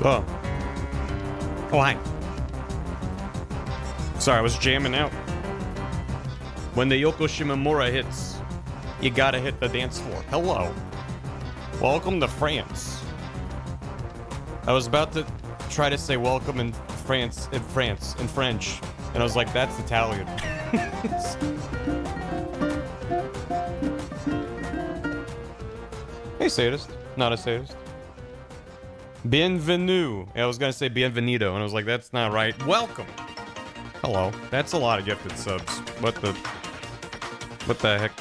Oh. Oh, hi. Sorry, I was jamming out. When the Yoko Shimomura hits, you gotta hit the dance floor. Hello. Welcome to France. I was about to try to say welcome in French, and I was like, that's Italian. Hey, sadist. Not a sadist. Bienvenue. I was gonna say bienvenido, and I was like, that's not right. Welcome. Hello. That's a lot of gifted subs. What the heck?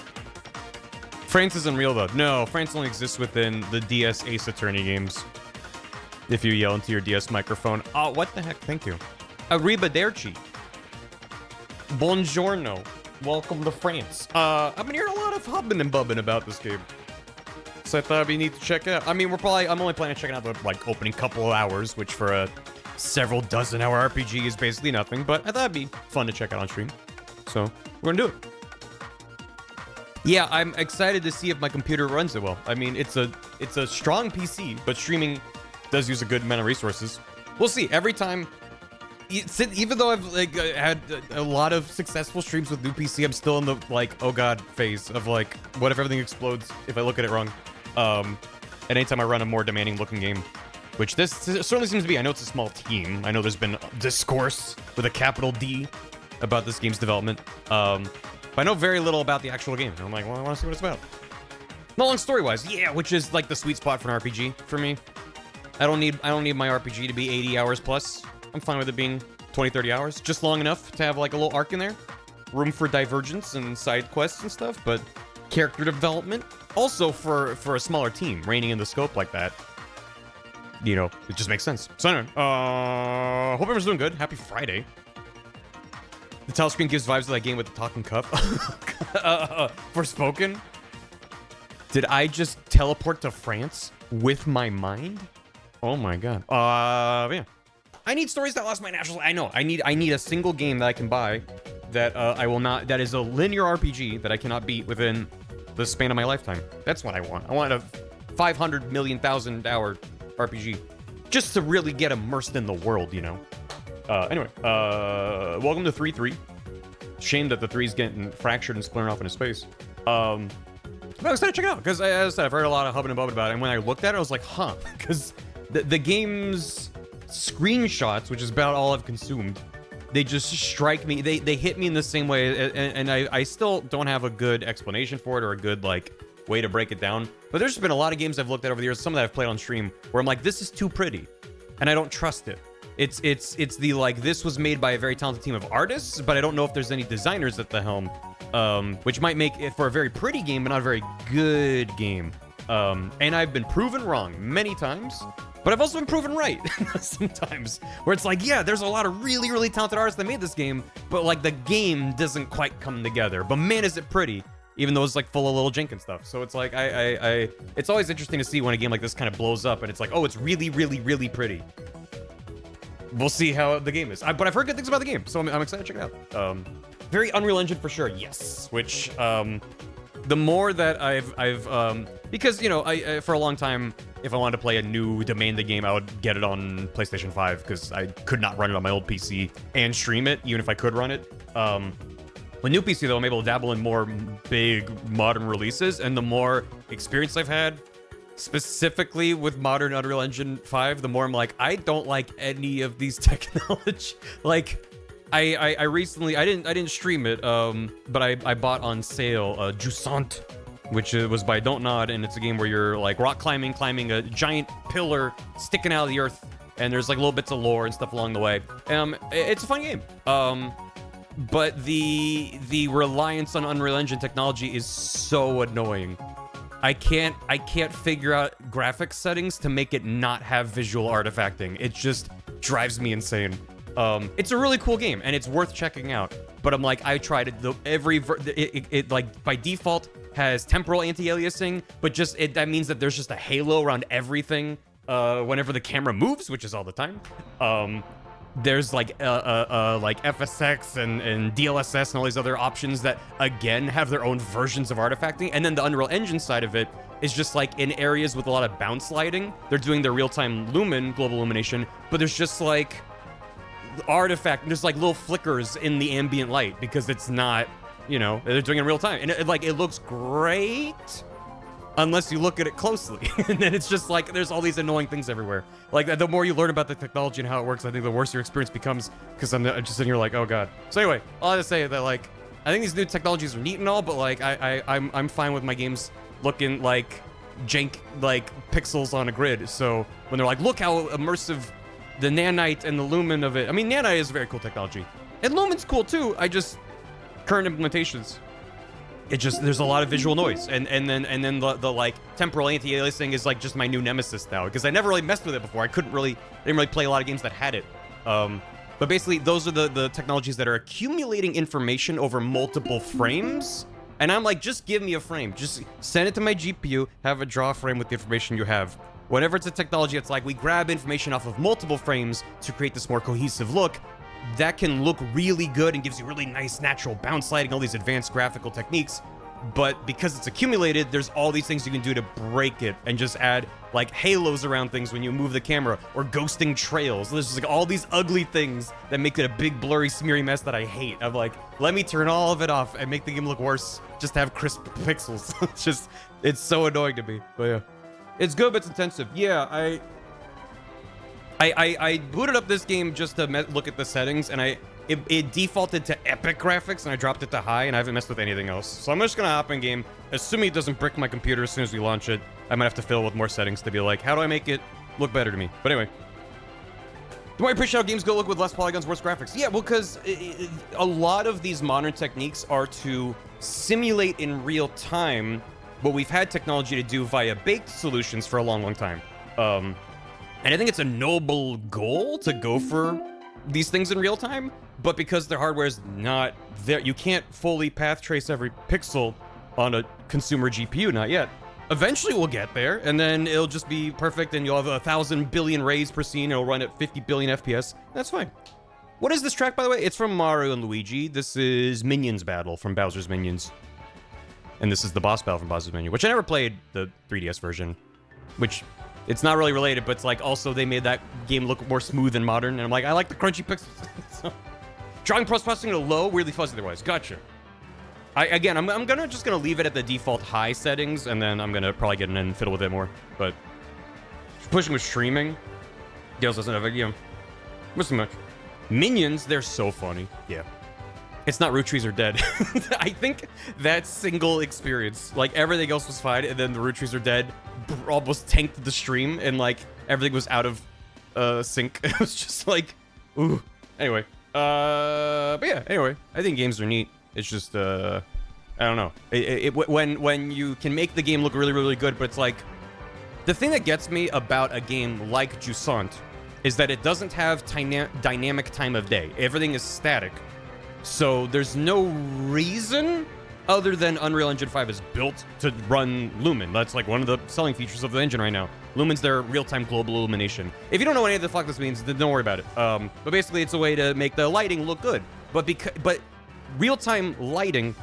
France isn't real, though. No, France only exists within the DS Ace Attorney games. If you yell into your DS microphone. Oh, what the heck? Thank you. Arrivederci. Buongiorno. Welcome to France. I've been hearing a lot of hubbing and bubbing about this game. So I thought it'd be neat to check out. I mean, I'm only planning on checking out the, opening couple of hours, which for a several dozen hour RPG is basically nothing, but I thought it'd be fun to check out on stream. So, we're gonna do it. Yeah, I'm excited to see if my computer runs it well. I mean, it's a strong PC, but streaming does use a good amount of resources. We'll see. Every time, even though I've had a lot of successful streams with new PC, I'm still in the oh god phase of what if everything explodes if I look at it wrong. And anytime I run a more demanding looking game, which this certainly seems to be. I know it's a small team. I know there's been discourse with a capital D about this game's development. But I know very little about the actual game. And I'm like, well, I want to see what it's about. Not long story-wise, yeah, which is the sweet spot for an RPG for me. I don't need my RPG to be 80 hours plus. I'm fine with it being 20, 30 hours. Just long enough to have a little arc in there. Room for divergence and side quests and stuff, but character development. Also for a smaller team, reining in the scope like that. You know, it just makes sense. So anyway, hope everyone's doing good. Happy Friday. The title screen gives vibes of that game with the talking cup. Forspoken. Did I just teleport to France with my mind? Oh my god. Yeah. I need stories that lost my natural. I know. I need a single game that I can buy that I will not. That is a linear RPG that I cannot beat within the span of my lifetime. That's what I want. I want a 500 million thousand hour RPG, just to really get immersed in the world, you know. Anyway, welcome to 3-3. Shame that the 3's getting fractured and splintering off into space. But I was excited to check it out, because as I said, I've heard a lot of hubbing and bubbing about it, and when I looked at it, I was like, huh, because the game's screenshots, which is about all I've consumed, they just strike me, they hit me in the same way, and I still don't have a good explanation for it, or a good, way to break it down. But there's just been a lot of games I've looked at over the years, some that I've played on stream, where I'm like, this is too pretty, and I don't trust it. It's the, this was made by a very talented team of artists, but I don't know if there's any designers at the helm, which might make it for a very pretty game, but not a very good game. And I've been proven wrong many times, but I've also been proven right sometimes, where it's yeah, there's a lot of really, really talented artists that made this game, but the game doesn't quite come together. But man, is it pretty, even though it's full of little jank and stuff. So it's it's always interesting to see when a game like this kind of blows up, and it's oh, it's really, really, really pretty. We'll see how the game is. But I've heard good things about the game, so I'm excited to check it out. Very Unreal Engine for sure, yes. Which, the more that I've because, you know, I for a long time, if I wanted to play a new Domain game, I would get it on PlayStation 5, because I could not run it on my old PC and stream it, even if I could run it. With new PC, though, I'm able to dabble in more big, modern releases, and the more experience I've had, specifically with modern Unreal Engine 5, the more I'm I don't like any of these technology. I recently, I didn't stream it, but I bought on sale Jusant, which was by Don't Nod, and it's a game where you're rock climbing a giant pillar sticking out of the earth, and there's little bits of lore and stuff along the way. It's a fun game. But the reliance on Unreal Engine technology is so annoying. I can't figure out graphics settings to make it not have visual artifacting. It just drives me insane. It's a really cool game, and it's worth checking out. But I'm I tried it. By default has temporal anti-aliasing, but that means that there's just a halo around everything whenever the camera moves, which is all the time. there's like FSX and DLSS and all these other options that again have their own versions of artifacting. And then the Unreal Engine side of it is just like in areas with a lot of bounce lighting, they're doing their real-time lumen, global illumination, but there's just like there's like little flickers in the ambient light because it's not, you know, they're doing it in real time. And it looks great unless you look at it closely. And then it's just like, there's all these annoying things everywhere. Like, the more you learn about the technology and how it works, I think the worse your experience becomes, because I'm just sitting here like, oh god. So anyway, I'll have to say that, like, I think these new technologies are neat and all, but like, I'm fine with my games looking like jank, like, pixels on a grid. So when they're like, look how immersive the nanite and the lumen of it. I mean, nanite is a very cool technology. And lumen's cool too, current implementations, there's a lot of visual noise, and then the like temporal anti-aliasing is like just my new nemesis now, because I never really messed with it before. I didn't really play a lot of games that had it. But basically those are the technologies that are accumulating information over multiple frames, and I'm like, just give me a frame, just send it to my GPU, have it draw a frame with the information you have. Whenever it's a technology, it's like we grab information off of multiple frames to create this more cohesive look. That can look really good and gives you really nice natural bounce lighting, all these advanced graphical techniques. But because it's accumulated, there's all these things you can do to break it and just add like halos around things when you move the camera, or ghosting trails. There's just like all these ugly things that make it a big blurry smeary mess that I hate. I'm like, let me turn all of it off and make the game look worse just to have crisp pixels. It's so annoying to me. But yeah, it's good, but it's intensive. Yeah, I booted up this game just to look at the settings, and it defaulted to epic graphics, and I dropped it to high, and I haven't messed with anything else. So I'm just gonna hop in game, assuming it doesn't brick my computer as soon as we launch it. I might have to fiddle with more settings to be like, how do I make it look better to me? But anyway, the more I appreciate how games go look with less polygons, worse graphics. Yeah, well, because a lot of these modern techniques are to simulate in real time what we've had technology to do via baked solutions for a long, long time. And I think it's a noble goal to go for these things in real time, but because their hardware is not there, you can't fully path trace every pixel on a consumer GPU, not yet. Eventually we'll get there, and then it'll just be perfect, and you'll have 1,000 billion rays per scene, it'll run at 50 billion FPS. That's fine. What is this track, by the way? It's from Mario and Luigi. This is Minions Battle from Bowser's Minions. And this is the boss battle from Bowser's Minions, which I never played the 3DS version, which... it's not really related, but it's like also they made that game look more smooth and modern. And I'm like, I like the crunchy pixels. So, drawing processing to low, weirdly fuzzy otherwise. Gotcha. I'm just gonna leave it at the default high settings, and then I'm gonna probably get in and fiddle with it more. But pushing with streaming, Gales doesn't have a, you know, what's too much. Minions, they're so funny. Yeah. It's not root trees are dead. I think that single experience, like everything else was fine, and then the root trees are dead, almost tanked the stream, and like everything was out of sync. It was just like, ooh. Anyway, but yeah. Anyway, I think games are neat. It's just, I don't know. When you can make the game look really, really good, but it's like the thing that gets me about a game like Jusant is that it doesn't have dynamic time of day. Everything is static. So there's no reason other than Unreal Engine 5 is built to run Lumen. That's like one of the selling features of the engine right now. Lumen's their real-time global illumination. If you don't know what any of the fuck this means, then don't worry about it. But basically it's a way to make the lighting look good. But real-time lighting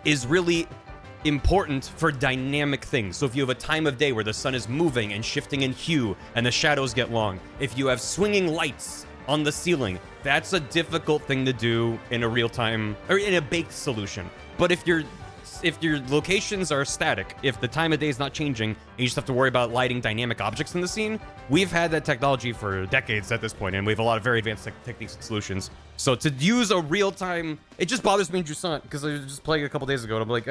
is really important for dynamic things. So if you have a time of day where the sun is moving and shifting in hue and the shadows get long, if you have swinging lights on the ceiling, that's a difficult thing to do in a real-time or in a baked solution. But if your locations are static, if the time of day is not changing, and you just have to worry about lighting dynamic objects in the scene, we've had that technology for decades at this point, and we have a lot of very advanced techniques and solutions. So to use a real-time, it just bothers me in Jusant, because I was just playing it a couple days ago, and I'm like,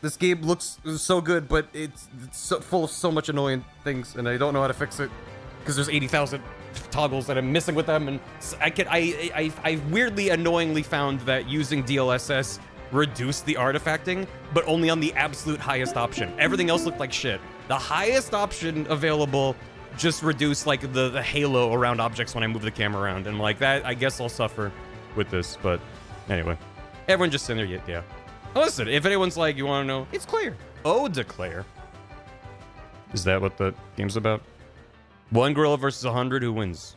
this game looks so good, but it's so full of so much annoying things, and I don't know how to fix it, because there's 80,000 toggles that I'm missing with them, and I weirdly annoyingly found that using DLSS reduced the artifacting, but only on the absolute highest option. Everything else looked like shit. The highest option available just reduced like the halo around objects when I move the camera around, and like that, I guess I'll suffer with this. But anyway, everyone just sitting there, yeah. Listen, if anyone's like, you want to know, it's CLAIR. Oh, declare. Is that what the game's about? One gorilla versus 100, who wins?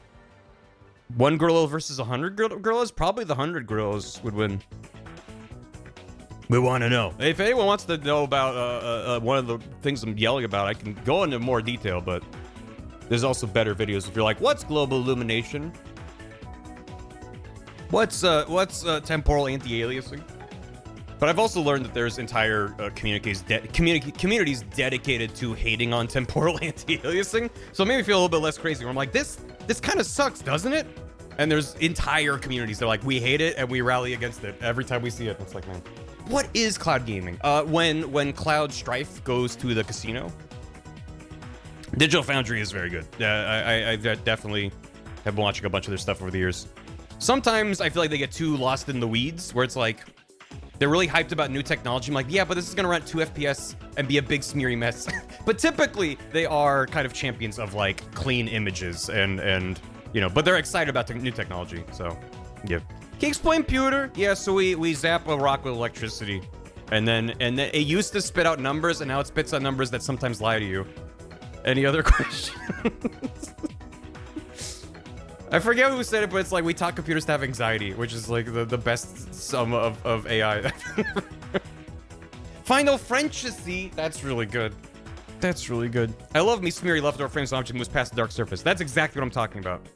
One gorilla versus 100 gorillas? Probably the 100 gorillas would win. We want to know. If anyone wants to know about one of the things I'm yelling about, I can go into more detail, but there's also better videos if you're like, what's global illumination? What's temporal anti-aliasing? But I've also learned that there's entire communities dedicated to hating on temporal anti-aliasing. So it made me feel a little bit less crazy. Where I'm like, this kind of sucks, doesn't it? And there's entire communities that are like, we hate it and we rally against it every time we see it. It's like, man, what is cloud gaming? When Cloud Strife goes to the casino, Digital Foundry is very good. I definitely have been watching a bunch of their stuff over the years. Sometimes I feel like they get too lost in the weeds, where it's like, they're really hyped about new technology. I'm like, yeah, but this is gonna run at 2 FPS and be a big smeary mess. But typically, they are kind of champions of like clean images and you know, but they're excited about new technology. So, yeah. Can you explain pewter? Yeah, so we zap a rock with electricity, and then it used to spit out numbers, and now it spits out numbers that sometimes lie to you. Any other questions? I forget who said it, but it's like we taught computers to have anxiety, which is like the best sum of AI. Final Fantasy, that's really good. That's really good. I love me smeary leftover frames on object moves past the dark surface. That's exactly what I'm talking about.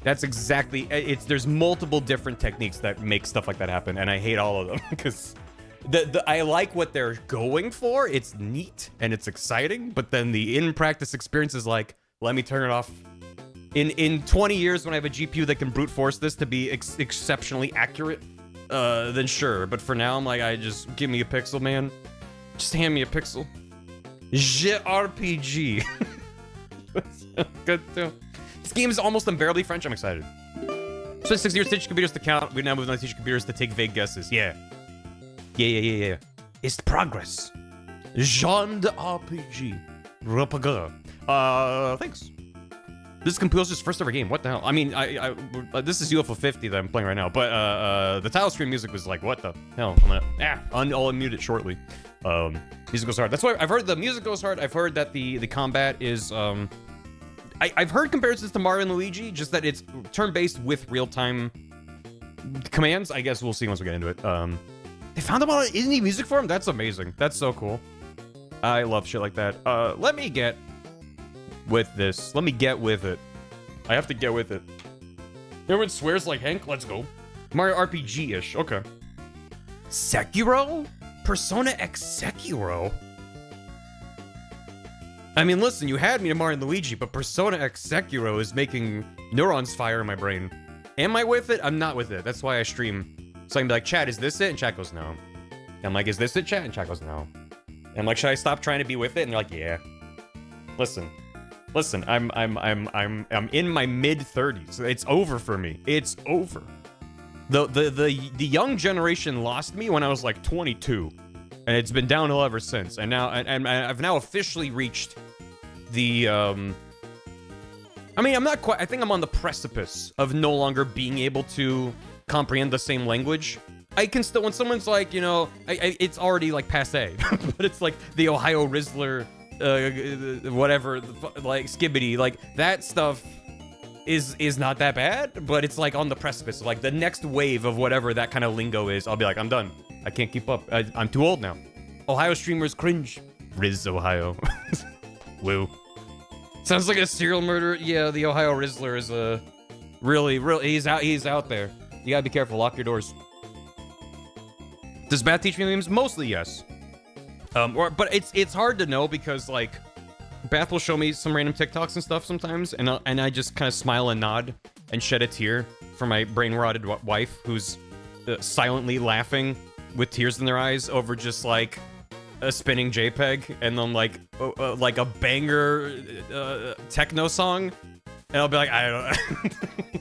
That's exactly, there's multiple different techniques that make stuff like that happen, and I hate all of them, because I like what they're going for. It's neat, and it's exciting, but then the in-practice experience is like, let me turn it off. In 20 years, when I have a GPU that can brute force this to be exceptionally accurate, then sure. But for now, I'm like, just give me a pixel, man. Just hand me a pixel. JRPG. Good too. This game is almost unbearably French. I'm excited. So 6 years teach computers to count. We now move on to teach computers to take vague guesses. Yeah. Yeah. It's progress. Genre RPG. Thanks. This is Composer's first ever game. What the hell? I mean, this is UFO 50 that I'm playing right now, but the title screen music was like, what the hell? I'm gonna, I'll unmute it shortly. Music goes hard. That's why I've heard the music goes hard. I've heard that the combat is, I've heard comparisons to Mario and Luigi, just that it's turn-based with real-time commands. I guess we'll see once we get into it. They found them on an indie music forum? That's amazing. That's so cool. I love shit like that. Let me get with this. Let me get with it. I have to get with it. Everyone swears like Hank. Let's go. Mario RPG-ish. Okay. Sekiro? Persona X Sekiro? I mean, listen, you had me to Mario and Luigi, but Persona X Sekiro is making neurons fire in my brain. Am I with it? I'm not with it. That's why I stream. So I can be like, chat, is this it? And chat goes, no. And I'm like, is this it, chat? And chat goes, no. And I'm like, should I stop trying to be with it? And they're like, yeah. Listen, I'm in my mid-30s. It's over for me. It's over. The young generation lost me when I was like 22, and it's been downhill ever since. And now, and I've now officially reached the I mean, I'm not quite. I think I'm on the precipice of no longer being able to comprehend the same language. I can still, when someone's like, you know, it's already like passe, but it's like the Ohio Rizzler. Whatever, like Skibbity, like that stuff is not that bad, but it's like on the precipice. Like the next wave of whatever that kind of lingo is, I'll be like, I'm done. I can't keep up. I'm too old now. Ohio streamers cringe. Riz Ohio. Woo. Sounds like a serial murder. Yeah, the Ohio Rizzler is a really, he's out there. You gotta be careful. Lock your doors. Does Bath teach me memes? Mostly yes. But it's hard to know because like Bath will show me some random TikToks and stuff sometimes, and I just kind of smile and nod and shed a tear for my brain-rotted wife who's silently laughing with tears in their eyes over just like a spinning JPEG and then like a banger techno song, and I'll be like, I don't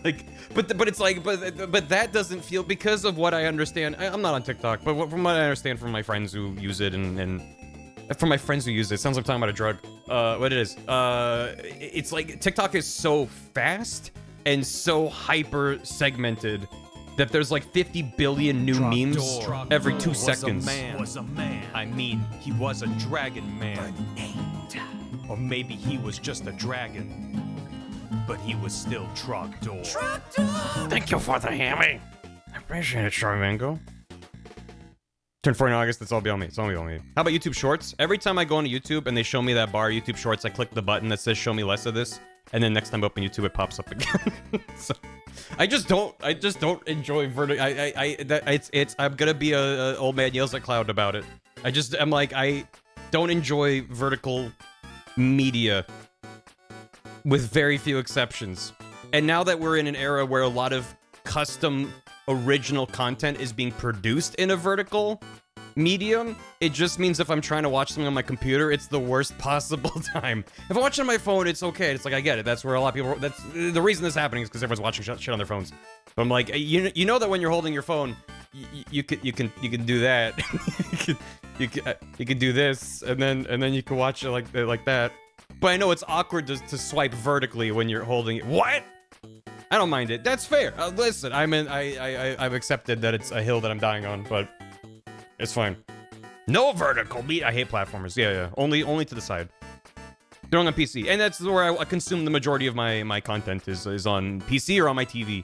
like, but it's like, but that doesn't feel, because of what I understand. I'm not on TikTok, but from what I understand from my friends who use it, and from my friends who use it, sounds like I'm talking about a drug. What it is, it's like TikTok is so fast and so hyper segmented that there's like 50 billion new memes every 2 seconds. Was a man. I mean, he was a dragon man. Or maybe he was just a dragon. but he was still trogdor. Thank you for the hammy. I appreciate it, Charmango. Turn 4 in August, that's all be on me. It's only on me. How about YouTube Shorts? Every time I go into YouTube and they show me that bar YouTube Shorts, I click the button that says show me less of this, and then next time I open YouTube, it pops up again. So I just don't enjoy vertical. I'm gonna be a old man yells at cloud about it. I'm like, I don't enjoy vertical media with very few exceptions. And now that we're in an era where a lot of custom original content is being produced in a vertical medium, it just means if I'm trying to watch something on my computer, it's the worst possible time. If I watch it on my phone, it's okay. It's like, I get it. That's where a lot of people, that's the reason this is happening is because everyone's watching shit on their phones. But I'm like, you know that when you're holding your phone, you can do that. you can do this, and then you can watch it like that. But I know it's awkward to swipe vertically when you're holding it. What? I don't mind it. That's fair. Listen, I've accepted that it's a hill that I'm dying on, but it's fine. No vertical meat. I hate platformers. Yeah. Only to the side. Throwing on PC, and that's where I consume the majority of my content is on PC or on my TV.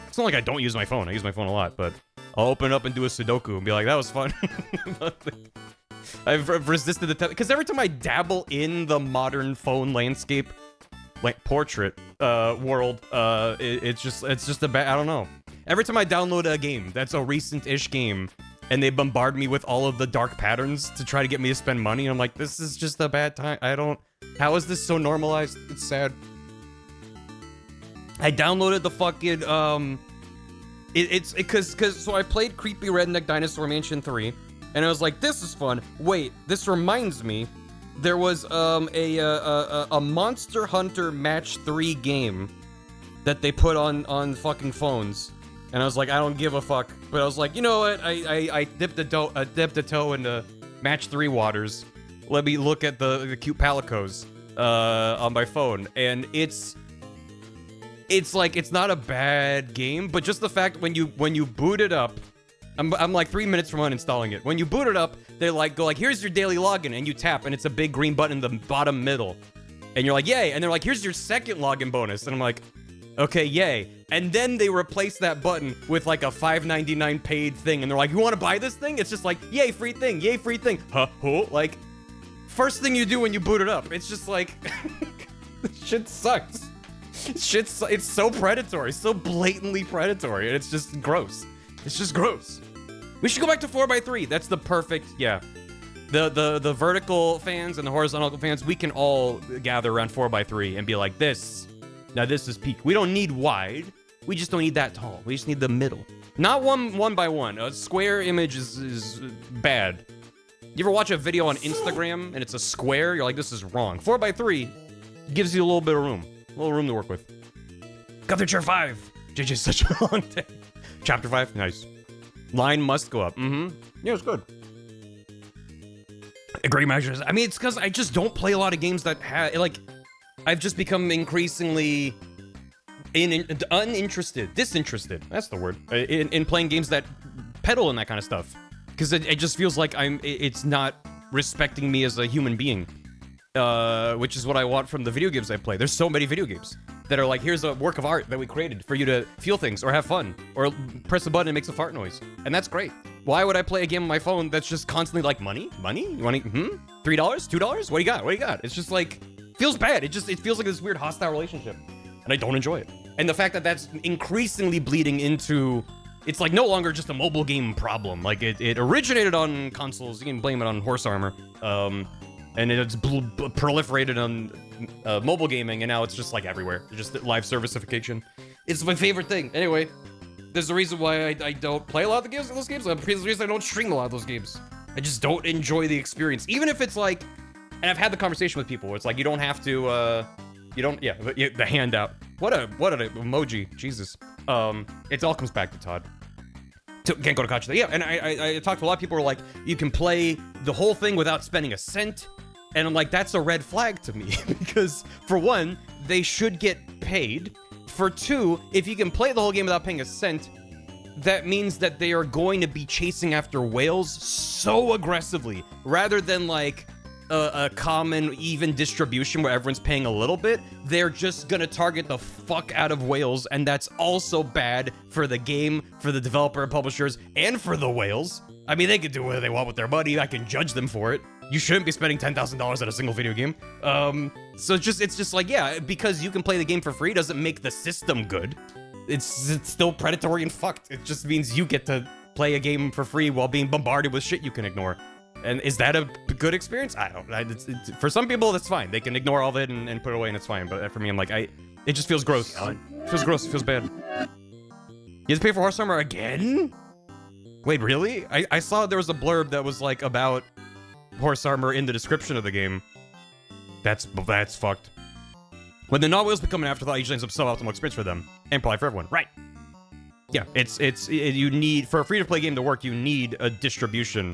It's not like I don't use my phone. I use my phone a lot, but I'll open it up and do a Sudoku and be like, that was fun. I've resisted the because every time I dabble in the modern phone landscape, like portrait world, it's just a bad. I don't know. Every time I download a game that's a recent-ish game, and they bombard me with all of the dark patterns to try to get me to spend money, I'm like, this is just a bad time. How is this so normalized? It's sad. I downloaded the fucking so I played Creepy Redneck Dinosaur Mansion 3, and I was like, this is fun. Wait, this reminds me. There was a Monster Hunter Match 3 game that they put on fucking phones, and I was like, I don't give a fuck. But I was like, you know what? I dipped a toe into Match 3 waters. Let me look at the cute palicos on my phone, and it's like, it's not a bad game, but just the fact when you boot it up. I'm like 3 minutes from uninstalling it. When you boot it up, they like go like, here's your daily login, and you tap, and it's a big green button in the bottom middle, and you're like, yay, and they're like, here's your second login bonus, and I'm like, okay, yay, and then they replace that button with like a $5.99 paid thing, and they're like, you want to buy this thing? It's just like, yay, free thing, huh, like, first thing you do when you boot it up, it's just like, shit sucks. It's so predatory, so blatantly predatory, and it's just gross. It's just gross. We should go back to 4x3. That's the perfect, yeah. The vertical fans and the horizontal fans, we can all gather around 4x3 and be like, this is peak. We don't need wide. We just don't need that tall. We just need the middle. Not one by one. A square image is bad. You ever watch a video on Instagram and it's a square? You're like, this is wrong. 4x3 gives you a little bit of room. A little room to work with. Got through chair 5. JJ's such a long day. Chapter 5, nice. Line must go up. Yeah, it's good. Great measures. I mean, it's because I just don't play a lot of games that have, like, I've just become increasingly disinterested. That's the word. In playing games that peddle in that kind of stuff. Because it just feels like it's not respecting me as a human being. Which is what I want from the video games I play. There's so many video games that are like, here's a work of art that we created for you to feel things or have fun or press a button and it makes a fart noise, and that's great. Why would I play a game on my phone that's just constantly like, money? You want $3? $2? What do you got? It's just like, feels bad. It feels like this weird hostile relationship, and I don't enjoy it. And the fact that that's increasingly bleeding into, it's like no longer just a mobile game problem. Like it originated on consoles. You can blame it on horse armor. And it's proliferated on mobile gaming, and now it's just like everywhere. Just live servicification. It's my favorite thing. Anyway, there's a reason why I don't play a lot of those games. There's a reason I don't stream a lot of those games. I just don't enjoy the experience. Even if it's like, and I've had the conversation with people where it's like, you don't have to, the handout. What an emoji, Jesus. It all comes back to Todd. Can't go to Kachi. Yeah, and I talked to a lot of people who are like, you can play the whole thing without spending a cent. And I'm like, that's a red flag to me. Because, for one, they should get paid. For two, if you can play the whole game without paying a cent, that means that they are going to be chasing after whales so aggressively, rather than like, a common, even distribution where everyone's paying a little bit, they're just gonna target the fuck out of whales, and that's also bad for the game, for the developer and publishers, and for the whales. I mean, they can do whatever they want with their money. I can judge them for it. You shouldn't be spending $10,000 at a single video game. So it's just like, yeah, because you can play the game for free doesn't make the system good. It's still predatory and fucked. It just means you get to play a game for free while being bombarded with shit you can ignore. And is that a good experience? I don't know. For some people, that's fine. They can ignore all of it and put it away and it's fine. But for me, I'm like, it just feels gross. It feels gross. It feels bad. You have to pay for horse armor again? Wait, really? I saw there was a blurb that was like about horse armor in the description of the game. That's fucked. When the non-whales become an afterthought, it usually ends up suboptimal experience for them. And probably for everyone. Right. Yeah, you need, for a free-to-play game to work, you need a distribution.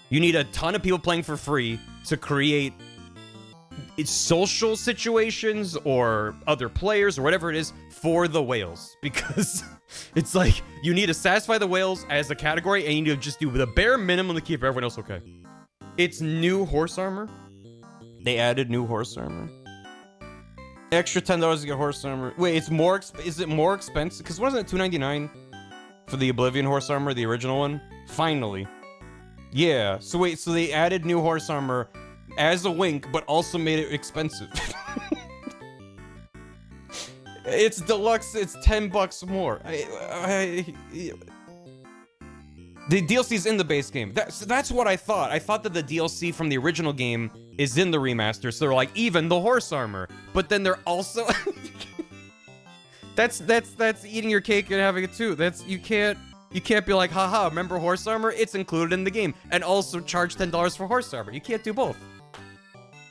You need a ton of people playing for free to create social situations or other players or whatever it is for the whales. Because it's like, you need to satisfy the whales as a category and you need to just do the bare minimum to keep everyone else okay. It's new horse armor. They added new horse armor. Extra $10 to get horse armor. Wait, it's more, is it more expensive? Because wasn't it $2.99 for the Oblivion horse armor, the original one? Finally. Yeah, so wait, so they added new horse armor as a wink, but also made it expensive. It's deluxe, it's $10 more. The DLC's in the base game. That's what I thought. I thought that the DLC from the original game is in the remaster, so they're like, even the horse armor. But then they're also... that's eating your cake and having it too. You can't be like, haha, remember horse armor? It's included in the game. And also charge $10 for horse armor. You can't do both.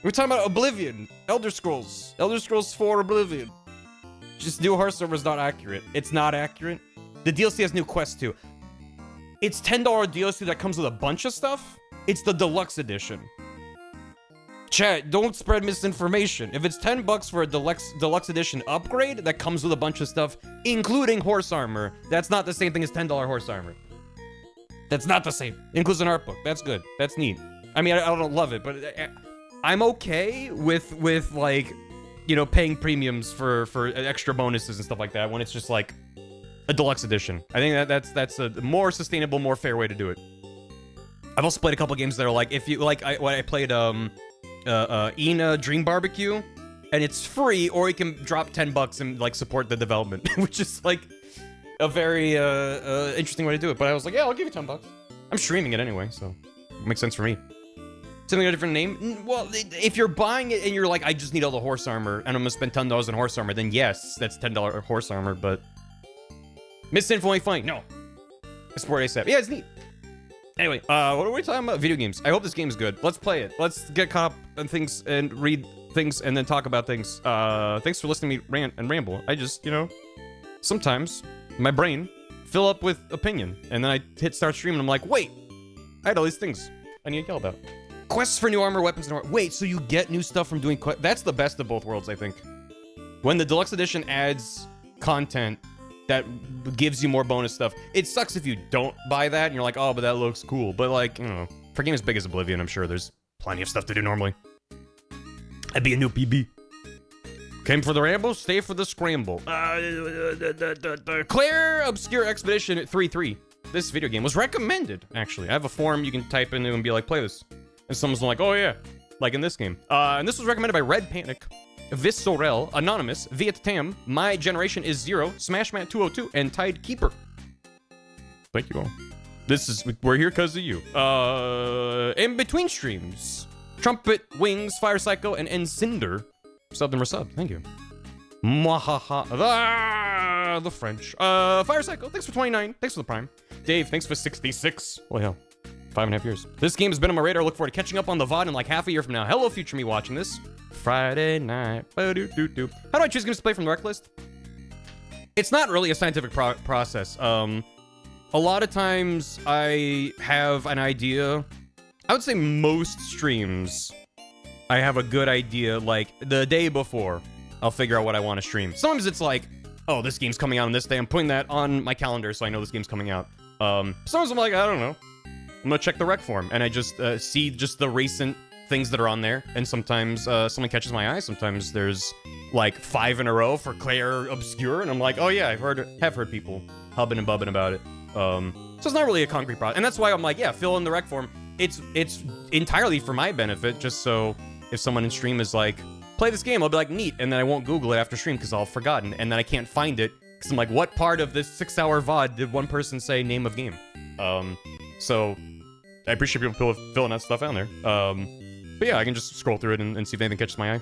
We're talking about Oblivion. Elder Scrolls. Elder Scrolls 4 Oblivion. Just new horse armor is not accurate. It's not accurate. The DLC has new quests too. It's $10 DLC that comes with a bunch of stuff. It's the deluxe edition. Chat, don't spread misinformation. If it's $10 for a deluxe edition upgrade that comes with a bunch of stuff, including horse armor, that's not the same thing as $10 horse armor. That's not the same. Includes an art book. That's good. That's neat. I mean, I don't love it, but I'm okay with like, you know, paying premiums for extra bonuses and stuff like that when it's just like a deluxe edition. I think that's a more sustainable, more fair way to do it. I've also played a couple games that are like, if you like, I played Ina Dream Barbecue, and it's free, or you can drop $10 and like support the development, which is like a very interesting way to do it. But I was like, yeah, I'll give you $10. I'm streaming it anyway, so it makes sense for me. Something a different name? Well, if you're buying it and you're like, I just need all the horse armor, and I'm gonna spend $10 on horse armor, then yes, that's $10 horse armor, but misinfo ain't funny. No. I support ASAP. Yeah, it's neat. Anyway, what are we talking about? Video games. I hope this game is good. Let's play it. Let's get caught up on things and read things and then talk about things. Thanks for listening to me rant and ramble. I just, you know, sometimes my brain fill up with opinion, and then I hit start stream and I'm like, wait, I had all these things I need to yell about. Quests for new armor, weapons, and armor. Wait, so you get new stuff from doing quests? That's the best of both worlds, I think. When the deluxe edition adds content that gives you more bonus stuff. It sucks if you don't buy that and you're like, oh, but that looks cool. But like, you know, for a game as big as Oblivion, I'm sure there's plenty of stuff to do normally. I'd be a new PB. Came for the ramble, stay for the scramble. CLAIR OBSCUR Expedition 3.3. This video game was recommended, actually. I have a forum you can type into and be like, play this. And someone's like, oh yeah, like in this game. And this was recommended by Red Panic, Vissorel, Anonymous, Vietnam, My Generation is Zero, Smashmat202, and Tide Keeper. Thank you all. We're here because of you. In between streams, Trumpet, Wings, Fire Psycho, and Encinder. Sub them or sub. Thank you. Mwahaha. The French. Fire Psycho, thanks for 29. Thanks for the Prime. Dave, thanks for 66. Holy hell. 5.5 years. This game has been on my radar. Look forward to catching up on the VOD in like half a year from now. Hello, future me watching this. Friday night. How do I choose games to play from the rec list? It's not really a scientific process. A lot of times I have an idea. I would say most streams, I have a good idea like the day before. I'll figure out what I want to stream. Sometimes it's like, oh, this game's coming out on this day. I'm putting that on my calendar so I know this game's coming out. Sometimes I'm like, I don't know. I'm gonna check the rec forum, and I just see just the recent things that are on there, and sometimes something catches my eye. Sometimes there's like 5 in a row for CLAIR OBSCUR, and I'm like, oh yeah, have heard people hubbing and bubbing about it. So it's not really a concrete problem, and that's why I'm like, yeah, fill in the rec form. It's entirely for my benefit, just so if someone in stream is like, play this game, I'll be like, neat, and then I won't Google it after stream because I'll have forgotten, and then I can't find it because I'm like, what part of this 6-hour VOD did one person say name of game? So I appreciate people filling that stuff out there. But yeah, I can just scroll through it and see if anything catches my eye.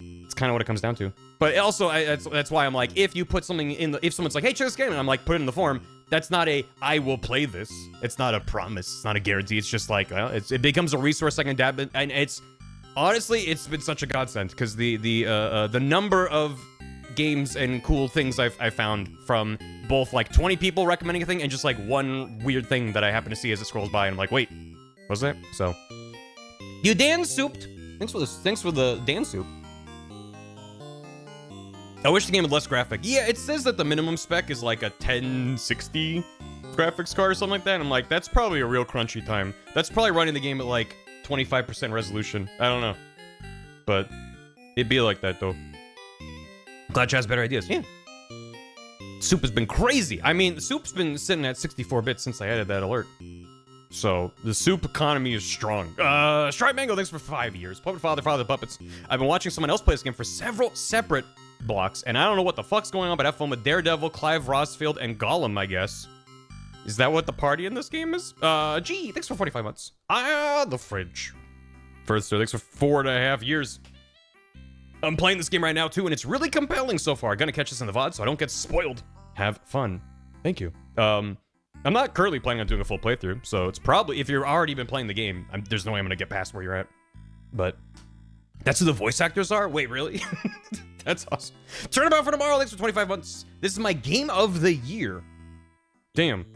It's kind of what it comes down to. But also, that's why I'm like, if you put something in if someone's like, hey, check this game, and I'm like, put it in the form, that's not a, I will play this. It's not a promise. It's not a guarantee. It's just like, well, it becomes a resource I can dab in, and it's, honestly, it's been such a godsend, because the number of games and cool things I found from both like 20 people recommending a thing and just like one weird thing that I happen to see as it scrolls by, and I'm like, wait, what's that? So, you Dan souped. Thanks for the Dan soup. I wish the game had less graphic. Yeah, it says that the minimum spec is like a 1060 graphics card or something like that. I'm like, that's probably a real crunchy time. That's probably running the game at like 25% resolution. I don't know. But it'd be like that though. Glad Chad has better ideas. Yeah. Soup has been crazy. I mean, Soup's been sitting at 64 bits since I added that alert. So, the Soup economy is strong. Stripe Mango, thanks for 5 years. Puppet Father, Father Puppets. I've been watching someone else play this game for several separate blocks, and I don't know what the fuck's going on, but I have fun with Daredevil, Clive Rossfield, and Gollum, I guess. Is that what the party in this game is? Gee, thanks for 45 months. The fridge. First, thanks for 4.5 years. I'm playing this game right now, too, and it's really compelling so far. Gonna catch this in the VOD so I don't get spoiled. Have fun. Thank you. I'm not currently planning on doing a full playthrough, so it's probably, if you've already been playing the game, there's no way I'm gonna get past where you're at. But that's who the voice actors are? Wait, really? That's awesome. Turnabout for tomorrow, thanks for 25 months. This is my game of the year. Damn.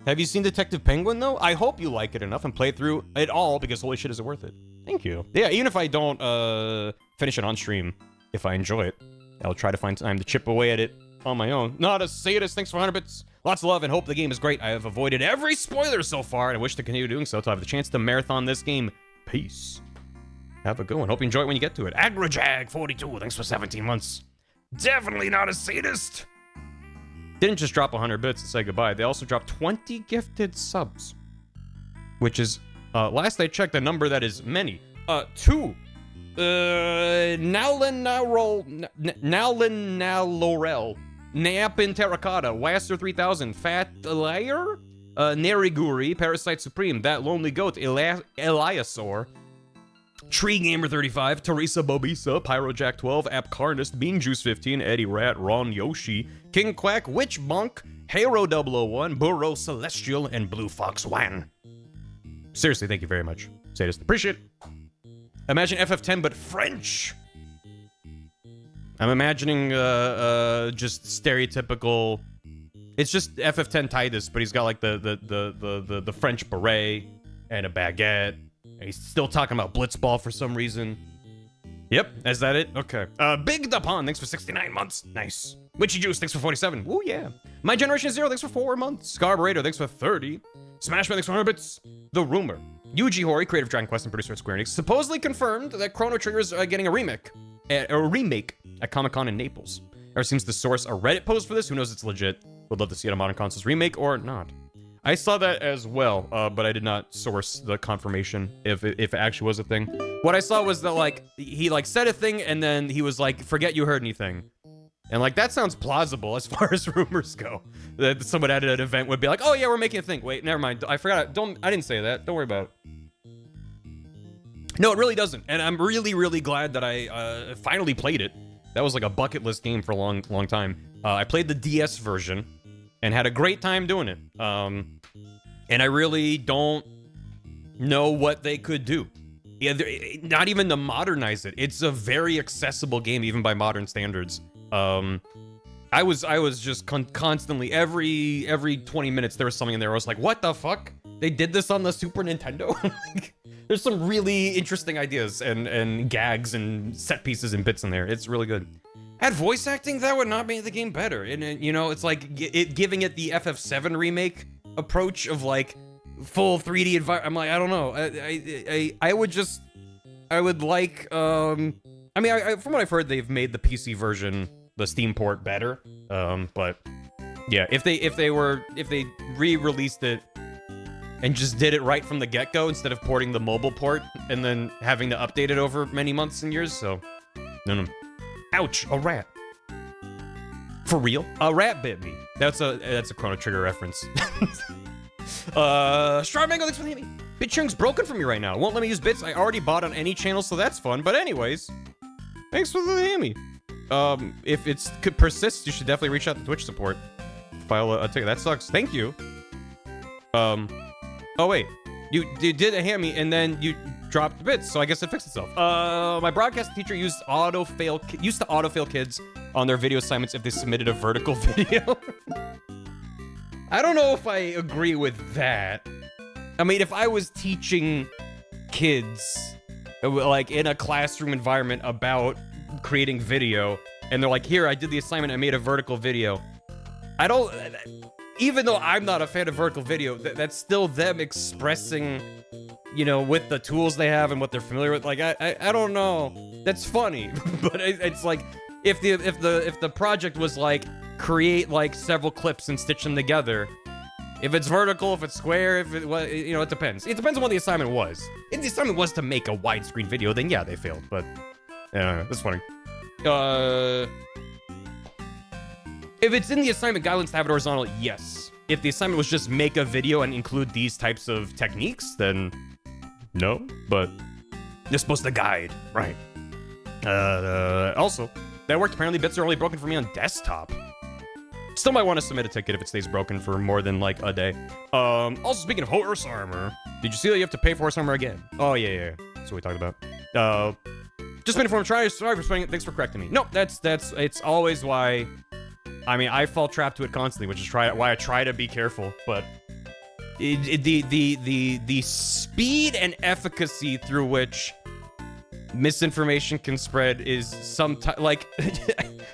Have you seen Detective Penguin, though? I hope you like it enough and play through it all, because holy shit, is it worth it. Thank you. Yeah, even if I don't finish it on stream, if I enjoy it, I'll try to find time to chip away at it on my own. Not a sadist, thanks for 100 bits. Lots of love and hope the game is great. I have avoided every spoiler so far, and I wish to continue doing so until I have the chance to marathon this game. Peace. Have a good one. Hope you enjoy it when you get to it. AgraJag42, thanks for 17 months. Definitely not a sadist. Didn't just drop 100 bits and say goodbye. They also dropped 20 gifted subs. Which is, last I checked, a number that is many. 2. Nowlin Laurel. Napin Terracotta. Waster 3000. Fat Layer. Neriguri. Parasite Supreme. That Lonely Goat. Eliasaur. Tree Gamer 35, Teresa Bobisa, Pyrojack 12, Apcarnist, Bean Juice 15, Eddie Rat, Ron Yoshi, King Quack, Witch Monk, Hero 001, Burrow Celestial, and Blue Fox Wan. Seriously, thank you very much. Sadist, appreciate it. Imagine FF10 but French. I'm imagining just stereotypical. It's just FF10 Titus, but he's got like the French beret and a baguette. He's still talking about Blitzball for some reason. Yep, is that it? Okay. Big Dapon, thanks for 69 months. Nice. Witchy Juice, thanks for 47. Woo, yeah. My Generation Zero, thanks for 4 months. Scarburator, thanks for 30. Smashman, thanks for 100 bits. The Rumor. Yuji Horii, creator of Dragon Quest and producer at Square Enix, supposedly confirmed that Chrono Trigger's getting a remake at Comic-Con in Naples. Ever seems to source a Reddit post for this. Who knows it's legit. Would love to see it on Modern Consoles remake or not. I saw that as well, but I did not source the confirmation if it actually was a thing. What I saw was that, like, he, like, said a thing, and then he was like, forget you heard anything. And, like, that sounds plausible as far as rumors go. That someone at an event would be like, oh, yeah, we're making a thing. Wait, never mind. I forgot. I didn't say that. Don't worry about it. No, it really doesn't. And I'm really, really glad that I finally played it. That was, like, a bucket list game for a long, long time. I played the DS version and had a great time doing it. And I really don't know what they could do. Yeah, not even to modernize it. It's a very accessible game, even by modern standards. I was just constantly, every 20 minutes, there was something in there where I was like, what the fuck? They did this on the Super Nintendo? Like, there's some really interesting ideas and gags and set pieces and bits in there. It's really good. Add voice acting, that would not make the game better. And you know, it's like giving it the FF7 remake approach of like full 3D environment. I'm like, I don't know. I would just I would like, I mean, from what I've heard, they've made the PC version, the Steam port, better. But yeah, if they re-released it and just did it right from the get-go instead of porting the mobile port and then having to update it over many months and years, so no. Ouch, a rat. For real? A rat bit me. That's a Chrono Trigger reference. Strawmango, thanks for the hammy. BitSharing's broken for me right now. It won't let me use bits I already bought on any channel, so that's fun. But anyways, thanks for the hammy. If it persists, you should definitely reach out to Twitch support. File a ticket. That sucks. Thank you. Oh wait, you did a hammy and then you dropped the bits, so I guess it fixed itself. My broadcast teacher used to autofail kids on their video assignments if they submitted a vertical video. I don't know if I agree with that. I mean, if I was teaching kids, like, in a classroom environment about creating video, and they're like, here, I did the assignment, I made a vertical video. Even though I'm not a fan of vertical video, that's still them expressing, you know, with the tools they have and what they're familiar with. Like, I don't know. That's funny, but it's like, if the project was like, create like several clips and stitch them together. If it's vertical, if it's square, if it, you know, it depends. It depends on what the assignment was. If the assignment was to make a widescreen video, then yeah, they failed. But yeah, that's funny. If it's in the assignment guidelines to have it horizontal, yes. If the assignment was just make a video and include these types of techniques, then no. But you're supposed to guide, right? Also, that worked. Apparently, bits are only broken for me on desktop. Still might want to submit a ticket if it stays broken for more than like a day. Also, speaking of horse armor, did you see that you have to pay for horse armor again? Oh yeah. That's what we talked about. Just been informed. Sorry for spending it. Thanks for correcting me. No, it's always why. I mean, I fall trapped to it constantly, which is why I try to be careful. But the speed and efficacy through which misinformation can spread is sometimes like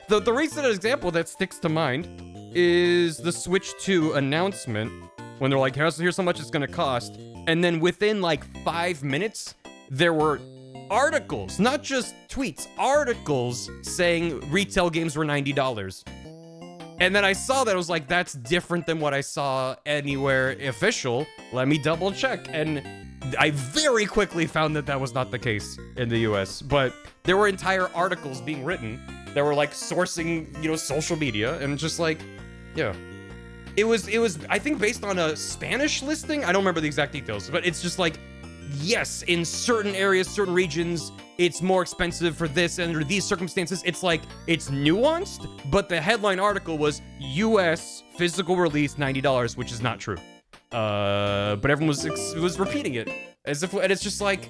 the recent example that sticks to mind is the Switch 2 announcement when they're like, here's how much it's gonna cost, and then within like 5 minutes there were articles, not just tweets, articles saying retail games were $90. And then I saw that, I was like, that's different than what I saw anywhere official. Let me double check. And I very quickly found that was not the case in the US. But there were entire articles being written that were like sourcing, you know, social media, and just like, yeah. It was, I think, based on a Spanish listing. I don't remember the exact details, but it's just like, yes, in certain areas, certain regions, it's more expensive for this, and under these circumstances, it's like, it's nuanced, but the headline article was US physical release $90, which is not true. But everyone was repeating it as if, and it's just like,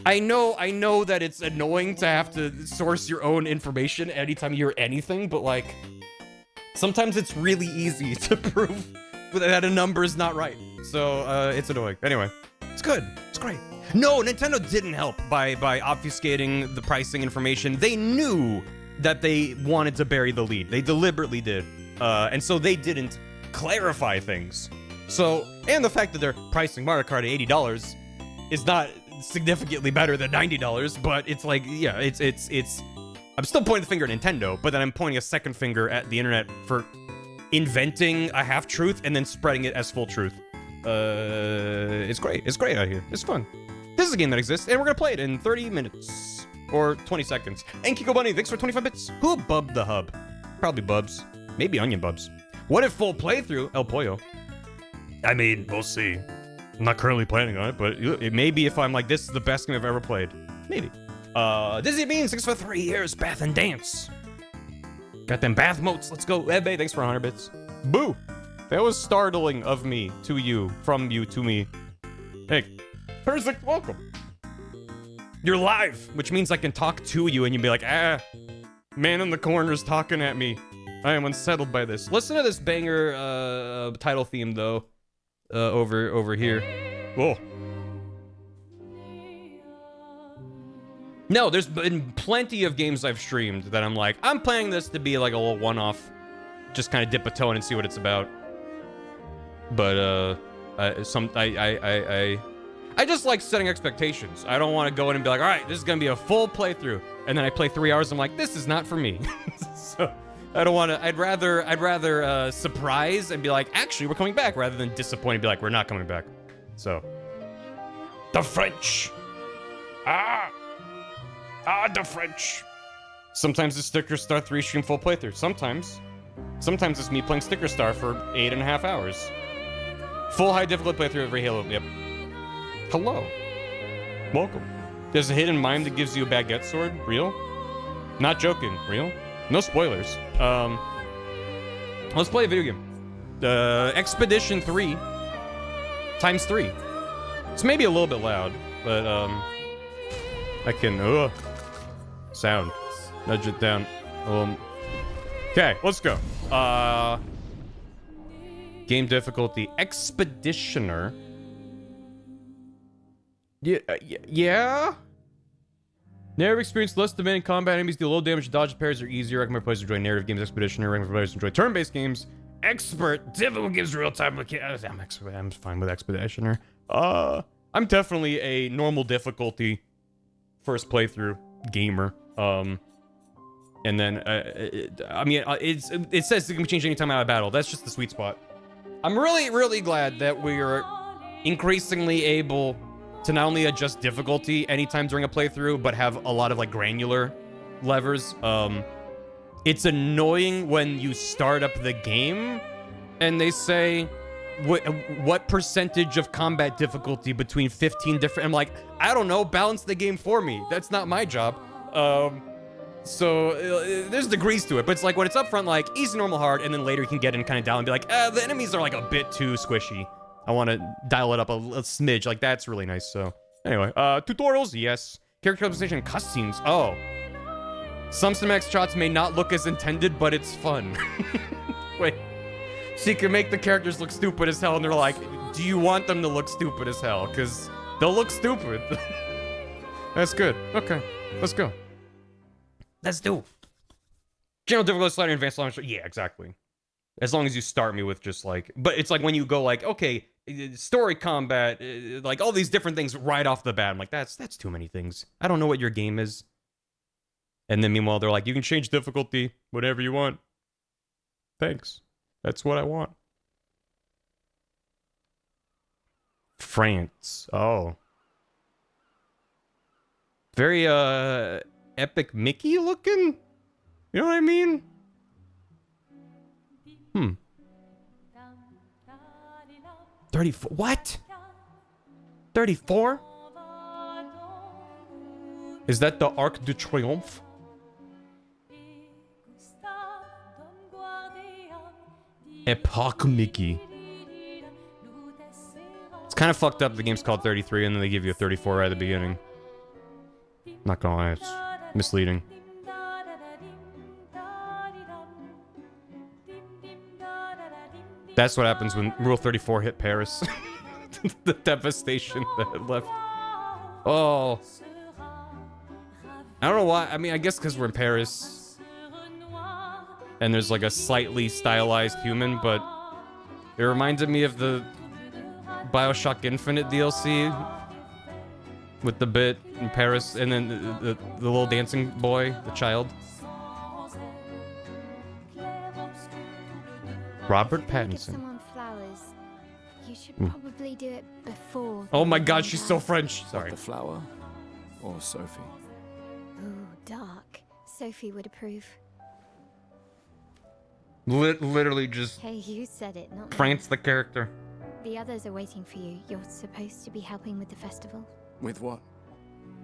I know that it's annoying to have to source your own information anytime you hear anything, but like, sometimes it's really easy to prove that a number is not right. So, it's annoying. Anyway, it's good. It's great. No, Nintendo didn't help by obfuscating the pricing information. They knew that they wanted to bury the lead. They deliberately did. And so they didn't clarify things. So, and the fact that they're pricing Mario Kart at $80 is not significantly better than $90, but it's like, yeah, it's I'm still pointing the finger at Nintendo, but then I'm pointing a second finger at the internet for inventing a half-truth and then spreading it as full truth. It's great. It's great out here. It's fun. This is a game that exists, and we're gonna play it in 30 minutes. Or 20 seconds. And Kiko Bunny, thanks for 25 bits. Who bubbed the hub? Probably Bubs. Maybe Onion Bubs. What if full playthrough? El Pollo. I mean, we'll see. I'm not currently planning on it, but it may be if I'm like, this is the best game I've ever played. Maybe. Dizzy Bean, 6 for 3 years, Bath and Dance. Got them bath moats, let's go. Ebbe, thanks for 100 bits. Boo! That was startling of me to you, from you to me. Hey, Persic, welcome. You're live, which means I can talk to you and you'd be like, man in the corner's talking at me. I am unsettled by this. Listen to this banger title theme though, over here. Whoa. No, there's been plenty of games I've streamed that I'm like, I'm playing this to be like a little one-off, just kind of dip a toe in and see what it's about. But I just like setting expectations. I don't want to go in and be like, all right, this is going to be a full playthrough. And then I play 3 hours. I'm like, this is not for me. So I don't want to, I'd rather surprise and be like, actually, we're coming back, rather than disappoint and be like, we're not coming back. So the French. The French. Sometimes it's Sticker Star 3 stream full playthrough. Sometimes it's me playing Sticker Star for 8.5 hours. Full high difficulty playthrough of every Halo. Yep. Hello. Welcome. There's a hidden mime that gives you a baguette sword. Real? Not joking. Real? No spoilers. Let's play a video game. Expedition 3 times 3. It's maybe a little bit loud, but I can sound. Nudge it down. Okay, let's go. Game difficulty Expeditioner. Yeah. Narrative experience, less demanding combat. Enemies deal low damage, dodge parries are easier. Recommend players enjoy narrative games. Expeditioner. Recommend players enjoy turn-based games. Expert. Difficult gives real-time. I'm fine with Expeditioner. I'm definitely a normal difficulty first playthrough gamer. And then it says it can be changed anytime out of battle. That's just the sweet spot. I'm really glad that we're increasingly able to not only adjust difficulty anytime during a playthrough, but have a lot of like granular levers. It's annoying when you start up the game and they say, what percentage of combat difficulty between 15 different... I'm like, I don't know, balance the game for me. That's not my job. So there's degrees to it, but it's like when it's up front, like easy, normal, hard, and then later you can get in kind of down and be like, the enemies are like a bit too squishy. I want to dial it up a smidge. Like, that's really nice. So anyway, tutorials, yes. Character customization, cutscenes. Oh. Some cinematic shots may not look as intended, but it's fun. Wait. So you can make the characters look stupid as hell, and they're like, do you want them to look stupid as hell? Because they'll look stupid. That's good. Okay, let's go. Let's do. General difficulty slider, advanced launcher. Yeah, exactly. As long as you start me with just like, but it's like when you go like, okay, story combat, like all these different things right off the bat. I'm like, that's too many things. I don't know what your game is. And then meanwhile, they're like, you can change difficulty, whatever you want. Thanks. That's what I want. France. Oh. Very, Epic Mickey looking? You know what I mean? 34. What? 34? Is that the Arc de Triomphe? Epoch Mickey. It's kind of fucked up. The game's called 33 and then they give you a 34 right at the beginning. Not gonna lie, it's misleading. That's what happens when Rule 34 hit Paris. The devastation that it left. Oh. I don't know why. I mean, I guess because we're in Paris. And there's like a slightly stylized human, but it reminded me of the BioShock Infinite DLC with the bit in Paris, and then the little dancing boy, the child. Robert Pattinson. Someone flowers. You should probably do it before. Oh my God, she's so French. Sorry. The flower or Sophie? Ooh, dark. Sophie would approve. Literally just Hey, you said it, not me. France the character. The others are waiting for you. You're supposed to be helping with the festival. With what?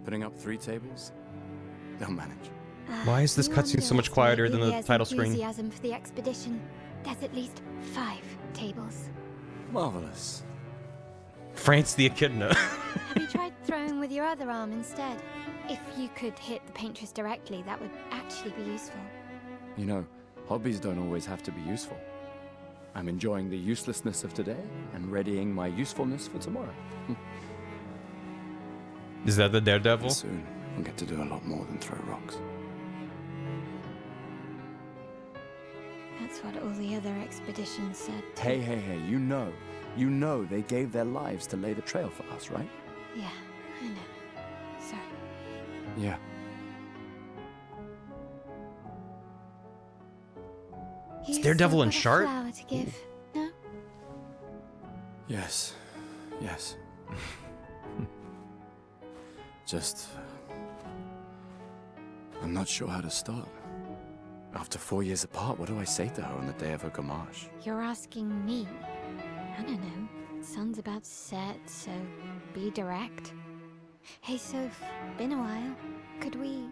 Putting up 3 tables? They'll manage. Why is this You cutscene so much quieter than the underestimate title screen? Enthusiasm for the expedition. There's at least 5 tables. Marvelous. France the Echidna. Have you tried throwing with your other arm instead? If you could hit the paintress directly, that would actually be useful. You know, hobbies don't always have to be useful. I'm enjoying the uselessness of today and readying my usefulness for tomorrow. Is that the Daredevil? Soon, I'll get to do a lot more than throw rocks. That's what all the other expeditions said. Hey, you know they gave their lives to lay the trail for us, right? Yeah, I know. Sorry. Yeah. You've Daredevil still and got a Shart? flower to give, no? Yes. Yes. Just... I'm not sure how to start. After 4 years apart, what do I say to her on the day of her gamache? You're asking me? I don't know. Sun's about to set, so be direct. Hey, Soph, been a while. Could we...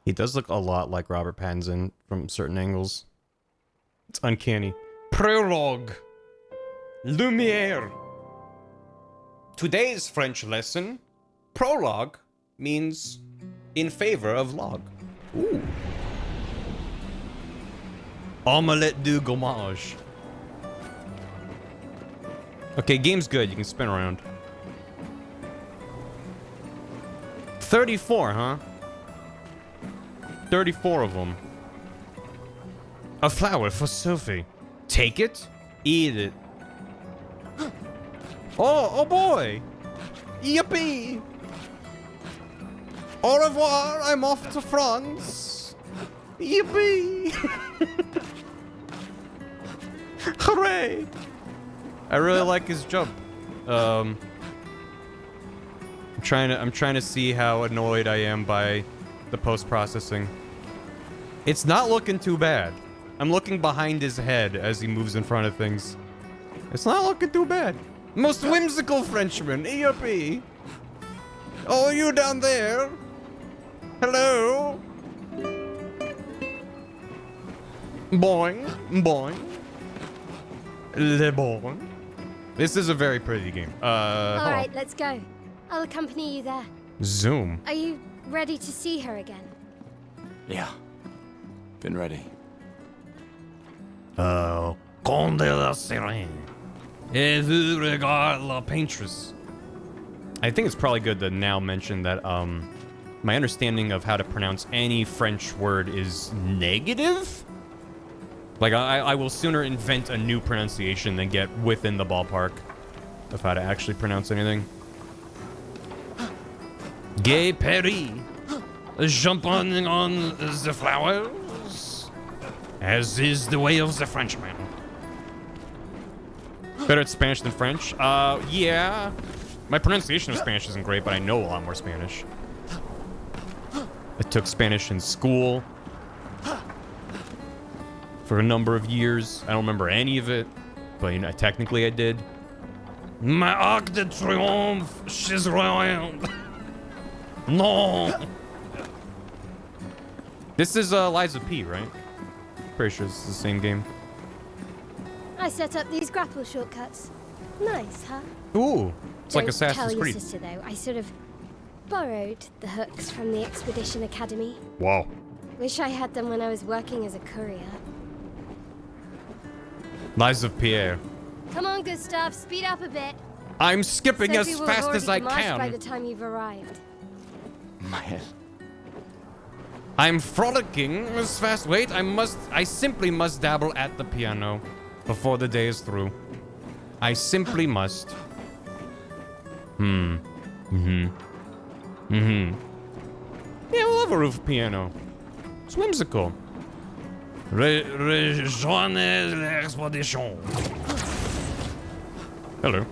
He does look a lot like Robert Pattinson from certain angles. It's uncanny. Prologue. Lumière. Today's French lesson. Prologue means in favor of log. Ooh. Omelette du gommage. Okay, game's good. You can spin around. 34, huh? 34 of them. A flower for Sophie. Take it, eat it. Oh boy! Yippee! Au revoir, I'm off to France. Yippee! Hooray! I really like his jump. I'm trying to see how annoyed I am by the post-processing. It's not looking too bad. I'm looking behind his head as he moves in front of things. It's not looking too bad. Most whimsical Frenchman, ERP. Oh, you down there? Hello? Boing, boing. Le boing. This is a very pretty game. All right, let's go. I'll accompany you there. Zoom. Are you ready to see her again? Yeah. Been ready. Conde la Sirène. Et vous regarde la paintress. I think it's probably good to now mention that, my understanding of how to pronounce any French word is negative? Like, I will sooner invent a new pronunciation than get within the ballpark of how to actually pronounce anything. Gay Paris. Jumping on the flowers, as is the way of the Frenchman. Better at Spanish than French? Yeah. My pronunciation of Spanish isn't great, but I know a lot more Spanish. I took Spanish in school for a number of years. I don't remember any of it, but you know, technically I did. My Arc de Triomphe, she's round. No. This is Lies of P, right? Pretty sure it's the same game. I set up these grapple shortcuts. Nice, huh? Ooh, it's like Don't Assassin's tell your Creed. sister, though. I sort of borrowed the hooks from the Expedition Academy. Wow. Wish I had them when I was working as a courier. Lies of Pierre. Come on, Gustav, speed up a bit. I'm skipping Sophie as will have fast as already I demarched by the can. time you've arrived. My head. I'm frolicking as fast. Wait, I simply must dabble at the piano before the day is through. I simply must. Yeah, we'll have a roof piano. It's whimsical. Rejoignez l'expedition. Hello.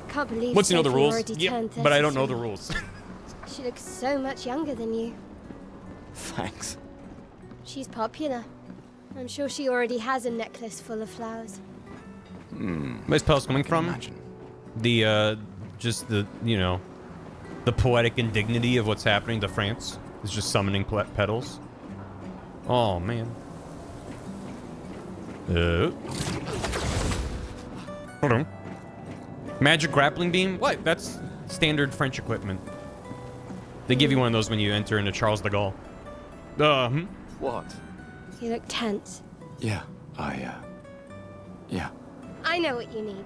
Can't believe Once you know the Sophie rules, already turned but I don't know the 33. rules. She looks so much younger than you. Thanks. She's popular. I'm sure she already has a necklace full of flowers. Where's Pels coming from? Imagine. The, just the, you know, the poetic indignity of what's happening to France is just summoning petals. Oh, man. Hold on. Magic grappling beam? What? That's standard French equipment. They give you one of those when you enter into Charles de Gaulle. What? You look tense. Yeah, yeah. I know what you need.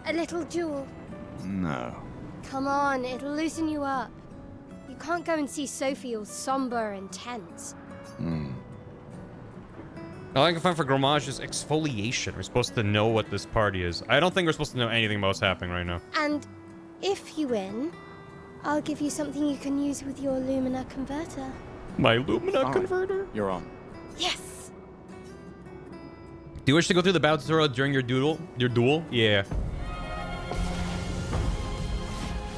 A little jewel. No. Come on, it'll loosen you up. You can't go and see Sophie all somber and tense. All I can find for Gromage is exfoliation. We're supposed to know what this party is. I don't think we're supposed to know anything about what's happening right now. And if you win, I'll give you something you can use with your Lumina converter. My Lumina All right, converter? You're on. Yes! Do you wish to go through the battle tutorial during your duel? Yeah.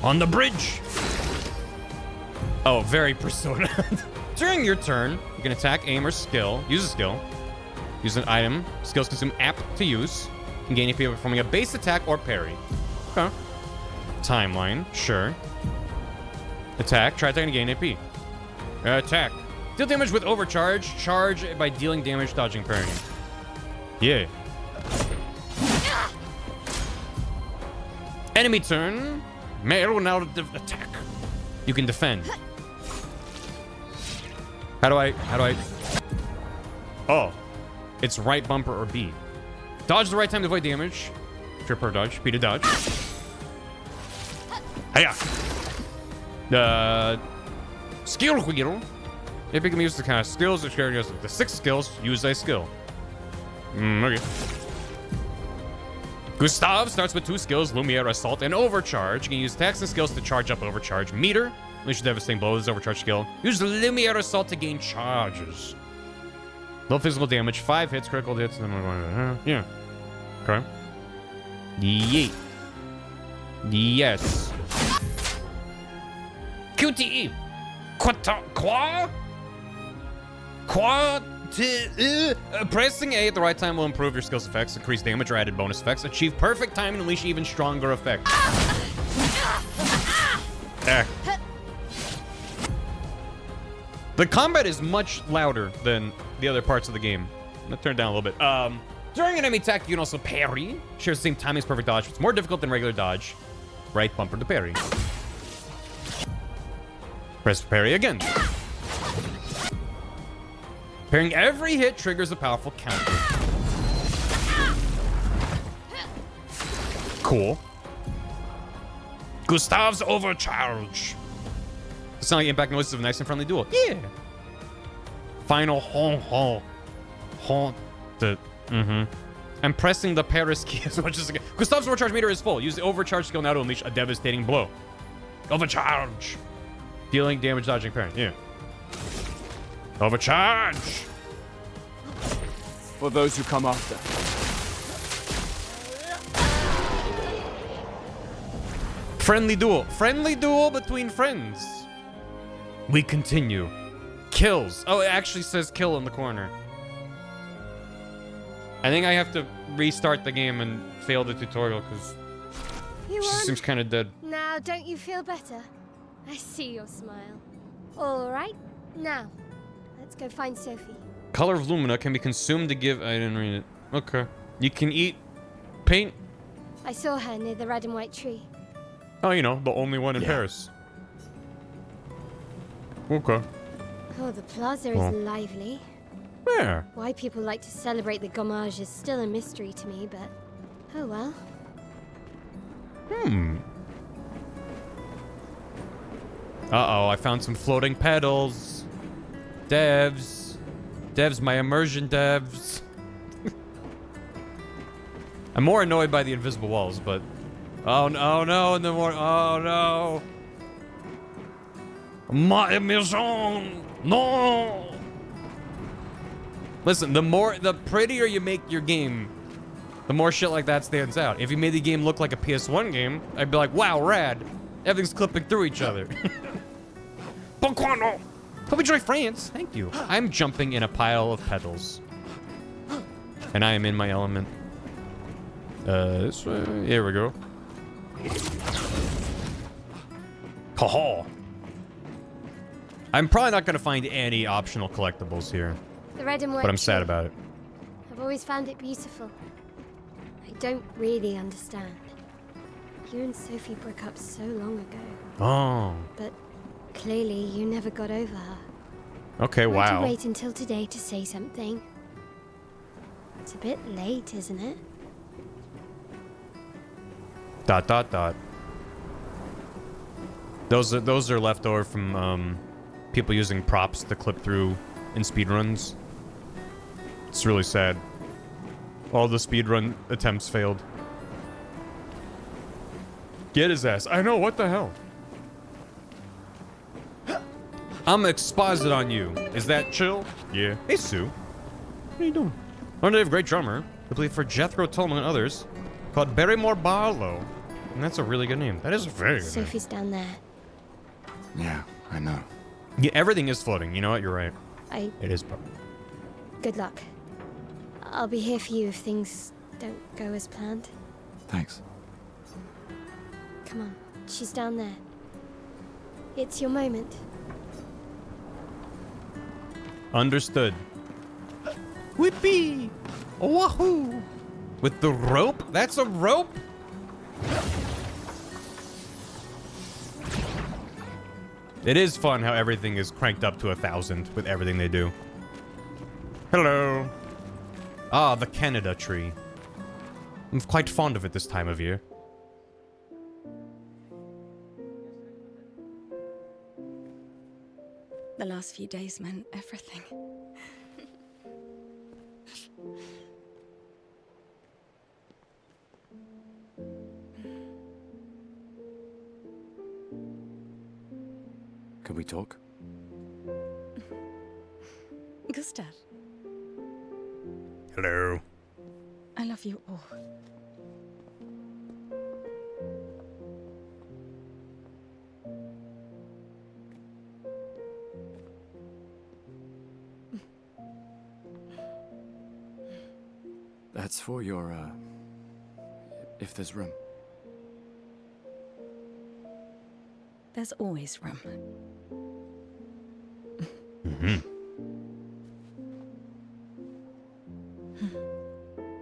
On the bridge! Oh, very Persona. During your turn, you can attack, aim, or skill. Use a skill. Use an item. Skills consume app to use. You can gain AP by performing a base attack or parry. Okay. Timeline. Sure. Attack. Try attacking to gain AP. Attack. Deal damage with overcharge. Charge by dealing damage, dodging, parrying. Yeah. Enemy turn. Melee now attack. You can defend. How do I... Oh. It's right bumper or B. Dodge the right time to avoid damage. Trip or dodge. B to dodge. Hiya. Skill wheel. If you can use the kind of skills, which carries the 6 skills, use a skill. Okay. Gustav starts with 2 skills, Lumiere, Assault, and Overcharge. You can use attacks and skills to charge up Overcharge meter. Unleash devastating blow with his Overcharge skill. Use the Lumiere Assault to gain charges. Low physical damage, 5 hits, critical hits, and then we're going to... yeah. Okay. Yeet. Yes. QTE. Pressing A at the right time will improve your skill's effects, increase damage, or added bonus effects. Achieve perfect time and unleash even stronger effects. The combat is much louder than the other parts of the game. I'm gonna turn it down a little bit. During an enemy attack, you can also parry. Shares the same timing as perfect dodge. It's more difficult than regular dodge. Right bumper to parry. Press parry again. Parrying every hit triggers a powerful counter. Cool. Gustav's Overcharge. It's not like impact noises of a nice and friendly duel. Yeah. Final honk. I'm pressing the Paris key as much as I can. Gustav's Overcharge meter is full. Use the Overcharge skill now to unleash a devastating blow. Overcharge. Dealing damage, dodging, parrying. Yeah. Overcharge. For those who come after. Friendly duel. Friendly duel between friends. We continue. Kills. Oh, it actually says kill in the corner. I think I have to restart the game and fail the tutorial because it seems kind of dead. Now, don't you feel better? I see your smile. All right, now, let's go find Sophie. Color of Lumina can be consumed to give... I didn't read it. Okay. You can eat paint. I saw her near the red and white tree. Oh, you know, the only one in Paris. Okay. Oh, the plaza is lively. Where? Why people like to celebrate the gommage is still a mystery to me, but oh well. Uh-oh, I found some floating pedals. Devs. Devs, my immersion devs. I'm more annoyed by the invisible walls, but... Oh no, and then more... Oh no. My immersion! No! Listen, the prettier you make your game, the more shit like that stands out. If you made the game look like a PS1 game, I'd be like, wow, rad. Everything's clipping through each other. Hope you enjoy France. Thank you. I'm jumping in a pile of petals. And I am in my element. This way. Here we go. Ha-ha. I'm probably not going to find any optional collectibles here. The red and white But I'm sad tree. about it. I've always found it beautiful. I don't really understand. You and Sophie broke up so long ago, Oh. but clearly you never got over her. Okay, Why'd wow. you wait until today to say something? It's a bit late, isn't it? ... Those are left over from people using props to clip through in speedruns. It's really sad. All the speedrun attempts failed. Get his ass. I know, what the hell? I'm exposit on you. Is that chill? Yeah. Hey, Sue. What are you doing? Learned they have a great drummer. They play for Jethro Tull and others. Called Barrymore Barlow. And that's a really good name. That is a very good name. Sophie's down there. Yeah, I know. Yeah, everything is floating. You know what? You're right. It is. Good luck. I'll be here for you if things don't go as planned. Thanks. Come on, she's down there. It's your moment. Understood. Whippy! Wahoo! With the rope? That's a rope? It is fun how everything is cranked up to 1,000 with everything they do. Hello. Ah, the Canada tree. I'm quite fond of it this time of year. The last few days meant everything. Could we talk? Gustav, Hello. I love you all. That's for your, if there's room. There's always room.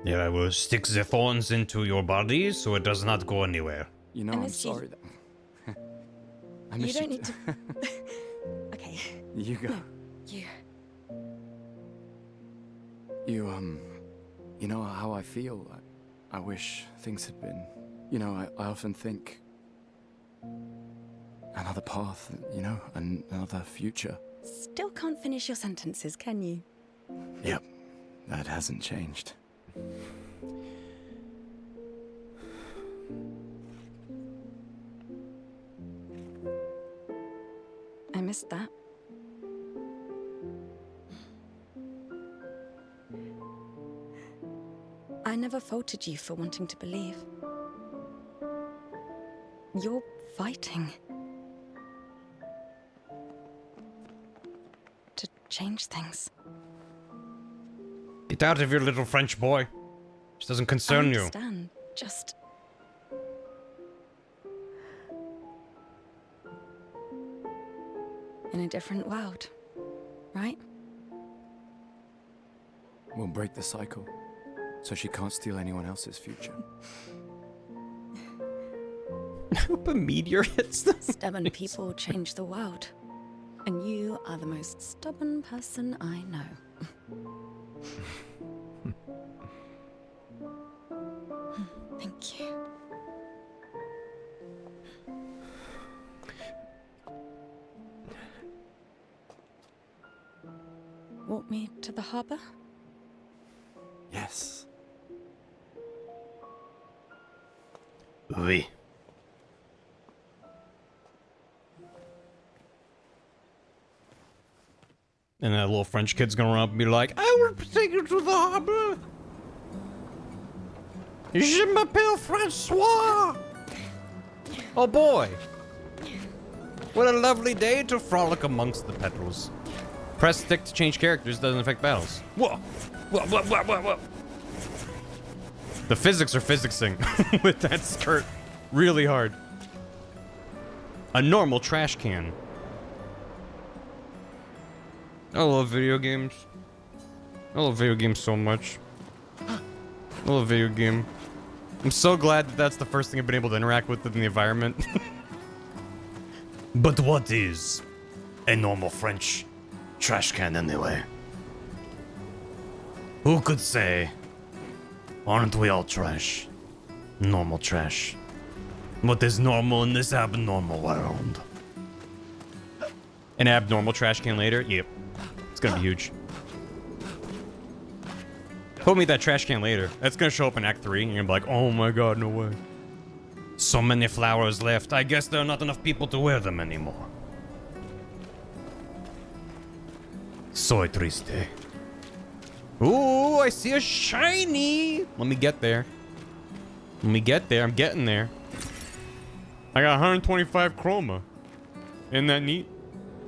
Yeah, I will stick the thorns into your body so it does not go anywhere. You know, I I'm miss you. sorry that... I You miss don't need to... Okay, You go. you. You know how I feel? I wish things had been... You know, I often think... Another path, you know, another future. Still can't finish your sentences, can you? Yep, that hasn't changed. I missed that. I never faulted you for wanting to believe. You're fighting. To change things. Get out of here, little French boy. This doesn't concern I you. understand. Just... in a different world, right? We'll break the cycle, so she can't steal anyone else's future. I hope a meteor hits them. Stubborn people change the world. And you are the most stubborn person I know. Thank you. Walk me to the harbor? Yes. Oui. And that little French kid's gonna run up and be like, I will take you to the harbor. Je m'appelle Francois. Oh boy. What a lovely day to frolic amongst the petals. Press stick to change characters, doesn't affect battles. Whoa. Whoa, whoa, whoa, whoa, whoa. The physics are physicsing with that skirt really hard. A normal trash can. I love video games. I love video games so much. I love video game. I'm so glad that that's the first thing I've been able to interact with in the environment. But what is a normal French trash can anyway? Who could say, aren't we all trash? Normal trash. What is normal in this abnormal world? An abnormal trash can later? Yep. It's gonna be huge. Put me that trash can later. That's gonna show up in Act 3, and you're gonna be like, oh my god, no way. So many flowers left. I guess there are not enough people to wear them anymore. Soy triste. Ooh, I see a shiny. Let me get there. Let me get there. I'm getting there. I got 125 chroma. Isn't that neat?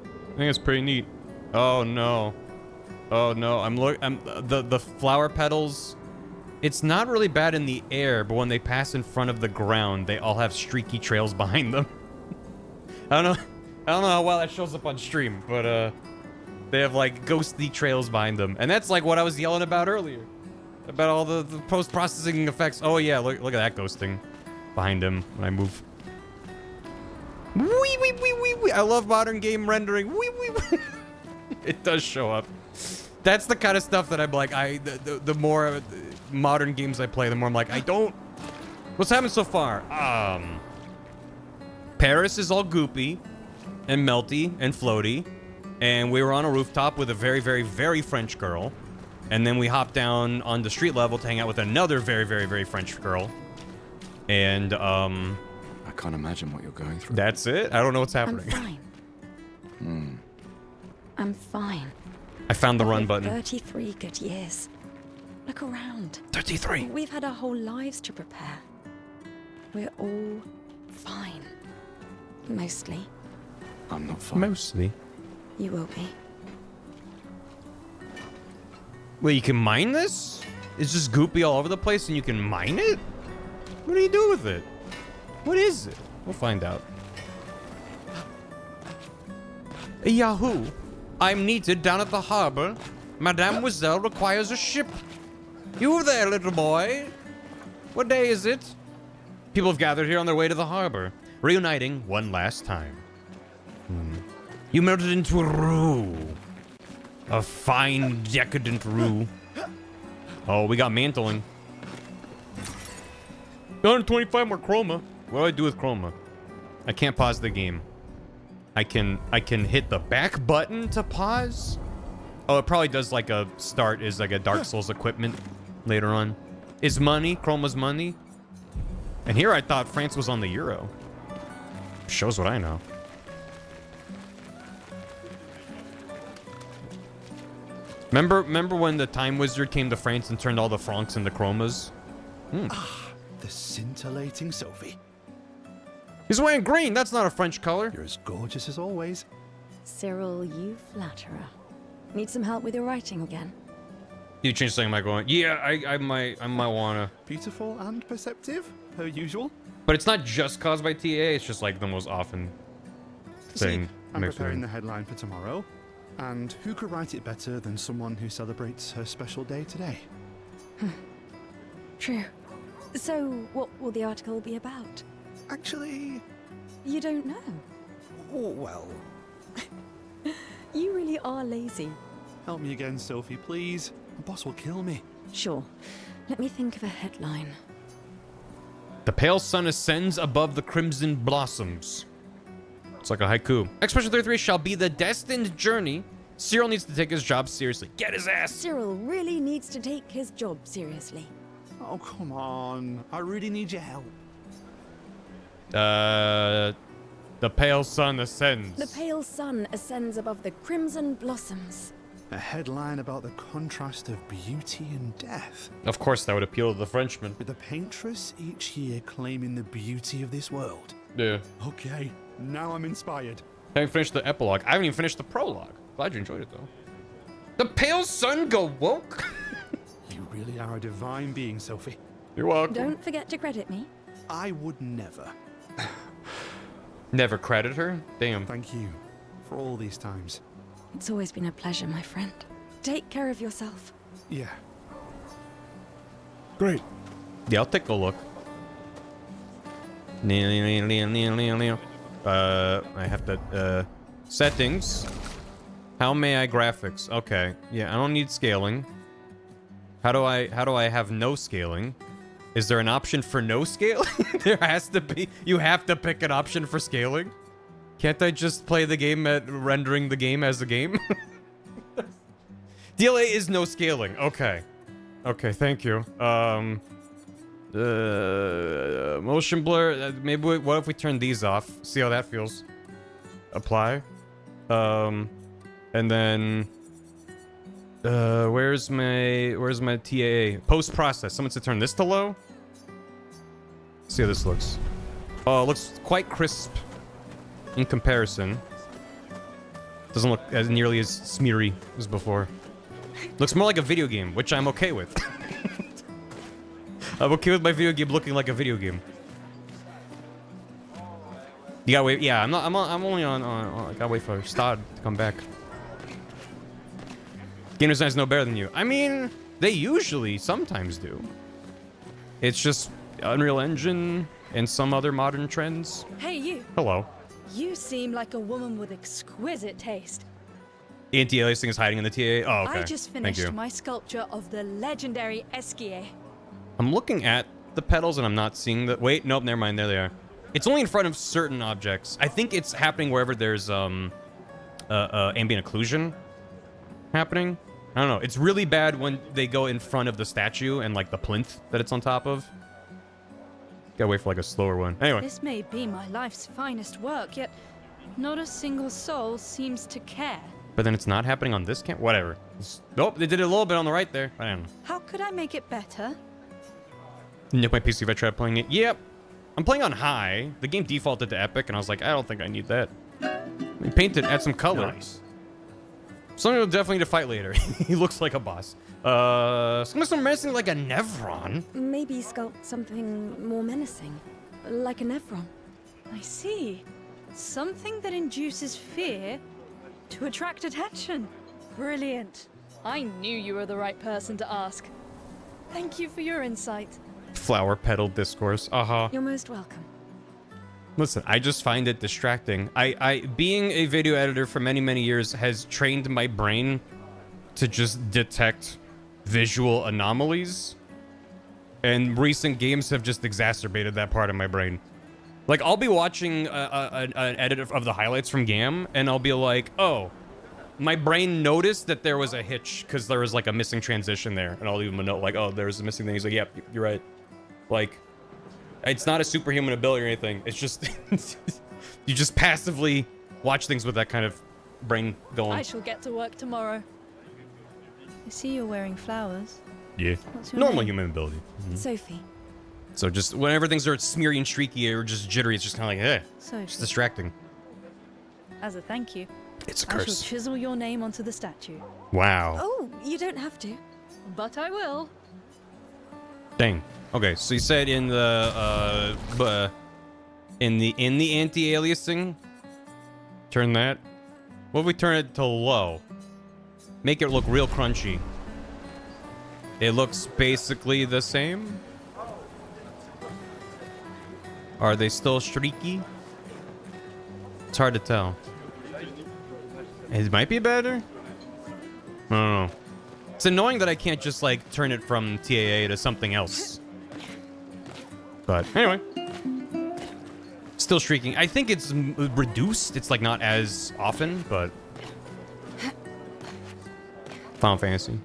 I think it's pretty neat. Oh no. Oh no. The flower petals. It's not really bad in the air, but when they pass in front of the ground, they all have streaky trails behind them. I don't know how well that shows up on stream, but they have like ghostly trails behind them. And that's like what I was yelling about earlier. About all the post-processing effects. Oh yeah, look at that ghosting behind him when I move. Wee wee wee wee wee. I love modern game rendering. Wee wee wee. It does show up. That's the kind of stuff that I'm like, the more modern games I play, the more I'm like, I don't. What's happened so far? Paris is all goopy and melty and floaty. And we were on a rooftop with a very, very, very French girl. And then we hopped down on the street level to hang out with another very, very, very French girl. And, I can't imagine what you're going through. that's it. I don't know what's happening. I'm fine. I'm fine. I found the I've run lived button. 33 good years. Look around. 33. We've had our whole lives to prepare. We're all fine. Mostly. I'm not fine. Mostly. You will be. Wait, you can mine this? It's just goopy all over the place and you can mine it? What do you do with it? What is it? We'll find out. Yahoo! I'm needed down at the harbor. Mademoiselle requires a ship. You there, little boy? What day is it? People have gathered here on their way to the harbor, reuniting one last time. You melted into a roux. A fine, decadent roux. Oh, we got mantling. 125 more chroma. What do I do with chroma? I can't pause the game. I can hit the back button to pause. Oh, it probably does like a start is like a Dark Souls equipment later on. Is money chroma's money? And here I thought France was on the euro. Shows what I know. Remember when the Time Wizard came to France and turned all the francs into chromas? The scintillating Sophie. He's wearing green. That's not a French color. You're as gorgeous as always. Cyril, you flatterer. Need some help with your writing again? You changed something, am I going? Yeah, I might wanna. Beautiful and perceptive, per usual. But it's not just caused by TA. It's just like the most often thing. I'm mixed preparing in. the headline for tomorrow. And who could write it better than someone who celebrates her special day today? True. So, what will the article be about? Actually, You don't know. well, You really are lazy. help me again, Sophie, please. The boss will kill me. Sure. Let me think of a headline. The pale sun ascends above the crimson blossoms. It's like a haiku. Expression 33 shall be the destined journey. Cyril needs to take his job seriously. Get his ass! Cyril really needs to take his job seriously. Oh, come on. I really need your help. The pale sun ascends. The pale sun ascends above the crimson blossoms. A headline about the contrast of beauty and death. Of course, that would appeal to the Frenchman. With the paintress each year claiming the beauty of this world. Yeah. Okay, now I'm inspired. I haven't finished the epilogue. I haven't even finished the prologue. Glad you enjoyed it, though. The pale sun go woke. You really are a divine being, Sophie. You're welcome. Don't forget to credit me. I would never. Never credit her? Damn. Thank you for all these times. It's always been a pleasure, my friend. Take care of yourself. Yeah. Great. Yeah, I'll take a look. I have to, settings. How may I graphics? Okay. Yeah, I don't need scaling. How do I have no scaling? Is there an option for no scaling? There has to be. You have to pick an option for scaling. Can't I just play the game at rendering the game as a game? DLA is no scaling. Okay. Okay, thank you. Motion blur. Maybe what if we turn these off? See how that feels. Apply. And then where's my TAA? Post process. Someone said turn this to low. See how this looks. Oh, it looks quite crisp in comparison. Doesn't look as nearly as smeary as before. Looks more like a video game, which I'm okay with. I'm okay with my video game looking like a video game. You gotta wait. Yeah, I'm only on. I gotta wait for Stod to come back. Game design's no better than you. I mean, they usually sometimes do. It's just Unreal Engine and some other modern trends. Hey, you. Hello. You seem like a woman with exquisite taste. Anti-aliasing is hiding in the TA. Oh, okay. I just Thank finished you. my sculpture of the legendary Esquier. I'm looking at the pedals and I'm not seeing the... Wait, nope, never mind. There they are. It's only in front of certain objects. I think it's happening wherever there's ambient occlusion happening. I don't know. It's really bad when they go in front of the statue and like the plinth that it's on top of. Gotta wait for like a slower one. Anyway. This may be my life's finest work, yet not a single soul seems to care. But then it's not happening on this camp? Whatever. Nope, they did it a little bit on the right there. I don't know. How could I make it better? Nick my PC if I tried playing it. Yep. I'm playing on high. The game defaulted to epic, and I was like, I don't think I need that. We painted, add some color. Nice. Something we'll definitely need to fight later. He looks like a boss. Something menacing like a Nevron. Maybe sculpt something more menacing, like a Nevron. I see. Something that induces fear to attract attention. Brilliant. I knew you were the right person to ask. Thank you for your insight. Flower petal discourse. You're most welcome. Listen, I just find it distracting. I being a video editor for many, many years has trained my brain to just detect visual anomalies. And recent games have just exacerbated that part of my brain. Like, I'll be watching an edit of the highlights from GAM, and I'll be like, oh, my brain noticed that there was a hitch because there was, like, a missing transition there. And I'll leave him a note like, oh, there's a missing thing. He's like, yep, you're right. Like, it's not a superhuman ability or anything. It's just, you just passively watch things with that kind of brain going. I shall get to work tomorrow. I see you're wearing flowers. Yeah. What's your Normal name? human ability. Sophie. So just whenever things are smeary and streaky or just jittery, it's just kind of like, eh, Sophie. it's distracting. As a thank you, It's a I shall curse. chisel your name onto the statue. Wow. Oh, you don't have to. But I will. Dang. Okay, so you said in the in the anti-aliasing, turn that. What if we turn it to low? Make it look real crunchy. It looks basically the same. Are they still streaky? It's hard to tell. It might be better. I don't know. It's annoying that I can't just like turn it from TAA to something else. But anyway, still streaking. I think it's reduced. It's like not as often, but Final Fantasy.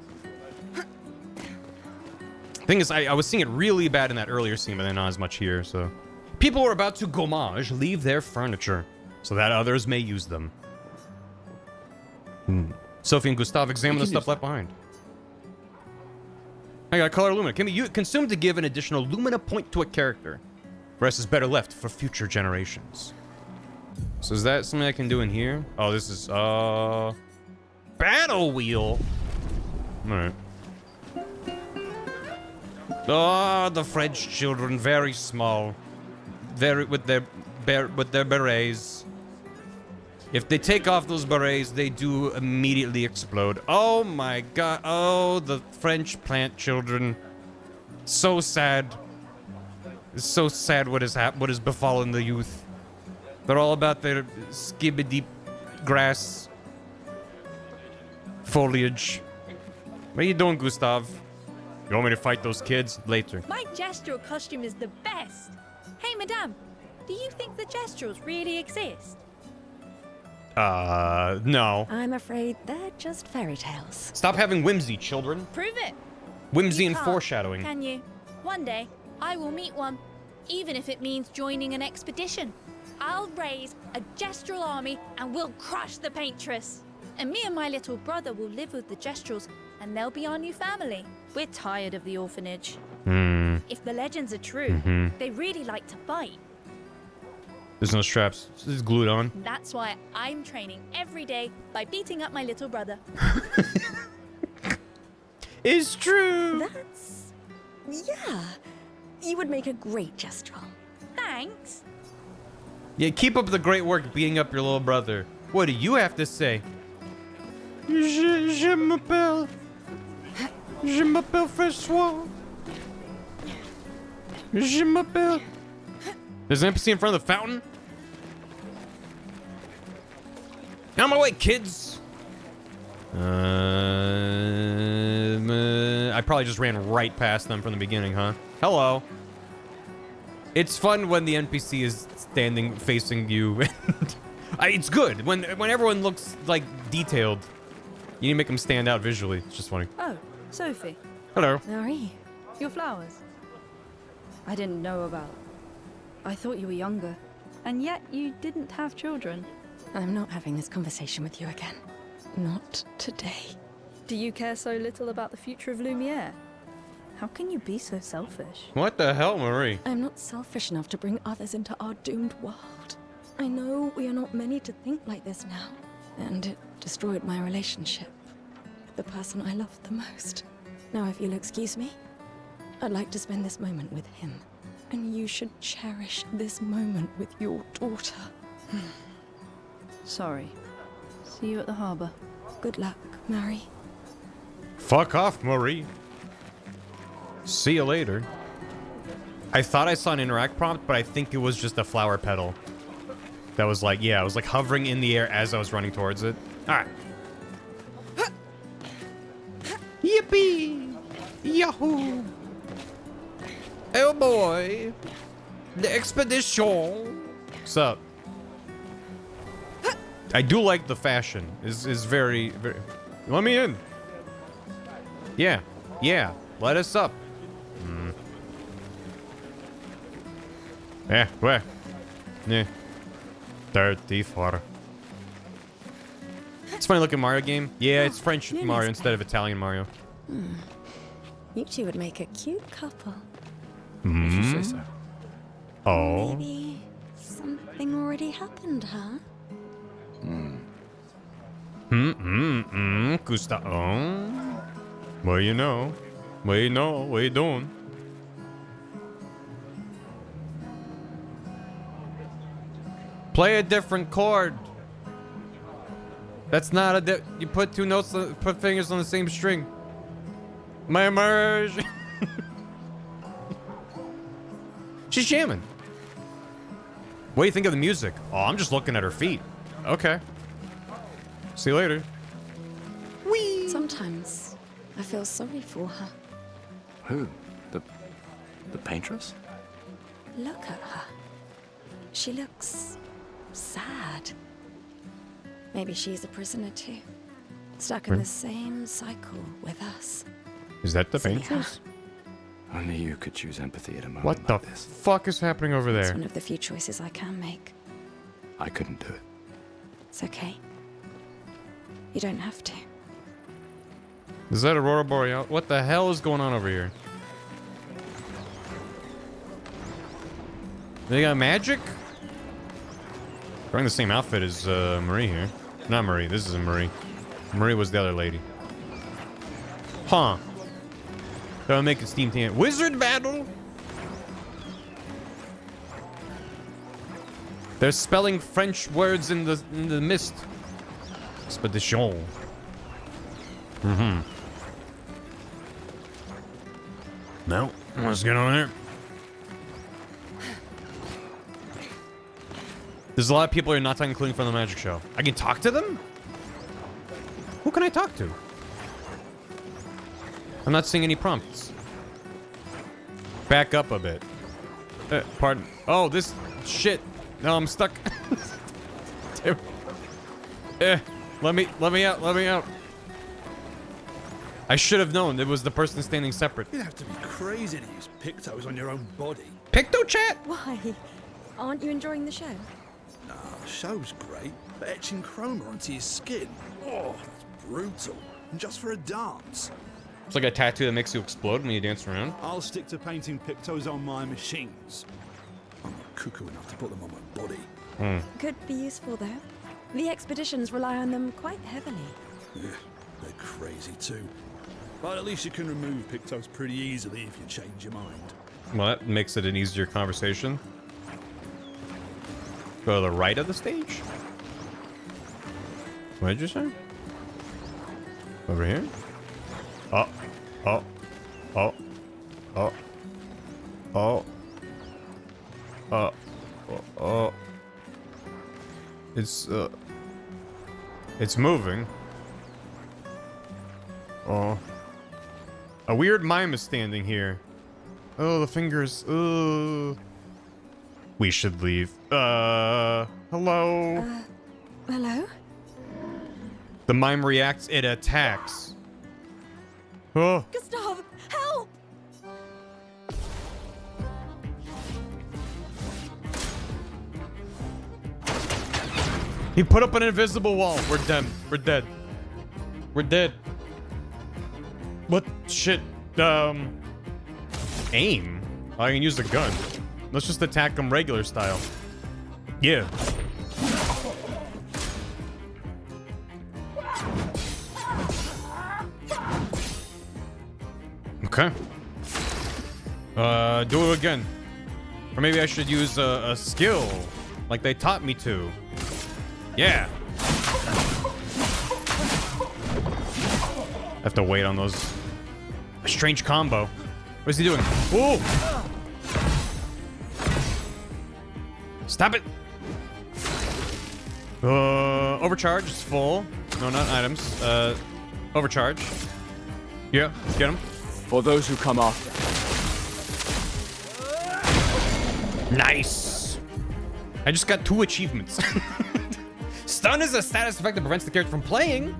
Thing is, I was seeing it really bad in that earlier scene, but then not as much here. So people were about to gommage, leave their furniture, so that others may use them. Sophie and Gustav examine the stuff left behind. I got color lumina. Can be consumed to give an additional lumina point to a character. Rest is better left for future generations. So is that something I can do in here? Oh, this is battle wheel. All right. Oh, the French children, very small, very with their berets. If they take off those berets, they do immediately explode. Oh my god. Oh, the French plant children. So sad. It's so sad what has befallen the youth. They're all about their skibbity grass foliage. What are you doing, Gustav? You want me to fight those kids? Later. My gestural costume is the best. Hey, madame, do you think the gesturals really exist? No. I'm afraid they're just fairy tales. Stop having whimsy, children. Prove it. Whimsy You and can't, foreshadowing. Can you? One day, I will meet one, even if it means joining an expedition. I'll raise a gestural army and we'll crush the paintress. And me and my little brother will live with the gestrals, and they'll be our new family. We're tired of the orphanage. If the legends are true, they really like to fight. There's no straps. This is glued on. That's why I'm training every day by beating up my little brother. It's true. That's... yeah. You would make a great gestural. Thanks. Yeah, keep up the great work beating up your little brother. What do you have to say? Je m'appelle François. Je m'appelle. There's an NPC in front of the fountain. On my way, kids. I probably just ran right past them from the beginning, huh? Hello. It's fun when the NPC is standing facing you. It's good when everyone looks like detailed. You need to make them stand out visually. It's just funny. Oh, Sophie. Hello. Marie. Your flowers. I didn't know about. I thought you were younger. And yet you didn't have children. I'm not having this conversation with you again. Not today. Do you care so little about the future of Lumiere? How can you be so selfish? What the hell, Marie? I'm not selfish enough to bring others into our doomed world. I know we are not many to think like this now. And it destroyed my relationship with the person I loved the most. Now, if you'll excuse me, I'd like to spend this moment with him. And you should cherish this moment with your daughter. Sorry. See you at the harbor. Good luck, Marie. Fuck off, Marie. See you later. I thought I saw an interact prompt, but I think it was just a flower petal. That was like, yeah, it was like hovering in the air as I was running towards it. All right. Yippee! Yahoo! Oh boy! The expedition! What's up? I do like the fashion. Is very, very... Let me in. Yeah. Yeah. Let us up. Yeah, where? Yeah. 34. It's funny looking Mario game. Yeah, it's French Mario instead of Italian Mario. You two would make a cute couple. If you say so. Oh. Maybe something already happened, huh? Gusta. Oh. Well, you know. What you doing? Play a different chord. That's not a you put two notes, put fingers on the same string. My immersion. She's jamming. What do you think of the music? Oh, I'm just looking at her feet. Okay. See you later. Whee! Sometimes I feel sorry for her. Who? The paintress? Look at her. She looks sad. Maybe she's a prisoner too. Stuck in the same cycle with us. Is that the Silly paintress? Only you could choose empathy at a moment What the like this. fuck is happening over It's there? one of the few choices I can make. I couldn't do it. It's okay. You don't have to. Is that Aurora Boreal? What the hell is going on over here? They got magic? Wearing the same outfit as Marie here. Not Marie. This isn't Marie. Marie was the other lady. Huh. That'll make it Steam Team. Wizard battle? They're spelling French words in the mist. Expedition. No. Let's get on there. There's a lot of people you're not talking, including from the magic show. I can talk to them? Who can I talk to? I'm not seeing any prompts. Back up a bit. Pardon. Oh, this shit. No, I'm stuck. Let me out. Let me out. I should have known it was the person standing separate. You'd have to be crazy to use pictos on your own body. Picto chat? Why? Aren't you enjoying the show? Nah, the show's great, but etching chroma onto your skin, oh, that's brutal. And just for a dance. It's like a tattoo that makes you explode when you dance around. I'll stick to painting pictos on my machines. I'm not cuckoo enough to put them on my body. Could be useful, though. The expeditions rely on them quite heavily. Yeah, they're crazy too. But at least you can remove pictos pretty easily if you change your mind. Well, that makes it an easier conversation. Go to the right of the stage? What did you say? Over here? Oh. Oh. Oh. Oh. Oh. Oh. Oh. It's moving. Oh. A weird mime is standing here. Oh, the fingers. Oh. We should leave. Hello? Hello? The mime reacts, it attacks. Oh. Gustav, help! He put up an invisible wall. We're dead. We're dead. We're dead. What shit? Aim? I can use the gun. Let's just attack him regular style. Yeah. Okay. Do it again. Or maybe I should use a skill, like they taught me to. Yeah. I have to wait on those. A strange combo. What is he doing? Whoa! Stop it! Overcharge is full. No, not items. Overcharge. Yeah, get him. For those who come after. Nice! I just got 2 achievements. Stun is a status effect that prevents the character from playing.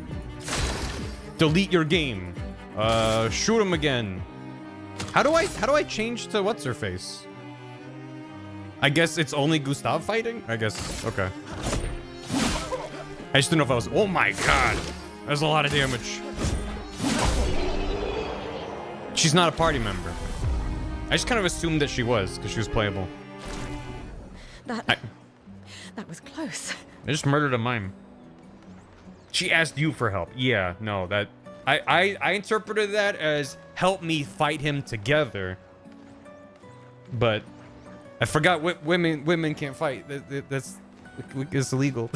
Delete your game. Shoot him again. How do I change to what's her face? I guess it's only Gustav fighting? I guess. Okay. I just didn't know if I was. Oh my god. That's a lot of damage. She's not a party member. I just kind of assumed that she was because she was playable. That was close. I just murdered a mime. She asked you for help. Yeah, no, that I interpreted that as help me fight him together. But I forgot women can't fight. That's it's illegal.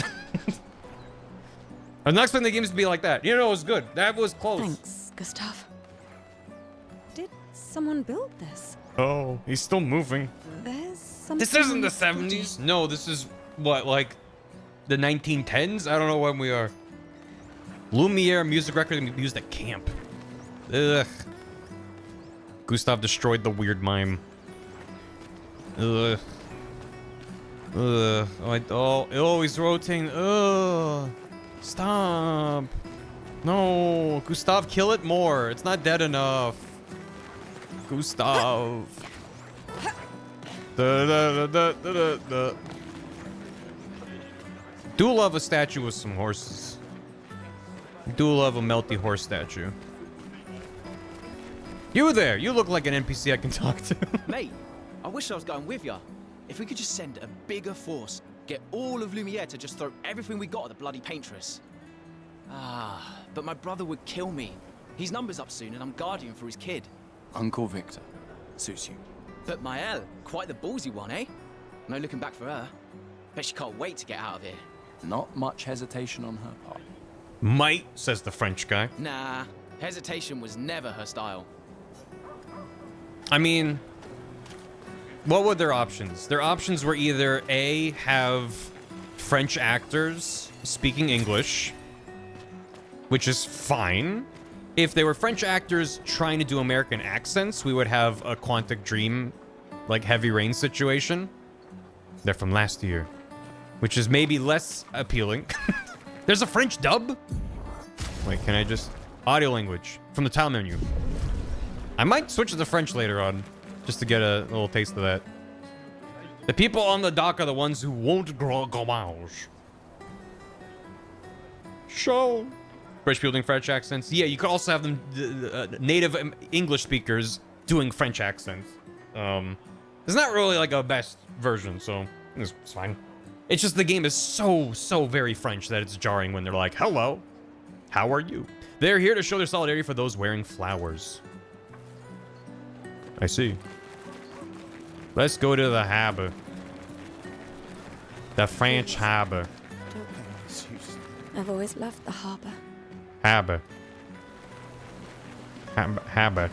I'm not expecting the games to be like that. You know, it was good. That was close. Thanks, Gustav. Did someone build this? Oh, he's still moving. There's something. This isn't the on body. 70s. No, this is what, like the 1910s? I don't know when we are. Lumiere music record used at camp. Ugh. Gustav destroyed the weird mime. Ugh. Ugh. Oh, he's rotating. Ugh. Stop. No. Gustav, kill it more. It's not dead enough. Gustav. Do love a statue with some horses. Do love a melty horse statue. You there, you look like an NPC I can talk to. Mate, I wish I was going with ya. If we could just send a bigger force, get all of Lumiere to just throw everything we got at the bloody paintress. Ah, but my brother would kill me. His number's up soon and I'm guardian for his kid. Uncle Victor. Suits you. But Maëlle, quite the ballsy one, eh? No looking back for her. Bet she can't wait to get out of here. Not much hesitation on her part. Might, says the French guy. Nah, hesitation was never her style. I mean, what were their options? Their options were either A, have French actors speaking English, which is fine. If they were French actors trying to do American accents, we would have a Quantic Dream, like Heavy Rain situation. They're from last year, which is maybe less appealing. There's a French dub? Wait, can I just... Audio language from the tile menu. I might switch it to French later on, just to get a little taste of that. The people on the dock are the ones who won't gromage. Show. British people doing French accents. Yeah, you could also have them native English speakers doing French accents. It's not really like a best version, so it's fine. It's just the game is so very French that it's jarring when they're like, hello, how are you? They're here to show their solidarity for those wearing flowers. I see. Let's go to the harbor. The French harbor. I've always loved the harbor. Harbor. Harbor.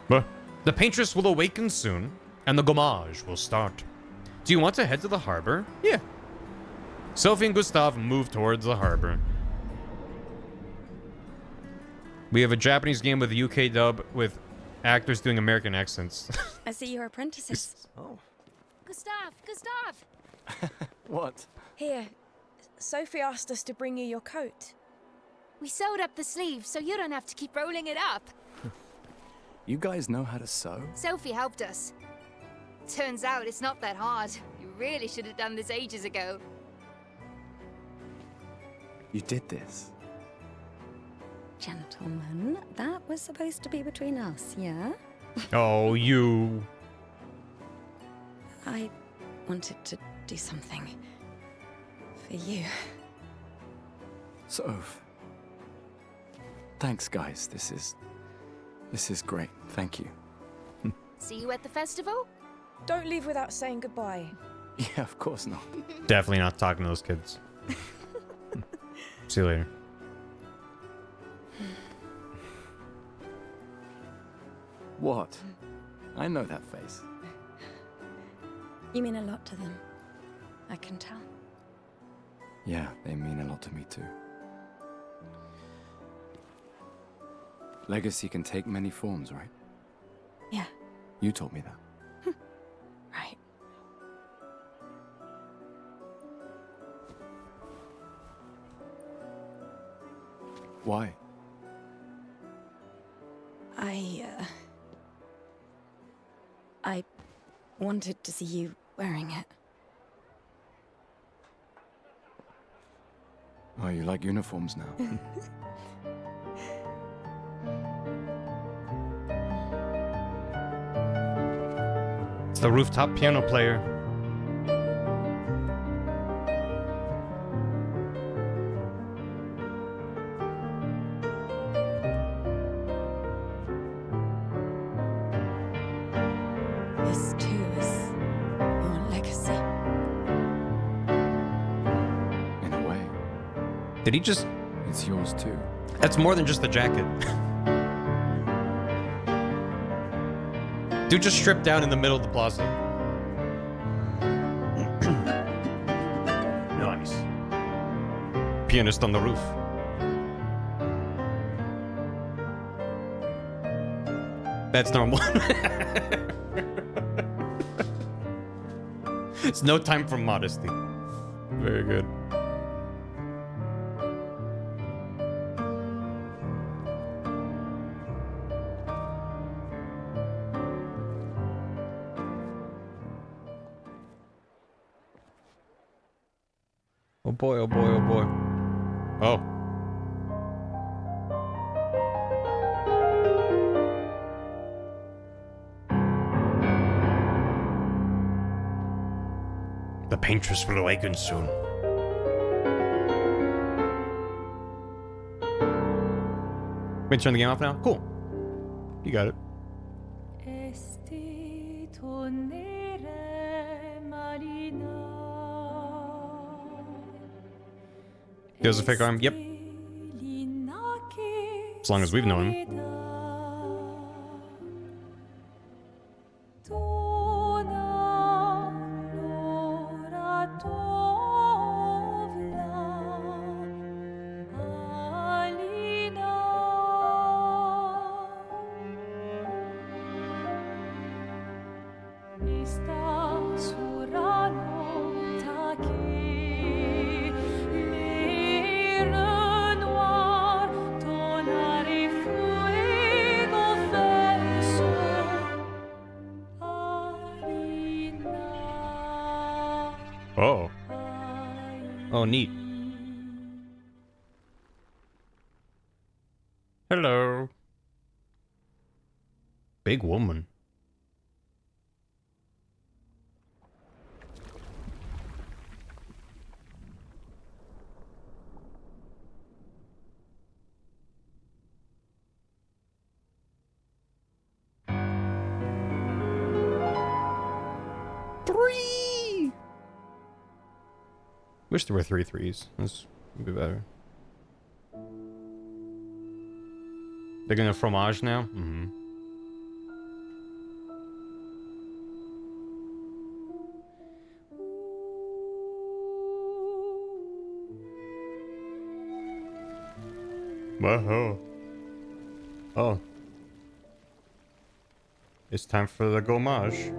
The paintress will awaken soon, and the gommage will start. Do you want to head to the harbor? Yeah. Sophie and Gustav move towards the harbor. We have a Japanese game with a UK dub with actors doing American accents. I see you're apprentices. Oh. Gustav! What? Here, Sophie asked us to bring you your coat. We sewed up the sleeves so you don't have to keep rolling it up. You guys know how to sew? Sophie helped us. Turns out it's not that hard. You really should have done this ages ago. You did this? Gentlemen, that was supposed to be between us, yeah? Oh, you. I wanted to do something for you. Soph. Thanks, guys. This is great. Thank you. See you at the festival? Don't leave without saying goodbye. Yeah, of course not. Definitely not talking to those kids. See you later. What? I know that face. You mean a lot to them. I can tell. Yeah, they mean a lot to me too. Legacy can take many forms, right? Yeah, You told me that. right. Why? I wanted to see you wearing it. Oh, you like uniforms now? It's the rooftop piano player. This too is your legacy. In a way, Did he just... it's yours too. That's more than just the jacket. Dude just stripped down in the middle of the plaza. Nice. Pianist on the roof. That's normal. It's no time for modesty. Very good. Oh boy, oh boy, oh boy. Oh. The paintress will awaken soon. Wait, turn the game off now? Cool. You got it. He has a fake arm? Yep. As long as we've known him. Oh. Oh, neat. Hello. Big woman. Three. Wish there were 3 3s. This would be better. They're gonna fromage now? Mm-hmm. Whoa. Oh. It's time for the gommage.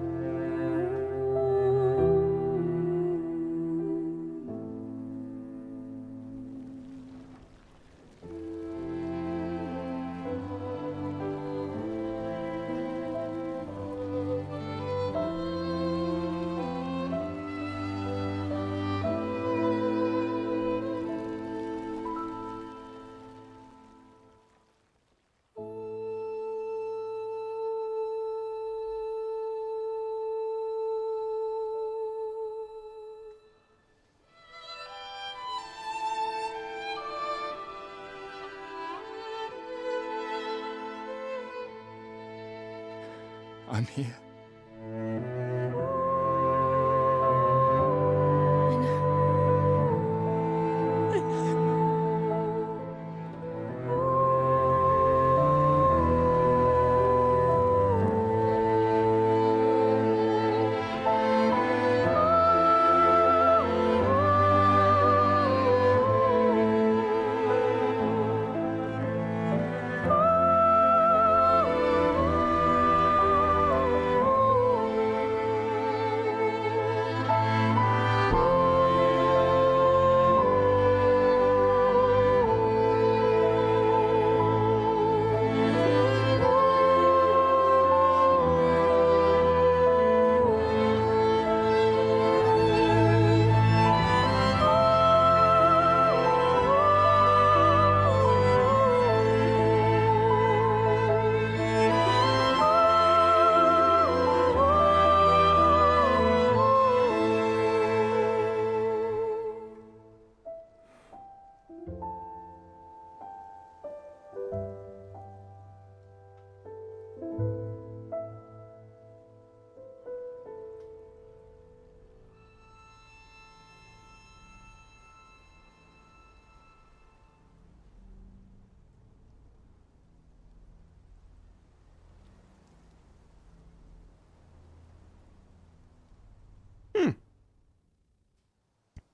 I'm here.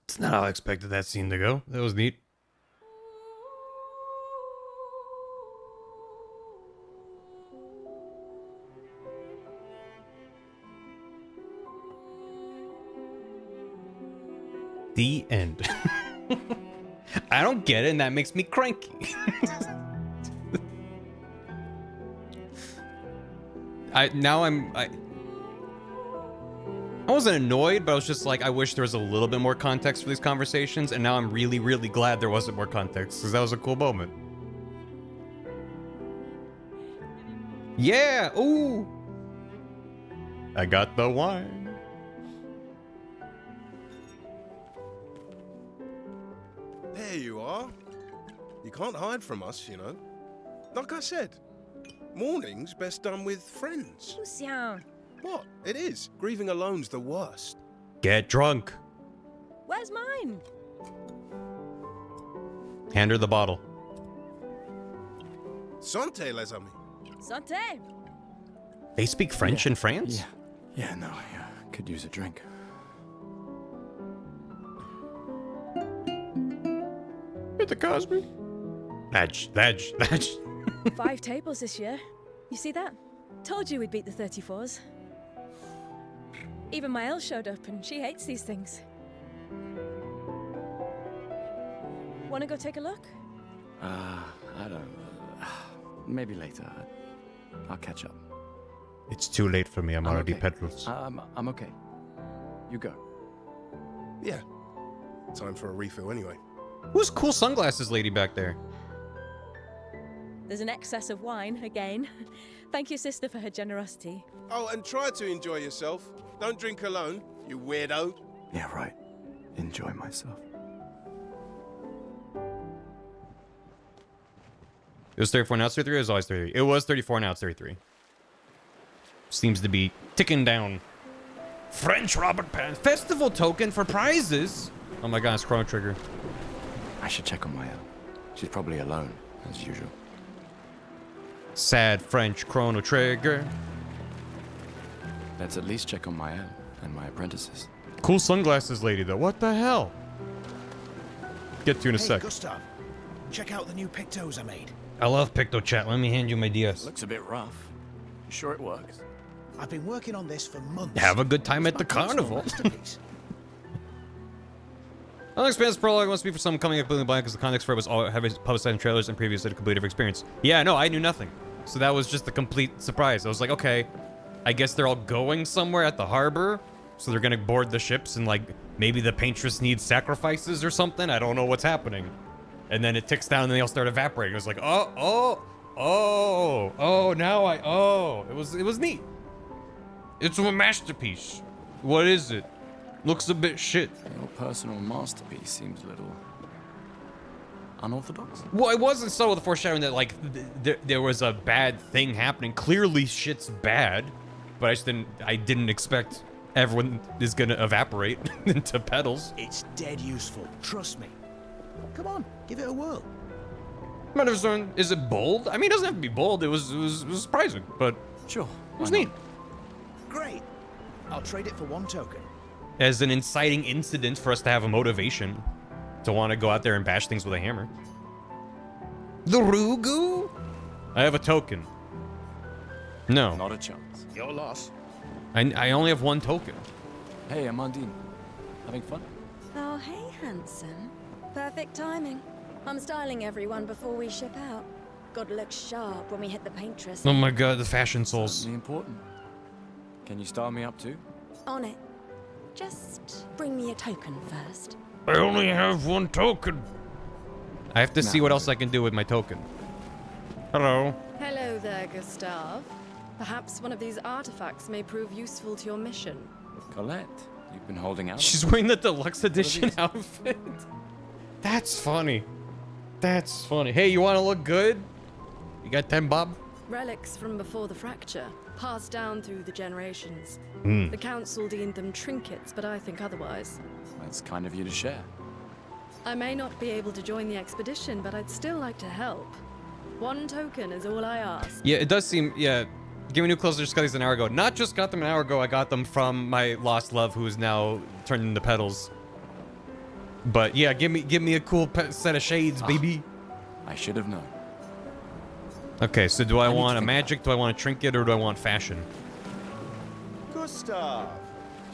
It's not how I expected that scene to go. That was neat. The end. I don't get it, and that makes me cranky. I wasn't annoyed, but I was just like, I wish there was a little bit more context for these conversations, and now I'm really, really glad there wasn't more context, because that was a cool moment. Yeah! Ooh! I got the wine. There you are. You can't hide from us, you know. Like I said, mourning's best done with friends. Lucian, What? It is. Grieving alone's the worst. Get drunk. where's mine? Hand her the bottle. Santé, les amis. Santé. They speak French in France? Yeah, no, I could use a drink. Hit the Cosby. That's. 5 tables this year. You see that? Told you we'd beat the 34s. Even my Elle showed up and she hates these things. Wanna go take a look? I don't... maybe later. I'll catch up. It's too late for me. I'm already okay. Petrus. I'm okay. You go. Yeah. Time for a refill anyway. Who's cool sunglasses lady back there? There's an excess of wine, again. Thank you, sister, for her generosity. Oh, and try to enjoy yourself. Don't drink alone, you weirdo. Yeah, right. Enjoy myself. It was 34, now it's 33. It was always 33. It was 34, now it's 33. Seems to be ticking down. French Robert Pan. Festival token for prizes. Oh my god, it's Chrono Trigger. I should check on Maya. She's probably alone, as usual. Sad French Chrono Trigger. Let's at least check on Maya and my apprentices. Cool sunglasses lady, though. What the hell? Get to you in a sec. Gustav, check out the new pictos I made. I love PictoChat. Let me hand you my DS. Looks a bit rough. You sure it works? I've been working on this for months. Have a good time at the carnival. Unexpanded prologue must be for someone coming up completely blind because the context for it was all having publicized in trailers and previously a complete different experience. Yeah, no, I knew nothing. So that was just a complete surprise. I was like, okay, I guess they're all going somewhere at the harbor. So they're gonna board the ships and like maybe the paintress needs sacrifices or something. I don't know what's happening. And then it ticks down and they all start evaporating. I was like, oh, now it was neat. It's a masterpiece. What is it? Looks a bit shit. Your personal masterpiece seems a little unorthodox. Well, it wasn't subtle with the foreshadowing that like there was a bad thing happening. Clearly shit's bad, but I didn't expect everyone is gonna evaporate into petals. It's dead useful, trust me. Come on, give it a whirl. Is it bold? I mean, it doesn't have to be bold. It was surprising, but sure, it was neat. Great. I'll trade it for one token. As an inciting incident for us to have a motivation to want to go out there and bash things with a hammer. The Rugu? I have a token. No. Not a chance. Your loss. I only have one token. Hey, Amandine. Having fun? Oh, hey, handsome. Perfect timing. I'm styling everyone before we ship out. Gotta look sharp when we hit the paintress. Oh my god, the fashion souls. Certainly important. Can you style me up too? On it. Just bring me a token first. I only have one token. I have to see what else I can do with my token. Hello. Hello there, Gustav. Perhaps one of these artifacts may prove useful to your mission. Colette, you've been holding out. She's wearing the deluxe edition outfit. That's funny. That's funny. Hey, you want to look good? You got 10 bob? Relics from before the fracture, passed down through the generations. Hmm. The council deemed them trinkets, but I think otherwise. That's kind of you to share. I may not be able to join the expedition, but I'd still like to help. One token is all I ask. Yeah, it does seem, yeah. Give me new clothes, I just got these an hour ago. Not just got them an hour ago, I got them from my lost love who is now turned into petals. But yeah, give me a cool set of shades, baby. I should have known. Okay, so do I want a magic, do I want a trinket, or do I want fashion? Gustav,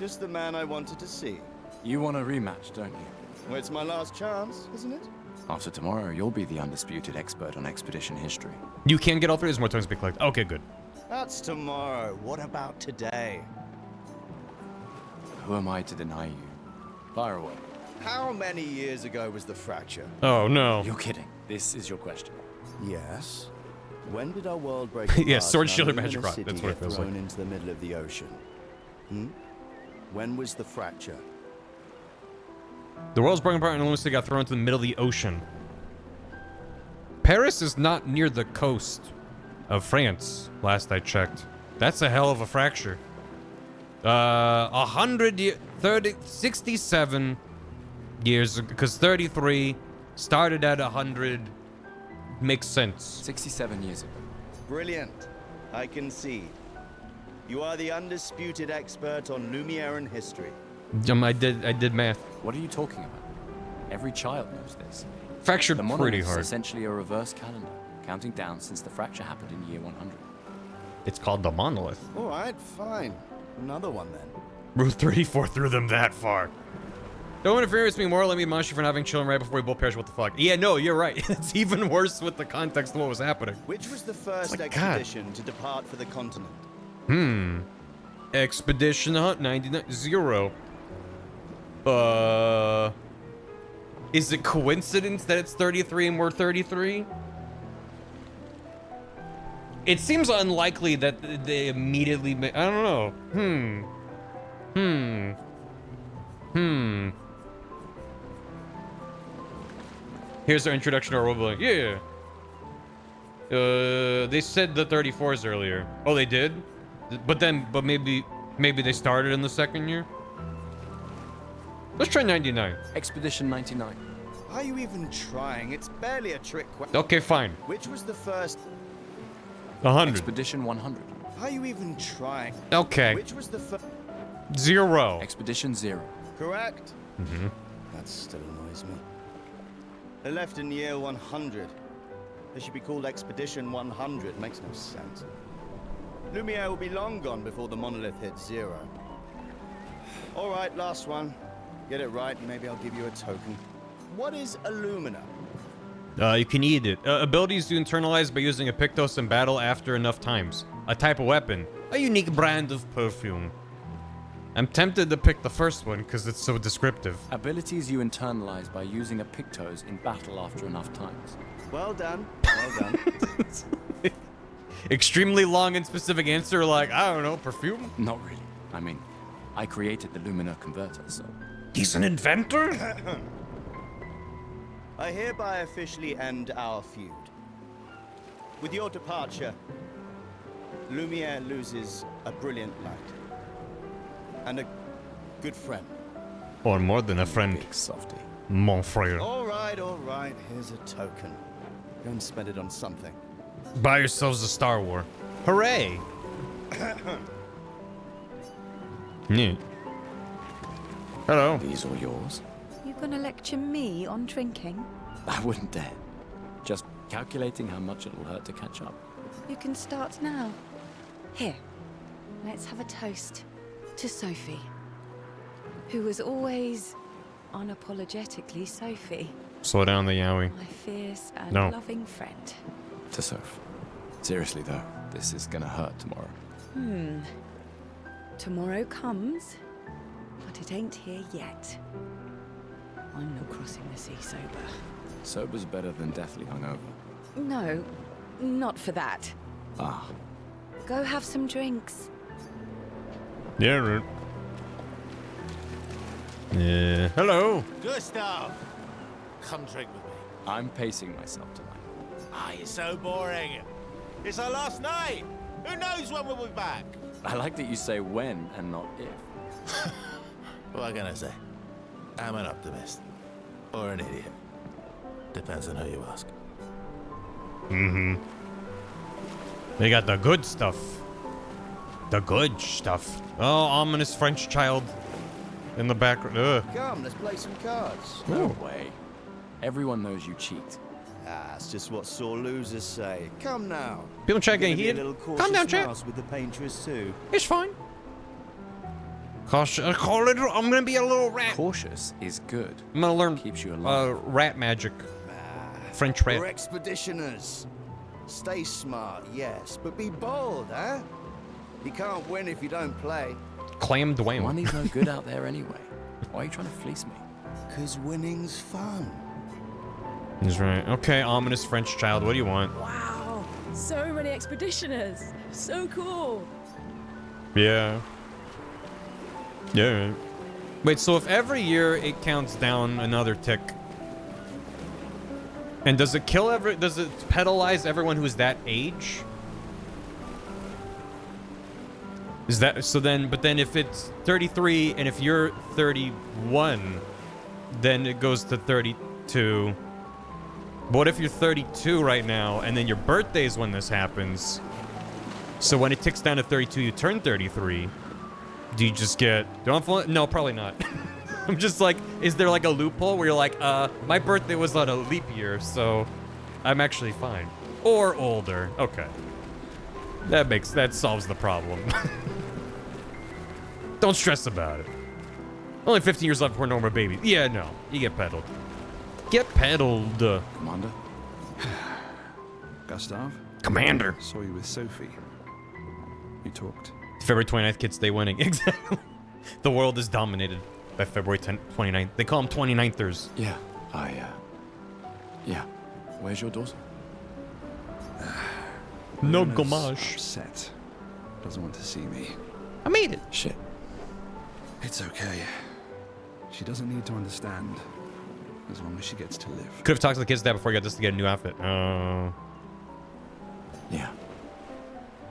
just the man I wanted to see. You want a rematch, don't you? Well, it's my last chance, isn't it? After tomorrow, you'll be the undisputed expert on expedition history. You can get all three, there's more tokens to be collected. Okay, good. That's tomorrow. What about today? Who am I to deny you? Fire away. How many years ago was the fracture? Oh, no. You're kidding. This is your question. Yes. When did our world break Yeah, apart Sword, and Shield, our and Magic luminous Rock. city That's what it get feels like. thrown into the middle of the ocean? When was the fracture? The world's broken apart and Lunacy got thrown into the middle of the ocean. Paris is not near the coast of France, last I checked. That's a hell of a fracture. 67 years, because 33 started at 100 makes sense. 67 years ago. Brilliant. I concede. You are the undisputed expert on Lumiere history. I did math. What are you talking about? Every child knows this. Fractured the pretty monolith's hard. Essentially a reverse calendar, counting down since the fracture happened in year 100. It's called the monolith. All right, fine. Another one then. Route 34 threw them that far. Don't interfere with me more. Let me admonish you for not having children right before we both perish. What the fuck? Yeah, no, you're right. It's even worse with the context of what was happening. Which was the first expedition to depart for the continent? Expedition Hunt 99 0. Is it coincidence that it's 33 and we're 33? It seems unlikely that they immediately I don't know. Here's our introduction to our world building. Yeah. They said the 34s earlier. Oh, they did? But maybe they started in the second year? Let's try 99. Expedition 99. Are you even trying? It's barely a trick question. Okay, fine. Which was the first? 100. Expedition 100. Are you even trying? Okay. Which was the first? 0. Expedition 0. Correct? Mm-hmm. That still annoys me. They left in year 100. They should be called Expedition 100. Makes no sense. Lumiere will be long gone before the monolith hits 0. All right, last one. Get it right, and maybe I'll give you a token. What is Illumina? You can eat it. Abilities to internalize by using a Pictos in battle after enough times. A type of weapon. A unique brand of perfume. I'm tempted to pick the first one because it's so descriptive. Abilities you internalize by using a Pictos in battle after enough times. Well done. Well done. Extremely long and specific answer like, I don't know, perfume? Not really. I mean, I created the Lumina converter, so... He's an inventor? I hereby officially end our feud. With your departure, Lumiere loses a brilliant light. And a good friend. Or more than a friend. Big softy. Mon frere. All right. Here's a token. Go and spend it on something. Buy yourselves a Star War. Hooray! Neat. Hello. These are yours. You gonna lecture me on drinking? I wouldn't dare. Just calculating how much it'll hurt to catch up. You can start now. Here, let's have a toast to Sophie, who was always unapologetically Sophie. Slow down the yaoi. My fierce and No. loving friend. To Soph. Seriously though, this is gonna hurt tomorrow. Tomorrow comes, but it ain't here yet. I'm not crossing the sea sober. Sober's better than deathly hungover. No, not for that. Ah. Go have some drinks. Yeah, rude. Yeah. Hello. Gustav, come drink with me. I'm pacing myself tonight. Ah, you're so boring. It's our last night. Who knows when we'll be back? I like that you say when and not if. What can I say? I'm an optimist. Or an idiot. Depends on who you ask. Mm-hmm. They got the good stuff. The good stuff. Oh, ominous French child in the background. Ugh. Come, let's play some cards. No way. Everyone knows you cheat. Ah, it's just what sore losers say. Come now. People try getting Gonna be a heated. little Calm down, cautious chat. mouse with the paintress too. It's fine. Cautious. I'm gonna be a little rat. Cautious is good. I'm gonna learn Keeps you alive. rat magic. French We're rat. expeditioners. Stay smart, yes, but be bold, huh? You can't win if you don't play. Clam Dwayne. Money's no good out there anyway. Why are you trying to fleece me? 'Cause winning's fun. He's right. Okay, ominous French child. What do you want? Wow, so many expeditioners. So cool. Yeah. Yeah. Wait, so if every year it counts down another tick, and does it does it penalize everyone who's that age? Is that, so then, but then if it's 33 and if you're 31, then it goes to 32. But what if you're 32 right now and then your birthday is when this happens? So when it ticks down to 32, you turn 33. Do you just get... No, probably not. I'm just like, is there like a loophole where you're like, my birthday was on a leap year, so I'm actually fine. Or older. Okay. That solves the problem. Don't stress about it. Only 15 years left before normal baby. Yeah, no. You get peddled. Get peddled. Commander? Gustav? Commander. Saw you with Sophie. You talked. February 29th, kids stay winning. Exactly. The world is dominated. by February 29th. They call them 29thers. Yeah, yeah. Where's your daughter? No Luna's gommage. Upset. Doesn't want to see me. I made it. Shit. It's okay. She doesn't need to understand. As long as she gets to live. Could have talked to the kids dad before he got this to get a new outfit. Yeah.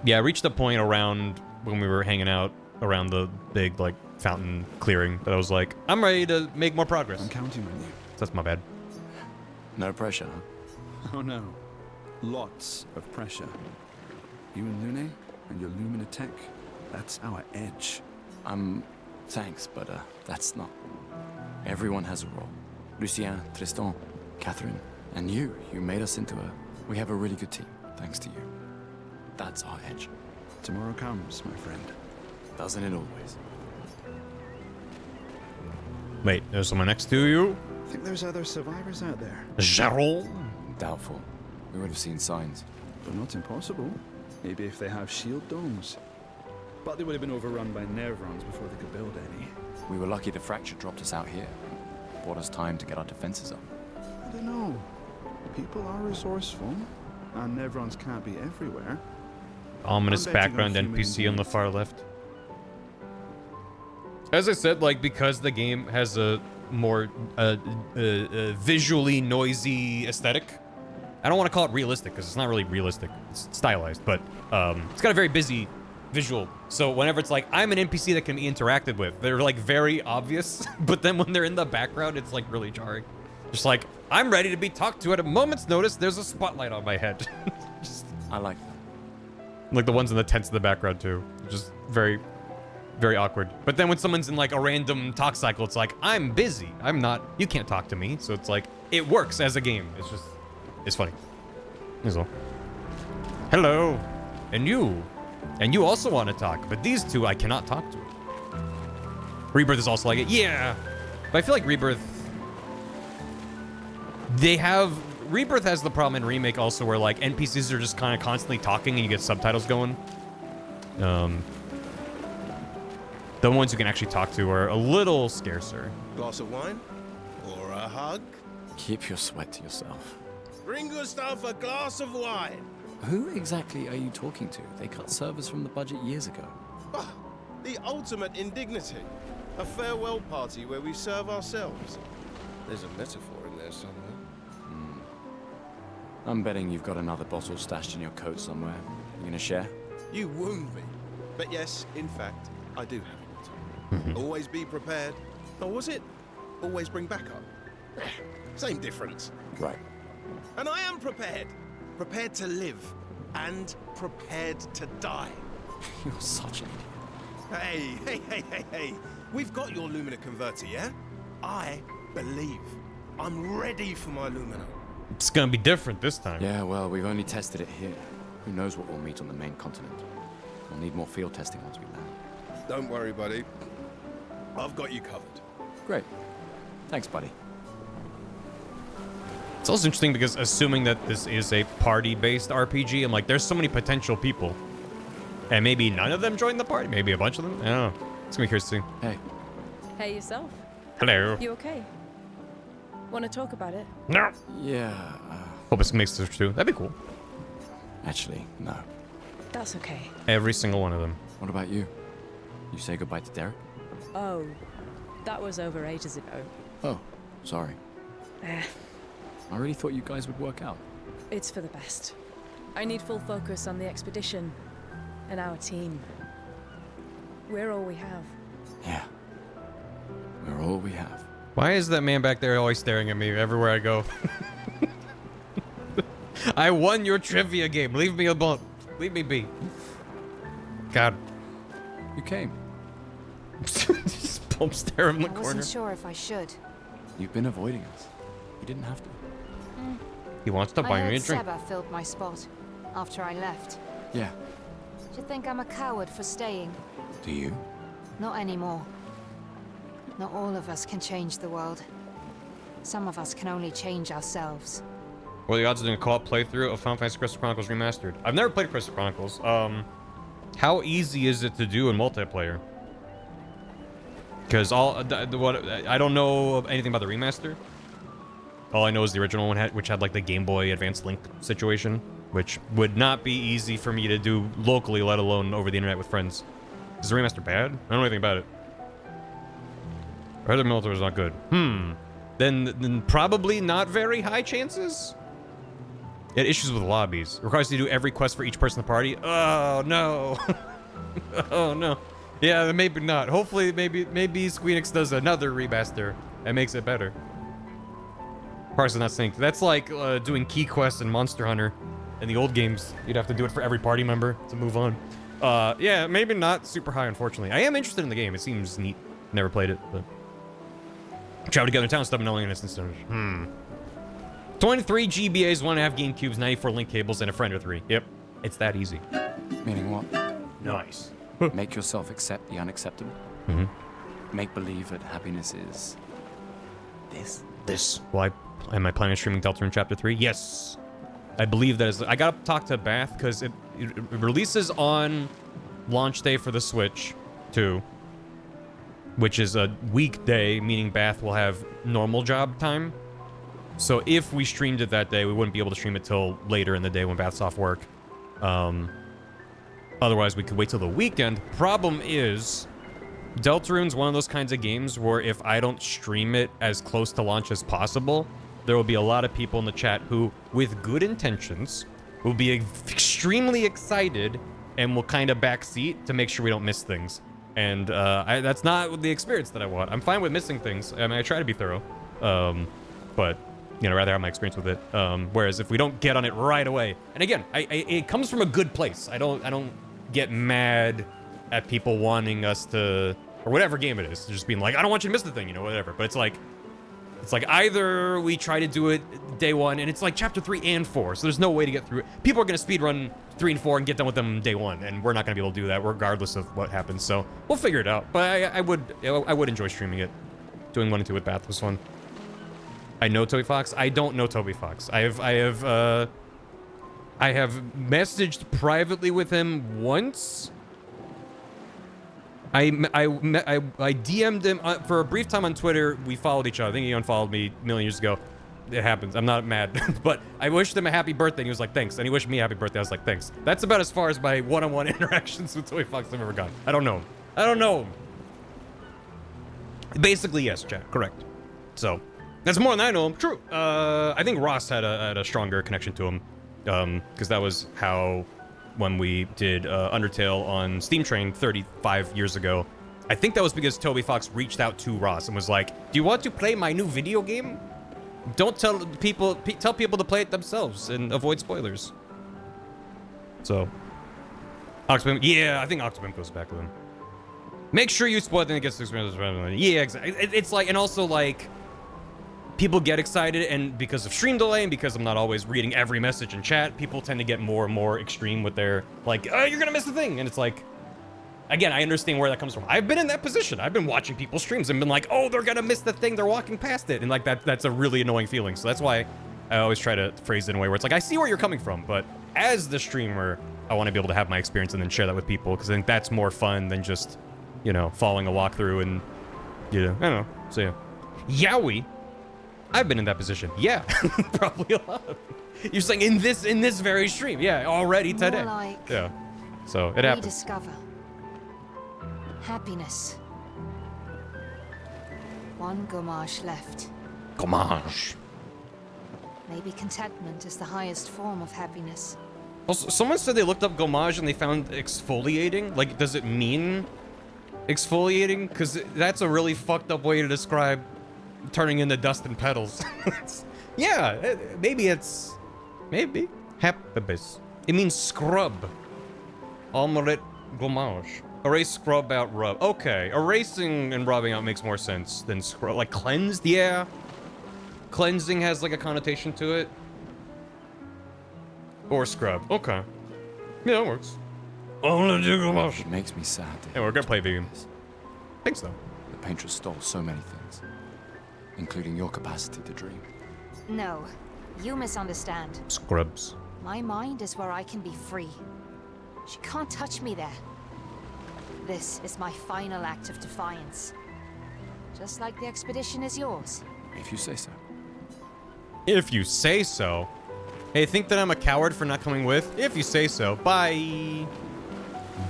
Yeah, I reached the point around when we were hanging out around the big, like, fountain clearing that I was like, I'm ready to make more progress. I'm counting on you. So that's my bad. No pressure, huh? Oh no. Lots of pressure. You and Lune and your Lumina tech, that's our edge. Thanks, but that's not. Everyone has a role. Lucien, Tristan, Catherine, and you made us into we have a really good team, thanks to you. That's our edge. Tomorrow comes, my friend. Doesn't it always? Wait, there's someone next to you? Think there's other survivors out there? Gerald? Doubtful. We would have seen signs. But not impossible. Maybe if they have shield domes. But they would have been overrun by Nevrons before they could build any. We were lucky the fracture dropped us out here. Bought us time to get our defenses up. I don't know. People are resourceful, and Nevrons can't be everywhere. Ominous I'm betting background on human NPC on the beings. far left. As I said, like, because the game has a more visually noisy aesthetic, I don't want to call it realistic because it's not really realistic. It's stylized, but it's got a very busy visual. So whenever it's like, I'm an NPC that can be interacted with, they're like very obvious, but then when they're in the background, it's like really jarring. Just like, I'm ready to be talked to at a moment's notice. There's a spotlight on my head. Just, I like that. like the ones in the tents in the background too. Just very, very awkward. But then when someone's in like a random talk cycle, it's like, I'm busy. I'm not, you can't talk to me. So it's like, it works as a game. It's just, it's funny. That's all. Hello. And you. And you also want to talk, but these two I cannot talk to. Rebirth is also like it. Yeah. But I feel like Rebirth, Rebirth has the problem in Remake also where like NPCs are just kind of constantly talking and you get subtitles going. The ones you can actually talk to are a little scarcer. Glass of wine? Or a hug? Keep your sweat to yourself. Bring Gustav a glass of wine. Who exactly are you talking to? They cut servers from the budget years ago. Ah, the ultimate indignity. A farewell party where we serve ourselves. There's a metaphor in there somewhere. I'm betting you've got another bottle stashed in your coat somewhere. You gonna share? You wound me. But yes, in fact, I do have it. Always be prepared. Or was it always bring backup? Same difference. Right. And I am prepared. Prepared to live. And prepared to die. You're such an idiot. Hey. We've got your Lumina converter, yeah? I believe. I'm ready for my Lumina. It's gonna be different this time. Yeah, well, we've only tested it here. Who knows what we'll meet on the main continent. We'll need more field testing once we land. Don't worry, buddy. I've got you covered. Great. Thanks, buddy. It's also interesting because assuming that this is a party-based RPG, I'm like, there's so many potential people. And maybe none of them join the party. Maybe a bunch of them. I don't know. It's gonna be curious to see. Hey. Hey, yourself. Hello. You okay? Want to talk about it? No. Yeah. Hope this makes this too. That'd be cool. Actually, no. That's okay. Every single one of them. What about you? You say goodbye to Derek? Oh, that was over ages ago. Oh, sorry. Eh, I really thought you guys would work out. it's for the best. I need full focus on the expedition and our team. We're all we have. Yeah. We're all we have. Why is that man back there always staring at me everywhere I go? I won your trivia game. Leave me alone. Leave me be. God. You came. Just bump stare in the I corner. wasn't sure if I should. You've been avoiding us. You didn't have to. He wants to I buy me a heard drink. Seba filled my spot after I left. Yeah. Do you think I'm a coward for staying? Do you? Not anymore. Not all of us can change the world. Some of us can only change ourselves. What are the odds of doing a co-op playthrough of Final Fantasy Crystal Chronicles Remastered? I've never played Crystal Chronicles. How easy is it to do in multiplayer? Because what I don't know anything about the remaster. All I know is the original one, which had like the Game Boy Advance Link situation, which would not be easy for me to do locally, let alone over the internet with friends. Is the remaster bad? I don't know anything about it. I heard the military was not good. Then probably not very high chances. It had issues with lobbies. It requires you to do every quest for each person in the party. Oh no. Oh no. Yeah, maybe not. Hopefully, maybe Squeenix does another remaster and makes it better. Parts are not synced. That's like doing key quests in Monster Hunter. In the old games, you'd have to do it for every party member to move on. Yeah, maybe not super high, unfortunately. I am interested in the game. It seems neat. Never played it, but travel together in town, stuff knowing an instance. 23 GBAs, 1.5 game cubes, 94 link cables, and a friend or 3. Yep, it's that easy. Meaning what? Nice. Make yourself accept the unacceptable. Make believe that happiness is this. Well, am I planning on streaming Deltarune Chapter 3? Yes. I believe that is. I gotta talk to Bath because it releases on launch day for the Switch 2, which is a weekday, meaning Bath will have normal job time. So if we streamed it that day, we wouldn't be able to stream it till later in the day when Bath's off work. Otherwise, we could wait till the weekend. Problem is, Deltarune's one of those kinds of games where if I don't stream it as close to launch as possible, there will be a lot of people in the chat who, with good intentions, will be extremely excited and will kind of backseat to make sure we don't miss things. And that's not the experience that I want. I'm fine with missing things. I mean, I try to be thorough, but you know, rather have my experience with it. Whereas if we don't get on it right away, and again, it comes from a good place. I don't get mad at people wanting us to, or whatever game it is, just being like, I don't want you to miss the thing, you know, whatever. But it's like either we try to do it day 1, and it's like chapter 3 and 4, so there's no way to get through it. People are gonna speedrun 3 and 4 and get done with them day 1, and we're not gonna be able to do that regardless of what happens. So we'll figure it out. But I would enjoy streaming it. Doing 1 and 2 with Bath was fun. I know Toby Fox. I don't know Toby Fox. I have messaged privately with him once. I DM'd him for a brief time on Twitter. We followed each other. I think he unfollowed me a million years ago. It happens. I'm not mad. But I wished him a happy birthday, and he was like, thanks. And he wished me a happy birthday. I was like, thanks. That's about as far as my one-on-one interactions with Toby Fox I've ever gone. I don't know him. Basically, yes, chat. Correct. So, that's more than I know him. True. I think Ross had a stronger connection to him. Because that was how, when we did Undertale on Steam Train 35 years ago, I think that was because Toby Fox reached out to Ross and was like, do you want to play my new video game? Don't tell people, tell people to play it themselves and avoid spoilers. So, Octobim, yeah, I think Octobim goes back with him. Make sure you spoil it, then it gets to experience. Yeah, exactly. It's like, and also like, people get excited, and because of stream delay and because I'm not always reading every message in chat, people tend to get more and more extreme with their, like, oh, you're gonna miss the thing. And it's like, again, I understand where that comes from. I've been in that position. I've been watching people's streams and been like, oh, they're gonna miss the thing. They're walking past it. And like, that's a really annoying feeling. So that's why I always try to phrase it in a way where it's like, I see where you're coming from, but as the streamer, I want to be able to have my experience and then share that with people, because I think that's more fun than just, you know, following a walkthrough and, you know, I don't know. So yeah. Yowie. I've been in that position. Yeah, probably a lot. You're saying in this very stream. Yeah, already today. More like yeah. So it happens. Rediscover happiness. One gommage left. Gommage. Maybe contentment is the highest form of happiness. Also, someone said they looked up gommage and they found exfoliating. Like, does it mean exfoliating? Because that's a really fucked up way to describe turning into dust and petals. Yeah, maybe happiness. It means scrub. Omelette gommage. Erase, scrub out, rub. Okay, erasing and rubbing out makes more sense than scrub. Like cleansed, yeah. Cleansing has like a connotation to it. Or scrub. Okay. Yeah, that works. Omelette gommage. It makes me sad. Yeah, we're gonna play vegan. Think so. The painter stole so many things, including your capacity to dream. No, you misunderstand. Scrubs. My mind is where I can be free. She can't touch me there. This is my final act of defiance. Just like the expedition is yours. If you say so. If you say so. Hey, think that I'm a coward for not coming with? If you say so. Bye.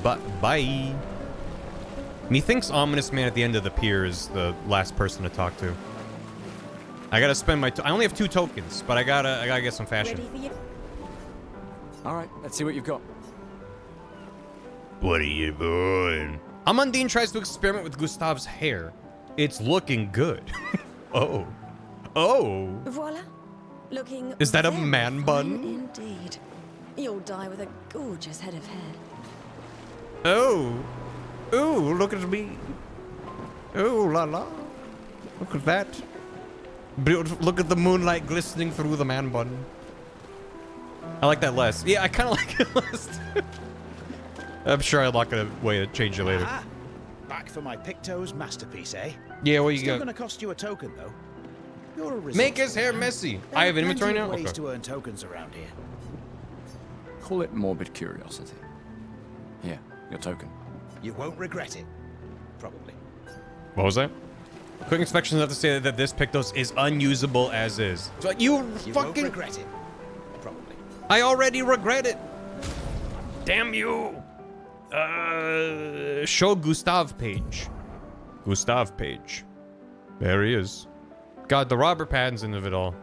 Bye. Methinks Ominous Man at the end of the pier is the last person to talk to. I gotta spend my... I only have 2 tokens, but I gotta get some fashion. Alright, let's see what you've got. What are you doing? Amandine tries to experiment with Gustav's hair. It's looking good. Oh. Oh. Voila. Looking Is that a very man fine bun? Indeed. You'll die with a gorgeous head of hair. Oh. Ooh, look at me. Oh, la la. Look at that. Beautiful. Look at the moonlight glistening through the man bun. I like that less. Yeah, I kind of like it less. I'm sure I'll lock a way to change it later. Ah, back for my Picto's masterpiece, eh? Yeah, what you Still got? gonna cost you a token, though. You're a Make his resourceful hair man. messy. There I are have inventory plenty of now? ways Okay. to earn tokens around here. Call it morbid curiosity. Here, your token. You won't regret it. Probably. What was that? Quick inspection is enough to say that this Pictos is unusable as is. So you won't fucking... regret it. Probably. I already regret it. Damn you. Show Gustav page. Gustav page. There he is. God, the Robert Pattinson of it all.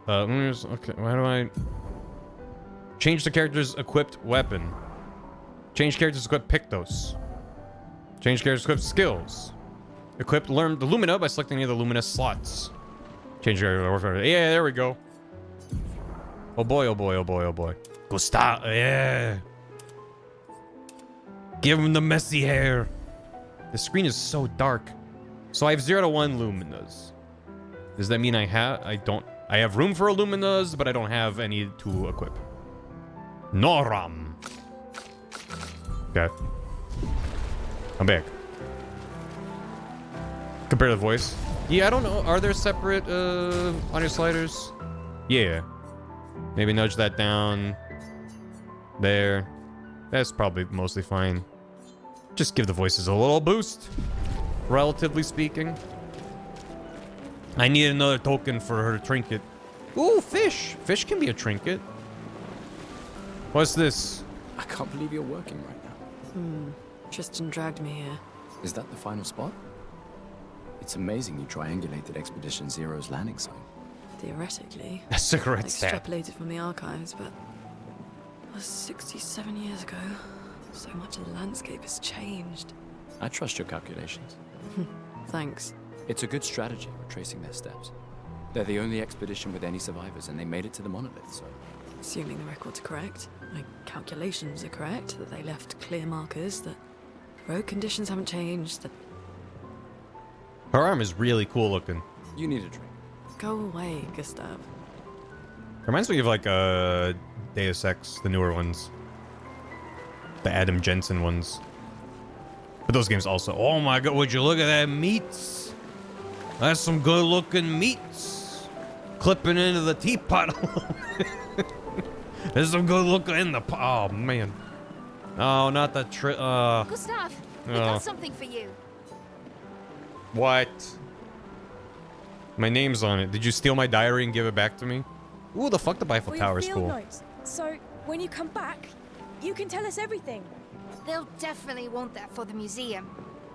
Okay, why do I... Change the character's equipped weapon. Change character's equipped Pictos. Change character's equipped skills. Equip learn the Lumina by selecting any of the Lumina slots. Change character. Yeah, there we go. Oh boy, oh boy, oh boy, oh boy. Gustav, yeah. Give him the messy hair. The screen is so dark. So I have 0 to 1 Luminas. Does that mean I have room for Luminas, but I don't have any to equip. Noram. Okay. I'm back. Compare the voice. Yeah, I don't know. Are there separate audio sliders? Yeah. Maybe nudge that down. There. That's probably mostly fine. Just give the voices a little boost. Relatively speaking. I need another token for her trinket. Ooh, fish. Fish can be a trinket. What's this? I can't believe you're working right now. Tristan dragged me here. Is that the final spot? It's amazing you triangulated Expedition Zero's landing site. Theoretically. A cigarette stat. Extrapolated from the archives, but that was 67 years ago. So much of the landscape has changed. I trust your calculations. Thanks. It's a good strategy for tracing their steps. They're the only expedition with any survivors, and they made it to the monolith, so... Assuming the records are correct, my calculations are correct, that they left clear markers, that road conditions haven't changed, that... Her arm is really cool looking. You need a drink. Go away, Gustav. Reminds me of like Deus Ex, the newer ones. The Adam Jensen ones. But those games also... Oh my god, would you look at that meats? That's some good looking meats. Clipping into the teapot. There's some good looking in the... Oh man. Oh, not the Gustav, we got something for you. What? My name's on it. Did you steal my diary and give it back to me? Ooh, the fuck the Eiffel Tower is cool. Notes. So when you come back, you can tell us everything. They'll definitely want that for the museum.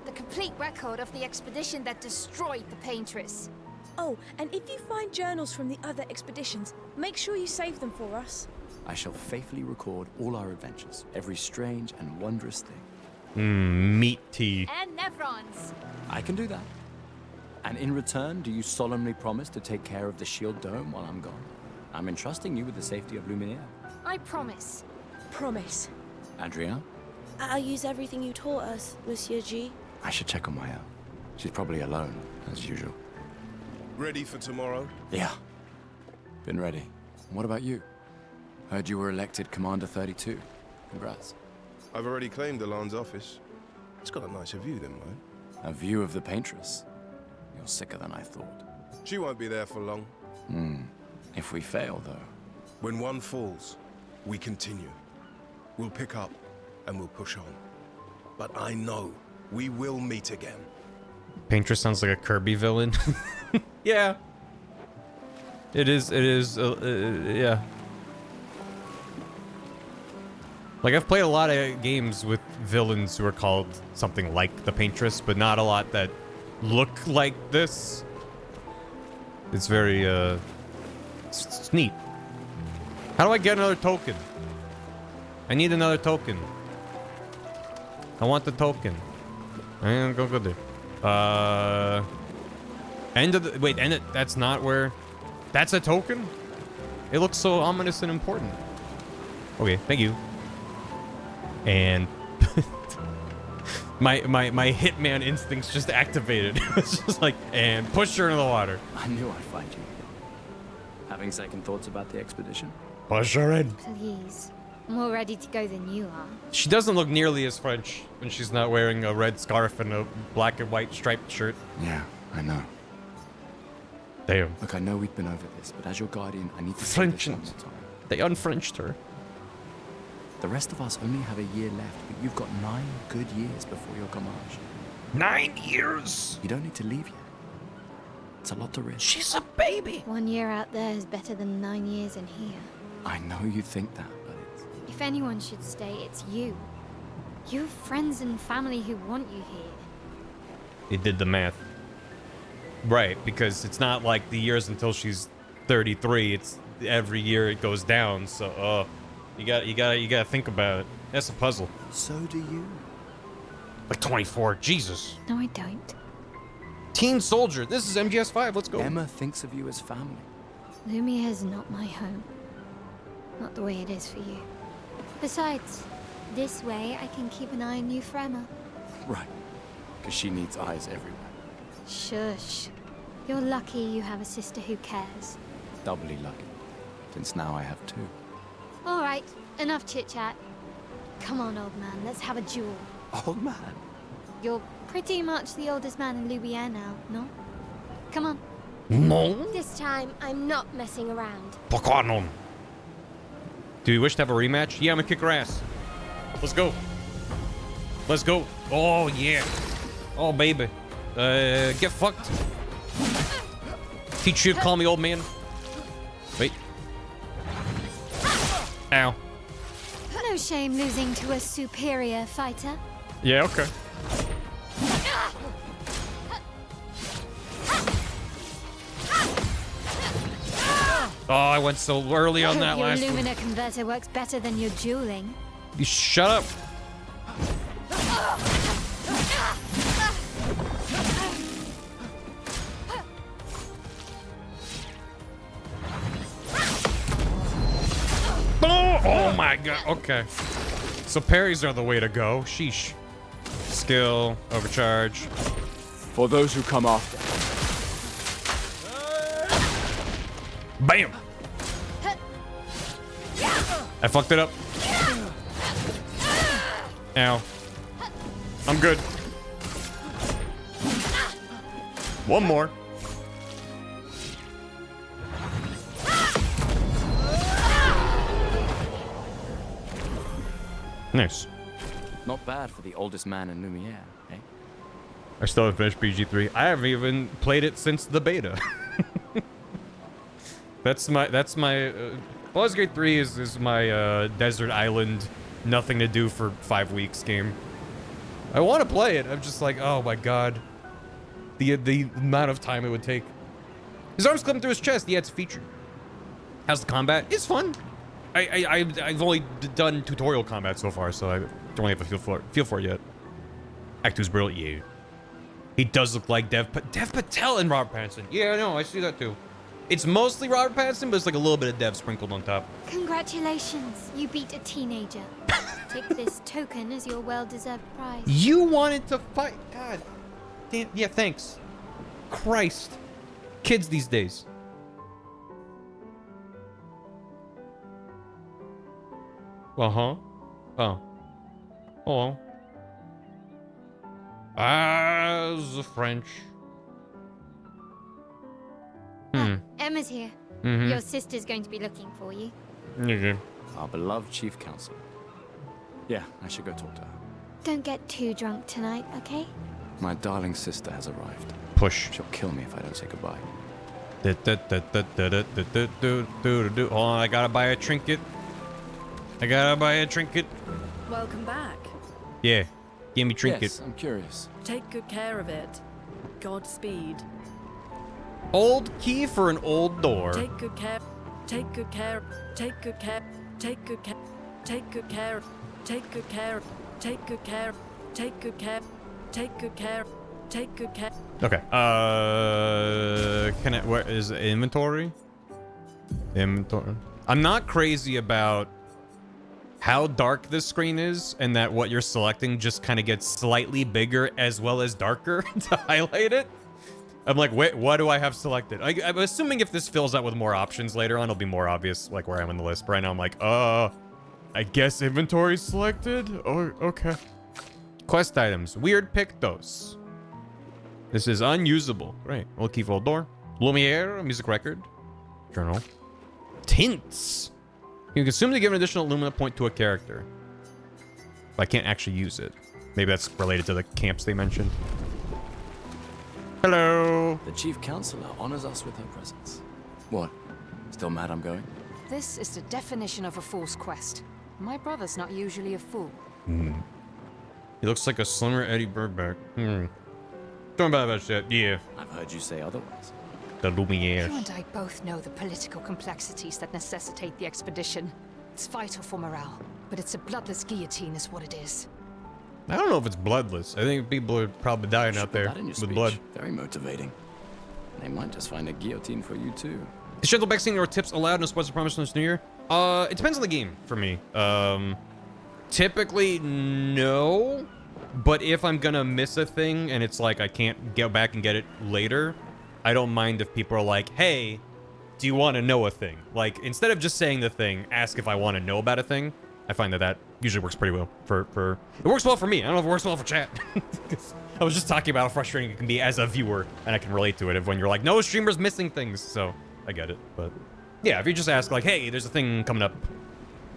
The complete record of the expedition that destroyed the Paintress. Oh, and if you find journals from the other expeditions, make sure you save them for us. I shall faithfully record all our adventures, every strange and wondrous thing. Meat tea. And Nevrons. I can do that. And in return, do you solemnly promise to take care of the shield dome while I'm gone? I'm entrusting you with the safety of Luminaire. I promise. Promise. Adrien? I'll use everything you taught us, Monsieur G. I should check on Maya. She's probably alone, as usual. Ready for tomorrow? Yeah. Been ready. What about you? Heard you were elected Commander 32. Congrats. I've already claimed Alan's office. It's got a nicer view than mine. A view of the Paintress. You're sicker than I thought. She won't be there for long. If we fail, though. When one falls, we continue. We'll pick up, and we'll push on. But I know we will meet again. Painter sounds like a Kirby villain. Yeah. It is, yeah. Like, I've played a lot of games with villains who are called something like the Paintress, but not a lot that look like this. It's very, it's neat. How do I get another token? I need another token. I want the token. I'm gonna go there. End of the, wait, end it, that's not where, that's a token? It looks so ominous and important. Okay, thank you. And my hitman instincts just activated. It's just like, and push her into the water. I knew I'd find you. Having second thoughts about the expedition? Push her in. Please. More ready to go than you are. She doesn't look nearly as French when she's not wearing a red scarf and a black and white striped shirt. Yeah, I know. Damn. Look, I know we've been over this, but as your guardian, I need to French. say this one more time. They unfrenched her. The rest of us only have a year left, but you've got 9 good years before your Gamage. 9 years? You don't need to leave yet. It's a lot to risk. She's a baby. 1 year out there is better than 9 years in here. I know you think that, but it's... If anyone should stay, it's you. You have friends and family who want you here. It did the math. Right, because it's not like the years until she's 33. It's every year it goes down. So, you gotta think about it. That's a puzzle. So do you. Like 24. Jesus. No, I don't. Teen soldier. This is MGS5. Let's go. Emma thinks of you as family. Lumière's not my home. Not the way it is for you. Besides, this way I can keep an eye on you for Emma. Right. Because she needs eyes everywhere. Shush. You're lucky you have a sister who cares. Doubly lucky. Since now I have 2. All right, enough chit-chat. Come on, old man, let's have a duel. Old man? You're pretty much the oldest man in Lumière now, no? Come on. No. This time, I'm not messing around. Pourquoi non? Do you wish to have a rematch? Yeah, I'm gonna kick her ass. Let's go. Let's go. Oh, yeah. Oh, baby. Get fucked. Teach you to call me old man. Wait. Ow. No shame losing to a superior fighter. Yeah, okay. Oh, I went so early on that last Your one. Lumina converter works better than your dueling. You shut up. Oh my god. Okay. So parries are the way to go. Sheesh. Skill, overcharge. For those who come after. Bam! I fucked it up. Ow. I'm good. One more. Nice. Not bad for the oldest man in Lumière, eh? I still haven't finished BG3. I haven't even played it since the beta. That's my Baldur's Gate 3 is my desert island, nothing to do for 5 weeks game. I want to play it. I'm just like, oh my god, the amount of time it would take. His arms clipping through his chest. Yeah, it's featured. How's the combat? It's fun. I've only done tutorial combat so far, so I don't really have a feel for it yet. Act 2's brilliant. Yeah. He does look like Dev Patel and Robert Pattinson. Yeah, I know. I see that too. It's mostly Robert Pattinson, but it's like a little bit of Dev sprinkled on top. Congratulations, you beat a teenager. Take this token as your well-deserved prize. You wanted to fight? God damn. Yeah, thanks. Christ. Kids these days. Uh-huh. Oh. Oh. As a French. Emma's here. Mhm. Your sister's going to be looking for you. Okay. Our beloved chief counselor. Yeah, I should go talk to her. Don't get too drunk tonight, okay? My darling sister has arrived. Push. She'll kill me if I don't say goodbye. Hold on, I gotta buy a trinket. Welcome back. Yeah, give me trinket. Yes, I'm curious. Take good care of it. Godspeed. Old key for an old door. Take good care. Take good care. Take good care. Take good care. Take good care. Take good care. Take good care. Take good care. Take good care. Take good care. Okay. Can I? Where is inventory? Inventory. I'm not crazy about how dark this screen is, and that what you're selecting just kind of gets slightly bigger as well as darker to highlight it. I'm like, wait, what do I have selected? I'm assuming if this fills out with more options later on, it'll be more obvious, like where I'm in the list. But right now, I'm like, I guess inventory selected. Oh, okay. Quest items. Weird pictos. This is unusable. Great. Old key for old door. Lumiere, a music record. Journal. Tints. You can consume to give an additional Lumina point to a character. But I can't actually use it. Maybe that's related to the camps they mentioned. Hello. The chief counselor honors us with her presence. What? Still mad I'm going? This is the definition of a fool's quest. My brother's not usually a fool. He looks like a slimmer Eddie Burback. Don't bad about shit. Yeah. I've heard you say otherwise. The Lumiere. You and I both know the political complexities that necessitate the expedition. It's vital for morale, but it's a bloodless guillotine is what it is. I don't know if it's bloodless. I think people are probably dying out there with blood. Very motivating. They might just find a guillotine for you too. Is Gentle Backseating or tips allowed? No spoilers promised on this new year? It depends on the game for me. Typically no, but if I'm gonna miss a thing and it's like I can't go back and get it later, I don't mind if people are like, hey, do you want to know a thing? Like, instead of just saying the thing, ask if I want to know about a thing. I find that usually works pretty well for it works well for me. I don't know if it works well for chat. I was just talking about how frustrating it can be as a viewer, and I can relate to it when you're like, no, streamer's missing things. So I get it. But yeah, if you just ask like, hey, there's a thing coming up,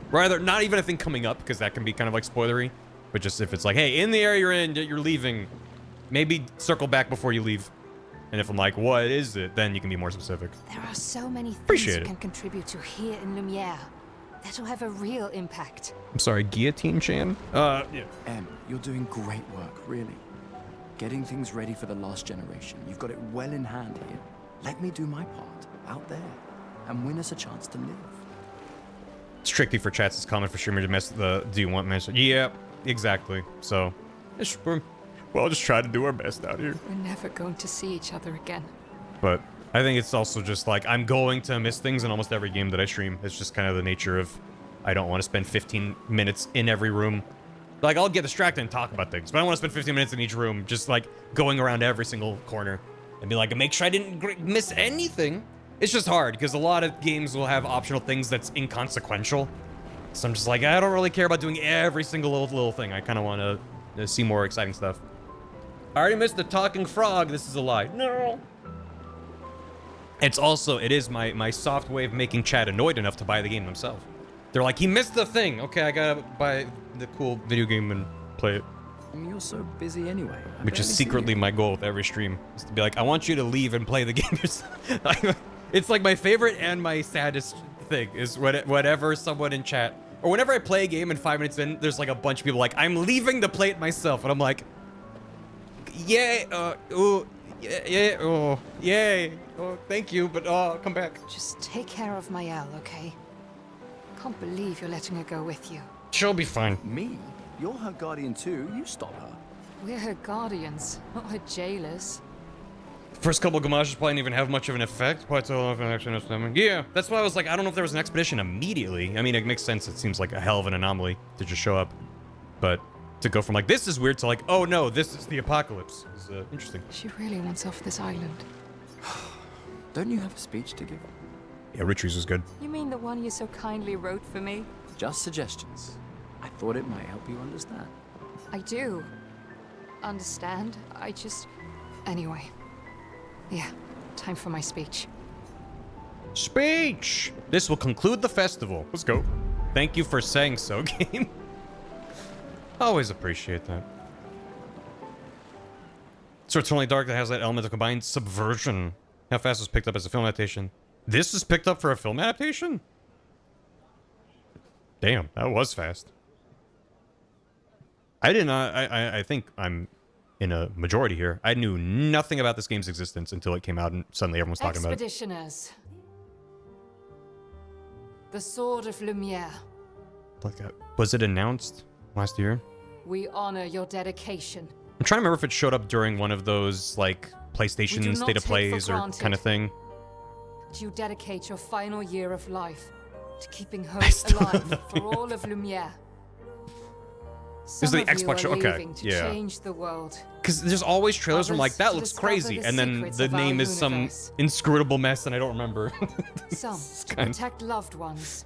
rather not even a thing coming up, because that can be kind of like spoilery, but just if it's like, hey, in the area you're in, you're leaving, maybe circle back before you leave. And if I'm like, what is it? Then you can be more specific. There are so many things you can contribute to here in Lumiere. That'll have a real impact. I'm sorry, Guillotine Chan? Yeah. Em, you're doing great work, really. Getting things ready for the last generation. You've got it well in hand here. Let me do my part out there and win us a chance to live. It's tricky for chats. It's common for streamer to mess the do you want message. Yeah, exactly. So, we'll just try to do our best out here. We're never going to see each other again. But I think it's also just like, I'm going to miss things in almost every game that I stream. It's just kind of the nature of, I don't want to spend 15 minutes in every room. Like, I'll get distracted and talk about things, but I don't want to spend 15 minutes in each room, just like going around every single corner and be like, make sure I didn't miss anything. It's just hard because a lot of games will have optional things that's inconsequential. So I'm just like, I don't really care about doing every single little thing. I kind of want to see more exciting stuff. I already missed the talking frog. This is a lie. No. It's also, it is my soft way of making chat annoyed enough to buy the game themselves. They're like, he missed the thing. Okay, I gotta buy the cool video game and play it. I mean, you're so busy anyway. Which is secretly my goal with every stream. Is to be like, I want you to leave and play the game yourself. It's like my favorite and my saddest thing is whenever someone in chat, or whenever I play a game and 5 minutes in, there's like a bunch of people like, I'm leaving to play it myself. And I'm like, yay, oh, yeah, oh, yay, oh, thank you, but I'll come back. Just take care of Mayel, okay? Can't believe you're letting her go with you. She'll be fine. Me? You're her guardian too. You stop her. We're her guardians, not her jailers. First couple of gamages probably didn't even have much of an effect. Quite so often, actually, yeah, that's why I was like, I don't know if there was an expedition immediately. I mean, it makes sense. It seems like a hell of an anomaly to just show up, but to go from like, this is weird to like, oh no, this is the apocalypse is interesting. She really wants off this island. Don't you have a speech to give? Yeah, Richie's was good. You mean the one you so kindly wrote for me? Just suggestions. I thought it might help you understand. I do. Understand? I just... Anyway. Yeah, time for my speech. Speech! This will conclude the festival. Let's go. Thank you for saying so, game. Always appreciate that. So it's Eternally Dark that has that element of combined subversion. How fast was picked up as a film adaptation? This was picked up for a film adaptation? Damn, that was fast. I did not. I think I'm in a majority here. I knew nothing about this game's existence until it came out and suddenly everyone was talking about it. Expeditioners. The Sword of Lumiere. Like, was it announced last year? We honor your dedication. I'm trying to remember if it showed up during one of those, like, PlayStation State of Plays or kind of thing. That you dedicate your final year of life to keeping hope alive for all of Lumiere. This is the Xbox show. Okay, yeah. Change the world. Because there's always trailers where I'm like, that looks crazy, and then the name is some inscrutable mess, and I don't remember. Some to protect loved ones.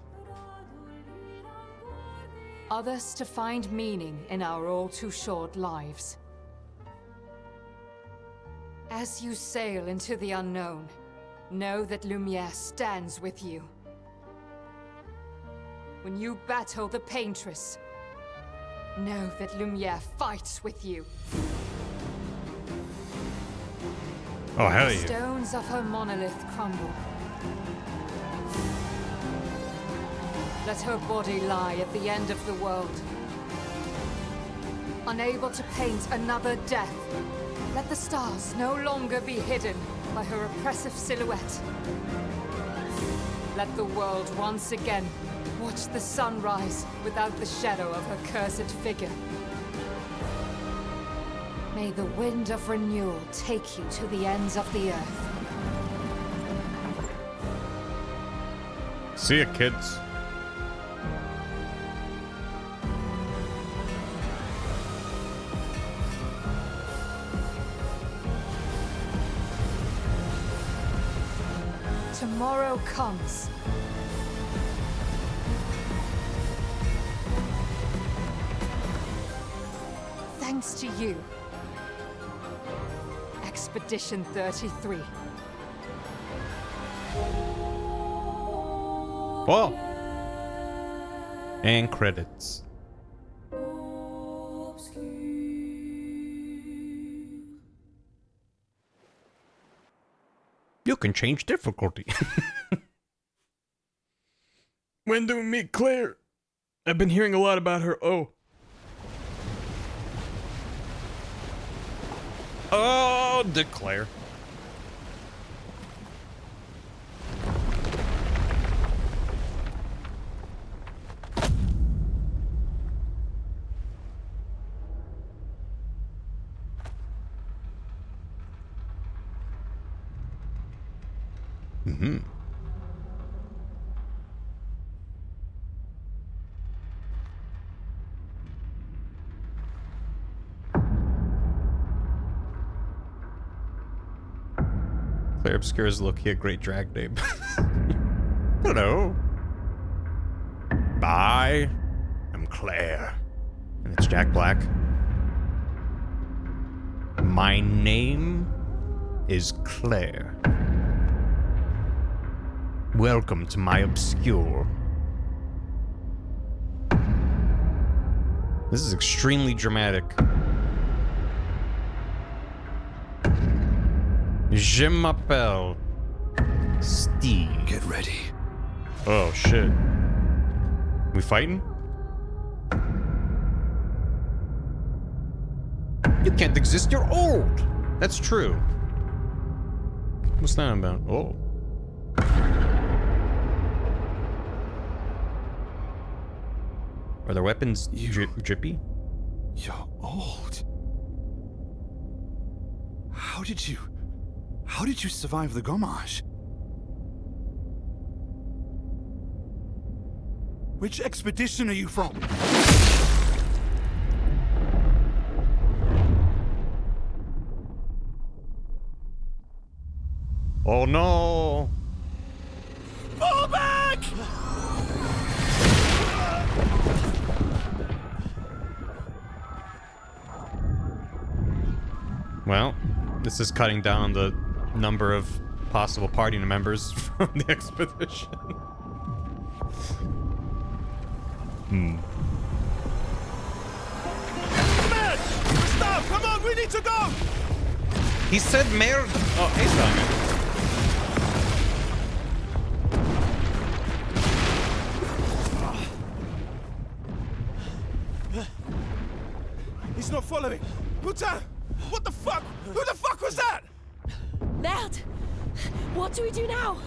Others to find meaning in our all too short lives. As you sail into the unknown, know that Lumiere stands with you. When you battle the Paintress, know that Lumiere fights with you. Oh, hell The yeah. stones of her monolith crumble. Let her body lie at the end of the world. Unable to paint another death, let the stars no longer be hidden by her oppressive silhouette. Let the world once again watch the sun rise without the shadow of her cursed figure. May the wind of renewal take you to the ends of the earth. See ya, kids. Tomorrow comes. Thanks to you. Expedition 33. Well. And credits. You can change difficulty. When do we meet Claire? I've been hearing a lot about her. Oh, declare. Mm-hmm. Clair Obscur is low-key a great drag name. Hello. I am Claire. And it's Jack Black. My name is Claire. Welcome to my obscure. This is extremely dramatic. Je m'appelle Steve. Get ready. Oh shit. We fighting? You can't exist, you're old! That's true. What's that about? Oh. Are their weapons drippy? You're old. How did you survive the Gommage? Which expedition are you from? Oh no! Fall back! Well, this is cutting down the number of possible party members from the expedition. Man! Stop! Come on, we need to go! He said merde. Oh, hey, Simon. He's not following. Putain! What the fuck? Who the fuck was that? Merde! What do we do now?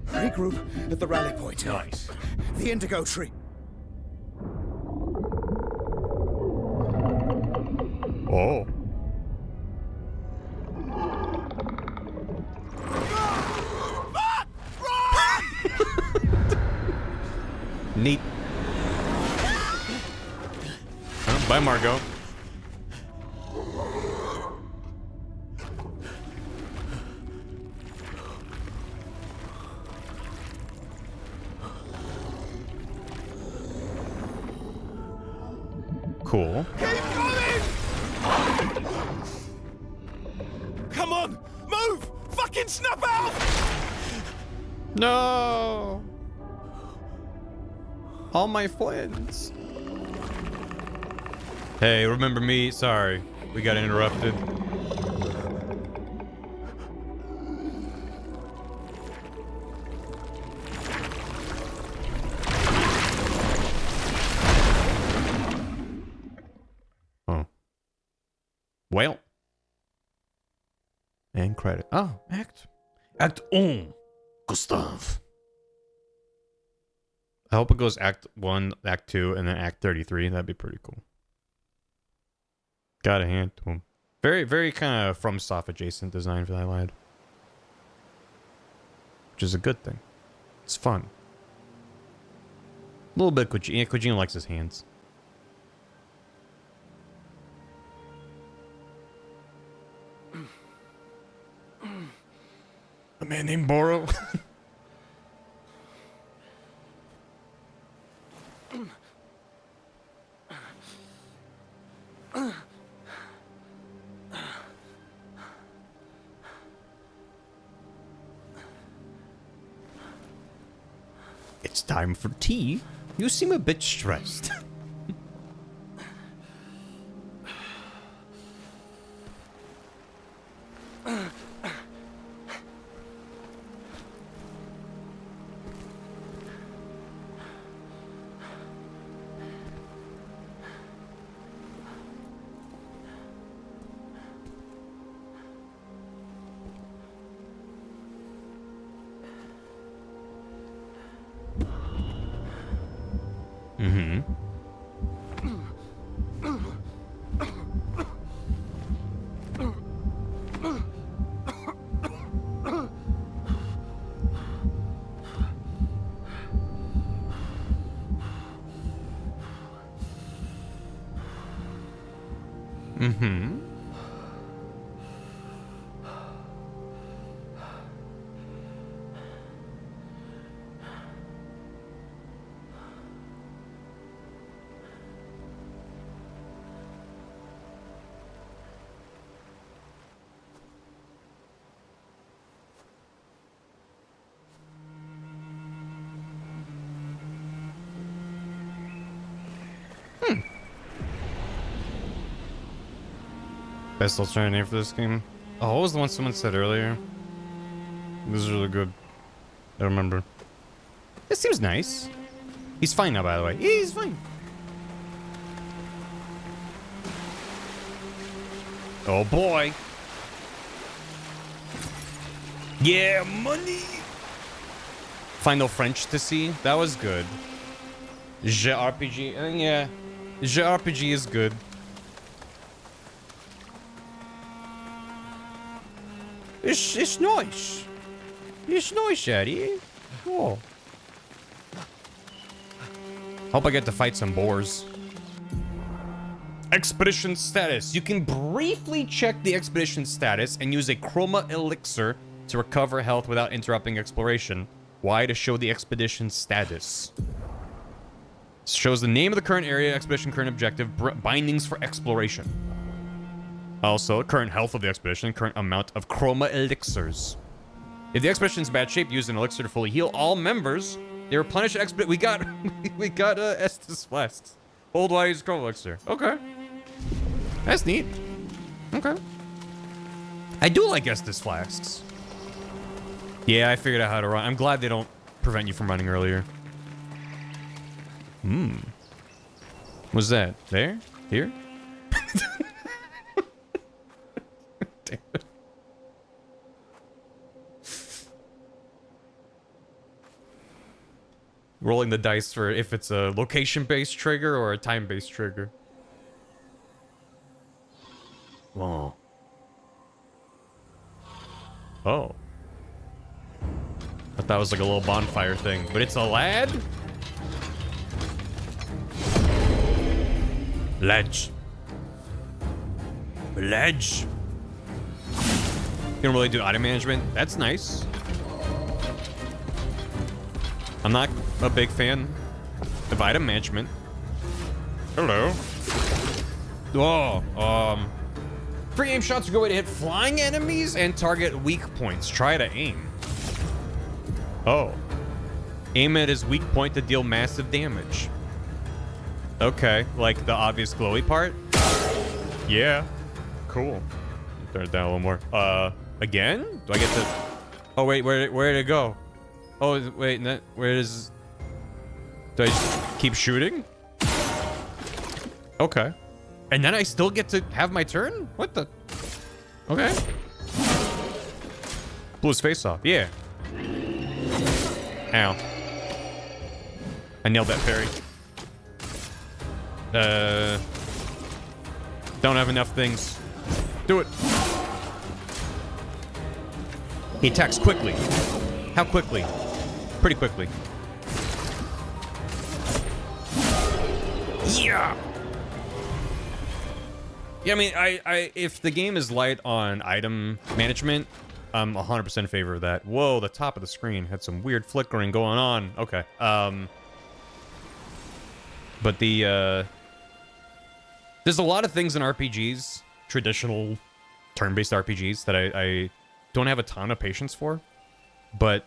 Regroup at the rally point. Nice. The Indigo Tree. Oh. Neat. Oh, bye, Margot. Cool. Keep going! Come on! Move! Fucking snap out! No! All my friends. Hey, remember me? Sorry, we got interrupted. Oh. Well. And credit. Oh, Act 1. Gustav. I hope it goes Act 1, Act 2, and then Act 33. That'd be pretty cool. Got a hand to him. Very, very kind of FromSoft adjacent design for that lad. Which is a good thing. It's fun. A little bit Kojima. Yeah, Kojima likes his hands. A man named Boro. It's time for tea. You seem a bit stressed. Best alternate name for this game? Oh, what was the one someone said earlier? This is really good. I don't remember. This seems nice. He's fine now, by the way. He's fine. Oh boy. Yeah, money. Final French to see. That was good. JRPG. Yeah. JRPG is good. It's nice. It's nice, Eddie. Oh. Hope I get to fight some boars. Expedition status. You can briefly check the expedition status and use a chroma elixir to recover health without interrupting exploration. Why? To show the expedition status. It shows the name of the current area, expedition, current objective, bindings for exploration. Also, current health of the expedition, current amount of chroma elixirs. If the expedition's in bad shape, use an elixir to fully heal all members. They replenish expedition. We got Estus Flasks. Old wise chroma elixir. Okay. That's neat. Okay. I do like Estus flasks. Yeah, I figured out how to run. I'm glad they don't prevent you from running earlier. Hmm. What's that? There? Here? Damn it. Rolling the dice for if it's a location-based trigger or a time-based trigger. Whoa. Oh. I thought that was like a little bonfire thing, but it's a lad? Ledge. Ledge. You can really do item management. That's nice. I'm not a big fan of item management. Hello. Oh, free aim shots are a good way to hit flying enemies and target weak points. Try to aim. Oh. Aim at his weak point to deal massive damage. Okay, like the obvious glowy part? Yeah. Cool. Turn it down a little more. Again? Do I get to... Oh, wait, where did it go? Oh, wait, where is... Do I just keep shooting? Okay. And then I still get to have my turn? What the... Okay. Blew his face off. Yeah. Ow. I nailed that parry. Don't have enough things. Do it. He attacks quickly. How quickly? Pretty quickly. Yeah. Yeah, I mean, I if the game is light on item management, I'm 100% in favor of that. Whoa, the top of the screen had some weird flickering going on. Okay. But there's a lot of things in RPGs, traditional turn-based RPGs, that I don't have a ton of patience for, but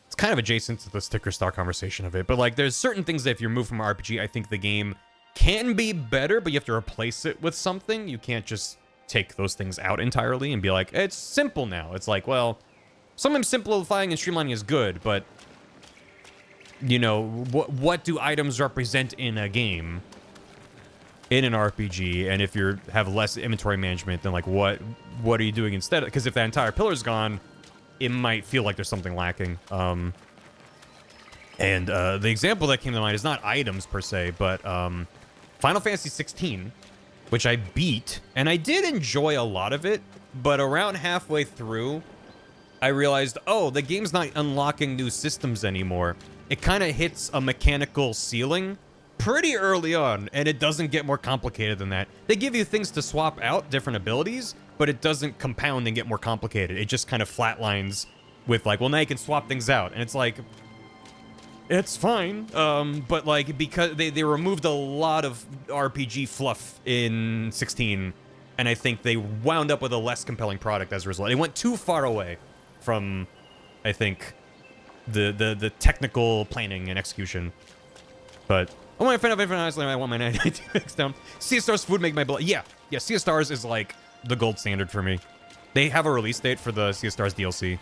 it's kind of adjacent to the sticker stock conversation of it. But like, there's certain things that if you're moved from an RPG, I think the game can be better, but you have to replace it with something. You can't just take those things out entirely and be like, it's simple now. It's like, well, sometimes simplifying and streamlining is good, but you know, what do items represent in a game, in an RPG? And if you have less inventory management, then like, what are you doing instead? Because if that entire pillar's gone, it might feel like there's something lacking. The example that came to mind is not items per se, but Final Fantasy 16, which I beat, and I did enjoy a lot of it, but around halfway through, I realized, oh, the game's not unlocking new systems anymore. It kind of hits a mechanical ceiling pretty early on, and it doesn't get more complicated than that. They give you things to swap out, different abilities, but it doesn't compound and get more complicated. It just kind of flatlines with like, well, now you can swap things out. And it's like, it's fine. But like, because they removed a lot of RPG fluff in 16, and I think they wound up with a less compelling product as a result. They went too far away from, I think, the technical planning and execution. But I want to find out if I want my 90 next down. Sea of Stars food make my blood. Yeah, Sea of Stars is like the gold standard for me. They have a release date for the Sea of Stars DLC.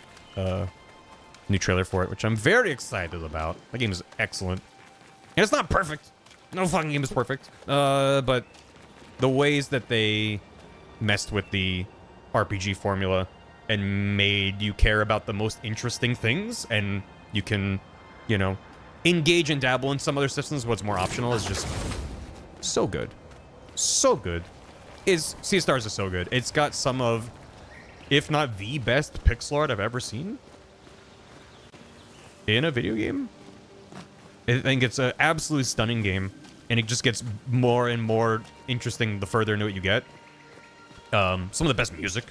New trailer for it, which I'm very excited about. The game is excellent. And it's not perfect. No fucking game is perfect. But the ways that they messed with the RPG formula and made you care about the most interesting things, and you can, you know, engage and dabble in some other systems, what's more optional, is just so good. So good. Sea of Stars is so good. It's got some of, if not the best pixel art I've ever seen in a video game. I think it's an absolutely stunning game, and it just gets more and more interesting the further into it you get. Some of the best music.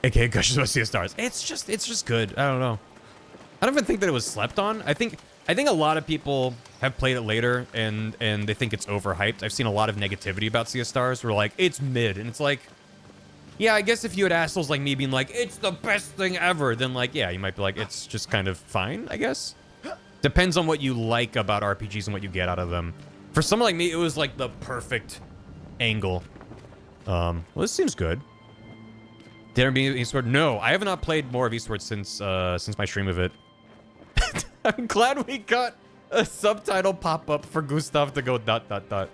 AKA Gushes about Sea of Stars. It's just good. I don't know. I don't even think that it was slept on. I think a lot of people have played it later and they think it's overhyped. I've seen a lot of negativity about Sea of Stars where like, it's mid, and it's like, yeah, I guess if you had assholes like me being like, it's the best thing ever, then like, yeah, you might be like, it's just kind of fine, I guess. Depends on what you like about RPGs and what you get out of them. For someone like me, it was like the perfect angle. Well, this seems good. Did I beat Eastward? No, I have not played more of Eastward since my stream of it. I'm glad we got a subtitle pop up for Gustav to go ... Time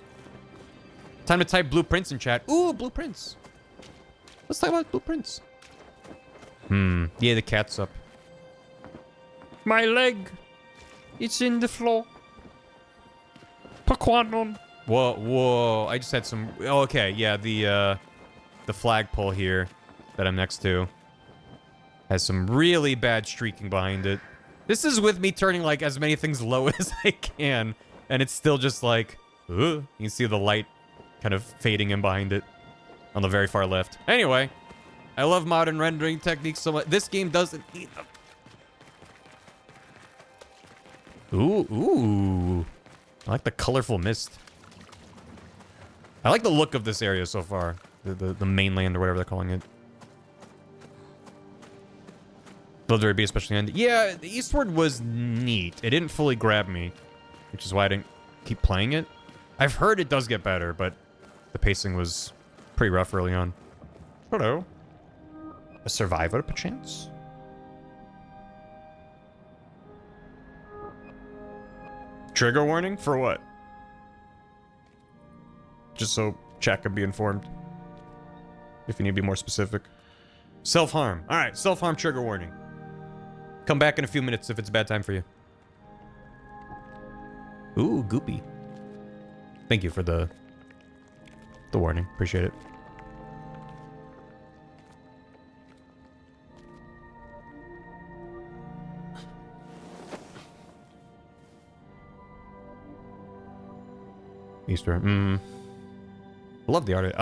to type blueprints in chat. Ooh, blueprints. Let's talk about blueprints. Yeah, the cat's up. My leg. It's in the floor. Paquanon. Whoa, whoa. I just had some... Oh, okay, yeah, the flagpole here that I'm next to has some really bad streaking behind it. This is with me turning, like, as many things low as I can, and it's still just like... You can see the light kind of fading in behind it on the very far left. Anyway, I love modern rendering techniques so much. This game doesn't need them. Ooh. I like the colorful mist. I like the look of this area so far. The mainland or whatever they're calling it. Love the be especially end. Yeah, the Eastward was neat. It didn't fully grab me, which is why I didn't keep playing it. I've heard it does get better, but the pacing was pretty rough early on. Hello. A survivor, perchance? Trigger warning? For what? Just so chat can be informed. If you need to be more specific. Self-harm. Alright, self-harm trigger warning. Come back in a few minutes if it's a bad time for you. Ooh, goopy. Thank you for the warning. Appreciate it. Easter. Love the art.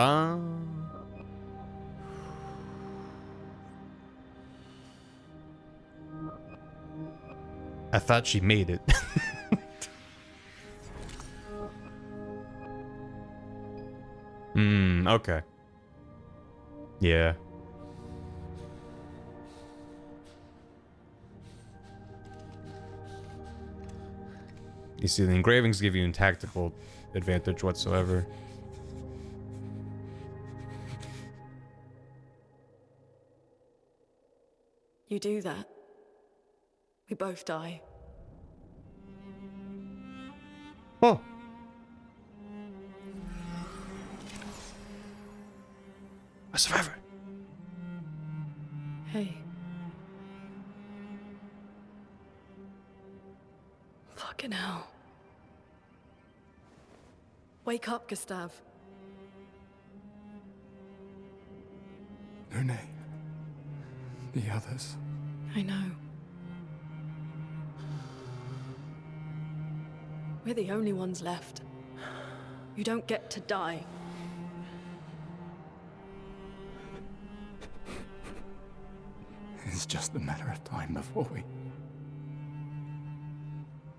I thought she made it. Okay. Yeah. You see, the engravings give you a tactical advantage whatsoever. You do that, we both die. Oh. A survivor. Hey. Fucking hell. Wake up, Gustav. Lune. The others. I know. We're the only ones left. You don't get to die. It's just a matter of time before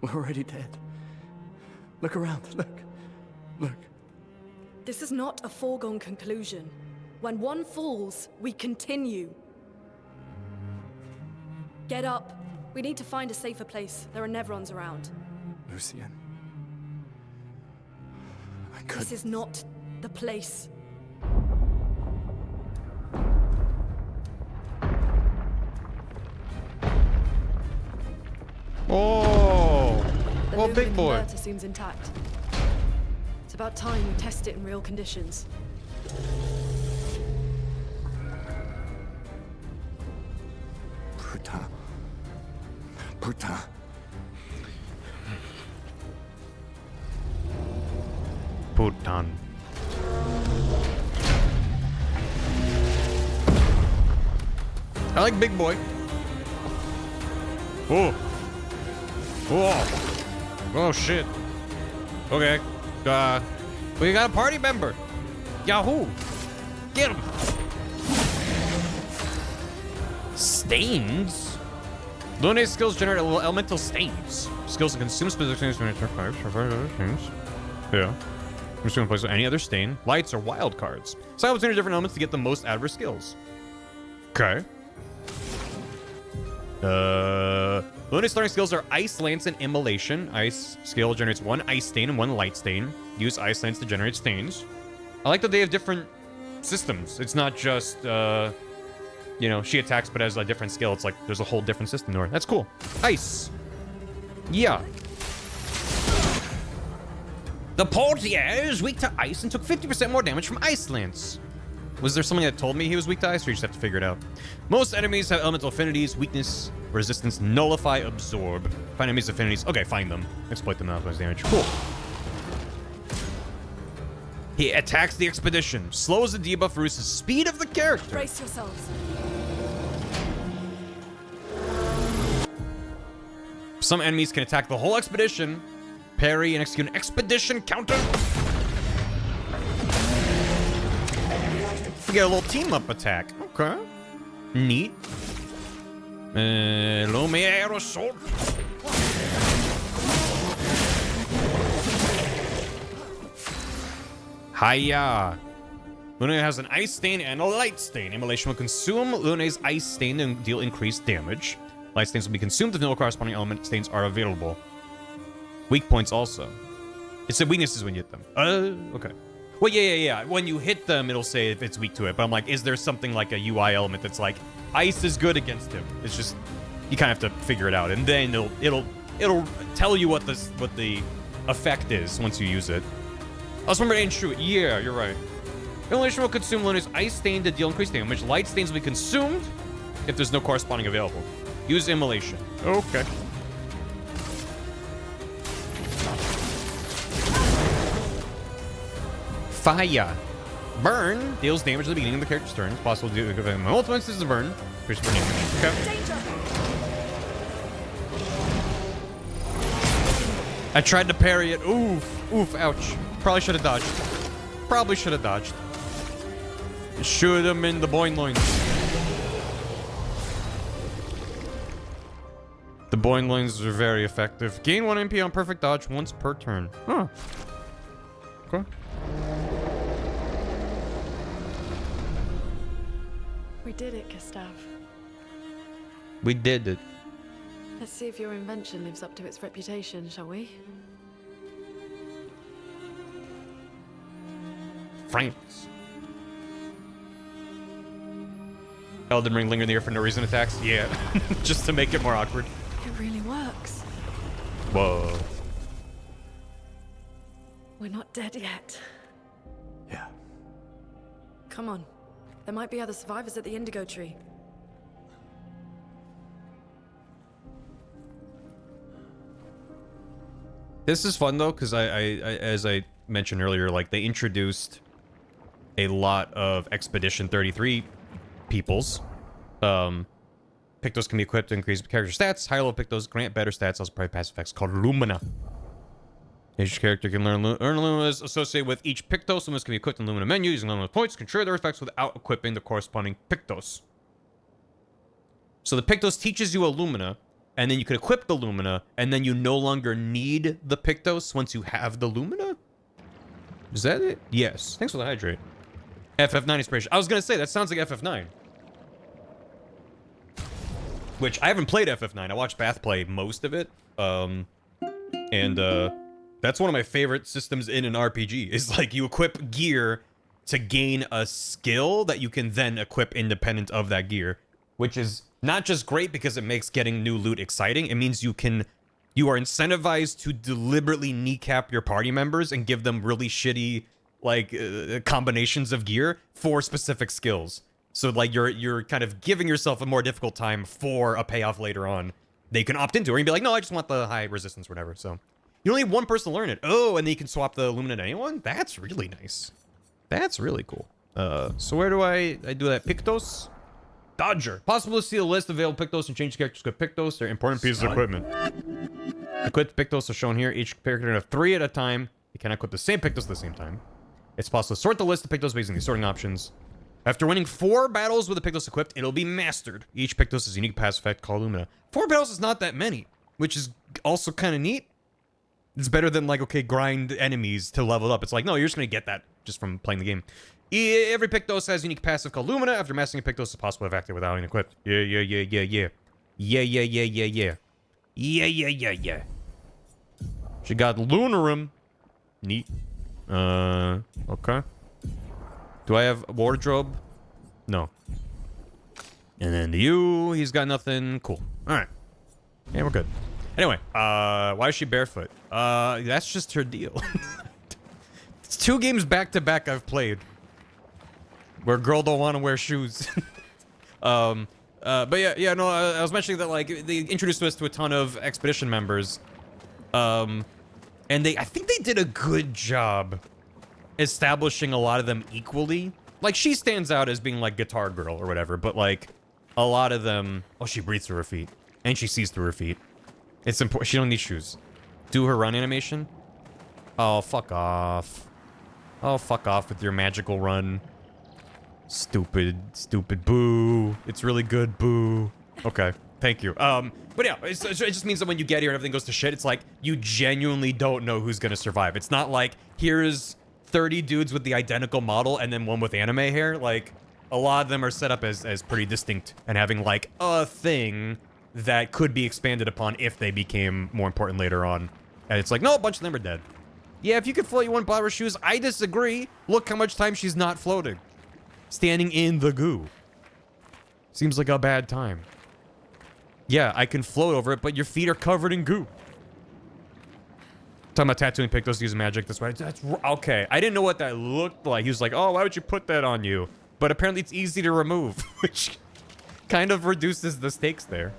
we're already dead. Look around, look. This is not a foregone conclusion. When one falls, we continue. Get up. We need to find a safer place. There are Nevrons around. Lucien. This is not the place. Oh! The Oh, big boy. converter seems intact. It's about time we test it in real conditions. Putain. Putain. I like big boy. Oh. Oh. Oh shit. Okay. We got a party member. Yahoo. Get him. Stains? Luna's skills generate elemental stains. Skills that consume specific stains when attack fires. Yeah. I'm just gonna place any other stain. Lights are wild cards. Cycle between different elements to get the most out of her skills. Okay. Luna's starting skills are Ice Lance and Immolation. Ice skill generates 1 ice stain and 1 light stain. Use Ice Lance to generate stains. I like that they have different systems. It's not just, you know, she attacks but has a different skill. It's like there's a whole different system to her. That's cool. Ice. Yeah. The portier is weak to ice and took 50% more damage from ice lance. Was there something that told me he was weak to ice, or you just have to figure it out? Most enemies have elemental affinities, weakness, resistance, nullify, absorb. Find enemies' affinities. Okay, find them. Exploit them, optimize damage. Cool. He attacks the expedition. Slows the debuff, reduces the speed of the character. Brace yourselves. Some enemies can attack the whole expedition, parry, and execute an expedition counter. We get a little team-up attack. Okay. Neat. Lumiere assault. Hiya. Luna has an ice stain and a light stain. Immolation will consume Luna's ice stain and deal increased damage. Light stains will be consumed if no corresponding element stains are available. Weak points also. It said weaknesses when you hit them. Okay. Well, yeah. When you hit them, it'll say if it's weak to it. But I'm like, is there something like a UI element that's like, ice is good against him? It's just, you kind of have to figure it out. And then it'll tell you what the effect is once you use it. I was remember it ain't true. Yeah, you're right. Immolation will consume Luna's ice stain to deal increased damage. Light stains will be consumed if there's no corresponding available. Use immolation. Okay. Fire. Burn deals damage at the beginning of the character's turn. It's possible to do multiple instances of burn. Increase burn damage. Okay. I tried to parry it. Oof. Oof. Ouch. Probably should have dodged. Probably should have dodged. Shoot him in the boing loins. The boing loins are very effective. Gain 1 MP on perfect dodge once per turn. Huh. Okay. We did it, Gustav. We did it. Let's see if your invention lives up to its reputation, shall we? France. Elden Ring linger in the air for no reason attacks? Yeah. Just to make it more awkward. It really works. Whoa. We're not dead yet. Yeah. Come on. There might be other survivors at the Indigo Tree. This is fun though, because I as I mentioned earlier, like they introduced a lot of Expedition 33 peoples. Pictos can be equipped to increase character stats. Higher level Pictos grant better stats, also probably passive effects called Lumina. Each character can earn Luminas associated with each Pictos. Luminas can be equipped in Lumina menu using Lumina points. Can trigger their effects without equipping the corresponding Pictos. So the Pictos teaches you a Lumina, and then you can equip the Lumina, and then you no longer need the Pictos once you have the Lumina? Is that it? Yes. Thanks for the hydrate. FF9 inspiration. I was going to say, that sounds like FF9. Which, I haven't played FF9. I watched Bath play most of it. That's one of my favorite systems in an RPG. Is like, you equip gear to gain a skill that you can then equip independent of that gear. Which is not just great because it makes getting new loot exciting. It means you are incentivized to deliberately kneecap your party members and give them really shitty, like, combinations of gear for specific skills. So, like, you're kind of giving yourself a more difficult time for a payoff later on that you can opt into. Or you can be like, no, I just want the high resistance or whatever. So, you only need one person to learn it. Oh, and then you can swap the Lumina to anyone? That's really nice. That's really cool. So where do I do that? Pictos? Dodger. Possible to see the list of available Pictos and change characters to Pictos. They're important pieces of equipment. Equipped Pictos are shown here. Each character can have 3 at a time. You cannot equip the same Pictos at the same time. It's possible to sort the list of Pictos based on these sorting options. After winning 4 battles with the Pictos equipped, it'll be mastered. Each Pictos has a unique passive effect called Lumina. 4 battles is not that many, which is also kind of neat. It's better than, like, okay, grind enemies to level up. It's like, no, you're just going to get that just from playing the game. Every Pictos has a unique passive called Lumina. After mastering a Pictos, it's possible to have active without being equipped. Yeah. She got Lunarum. Neat. Okay. Do I have wardrobe? No. And then you, he's got nothing. Cool. All right. Yeah, we're good. Anyway, why is she barefoot? That's just her deal. It's 2 games back to back I've played where girl don't want to wear shoes. But yeah, no, I was mentioning that, like, they introduced us to a ton of expedition members. And I think they did a good job establishing a lot of them equally. Like, she stands out as being, like, guitar girl or whatever, but, like, a lot of them... Oh, she breathes through her feet. And she sees through her feet. It's important. She don't need shoes. Do her run animation. Oh, fuck off. Oh, fuck off with your magical run. Stupid, stupid. Boo. It's really good. Boo. Okay. Thank you. But yeah, it just means that when you get here and everything goes to shit, it's like, you genuinely don't know who's gonna survive. It's not like, here's 30 dudes with the identical model and then one with anime hair. Like, a lot of them are set up as pretty distinct and having, like, a thing that could be expanded upon if they became more important later on. And it's like, no, a bunch of them are dead. Yeah, if you could float, you wouldn't bother with shoes. I disagree. Look how much time she's not floating. Standing in the goo. Seems like a bad time. Yeah, I can float over it, but your feet are covered in goo. Talking about tattooing pictures using magic. That's right. That's okay. I didn't know what that looked like. He was like, oh, why would you put that on you? But apparently it's easy to remove, which kind of reduces the stakes there.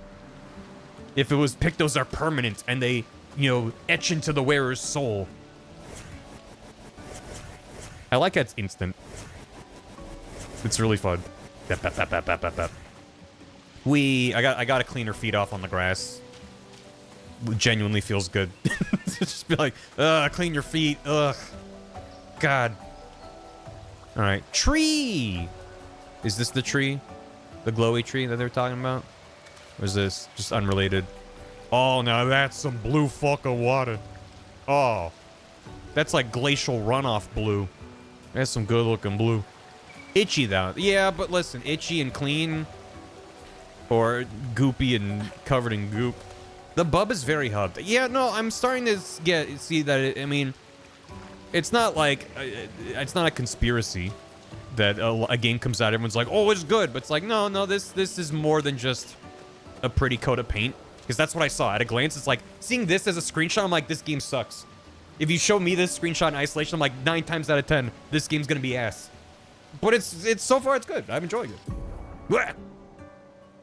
If it was pictos are permanent and they, you know, etch into the wearer's soul. I like that it's instant. It's really fun. Bap, bap, bap, bap, bap, bap, bap. I gotta clean her feet off on the grass. It genuinely feels good. Just be like, clean your feet. Ugh. God. All right, tree. Is this the tree? The glowy tree that they're talking about? Or is this just unrelated? Oh, now that's some blue fucking water. Oh. That's like glacial runoff blue. That's some good looking blue. Itchy though. Yeah, but listen, itchy and clean. Or goopy and covered in goop. The bub is very hubbed. Yeah, no, I'm starting to see that, I mean, it's not like, it's not a conspiracy that a game comes out, everyone's like, oh, it's good. But it's like, no, this is more than just a pretty coat of paint. Because that's what I saw. At a glance, it's like, seeing this as a screenshot, I'm like, this game sucks. If you show me this screenshot in isolation, I'm like, 9 times out of 10, this game's gonna be ass. But it's so far, it's good. I'm enjoying it. Blah.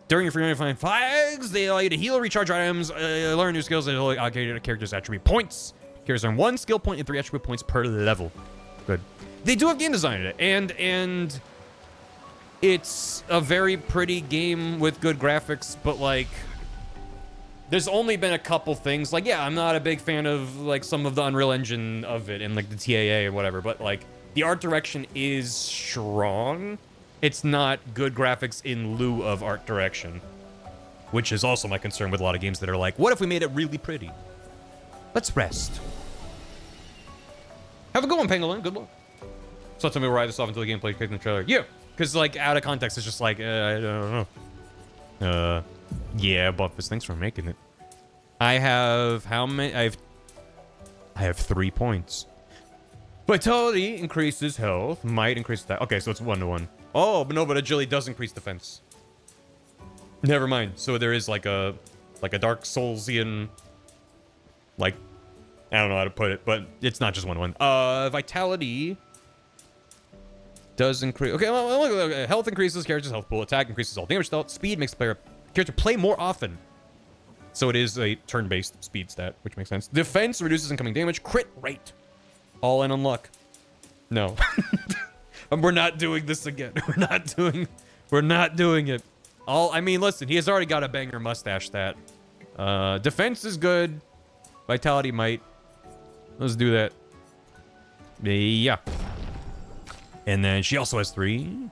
During your free find flags, they allow you to heal, recharge items, learn new skills, and allocate a character's attribute points. Characters earn 1 skill point and 3 attribute points per level. Good. They do have game design in it, and it's a very pretty game with good graphics, but like, there's only been a couple things. Like, yeah, I'm not a big fan of like some of the Unreal Engine of it and like the TAA or whatever, but like the art direction is strong. It's not good graphics in lieu of art direction, which is also my concern with a lot of games that are like, what if we made it really pretty? Let's rest. Have a good one, Pangolin. Good luck. So tell me where I this off until the gameplay kicked in the trailer. Yeah, because like out of context, it's just like, I don't know. Yeah, Buffus, thanks for making it. I have how many? I have 3 points. Vitality increases health. Might increase that. Okay, so it's 1-to-1. Oh, but no, but agility does increase defense. Never mind. So there is like a Dark Soulsian, like, I don't know how to put it, but it's not just 1-to-1. Vitality does increase. Okay, well, health increases character's health pool. Attack increases all damage dealt. Speed makes the player character play more often. So it is a turn-based speed stat, which makes sense. Defense reduces incoming damage. Crit rate. All in on luck. No. We're not doing this again. We're not doing it. I mean, listen, he has already got a banger mustache stat. Defense is good. Vitality might. Let's do that. Yeah. And then she also has 3.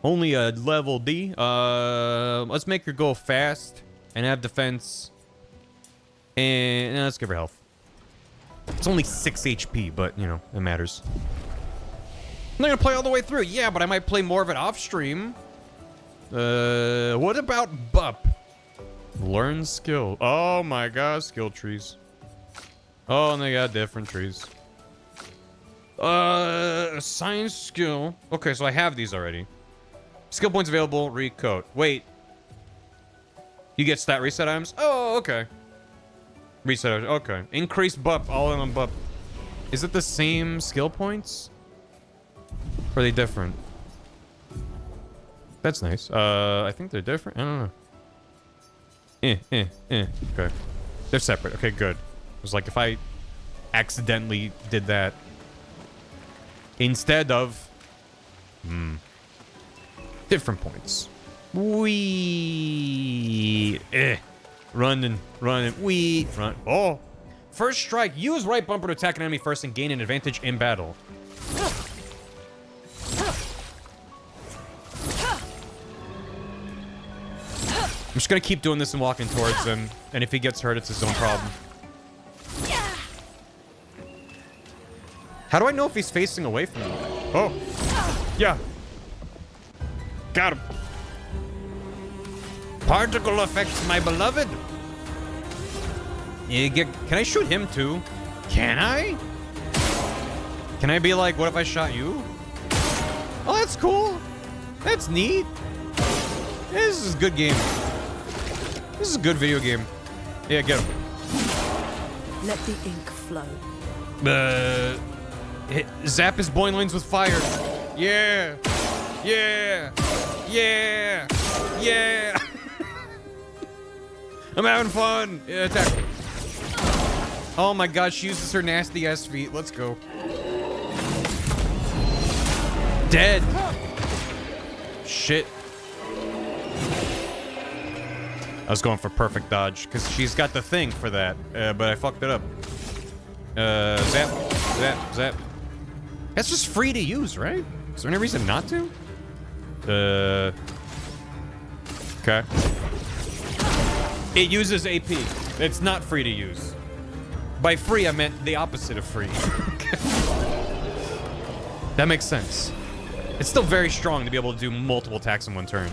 Only a level D. Let's make her go fast and have defense. And let's give her health. It's only 6 HP, but, you know, it matters. I'm not gonna play all the way through. Yeah, but I might play more of it off stream. What about Bup? Learn skill. Oh my god, skill trees. Oh, and they got different trees. Assign skill. Okay, so I have these already. Skill points available, recode. Wait. You get stat reset items? Oh, okay. Reset items, okay. Increase buff, all in on buff. Is it the same skill points? Or are they different? That's nice. I think they're different. I don't know. Okay. They're separate. Okay, good. It was like if I accidentally did that instead of different points. Running, run. Oh, first strike. Use right bumper to attack an enemy first and gain an advantage in battle. I'm just gonna keep doing this and walking towards him, and if he gets hurt, it's his own problem. How do I know if he's facing away from me? Oh, yeah. Got him. Particle effects, my beloved. Can I shoot him too? Can I? Can I be like, what if I shot you? Oh, that's cool. That's neat. This is a good game. This is a good video game. Yeah, get him. Let the ink flow. Zap his boing lanes with fire. Yeah. Yeah. Yeah. Yeah. I'm having fun. Yeah, attack. Oh my god, she uses her nasty ass feet. Let's go. Dead. Shit. I was going for perfect dodge because she's got the thing for that, but I fucked it up. Zap, zap, zap. That's just free to use, right? Is there any reason not to? Okay. It uses AP. It's not free to use. By free, I meant the opposite of free. That makes sense. It's still very strong to be able to do multiple attacks in one turn.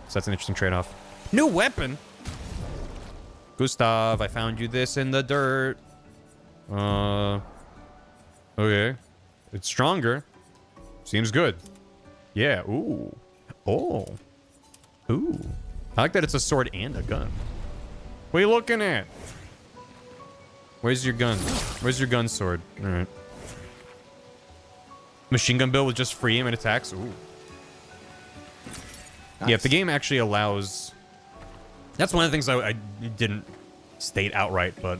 So that's an interesting trade-off. New weapon? Gustav, I found you this in the dirt. Okay. It's stronger. Seems good. Yeah, ooh. Oh. Ooh. I like that it's a sword and a gun. What are you looking at? Where's your gun? Where's your gun sword? Alright. Machine gun build with just free aim and attacks? Ooh. Nice. Yeah, if the game actually allows... That's one of the things I didn't state outright, but...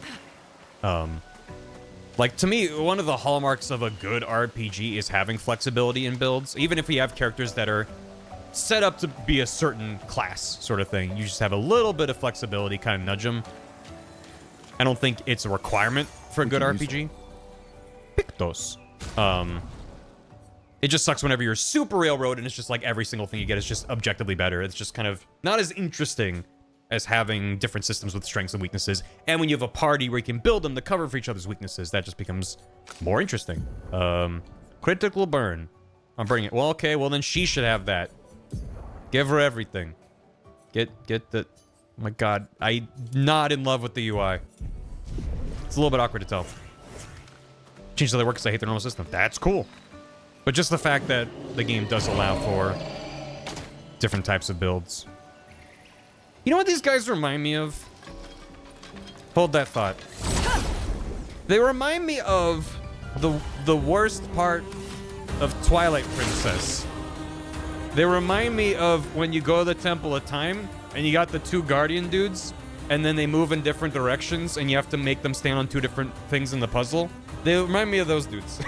like, to me, one of the hallmarks of a good RPG is having flexibility in builds. Even if you have characters that are set up to be a certain class sort of thing. You just have a little bit of flexibility, kind of nudge them. I don't think it's a requirement for a good RPG. Pictos. It just sucks whenever you're super railroad and it's just like every single thing you get is just objectively better. It's just kind of not as interesting as having different systems with strengths and weaknesses. And when you have a party where you can build them to cover for each other's weaknesses, that just becomes more interesting. Critical burn. I'm burning it. Well, okay, well then she should have that. Give her everything. Get the... Oh my god, I'm not in love with the UI. It's a little bit awkward to tell. Change how they work because I hate their normal system. That's cool. But just the fact that the game does allow for different types of builds. You know what these guys remind me of? Hold that thought. They remind me of the worst part of Twilight Princess. They remind me of when you go to the Temple of Time and you got the two Guardian dudes and then they move in different directions and you have to make them stand on two different things in the puzzle. They remind me of those dudes.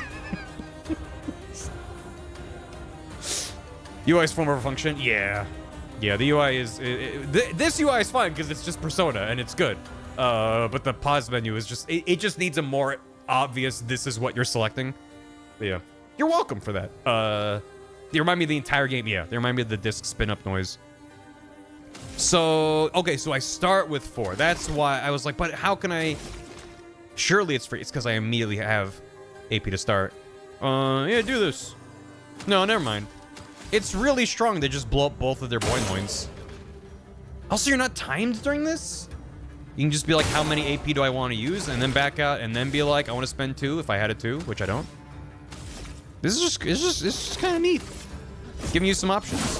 UI's form over function? Yeah. Yeah, the UI is... this UI is fine because it's just Persona and it's good. But the pause menu is just... It just needs a more obvious this is what you're selecting. But yeah. You're welcome for that. They remind me of the entire game. Yeah, they remind me of the disc spin-up noise. So, okay, so I start with 4. That's why I was like, but how can I... Surely it's free. It's because I immediately have AP to start. Yeah, do this. No, never mind. It's really strong. They just blow up both of their boing loins. Also, you're not timed during this? You can just be like, how many AP do I want to use? And then back out and then be like, I want to spend 2 if I had a 2, which I don't. This is just kind of neat. Giving you some options.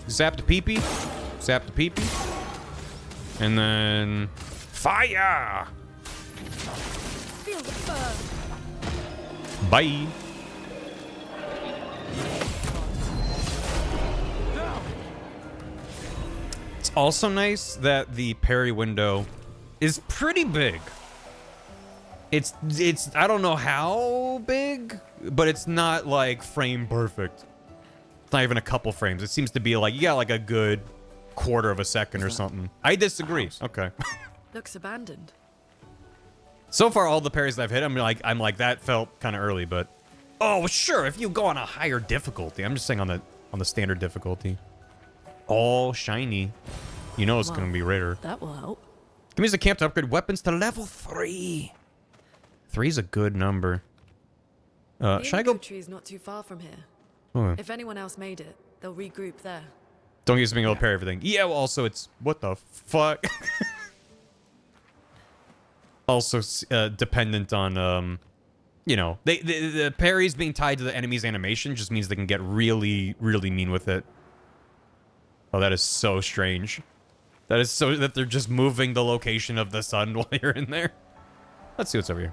Zap the peepee. Zap the peepee. And then fire. Feel the burn. Bye. It's also nice that the parry window is pretty big. It's I don't know how big, but it's not like frame perfect. It's not even a couple frames. It seems to be like you got like a good quarter of a second or something. I disagree. Okay. Looks abandoned. So far, all the parries that I've hit, I'm like that felt kind of early, but oh sure, if you go on a higher difficulty, I'm just saying on the standard difficulty. All shiny, you know it's gonna be rare. That will help. Give me the camp to upgrade weapons to level 3. 3 is a good number. Should I go? The tree's not too far from here. Oh. If anyone else made it, they'll regroup there. Don't use being able to parry everything. Yeah, well, also it's what the fuck. Also dependent on you know, the parries being tied to the enemy's animation just means they can get really mean with it. Oh, that is so strange. That is so that they're just moving the location of the sun while you're in there. Let's see what's over here.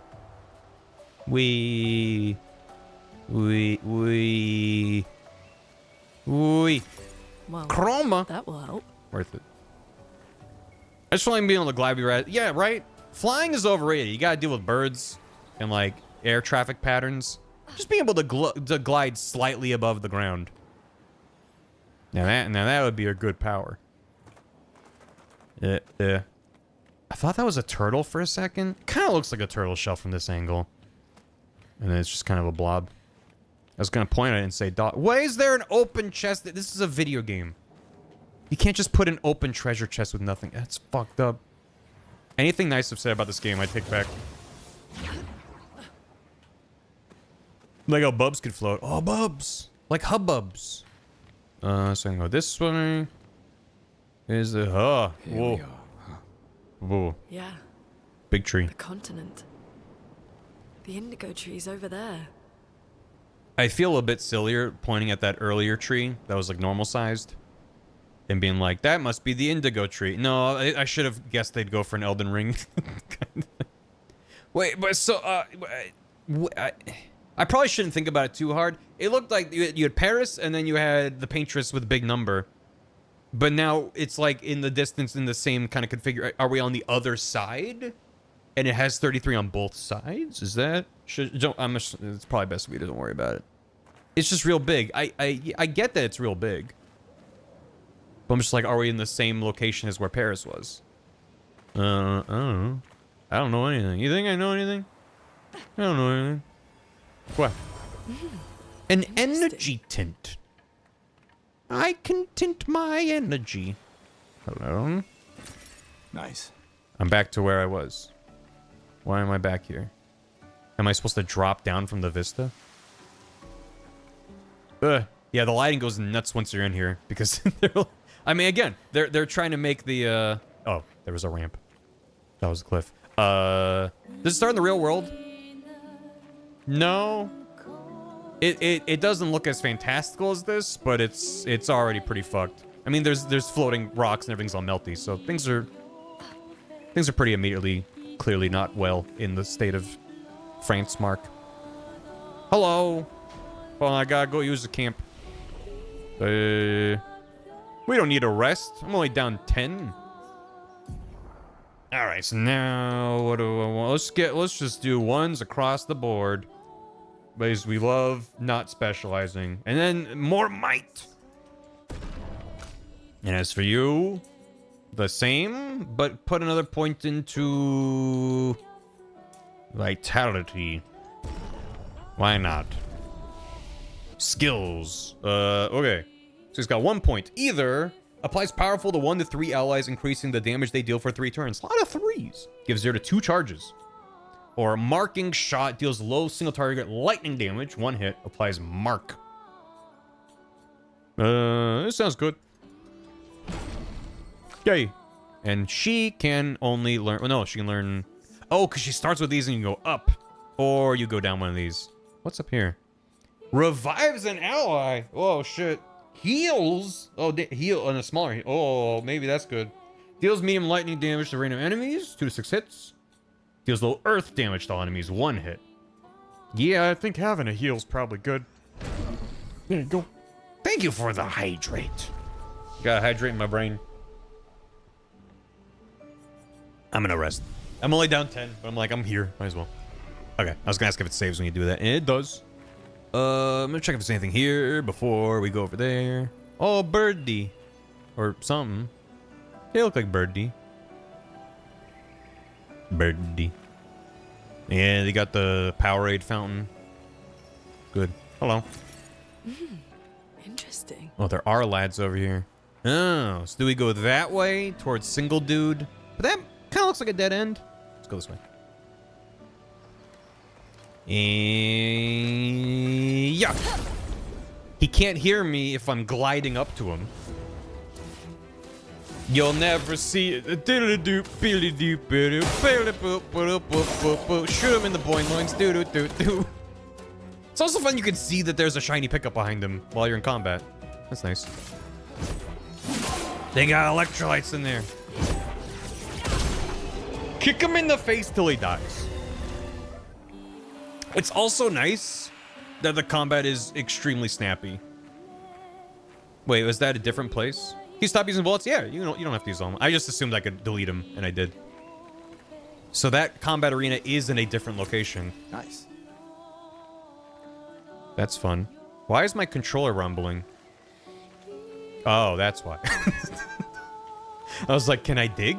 We. Well, Chroma. That will help. Worth it. I just want to be able to glide. Yeah, right. Flying is overrated. You gotta deal with birds and like air traffic patterns. Just being able to glide slightly above the ground. Now that would be a good power. I thought that was a turtle for a second. Kind of looks like a turtle shell from this angle. And then it's just kind of a blob. I was gonna point at it and say, why is there an open chest? This is a video game. You can't just put an open treasure chest with nothing. That's fucked up. Anything nice I've said about this game, I take back. Like how bubs could float. Oh, bubs! Like hubbubs. So I can go this way. Here's the... Oh, whoa. Whoa. Yeah. Big tree. The continent. The indigo tree's over there. I feel a bit sillier pointing at that earlier tree that was like normal sized. And being like, that must be the indigo tree. No, I should have guessed they'd go for an Elden Ring. Wait, but so... I probably shouldn't think about it too hard. It looked like you had Paris, and then you had the Paintress with a big number. But now it's like in the distance in the same kind of configuration. Are we on the other side? And it has 33 on both sides? Is that... it's probably best if we don't worry about it. It's just real big. I get that it's real big. But I'm just like, are we in the same location as where Paris was? I don't know. I don't know anything. You think I know anything? I don't know anything. What? An energy tint. I can tint my energy. Hello? Nice. I'm back to where I was. Why am I back here? Am I supposed to drop down from the vista? Yeah, the lighting goes nuts once you're in here because I mean, again, they're trying to make the oh, there was a ramp. That was a cliff. Does it start in the real world? No. It doesn't look as fantastical as this, but it's already pretty fucked. I mean, there's floating rocks and everything's all melty, so things are pretty immediately clearly not well in the state of France, Mark. Hello. Well, I gotta go use the camp. We don't need a rest. I'm only down 10. All right, so now what do I want? Let's just do ones across the board. Because we love not specializing. And then more might. And as for you, the same, but put another point into vitality. Why not? Skills. Okay. So he's got 1 point. Either applies powerful to 1 to 3 allies, increasing the damage they deal for 3 turns. A lot of 3s. Gives 0 to 2 charges. Or marking shot deals low single target lightning damage. 1 hit applies mark. This sounds good. Yay. And she can only learn... Well, no, she can learn... Oh, because she starts with these and you go up. Or you go down one of these. What's up here? Revives an ally. Oh, shit. Heals. Oh, heal on a smaller. Oh, maybe that's good. Deals medium lightning damage to random enemies. 2 to 6 hits. Deals low earth damage to all enemies. 1 hit. Yeah, I think having a heal's probably good. There you go. Thank you for the hydrate. Gotta hydrate my brain. I'm gonna rest. I'm only down 10, but I'm like, I'm here. Might as well. Okay, I was gonna ask if it saves when you do that, and it does. I'm gonna check if there's anything here before we go over there. Oh, birdie. Or something. They look like birdie. Birdie. Yeah, they got the Powerade fountain. Good. Hello. Interesting. Oh, there are lads over here. Oh, so do we go that way towards single dude? But that kind of looks like a dead end. Let's go this way. And yeah. He can't hear me if I'm gliding up to him. You'll never see it. Shoot him in the boing loins. It's also fun you can see that there's a shiny pickup behind him while you're in combat. That's nice. They got electrolytes in there. Kick him in the face till he dies. It's also nice that the combat is extremely snappy. Wait, was that a different place? Can you stop using bullets? Yeah, you don't have to use them. I just assumed I could delete them, and I did. So that combat arena is in a different location. Nice. That's fun. Why is my controller rumbling? Oh, that's why. I was like, can I dig?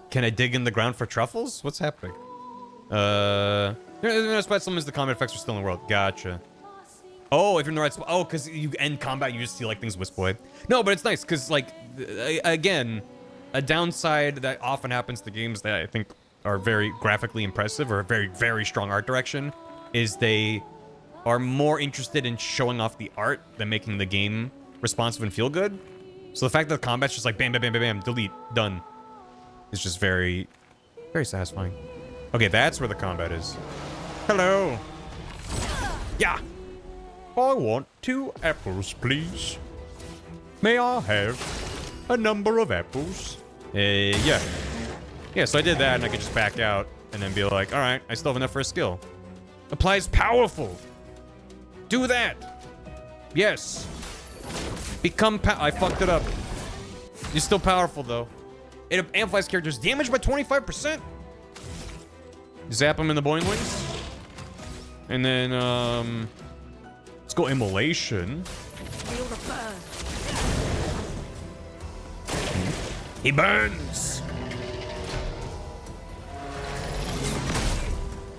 Can I dig in the ground for truffles? What's happening? Despite some the combat effects are still in the world. Gotcha. Oh, if you're in the right spot. Oh, because you end combat, you just see like things wisp away. No, but it's nice because like, again, a downside that often happens to games that I think are very graphically impressive or very, very strong art direction is they are more interested in showing off the art than making the game responsive and feel good. So the fact that the combat's just like bam, bam, bam, bam, bam, delete, done, is just very, very satisfying. Okay, that's where the combat is. Hello. Yeah. I want 2 apples, please. May I have a number of apples? Yeah. Yeah, so I did that and I could just back out and then be like, all right, I still have enough for a skill. Applies powerful. Do that. Yes. Become I fucked it up. You're still powerful though. It amplifies characters' damage by 25%. Zap them in the boing wings. And then, let's go immolation. Feel the burn. He burns.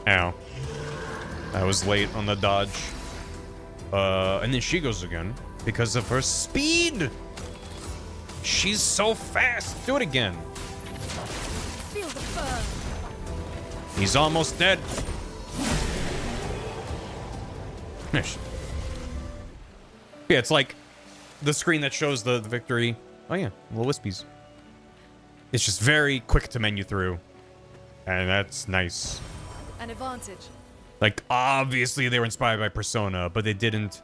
Ow. I was late on the dodge. And then she goes again because of her speed. She's so fast. Do it again. Feel the burn. He's almost dead. Finish. Yeah, it's like the screen that shows the victory. Oh yeah, little wispies. It's just very quick to menu through. And that's nice. An advantage. Like, obviously they were inspired by Persona, but they didn't.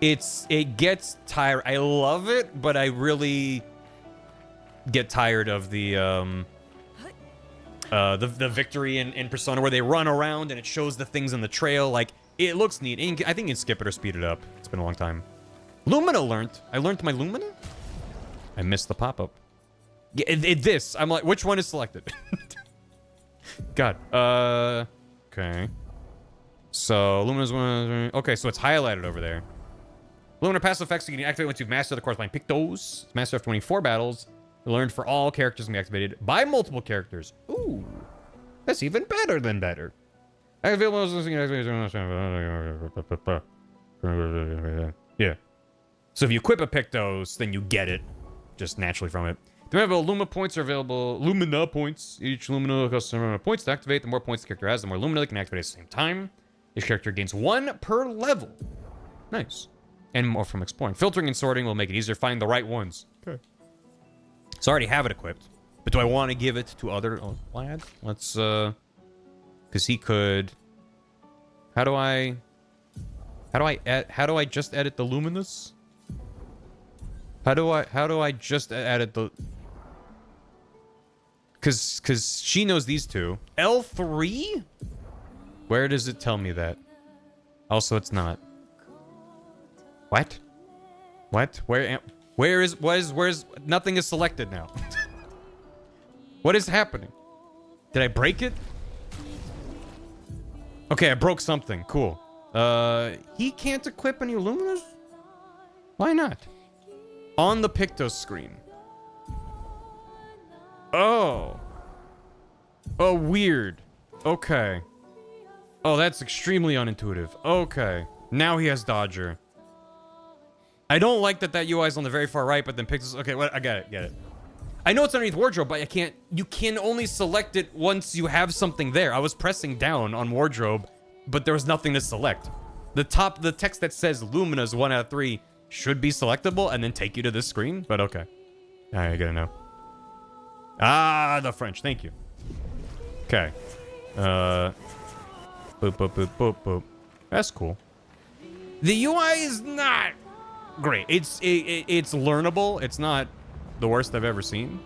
It gets tired. I love it, but I really get tired of the victory in Persona where they run around and it shows the things in the trail. Like, it looks neat. And I think you can skip it or speed it up. It's been a long time. Lumina learned. I learned my Lumina? I missed the pop-up. Yeah, this. I'm like, which one is selected? God. Okay. So, Lumina's one. Okay, so it's highlighted over there. Lumina passive effects you can activate once you've mastered the corresponding Pictos. It's mastered after 24 battles. Learned for all characters can be activated by multiple characters. Ooh. That's even better than better. Yeah. So if you equip a Pictos, then you get it just naturally from it. The available Luma points are available. Lumina points. Each Lumina costs some amount of points to activate. The more points the character has, the more Lumina they can activate at the same time. Each character gains 1 per level. Nice. And more from exploring. Filtering and sorting will make it easier to find the right ones. Okay. So I already have it equipped. But do I want to give it to other lads? Let's Because he could... How do I just edit the luminous? How do I just edit the... Cause she knows these two. L3? Where does it tell me that? Also, it's not. What? What? Where's nothing is selected now? What is happening? Did I break it? Okay, I broke something. Cool. He can't equip any luminous? Why not? On the Pictos screen. Oh. Oh, weird. Okay. Oh, that's extremely unintuitive. Okay. Now he has Dodger. I don't like that UI is on the very far right, but then Pictos... Okay, what? I get it. I know it's underneath wardrobe, but I can't... You can only select it once you have something there. I was pressing down on wardrobe, but there was nothing to select. The text that says Lumina's 1 out of 3 should be selectable and then take you to this screen, but okay. I gotta know. Ah, the French. Thank you. Okay. Boop, boop, boop, boop, boop. That's cool. The UI is not great. It's learnable. It's not the worst I've ever seen.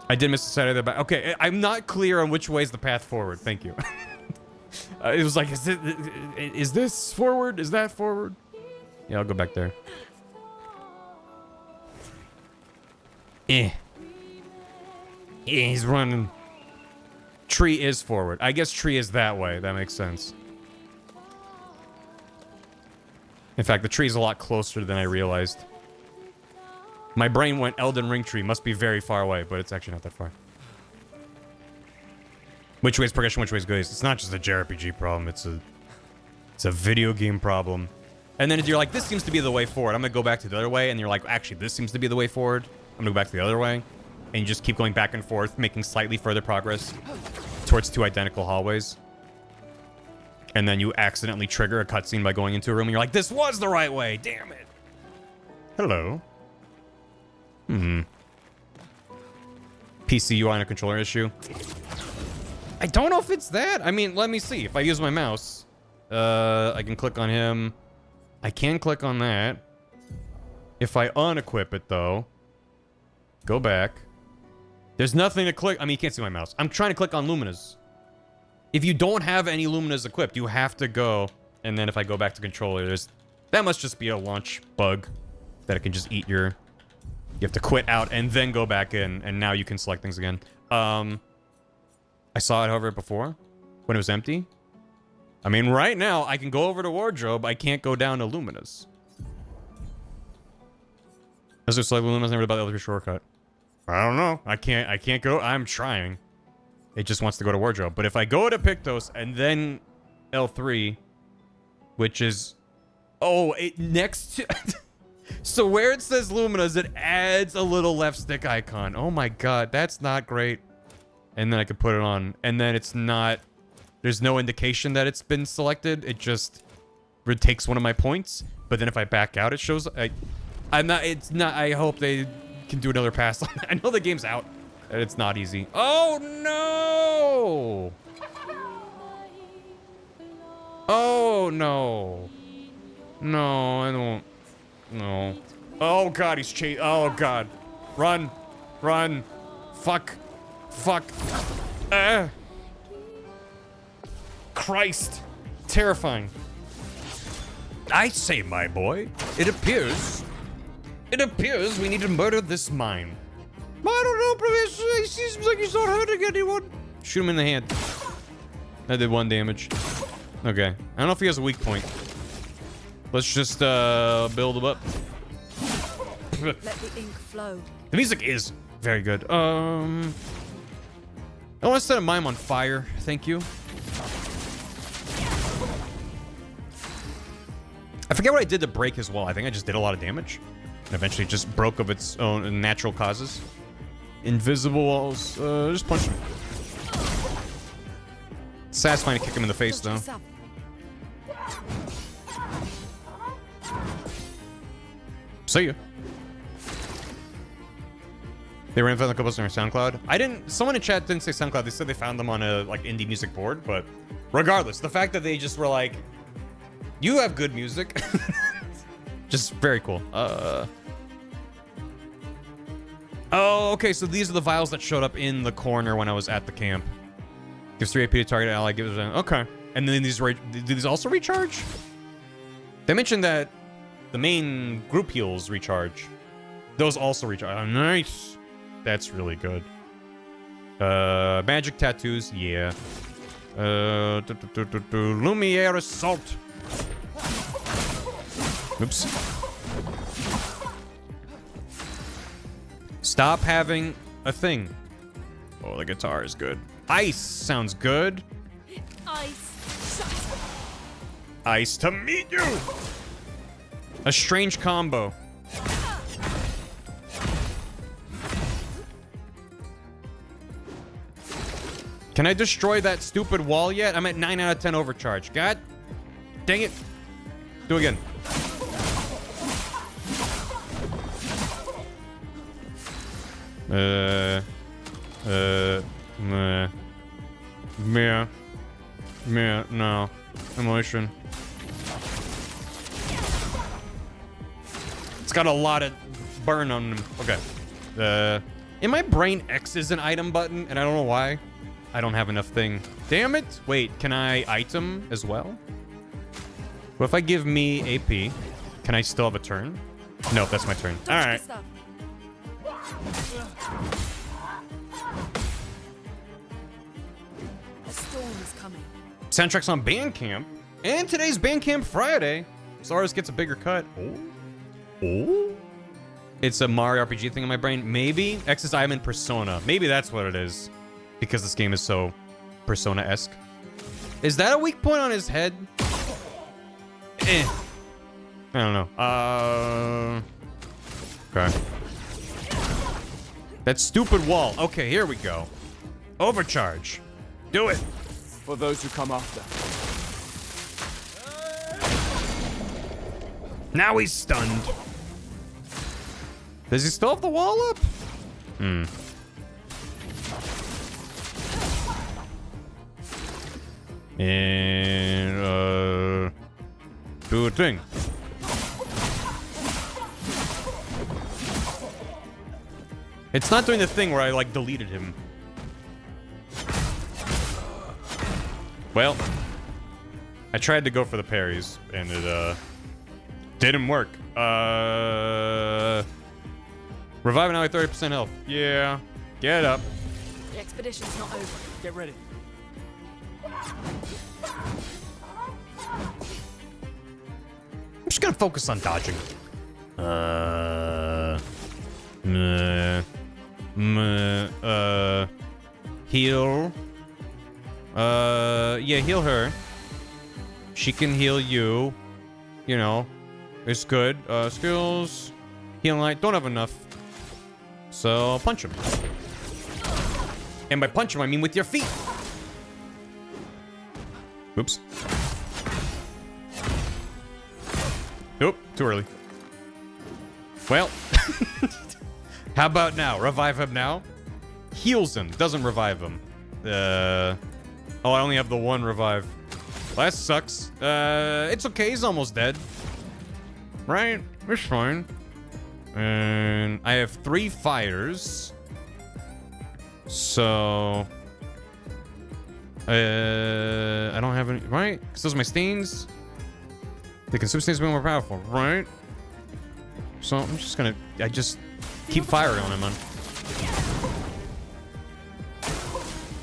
I did miss the side of the back. Okay, I'm not clear on which way is the path forward. Thank you. It was like, is this forward? Is that forward? Yeah, I'll go back there. He's running. Tree is forward. I guess tree is that way. That makes sense. In fact, the tree is a lot closer than I realized. My brain went Elden Ring tree. Must be very far away, but it's actually not that far. Which way is progression? Which way is good? It's not just a JRPG problem. It's a video game problem. And then you're like, this seems to be the way forward. I'm gonna go back to the other way, and you're like, actually, this seems to be the way forward. I'm gonna go back to the other way, and you just keep going back and forth, making slightly further progress towards 2 identical hallways. And then you accidentally trigger a cutscene by going into a room, and you're like, this was the right way. Damn it. Hello. PC UI and a controller issue. I don't know if it's that. I mean, let me see. If I use my mouse, I can click on him. I can click on that. If I unequip it, though, go back. There's nothing to click. I mean, you can't see my mouse. I'm trying to click on Lumina's. If you don't have any Lumina's equipped, you have to go. And then if I go back to controller, that must just be a launch bug that it can just eat your... You have to quit out and then go back in, and now you can select things again. I saw it, however, before, when it was empty. I mean, right now, I can go over to wardrobe. I can't go down to Lumina's. Is there select Lumina's never about the other shortcut? I don't know. I can't go. I'm trying. It just wants to go to wardrobe. But if I go to Pictos and then L3, which is... Oh, next to... So where it says Lumina's, it adds a little left stick icon. Oh my god, that's not great. And then I can put it on. And then it's not... There's no indication that it's been selected. It just takes one of my points. But then if I back out, it shows... I'm not... It's not... I hope they can do another pass. I know the game's out. And it's not easy. Oh no! Oh no. No, I don't... No. Oh god, he's chasing. Oh god. Run. Run. Fuck. Fuck. Christ. Terrifying. I say, my boy, it appears we need to murder this mine. I don't know, Professor. It seems like he's not hurting anyone. Shoot him in the hand. That did 1 damage. Okay. I don't know if he has a weak point. Let's just build him up. Let the ink flow. The music is very good. I want to set a mime on fire. Thank you. I forget what I did to break his wall. I think I just did a lot of damage. And eventually just broke of its own natural causes. Invisible walls. Just punch him. It's satisfying to kick him in the face, though. See ya. They were in a couple on SoundCloud. I didn't. Someone in chat didn't say SoundCloud. They said they found them on a like indie music board. But regardless, the fact that they just were like, "You have good music," just very cool. Oh, okay. So these are the vials that showed up in the corner when I was at the camp. Gives 3 AP to target ally. Gives okay. And then do these also recharge? They mentioned that the main group heals recharge. Those also recharge. Oh, nice. That's really good. Magic tattoos, yeah. Lumiere assault. Oops. Stop having a thing. Oh, the guitar is good. Ice sounds good. Ice. Ice to meet you. A strange combo. Can I destroy that stupid wall yet? I'm at 9 out of 10 overcharge. God dang it. Do it again. No. Emotion. It's got a lot of burn on him. Okay. In my brain, X is an item button, and I don't know why. I don't have enough thing. Damn it. Wait, can I item as well? What if I give me AP? Can I still have a turn? No, that's my turn. All right. A storm is coming. Soundtrack's on Bandcamp. And today's Bandcamp Friday. Solaris gets a bigger cut. Oh. It's a Mario RPG thing in my brain. Maybe X is item in Persona. Maybe that's what it is. Because this game is so Persona-esque. Is that a weak point on his head? I don't know. Okay. That stupid wall. Okay, here we go. Overcharge. Do it. For those who come after. Now he's stunned. Does he still have the wall up? And, do a thing. It's not doing the thing where I, like, deleted him. Well, I tried to go for the parries, and it, didn't work. Reviving now at 30% health. Yeah. Get up. The expedition's not over. Get ready. I'm just gonna focus on dodging. Heal. Yeah, heal her. She can heal you. You know, it's good. Skills. Healing light. Don't have enough. So, punch him. And by punch him, I mean with your feet. Oops. Nope, too early. Well, how about now? Revive him now? Heals him, doesn't revive him. Oh, I only have the one revive. Well, that sucks. It's okay, he's almost dead. Right? It's fine. And I have 3 fires. So... I don't have any... Right? Because those are my stains. The consume stains are more powerful, right? So I'm just gonna... I just keep firing on him, man.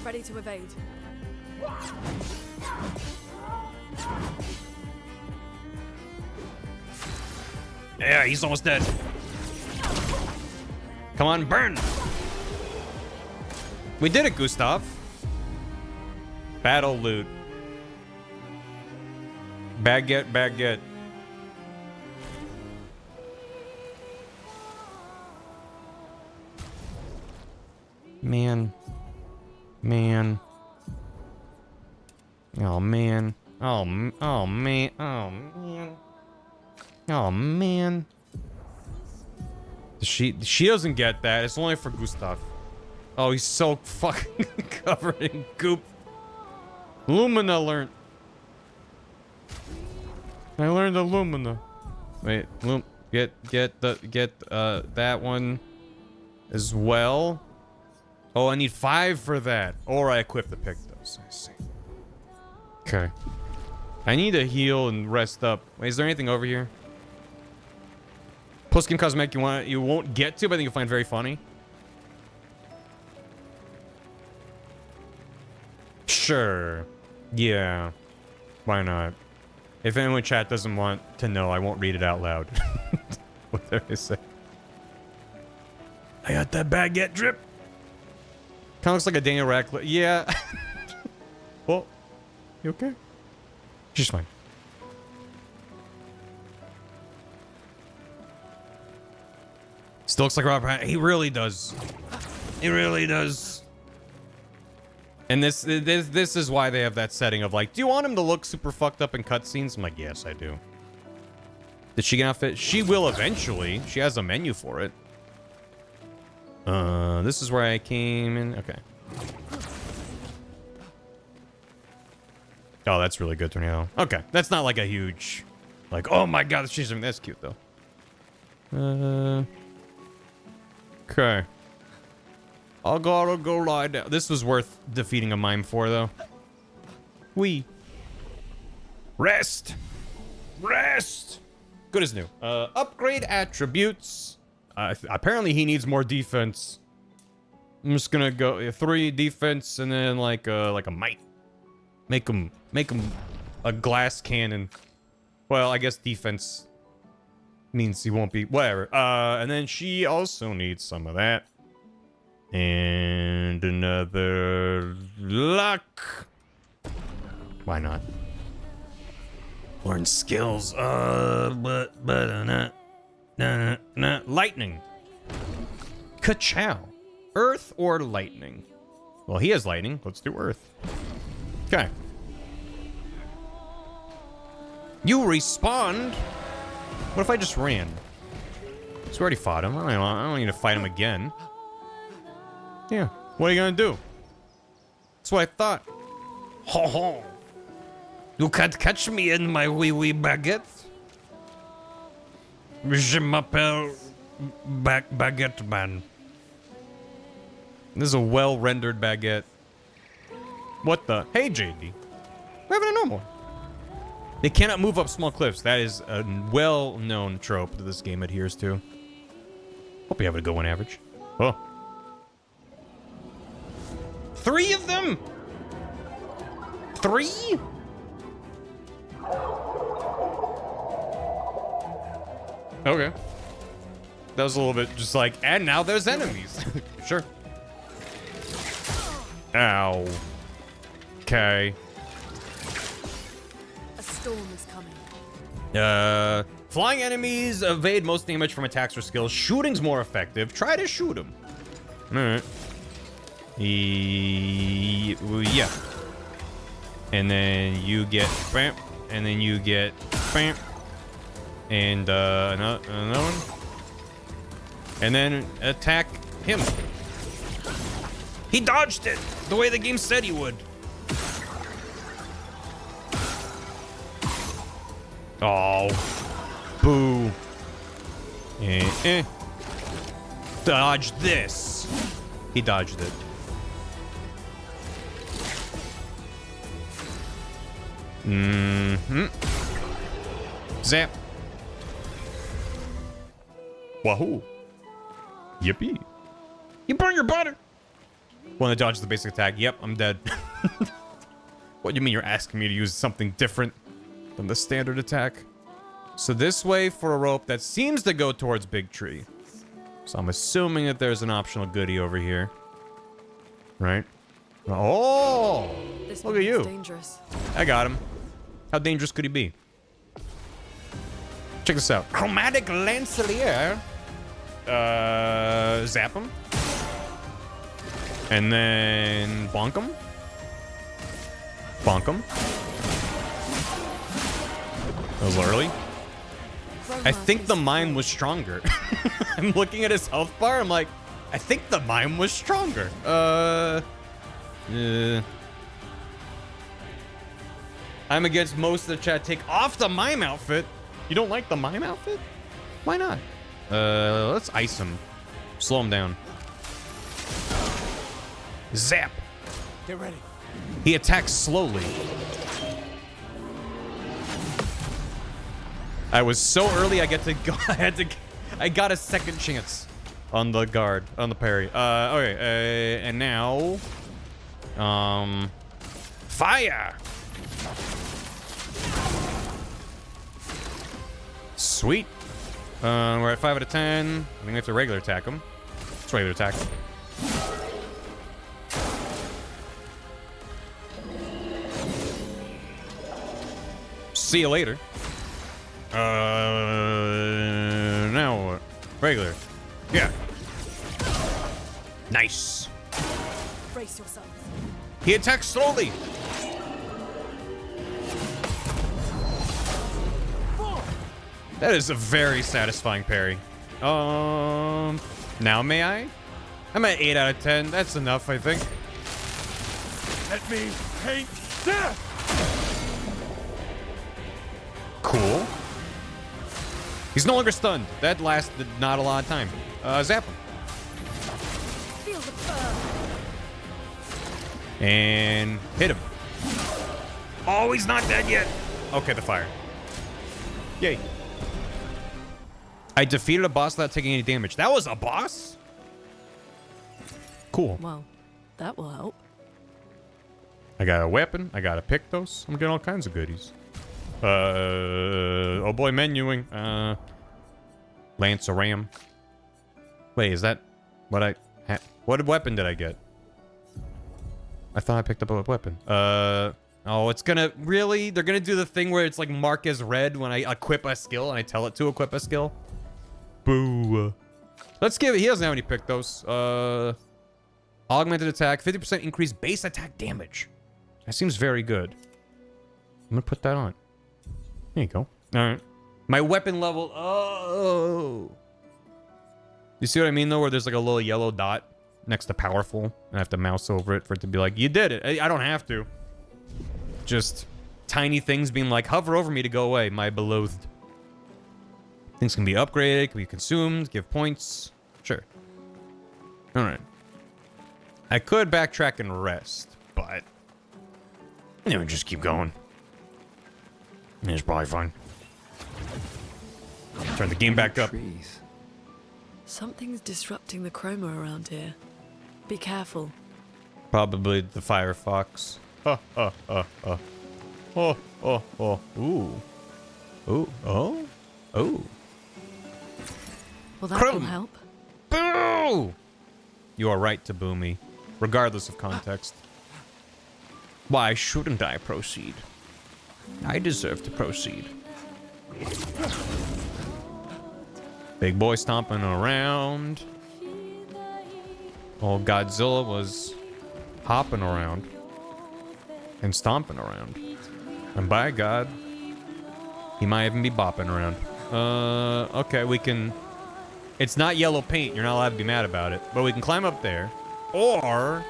Ready to evade. Yeah, he's almost dead. Come on, burn! We did it, Gustav. Battle loot. Baguette, baguette. Man. Man. Oh, man. Oh, man. Oh, man. Oh, man. She doesn't get that. It's only for Gustav. Oh, he's so fucking covered in goop. Lumina learned. I learned the Lumina. Wait, get that one as well. Oh, I need 5 for that. Or I equip the pick those. I see. Okay. I need to heal and rest up. Wait, is there anything over here? Post-game cosmetic you won't get to, but I think you'll find very funny. Sure. Yeah. Why not? If anyone in chat doesn't want to know, I won't read it out loud. Whatever they say. I got that baguette drip. Kind of looks like a Daniel Radcliffe. Yeah. Well, you okay? Just fine. Still looks like Robert. He really does. He really does. And this is why they have that setting of like, do you want him to look super fucked up in cutscenes? I'm like, yes, I do. Did she get an outfit? She will eventually. She has a menu for it. This is where I came in. Okay. Oh, that's really good, Tornado. Okay, that's not like a huge, like, oh my god, she's that's cute though. Okay. I gotta go lie down. This was worth defeating a mime for, though. Rest. Rest. Good as new. Upgrade attributes. Apparently he needs more defense. I'm just gonna go 3 defense and then like a might. Make him a glass cannon. Well, I guess defense means he won't be whatever. And then she also needs some of that. And another luck. Why not? Learn skills. Lightning. Ka-chow. Earth or lightning? Well, he has lightning. Let's do earth. Okay. You respond. What if I just ran? So we already fought him. I don't need to fight him again. Yeah. What are you gonna do? That's what I thought. Ho ho. You can't catch me in my wee baguette. Je m'appelle baguette man. This is a well-rendered baguette. What the? Hey, JD. We're having a normal one. They cannot move up small cliffs. That is a well-known trope that this game adheres to. Hope you have a good one, average. Oh. 3 of them? 3? Okay. That was a little bit just like, and now there's enemies. Sure. Ow. Okay. A storm is coming. Flying enemies evade most damage from attacks or skills. Shooting's more effective. Try to shoot them. Alright. Yeah. And then you get bam. And then you get bam. And another one. And then attack him. He dodged it the way the game said he would. Oh. Boo. Dodge this. He dodged it. Zap. Wahoo. Yippee. You burn your butter. Want to dodge the basic attack? Yep, I'm dead. What do you mean you're asking me to use something different than the standard attack? So this way for a rope that seems to go towards Big Tree. So I'm assuming that there's an optional goodie over here. Right? Oh! This Look at you. Dangerous. I got him. How dangerous could he be? Check this out. Chromatic Lancelier. Zap him. And then bonk him. Bonk him. That was early. I think the mime was stronger. I'm looking at his health bar. I'm like, I think the mime was stronger. I'm against most of the chat. Take off the mime outfit. You don't like the mime outfit? Why not? Let's ice him. Slow him down. Zap. Get ready. He attacks slowly. I was so early. I get to go. I got a second chance on the guard, on the parry. Okay. And now, fire. Sweet. We're at 5 out of 10. I think we have to regular attack him. Let's regular attack. See you later. Now what? Regular. Yeah. Nice. Brace yourselves. He attacks slowly. That is a very satisfying parry. Now may I? I'm at 8 out of 10. That's enough, I think. Let me paint death. Cool. He's no longer stunned. That lasted not a lot of time. Zap him. Feel the burn. And hit him. Oh, he's not dead yet. Okay, the fire. Yay. I defeated a boss without taking any damage. That was a boss? Cool. Well, that will help. I got a weapon. I got a Pictos. I'm getting all kinds of goodies. Oh boy, menuing. Lance a ram. Wait, is that what I had? What weapon did I get? I thought I picked up a weapon. Oh, it's gonna really? They're gonna do the thing where it's like mark as red when I equip a skill and I tell it to equip a skill. Boo. Let's give it. He doesn't have any Pictos. Augmented attack, 50% increased base attack damage. That seems very good. I'm gonna put that on. There you go. All right. My weapon level. Oh. You see what I mean, though? Where there's like a little yellow dot next to powerful. And I have to mouse over it for it to be like, you did it. I don't have to. Just tiny things being like, hover over me to go away. My beloved. Things can be upgraded, can be consumed, give points. Sure. All right. I could backtrack and rest, but... You know, just keep going. It's probably fine. Turn the game back up. Something's disrupting the chroma around here. Be careful. Probably the Firefox. Oh. Ooh. Ooh. Oh. Oh. Well, that will help. Boo! You are right to boo me, regardless of context. Why shouldn't I proceed? I deserve to proceed. Big boy stomping around. Old Godzilla was hopping around and stomping around. And by God, he might even be bopping around. Okay, we can... It's not yellow paint. You're not allowed to be mad about it. But we can climb up there. Or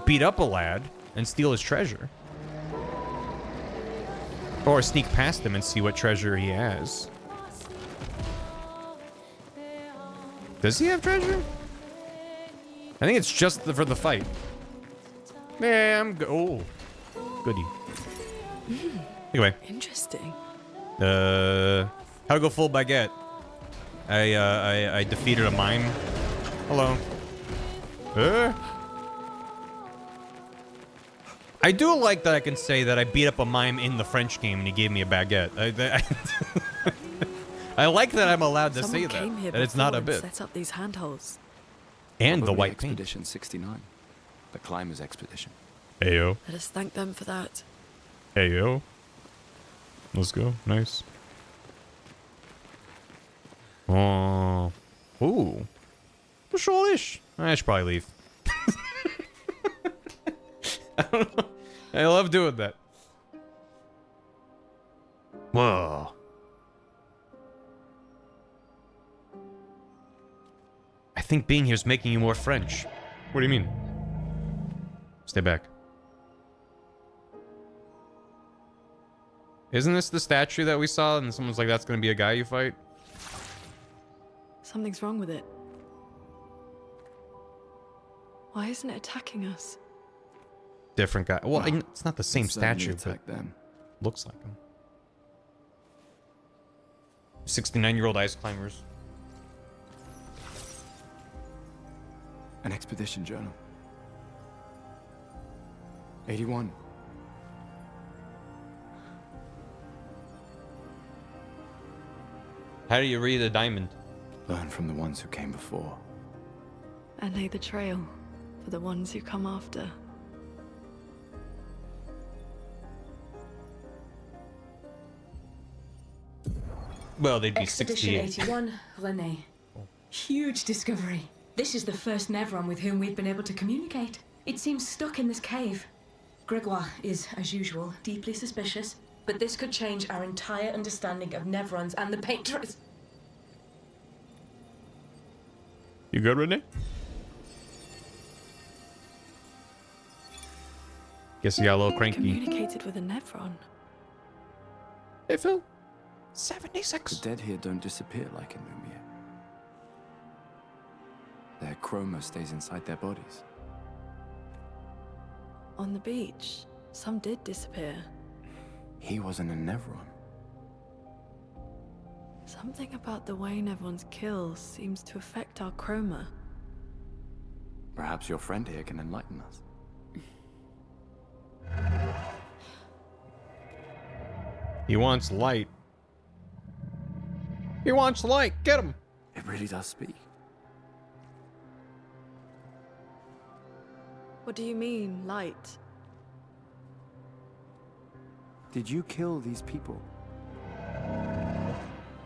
beat up a lad and steal his treasure. Or sneak past him and see what treasure he has. Does he have treasure? I think it's just for the fight. Yeah, oh, goody. Anyway. Interesting. How to go full baguette. I defeated a mime. Hello. I do like that I can say that I beat up a mime in the French game and he gave me a baguette. I like that I'm allowed to say that it's not a bit. Set up these handholds. And the Probably white paint. Expedition 69. The Climbers Expedition. Heyo. Let us thank them for that. Heyo. Let's go. Nice. Oh. Ooh. What's all this? I should probably leave. I don't know. I love doing that. Whoa. think being here is making you more French. What do you mean? Stay back. Isn't this the statue that we saw? And someone's like, that's gonna be a guy you fight? Something's wrong with it. Why isn't it attacking us? Different guy. Well, it's not the same statue, but attack them. looks like him. 69-year-old ice climbers. An expedition journal. 81. How do you read a diamond? Learn from the ones who came before. And lay the trail for the ones who come after. Well, they'd be Expedition 68. 81, René. Huge discovery. This is the first Nevron with whom we've been able to communicate. It seems stuck in this cave. Gregoire is, as usual, deeply suspicious, but this could change our entire understanding of Nevrons and the Paintress. You good, Renee? Guess you got a little cranky. Communicated with a Nevron. Hey, Phil. 76. The dead here don't disappear like in Lumiere. Their chroma stays inside their bodies. On the beach, some did disappear. He wasn't a Nevron. Something about the way Nevrons kill seems to affect our chroma. Perhaps your friend here can enlighten us. He wants light. He wants light. Get him. It really does speak. What do you mean, light? Did you kill these people?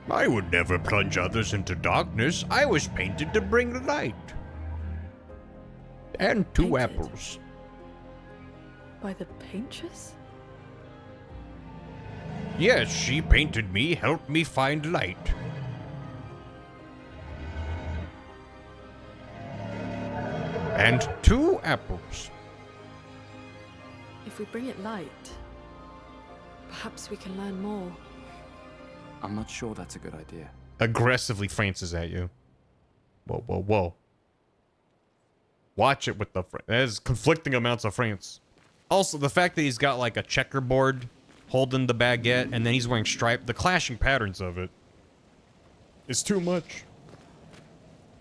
I would never plunge others into darkness. I was painted to bring light. And two apples. By the Paintress? Yes, she painted me, helped me find light. And two apples. If we bring it light, perhaps we can learn more. I'm not sure that's a good idea. Aggressively frances at you. Whoa, whoa, whoa. Watch it with the... There's conflicting amounts of France. Also, the fact that he's got like a checkerboard holding the baguette and then he's wearing stripe. The clashing patterns of it is too much.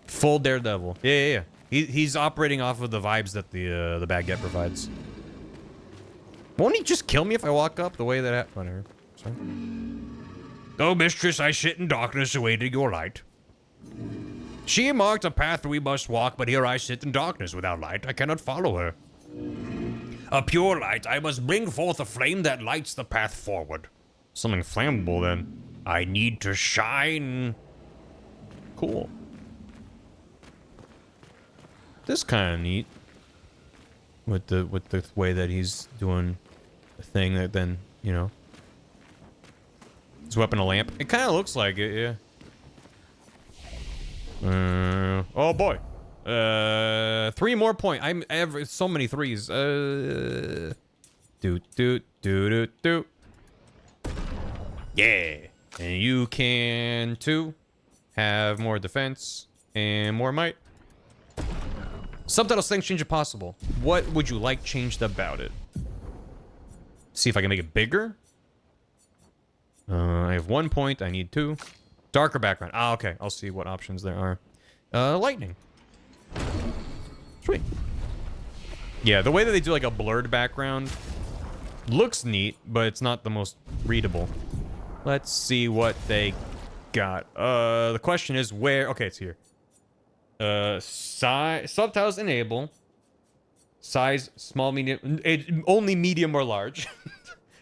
Full Daredevil. Yeah. He's operating off of the vibes that the baguette provides. Won't he just kill me if I walk up the way that... Whatever. Sorry. Oh, mistress, I sit in darkness awaiting your light. She marked a path we must walk, but here I sit in darkness without light. I cannot follow her. A pure light, I must bring forth a flame that lights the path forward. Something flammable, then. I need to shine. Cool. This is kind of neat. With the way that he's doing the thing that then, you know. His weapon a lamp. It kind of looks like it, yeah. Oh boy. 3 more points. I'm ever so many threes. Do. Yeah. And you can too have more defense and more might. Subtitle settings change if possible. What would you like changed about it? See if I can make it bigger. I have 1 point. I need 2. Darker background. Ah, okay. I'll see what options there are. Lightning. Sweet. Yeah, the way that they do like a blurred background looks neat, but it's not the most readable. Let's see what they got. The question is where... Okay, it's here. Subtitles enable. Size, small, medium... only medium or large.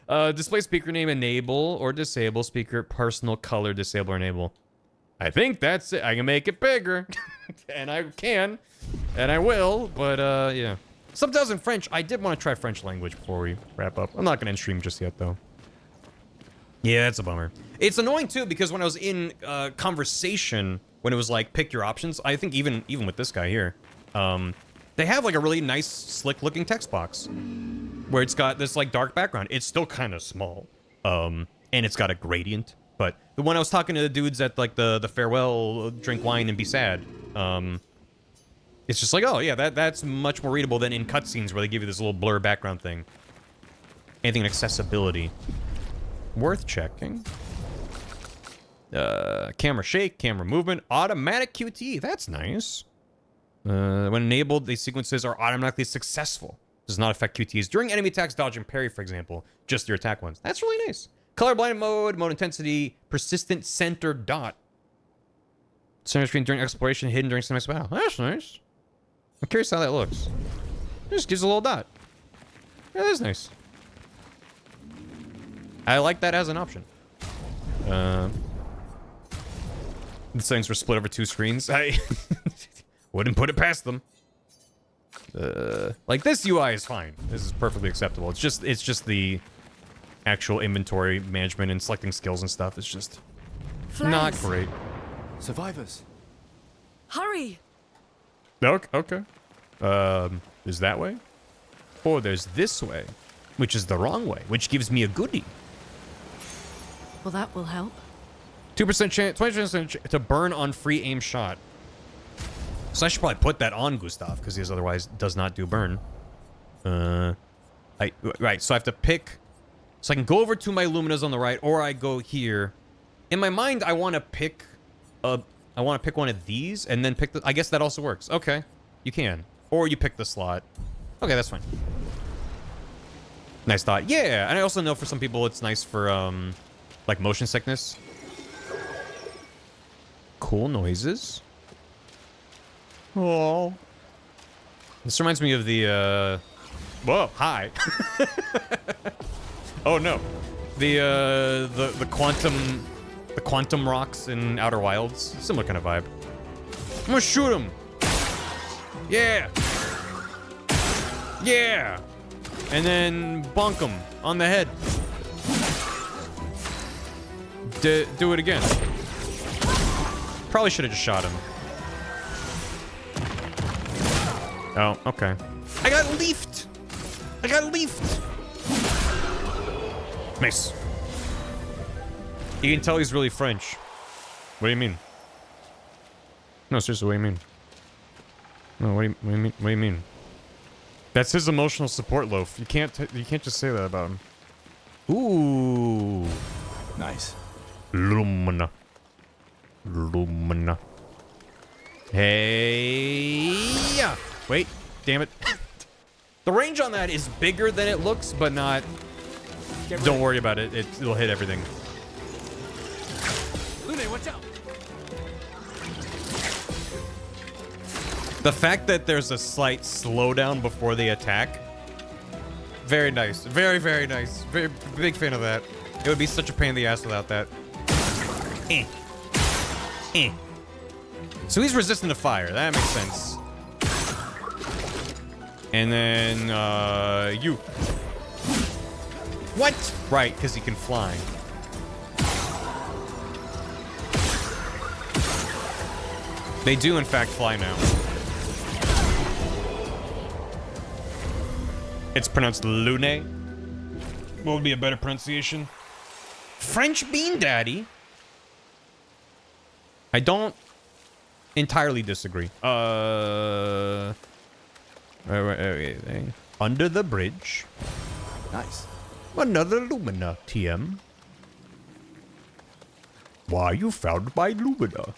Display speaker name enable or disable. Speaker personal color disable or enable. I think that's it. I can make it bigger. And I can. And I will. But, yeah. Subtitles in French. I did want to try French language before we wrap up. I'm not going to end stream just yet, though. Yeah, that's a bummer. It's annoying, too, because when I was in conversation when it was like pick your options. I think even with this guy here, they have like a really nice, slick looking text box where it's got this like dark background. It's still kind of small, and it's got a gradient. But the one I was talking to the dudes at like the farewell, drink wine and be sad, it's just like, oh yeah, that's much more readable than in cutscenes where they give you this little blur background thing. Anything in accessibility. Worth checking. Camera shake, camera movement, automatic QTE. That's nice. When enabled, these sequences are automatically successful. Does not affect QTEs during enemy attacks, dodge and parry, for example. Just your attack ones. That's really nice. Colorblind mode, mode intensity, persistent center dot. Center screen during exploration, hidden during cinematic battle. That's nice. I'm curious how that looks. It just gives a little dot. Yeah, that's nice. I like that as an option. The settings were split over 2 screens. I wouldn't put it past them. Like this UI is fine. This is perfectly acceptable. It's just the actual inventory management and selecting skills and stuff. It's just not great. Survivors. Hurry! Okay. Is that way? Or there's this way, which is the wrong way, which gives me a goodie. Well, that will help. 2% chance, 20% to burn on free aim shot. So I should probably put that on Gustav, because he otherwise does not do burn. Right, so I have to pick... So I can go over to my Luminas on the right, or I go here. In my mind, I want to pick one of these, and then pick the... I guess that also works. Okay, you can. Or you pick the slot. Okay, that's fine. Nice thought. Yeah, and I also know for some people it's nice for, like, motion sickness. Cool noises. Oh. This reminds me of the, Whoa, hi. Oh, no. The quantum rocks in Outer Wilds. Similar kind of vibe. I'm gonna shoot him. Yeah. Yeah. And then bonk him on the head. Do it again. Probably should have just shot him. Oh, okay. I got leafed. Nice. You can tell he's really French. What do you mean? No, seriously, what do you mean? No, what do you mean? That's his emotional support loaf. You can't just say that about him. Ooh. Nice. Lumina. Hey. Yeah. Wait. Damn it. The range on that is bigger than it looks, but not... Don't worry about it. It'll hit everything. Lune, watch out! The fact that there's a slight slowdown before they attack. Very nice. Very, very nice. Very big fan of that. It would be such a pain in the ass without that. So he's resistant to fire. That makes sense. And then, you. What? Right, because he can fly. They do, in fact, fly now. It's pronounced Lune. What would be a better pronunciation? French Bean Daddy? I don't entirely disagree. Under the bridge. Nice. Another Lumina, TM. Why, you found my Lumina.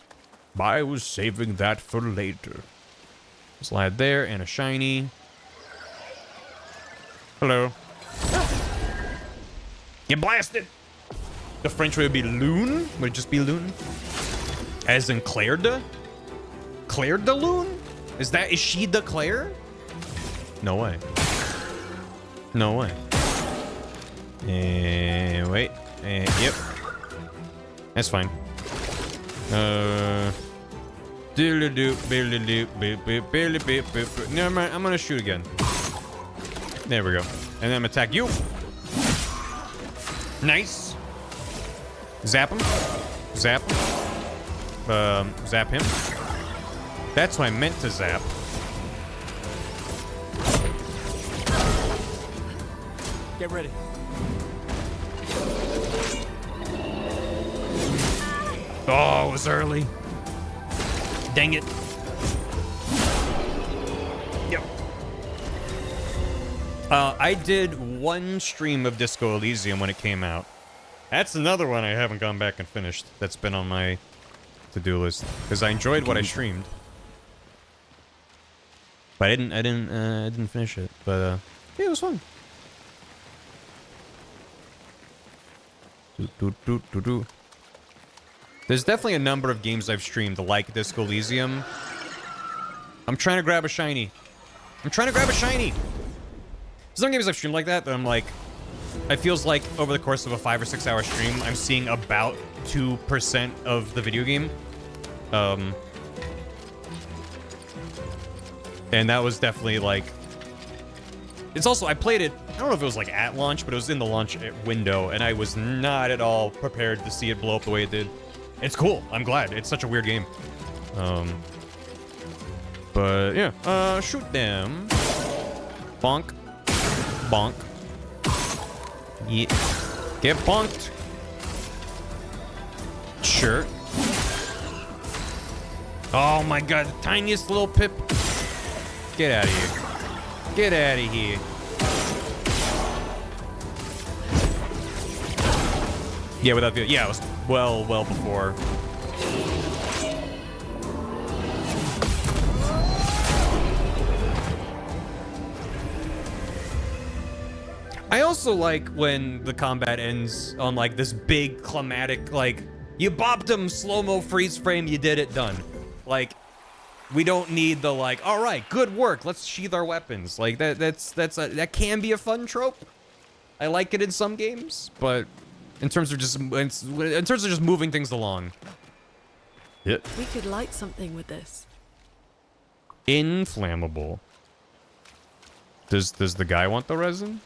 I was saving that for later. Slide there, and a shiny. Hello. Get blasted! The French way would be Lune? Would it just be Lune? As in Claire de? Claire de Lune? Is she the Claire? No way. No way. And wait. And yep. That's fine. Never mind. I'm gonna shoot again. There we go. And then I'm gonna attack you. Nice. Zap him. Zap him. zap him. That's what I meant to zap. Get ready. Oh, it was early. Dang it. Yep. I did one stream of Disco Elysium when it came out. That's another one I haven't gone back and finished. That's been on my to-do list because I enjoyed what I streamed, but I didn't finish it. But yeah, it was fun. There's definitely a number of games I've streamed like Disco Elysium. I'm trying to grab a shiny. There's some games I've streamed like that I'm like, it feels like over the course of a 5 or 6 hour stream, I'm seeing about 2% of the video game. And that was definitely like, it's also, I played it, I don't know if it was like at launch, but it was in the launch window, and I was not at all prepared to see it blow up the way it did. It's cool. I'm glad. It's such a weird game. But yeah, shoot them. Bonk. Bonk. Yeah. Get bonked. Sure. Oh my god, the tiniest little pip. Get out of here. Get out of here. Yeah, without the, yeah, it was well before. I also like when the combat ends on like this big climatic, like, you bopped him, slow-mo freeze frame, you did it, done. Like, we don't need the like, all right, good work, let's sheath our weapons. Like that can be a fun trope. I like it in some games, but in terms of just moving things along. Yeah. We could light something with this. Inflammable. Does the guy want the resin?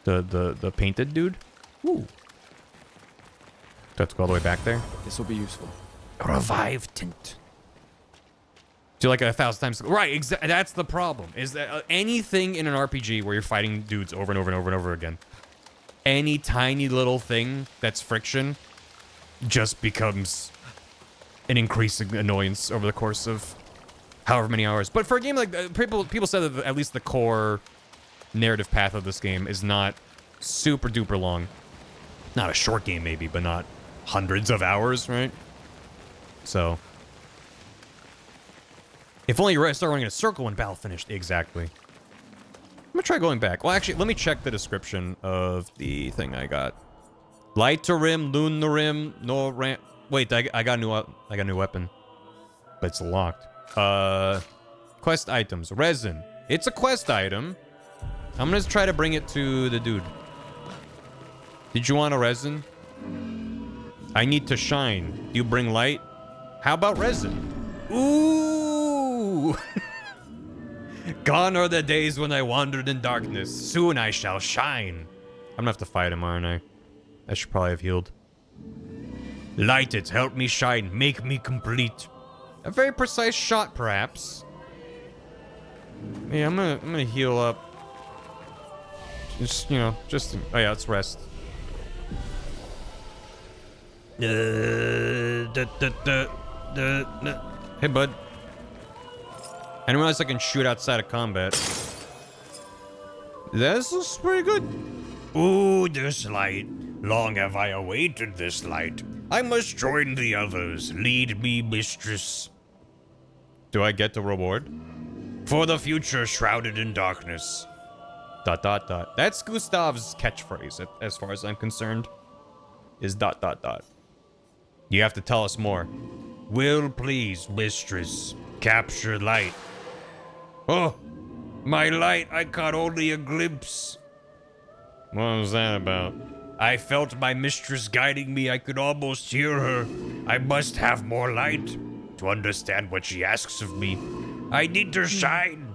The painted dude? Ooh. Do I have to go all the way back there? This will be useful. Revive tint. Do like 1,000 times. Right, that's the problem. Is that anything in an RPG where you're fighting dudes over and over and over and over again, any tiny little thing that's friction just becomes an increasing annoyance over the course of however many hours. But for a game like people said that at least the core narrative path of this game is not super duper long. Not a short game maybe, but not hundreds of hours, right? So if only you start running in a circle when battle finished. Exactly. I'm gonna try going back. Well, actually, let me check the description of the thing I got. Light to rim, loon the rim, no ram. Wait, I got a new weapon, but it's locked. Quest items, resin. It's a quest item. I'm gonna try to bring it to the dude. Did you want a resin? I need to shine. Do you bring light? How about resin? Ooh! Gone are the days when I wandered in darkness. Soon I shall shine. I'm gonna have to fight him, aren't I? I should probably have healed. Light it, help me shine, make me complete. A very precise shot, perhaps. Yeah, I'm gonna heal up. Just, you know, just... Oh yeah, let's rest. Hey, bud. I didn't realize I can shoot outside of combat. This is pretty good. Ooh, this light. Long have I awaited this light. I must join the others. Lead me, mistress. Do I get the reward? For the future shrouded in darkness. ... That's Gustav's catchphrase, as far as I'm concerned. Is ... You have to tell us more. Will please, mistress. Capture light. Oh, my light, I caught only a glimpse. What was that about? I felt my mistress guiding me. I could almost hear her. I must have more light to understand what she asks of me. I need to shine.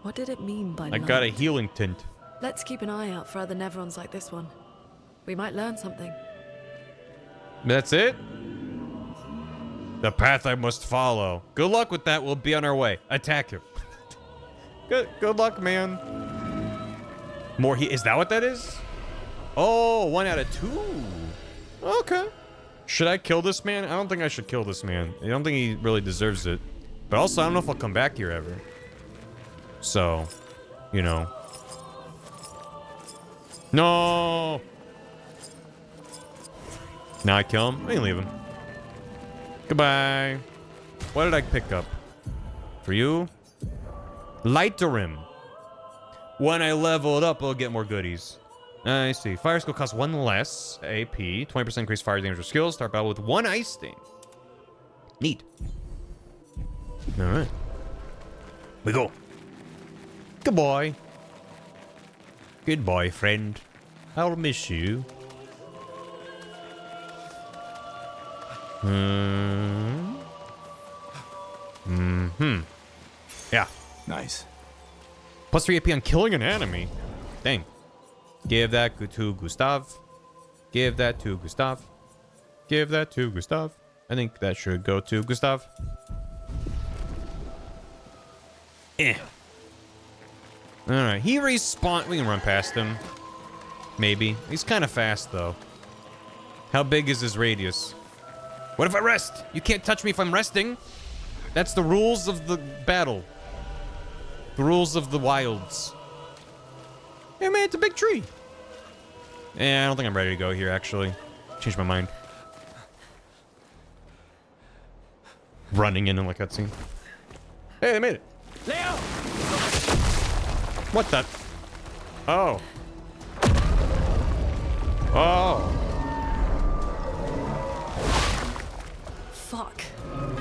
What did it mean by I got a healing tint. Let's keep an eye out for other Nevrons like this one. We might learn something. That's it? The path I must follow. Good luck with that. We'll be on our way. Attack him. Good luck, man. More heat. Is that what that is? Oh, 1 out of 2. Okay. Should I kill this man? I don't think I should kill this man. I don't think he really deserves it. But also, I don't know if I'll come back here ever. So, you know. No! Now I kill him? I can leave him. Goodbye. What did I pick up? For you? Lighterim. When I level it up, I'll get more goodies. I see. Fire skill costs 1 less AP. 20% increased fire damage with skills. Start battle with 1 ice sting. Neat. Alright. We go. Goodbye. Goodbye, friend. I'll miss you. Yeah. Nice. Plus 3 AP on killing an enemy. Dang. Give that to Gustav. Give that to Gustav. Give that to Gustav. I think that should go to Gustav. Alright, he respawned. We can run past him. Maybe. He's kind of fast, though. How big is his radius? What if I rest? You can't touch me if I'm resting. That's the rules of the battle. The rules of the wilds. Hey, man, it's a big tree. I don't think I'm ready to go here, actually. Changed my mind. Running in like a cutscene. Hey, they made it. Leo! What the? Oh. Oh. Fuck.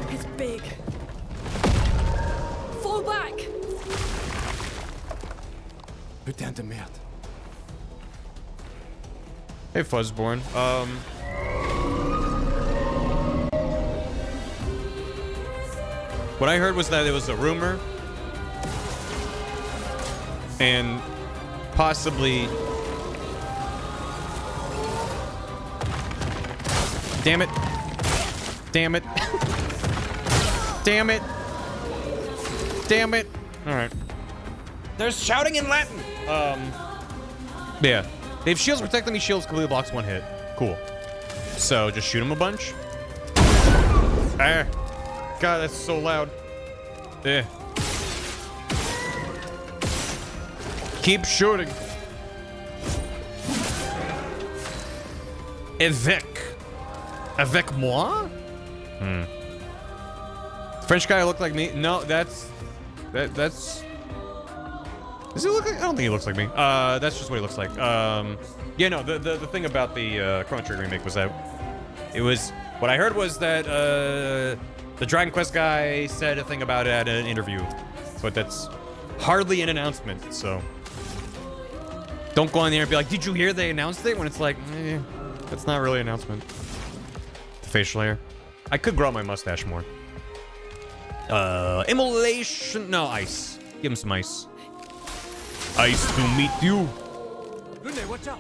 It's big. Fall back! Putain de merde. Hey, Fuzzborn. What I heard was that it was a rumor. And possibly... Damn it. Damn it. Damn it. Damn it. Alright. They're shouting in Latin. Yeah. They have shields protect enemy shields completely blocks 1 hit. Cool. So just shoot him a bunch. Ah. God, that's so loud. Yeah. Keep shooting. Avec. Avec moi? French guy look like me? No, that's... That's... Does he look like... I don't think he looks like me. That's just what he looks like. Yeah, no, the thing about the Chrono Trigger remake was that... It was... What I heard was that, the Dragon Quest guy said a thing about it at an interview. But that's hardly an announcement, so... Don't go on there and be like, did you hear they announced it? When it's like, that's not really an announcement. The facial hair. I could grow my mustache more. Immolation. No, ice. Give him some ice. Ice to meet you. Lune, watch out.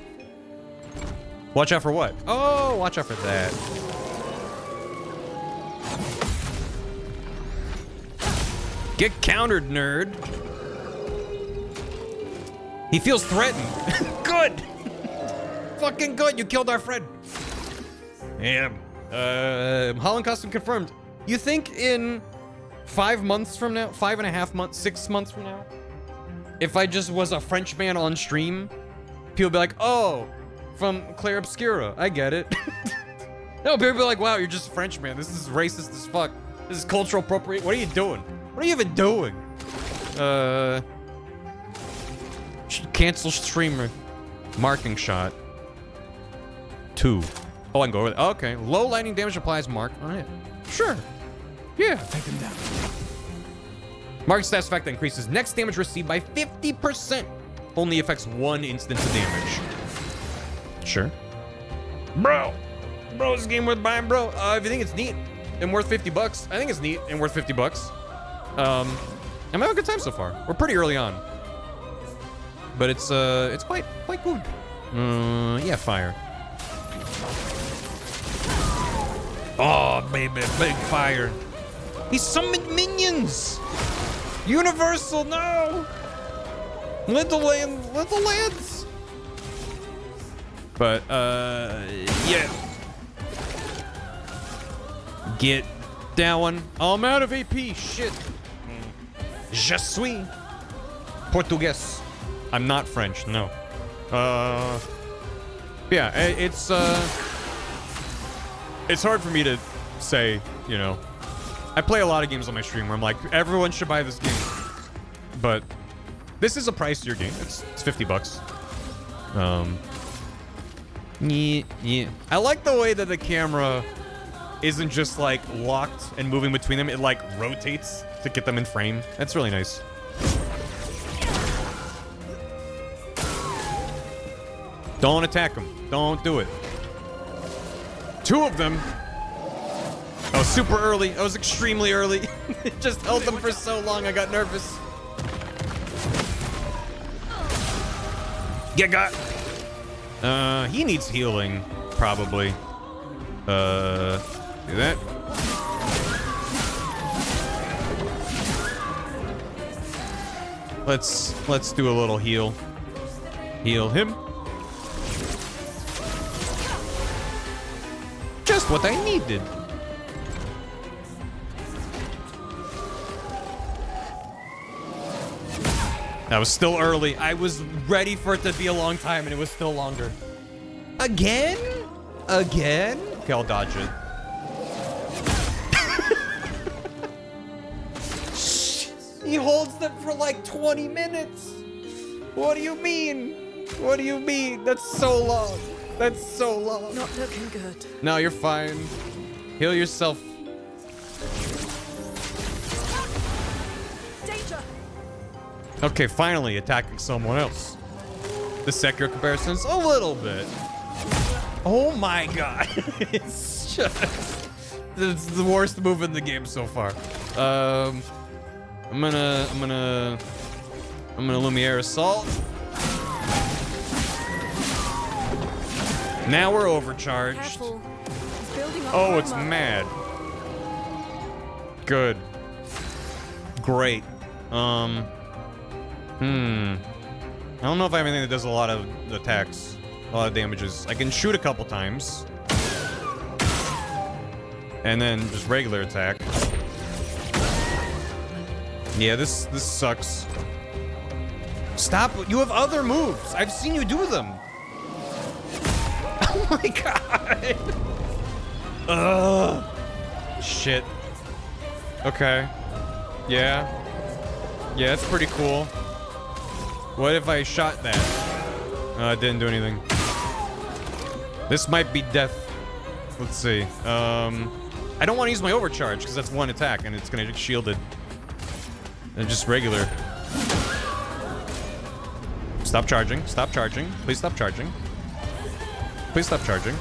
Watch out for what? Oh, watch out for that. Get countered, nerd. He feels threatened. Good. Fucking good. You killed our friend. Damn. Holland custom confirmed. You think in 5 months from now, 5.5 months, 6 months from now, if I just was a French man on stream, people be like, oh, from CLAIR OBSCUR. I get it. No, people be like, wow, you're just a French man. This is racist as fuck. This is cultural appropriation. What are you doing? What are you even doing? Cancel streamer. Marking shot. 2. Oh, I can go over there. Oh, okay. Low lightning damage applies mark on it. Sure. Yeah. Take him down. Mark stats effect that increases next damage received by 50%. Only affects 1 instance of damage. Sure. Bro, this game worth buying, bro. If you think it's neat and worth $50, I think it's neat and worth $50. I'm having a good time so far. We're pretty early on. But it's quite good. Yeah, fire. Oh, baby, big fire. He summoned minions. Universal, no. Little lands. But, yeah. Get that one. Oh, I'm out of AP. Shit. Je suis Portuguese. I'm not French, no. Yeah, it's hard for me to say, you know. I play a lot of games on my stream where I'm like, everyone should buy this game. But this is a pricier game. It's $50. Yeah. I like the way that the camera isn't just like locked and moving between them. It like rotates to get them in frame. That's really nice. Don't attack them. Don't do it. 2 of them. I was super early. I was extremely early. It just held them for so long. I got nervous. Get got. He needs healing, probably. Do that. Let's do a little heal. Heal him. Just what I needed. That was still early. I was ready for it to be a long time, and it was still longer. Again? Again? Okay, I'll dodge it. He holds them for like 20 minutes. What do you mean? What do you mean? That's so long. That's so long. Not looking good. No, you're fine. Heal yourself. Danger. Okay, finally attacking someone else. The Sekiro comparisons a little bit. Oh my god. It's just... It's the worst move in the game so far. I'm gonna Lumiere Assault. Now we're overcharged. Oh, it's mad. Good. Great. I don't know if I have anything that does a lot of attacks, a lot of damages. I can shoot a couple times. And then just regular attack. Yeah, this sucks. Stop, you have other moves. I've seen you do them. Oh my god. Ugh. Shit. Okay. Yeah. Yeah, that's pretty cool. What if I shot that? It didn't do anything. This might be death. Let's see. I don't want to use my overcharge because that's one attack and it's gonna get shielded. And just regular. Stop charging. Stop charging. Please stop charging. Please stop charging.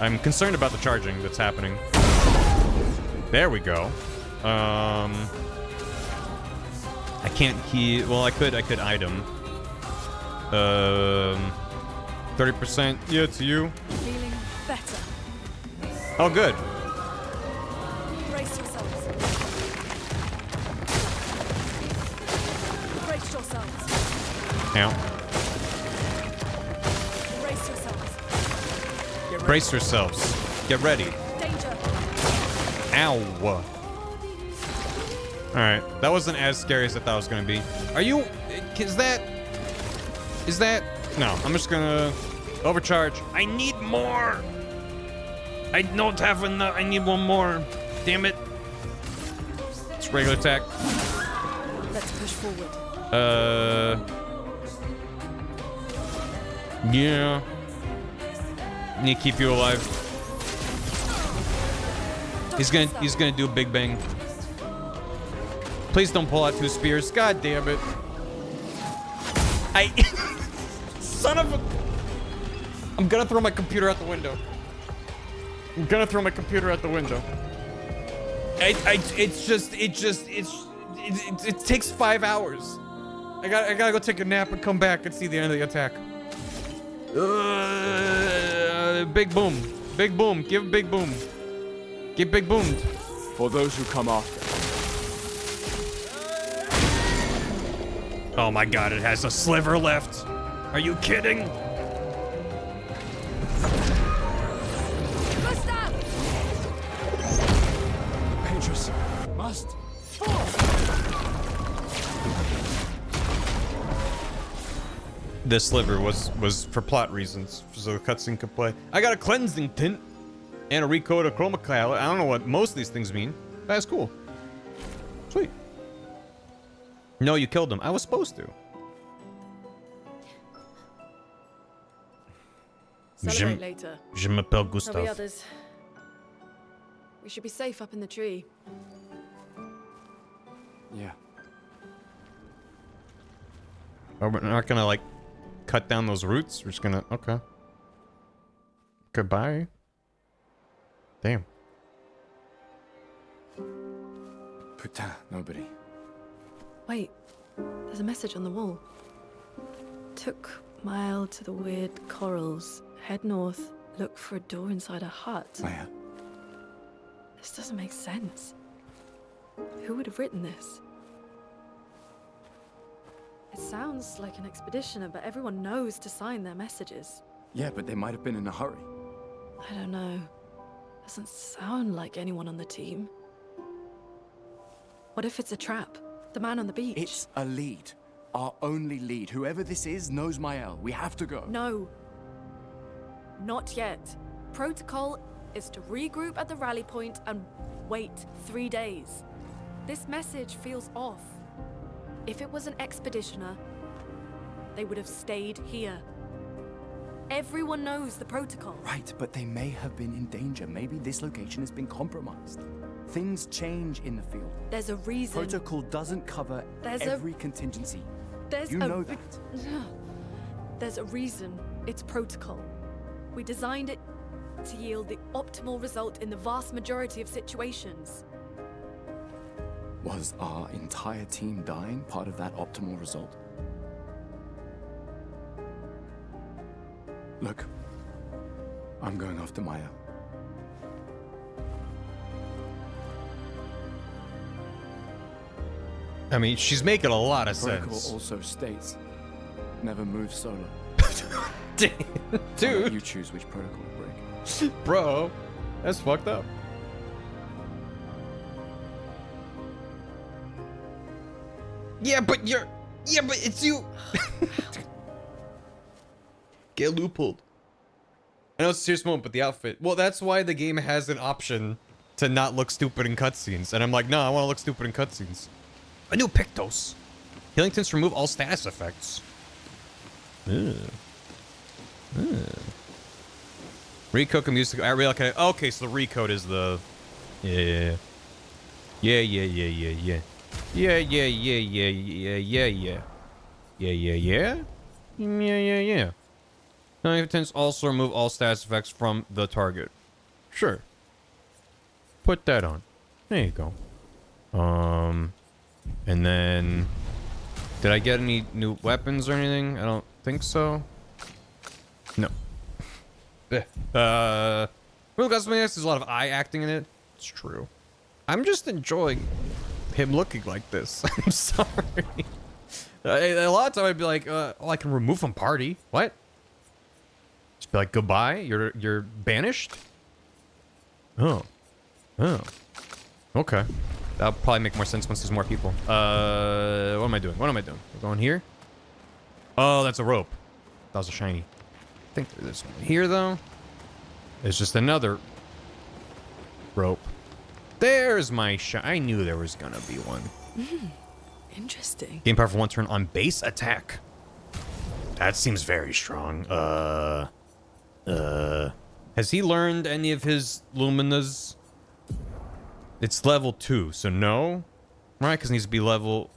I'm concerned about the charging that's happening. There we go. I can't key. Well, I could item. 30%. Yeah, it's you. Feeling better. Oh, good. Brace yourselves. Brace yourselves. Ow. Brace yourselves. Brace yourselves. Get ready. Danger. Ow. Alright. That wasn't as scary as I thought it was going to be. Are you... Is that... No, I'm just gonna overcharge. I need more. I don't have enough. I need one more. Damn it. It's regular attack. Let's push forward. Yeah. Need to keep you alive. He's gonna do a big bang. Please don't pull out 2 spears. God damn it. Son of a... I'm gonna throw my computer out the window. I'm gonna throw my computer out the window. It takes 5 hours. I gotta go take a nap and come back and see the end of the attack. Big boom. Big boom. Give big boom. Get big boomed. For those who come after. Oh my god, it has a sliver left. Are you kidding? Paintress must This sliver was for plot reasons, so the cutscene could play. I got a cleansing tint and a recoat of chroma key. I don't know what most of these things mean. That's cool. Sweet. No, you killed him. I was supposed to. Celebrate later. Je m'appelle There'll be Gustav. others. We should be safe up in the tree. Yeah. Oh, we're not gonna like cut down those roots. We're just gonna okay. Goodbye. Damn. Putain, nobody. Wait, there's a message on the wall. Took mile to the weird corals. Head north. Look for a door inside a hut. Oh, yeah. This doesn't make sense. Who would have written this? It sounds like an expeditioner, but everyone knows to sign their messages. Yeah, but they might have been in a hurry. I don't know. Doesn't sound like anyone on the team. What if it's a trap? The man on the beach? It's a lead. Our only lead. Whoever this is knows Mael. We have to go. No. Not yet. Protocol is to regroup at the rally point and wait 3 days. This message feels off. If it was an expeditioner, they would have stayed here. Everyone knows the protocol. Right, but they may have been in danger. Maybe this location has been compromised. Things change in the field. There's a reason. Protocol doesn't cover every contingency. You know that. There's a reason it's protocol. We designed it to yield the optimal result in the vast majority of situations. Was our entire team dying part of that optimal result? Look, I'm going after Maya. I mean, she's making a lot of Protocol sense. also states, never move solo. Dude. I'll let you choose which protocol to break. Bro, that's fucked up. Yeah, but it's you. Get loopholed. I know it's a serious moment, but the outfit. Well, that's why the game has an option to not look stupid in cutscenes. And I'm like, no, I want to look stupid in cutscenes. A new Pictos. Healing tints remove all status effects. Recode music. I really okay. Okay, so the recode is the. Yeah. Healing tints also remove all status effects from the target. Sure. Put that on. There you go. And then, did I get any new weapons or anything? I don't think so. No. Real Cosmetics, there's a lot of eye acting in it. It's true. I'm just enjoying him looking like this. I'm sorry. A lot of time I'd be like, oh, I can remove from party. What? Just be like, goodbye. You're banished. Oh. Okay. That'll probably make more sense once there's more people. What am I doing? We're going here? Oh, that's a rope. That was a shiny. I think there's one here, though. There's just another rope. There's my I knew there was gonna be one. Interesting. Game power for 1 turn on base attack. That seems very strong. Has he learned any of his Luminas? It's level 2, so no? Right, because it needs to be level...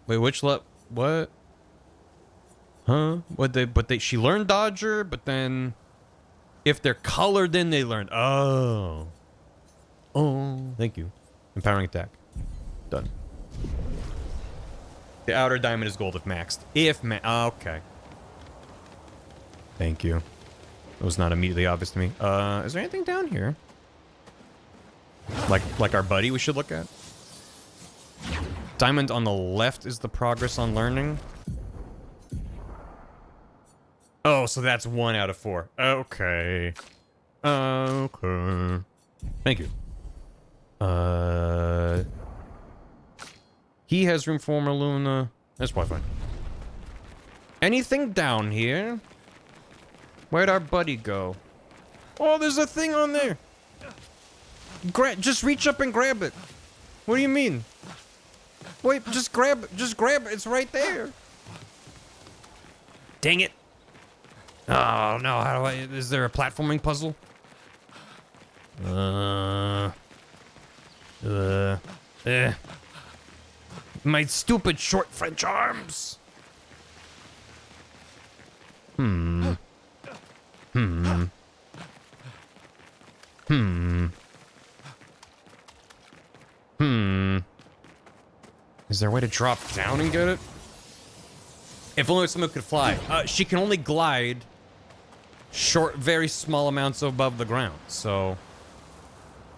Wait, which what? Huh? She learned Dodger, but then... If they're colored, then they learned... Oh. Thank you. Empowering attack. Done. The outer diamond is gold if maxed. Okay. Thank you. It was not immediately obvious to me. Is there anything down here? Like our buddy we should look at. Diamond on the left is the progress on learning. Oh, so that's 1 out of 4. Okay. Okay. Thank you. He has room for more Luna. That's probably fine. Anything down here? Where'd our buddy go? Oh, there's a thing on there. Just reach up and grab it. What do you mean? Wait, just grab it. Just grab it. It's right there. Dang it. Oh, no. How do I... Is there a platforming puzzle? My stupid short French arms. Hmm. Is there a way to drop down and get it? If only someone could fly. She can only glide short, very small amounts above the ground, so...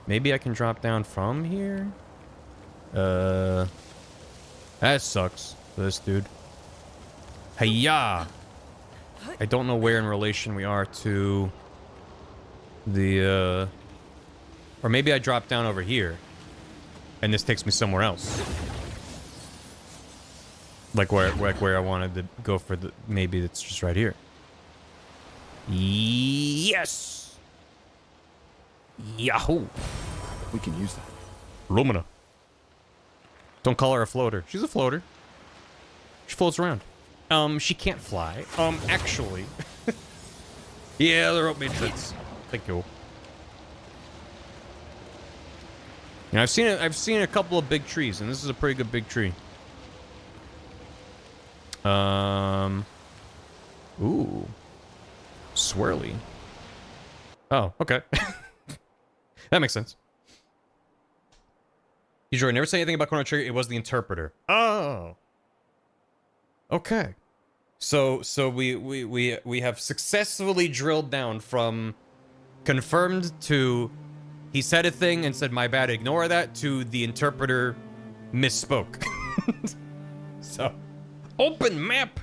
Maybe I can drop down from here? That sucks for this dude. Hey-ya! I don't know where in relation we are to the, or maybe I drop down over here, and this takes me somewhere else. Like where I wanted to go for the... Maybe it's just right here. Yes! Yahoo! We can use that. Lumina. Don't call her a floater. She's a floater. She floats around. She can't fly. Actually. Yeah, the rope made sense. Thank you. Yeah, I've seen a couple of big trees, and this is a pretty good big tree. Ooh. Swirly. Oh, okay. That makes sense. Usually, never say anything about Chrono Trigger. It was the interpreter. Oh. Okay. So we have successfully drilled down from confirmed to he said a thing and said my bad, ignore that, to the interpreter misspoke. So open map.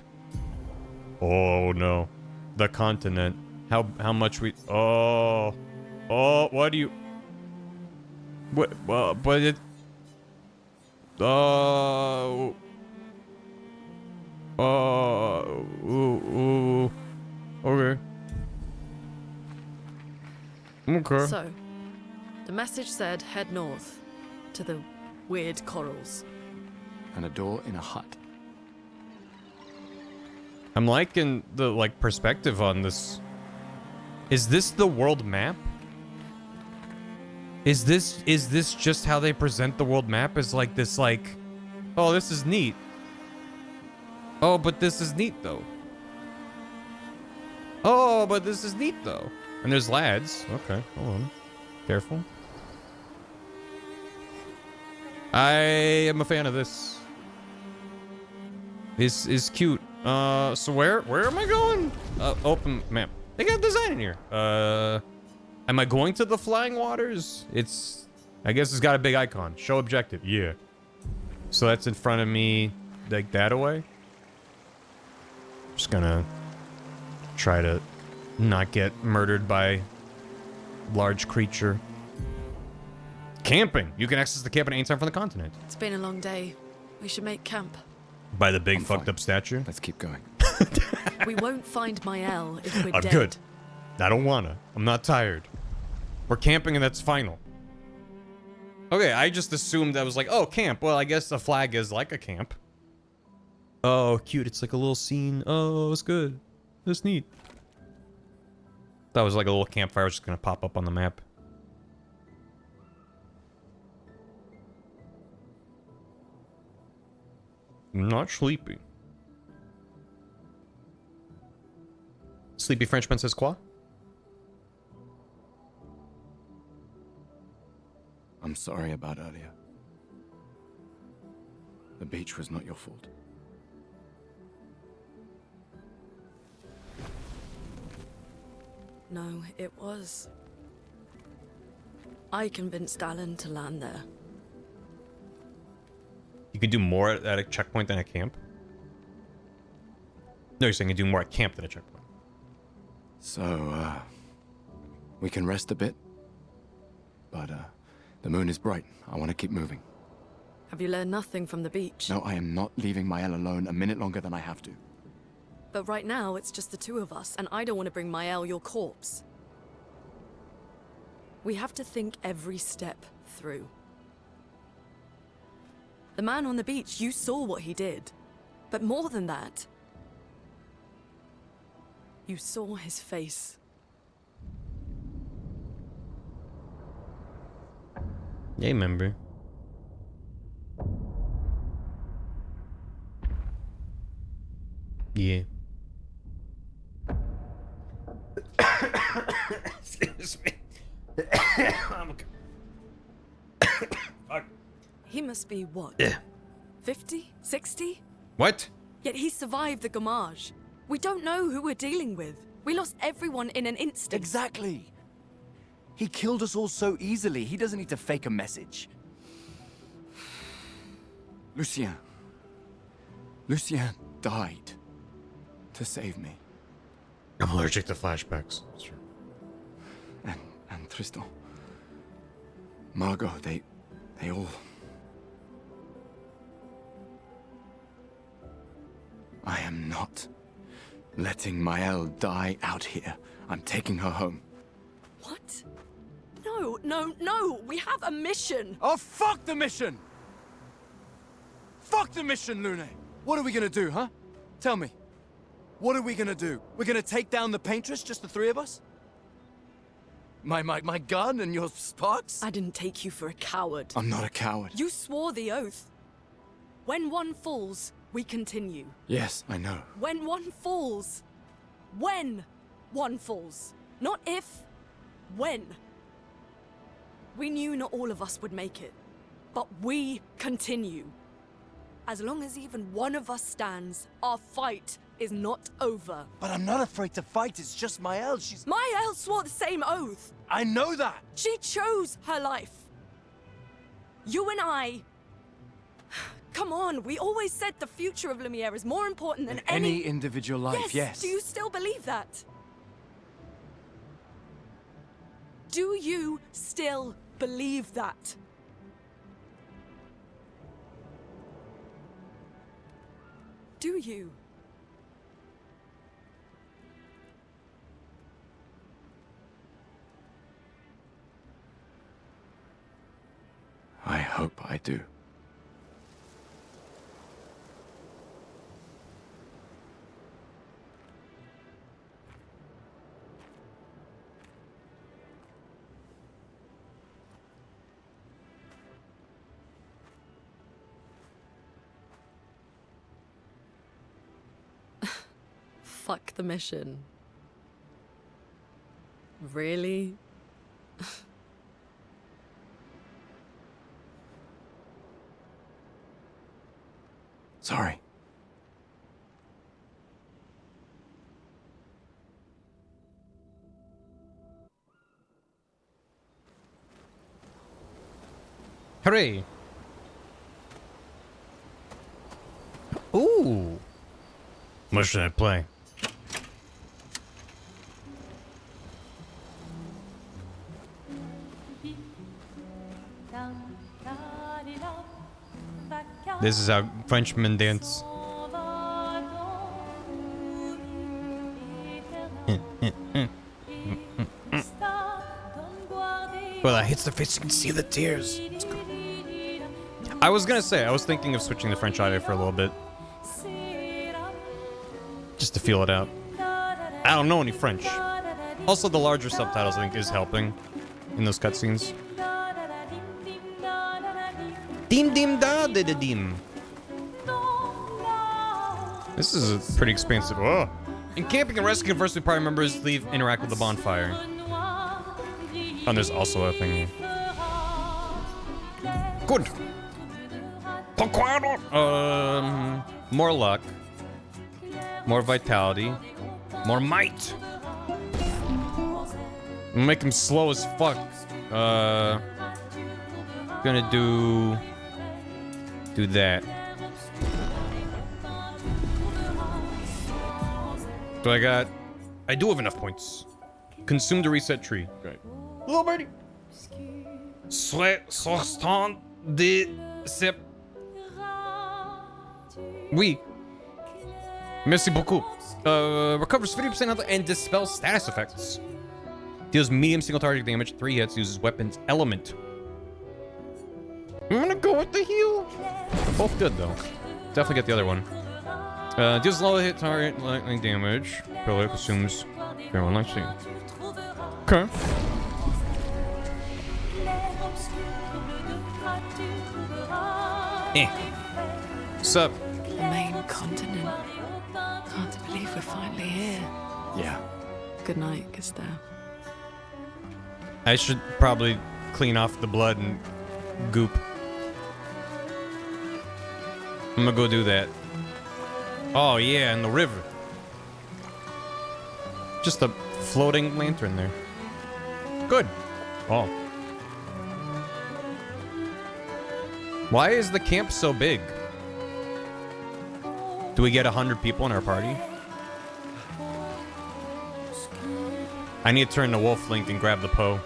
Oh no. The continent. How much we... Oh. What do you... What? Well, but it... Okay. Okay. So, the message said head north to the weird corals. And a door in a hut. I'm liking the perspective on this. Is this the world map? Is this just how they present the world map? Is like this oh, this is neat. Oh, but this is neat though. Oh, but this is neat though. And there's lads. Okay, hold on. Careful. I am a fan of this. This is cute. So where am I going? Open map. They got design in here. Am I going to the flying waters? I guess it's got a big icon. Show objective. Yeah. So that's in front of me. Like that away. Just gonna try to not get murdered by large creature. Camping. You can access the camp at any time from the continent. It's been a long day. We should make camp. By the big fucked up statue? Let's keep going. We won't find Mael if we're I'm dead. good. I don't wanna. I'm not tired. We're camping and that's final. Okay, I just assumed that was like, oh, camp. Well, I guess a flag is like a camp. Oh, cute. It's like a little scene. Oh, it's good. That's neat. That was like a little campfire was just gonna pop up on the map. I'm not sleepy. Sleepy Frenchman says quoi? I'm sorry about earlier. The beach was not your fault. No, it was. I convinced Alan to land there. You could do more at a checkpoint than a camp? No, you're saying you do more at camp than a checkpoint. So, we can rest a bit. But, the moon is bright. I want to keep moving. Have you learned nothing from the beach? No, I am not leaving Mael alone a minute longer than I have to. But right now, it's just the two of us, and I don't want to bring Mael your corpse. We have to think every step through. The man on the beach, you saw what he did. But more than that, you saw his face. Yeah, remember. Yeah. Excuse me. Fuck. He must be what? Yeah. 50? 60? What? Yet he survived the Gamage. We don't know who we're dealing with. We lost everyone in an instant. Exactly. He killed us all so easily. He doesn't need to fake a message. Lucien. Lucien died to save me. I'm allergic to flashbacks. That's true. And Tristan. Margot, they all... I am not letting Mael die out here. I'm taking her home. What? No, no, no! We have a mission! Oh, fuck the mission! Fuck the mission, Lune! What are we gonna do, huh? Tell me. What are we gonna do? We're gonna take down the paintress, just the three of us? My gun and your sparks? I didn't take you for a coward. I'm not a coward. You swore the oath. When one falls, we continue. Yes, I know. When one falls. When one falls. Not if, when. We knew not all of us would make it, but we continue. As long as even one of us stands, our fight is not over. But I'm not afraid to fight, it's just Mael, she's... Mael swore the same oath! I know that! She chose her life. You and I... Come on, we always said the future of Lumiere is more important than any individual life, yes. Do you still believe that? Do you still believe that? Do you? I hope I do. Fuck the mission. Really? Sorry. Hooray! Ooh! What should I play? This is how Frenchmen dance. Well, that hits the face, you can see the tears. I was gonna say, I was thinking of switching to French audio for a little bit. Just to feel it out. I don't know any French. Also, the larger subtitles, I think, is helping in those cutscenes. Dim dim da da da dim. This is a pretty expansive. Whoa. In camping and rescue, conversely, party members leave, interact with the bonfire. Oh, there's also a thing here. Good. More luck. More vitality. More might. Make him slow as fuck. Gonna do that. So I do have enough points. Consume to reset tree. Great. Little birdie. Soixante de sep. Oui. Merci beaucoup. Recovers 50% health and dispels status effects. Deals medium single target damage, 3 hits, uses weapons element. I'm gonna go with the heal. They're both good though. Definitely get the other one. Deals low hit target lightning damage. Pillar consumes very well. Let's see. Okay. Sup? The main continent. Hard to believe we're finally here. Yeah. Good night, Gustav. I should probably clean off the blood and goop. I'm gonna go do that. Oh yeah, in the river. Just a floating lantern there. Good. Oh. Why is the camp so big? Do we get 100 people in our party? I need to turn to Wolf Link and grab the Poe.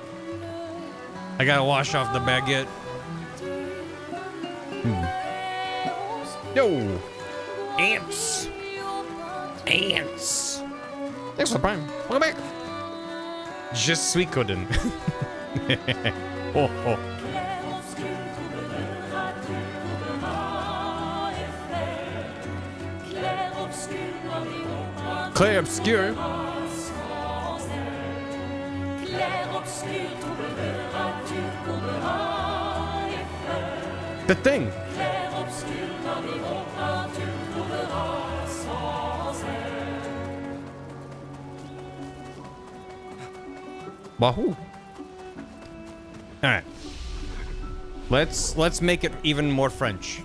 I gotta wash off the baguette. Yo! Ants! Ants! Thanks for the prime. Welcome back! Je suis Coden. Oh, oh. Clair Obscur. The thing. Wahoo. All right. Let's make it even more French.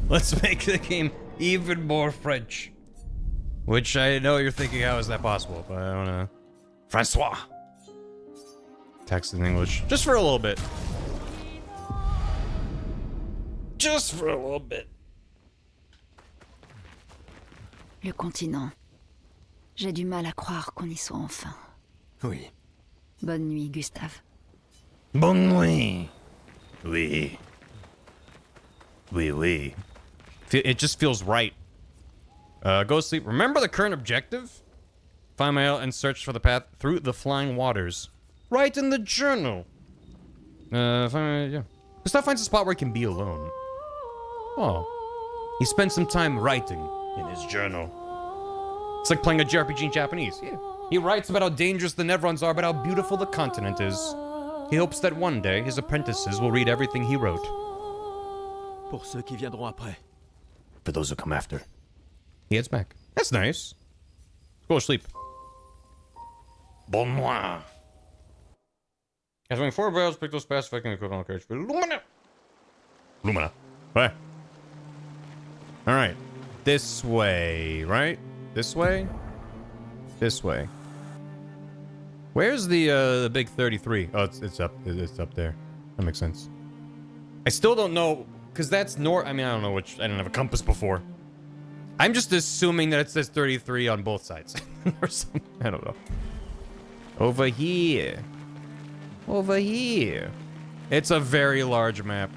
Let's make the game even more French. Which I know you're thinking, how is that possible? But I don't know. Francois. Text in English. Just for a little bit. Just for a little bit. Le continent. J'ai du mal à croire qu'on y soit enfin. Oui. Bonne nuit, Gustave. Bonne nuit. Oui. Oui, oui. It just feels right. Go sleep. Remember the current objective? Find my and search for the path through the flying waters. Write in the journal. Yeah. Gustav finds a spot where he can be alone. Oh. He spends some time writing in his journal. It's like playing a JRPG in Japanese. Yeah. He writes about how dangerous the Nevrons are, but how beautiful the continent is. He hopes that one day his apprentices will read everything he wrote. Pour ceux qui viendront après. For those who come after. He heads back. That's nice. Go to sleep. Bon nuit. Having 4 barrels, pick those fast affecting the equivalent carriage for Lumina. Lumina. What? Alright. This way, right? This way? This way. Where's the big 33? Oh, it's up there. That makes sense. I still don't know, because that's north. I mean, I don't know which. I didn't have a compass before. I'm just assuming that it says 33 on both sides. Or something. I don't know. Over here. Over here. It's a very large map.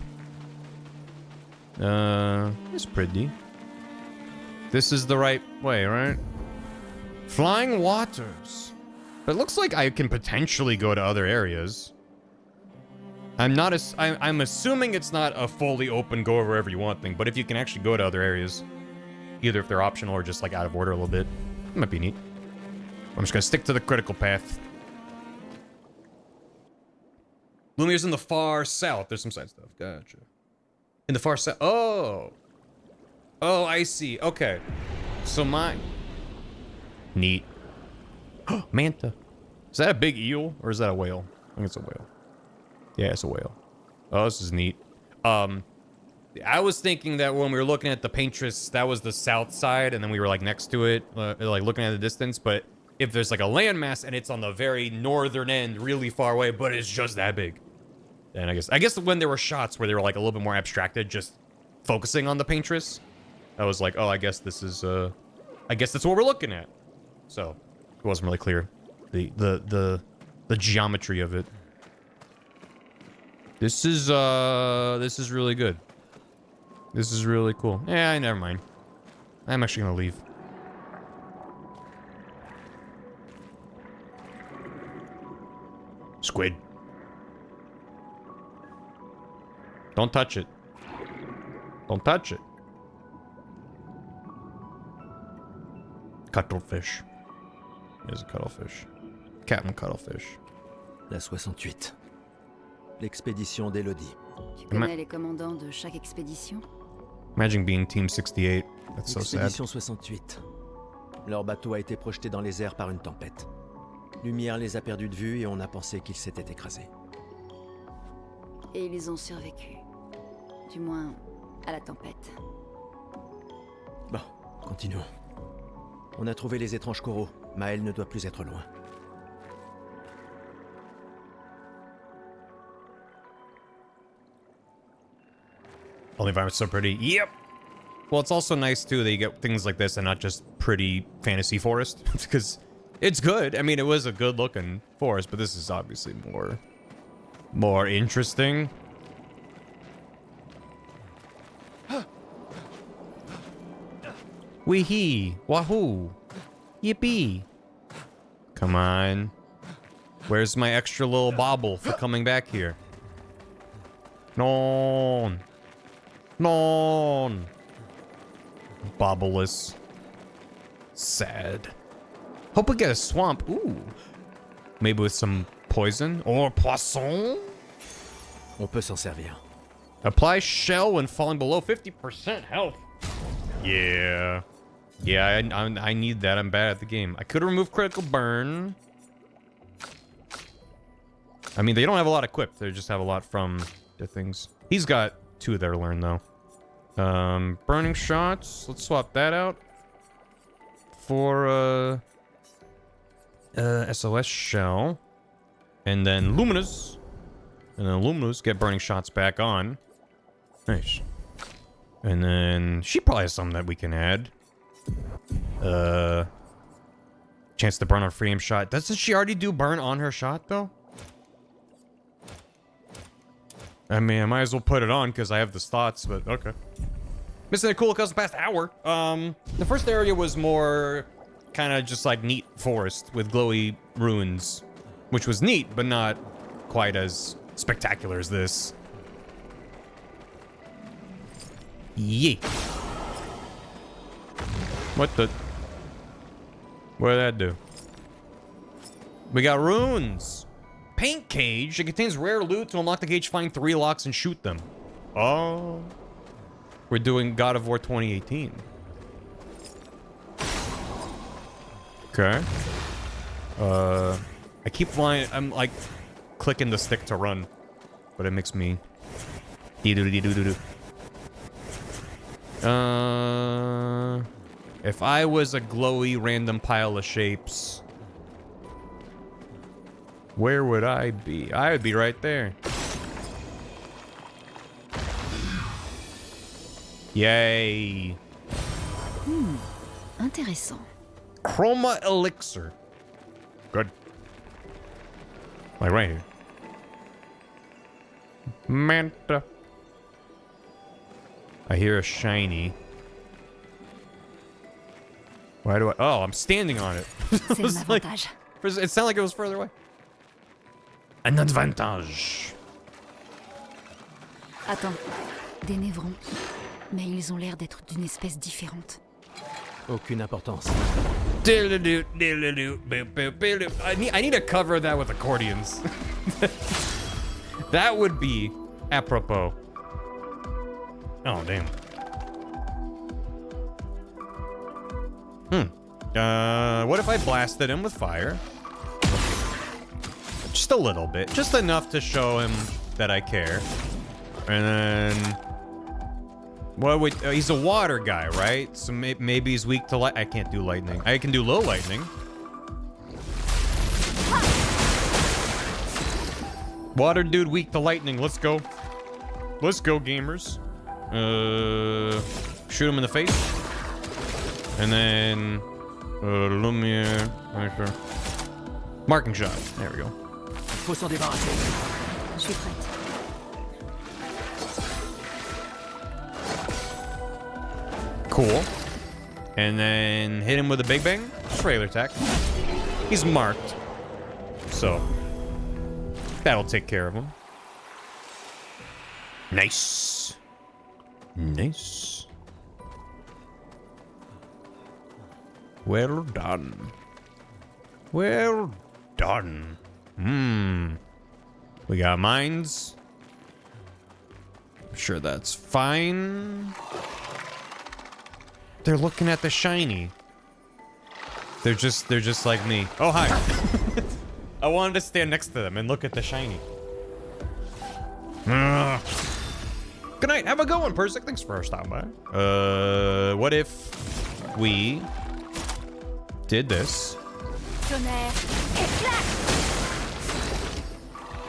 It's pretty. This is the right way, right? Flying waters. But it looks like I can potentially go to other areas. I'm assuming it's not a fully open go wherever you want thing, but if you can actually go to other areas, either if they're optional or just like out of order a little bit, it might be neat. I'm just gonna stick to the critical path. Lumier's in the far south. There's some side stuff. Gotcha. In the far south. Oh. Oh, I see. Okay. So neat. Manta. Is that a big eel or is that a whale? I think it's a whale. Yeah, it's a whale. Oh, this is neat. I was thinking that when we were looking at the paintress, that was the south side, and then we were like next to it, like looking at the distance. But if there's like a landmass and it's on the very northern end, really far away, but it's just that big. And I guess when there were shots where they were like a little bit more abstracted, just focusing on the paintress, I was like, oh, I guess this is I guess that's what we're looking at. So it wasn't really clear the geometry of it. This is really good. This is really cool. Yeah, never mind. I'm actually gonna leave. Squid. Don't touch it. Don't touch it. Cuttlefish. There's a cuttlefish. Captain Cuttlefish. La 68. L'expédition d'Elodie. Tu connais les commandants de chaque expédition? Imagine being Team 68. That's so sad. Expédition 68. Leur bateau a été projeté dans les airs par une tempête. Lumière les a perdus de vue et on a pensé qu'ils s'étaient écrasés. Et ils ont survécu. Du moins, à la tempête. Bon, continuons. On a trouvé les étranges coraux. Maël ne doit plus être loin. All the environment's so pretty. Yep. Well, it's also nice too that you get things like this and not just pretty fantasy forest, because it's good. I mean, it was a good looking forest, but this is obviously more interesting. Wee-hee. Wahoo. Yippee. Come on. Where's my extra little bobble for coming back here? No. No. Bobbleless. Sad. Hope we get a swamp. Ooh. Maybe with some poison or poisson. On peut s'en servir. Apply shell when falling below 50% health. Yeah. Yeah, I need that. I'm bad at the game. I could remove critical burn. I mean, they don't have a lot equipped. They just have a lot from the things. He's got 2 there to learn, though. Burning shots. Let's swap that out for SOS shell. And then luminous. And then luminous get burning shots back on. Nice. And then she probably has something that we can add. Chance to burn on free aim shot. Doesn't she already do burn on her shot, though? I mean, I might as well put it on because I have the thoughts, but okay. Missing a cool custom past hour. The first area was more kind of just like neat forest with glowy ruins, which was neat, but not quite as spectacular as this. Yee. What the? What did that do? We got runes. Paint cage. It contains rare loot. To unlock the cage, find 3 locks and shoot them. Oh. We're doing God of War 2018. Okay. I keep flying. I'm like clicking the stick to run, but it makes me. If I was a glowy random pile of shapes, where would I be? I would be right there. Yay. Intéressant. Chroma elixir. Good. Like right here. Manta. I hear a shiny. Why do I? Oh, I'm standing on it. C'est un avantage. It sounded like it was further away. An advantage. Attends, des névrons. Mais ils ont l'air d'être d'une espèce différente. Aucune importance. I need to cover that with accordions. That would be apropos. Oh, damn. What if I blasted him with fire? Just a little bit. Just enough to show him that I care. And then... What would... he's a water guy, right? So maybe he's weak to light. I can't do lightning. I can do low lightning. Water dude weak to lightning. Let's go. Let's go, gamers. Shoot him in the face. And then... Lumiere... Marking shot. There we go. Faut s'en débarrasser. Je suis prête. Cool. And then hit him with a big bang. Just regular attack. He's marked. So... that'll take care of him. Nice. Nice. Well done. Well done. We got mines. I'm sure that's fine. They're looking at the shiny. They're just like me. Oh, hi. I wanted to stand next to them and look at the shiny. Good night. Have a good one, Persic. Thanks for stopping by. What if we did this?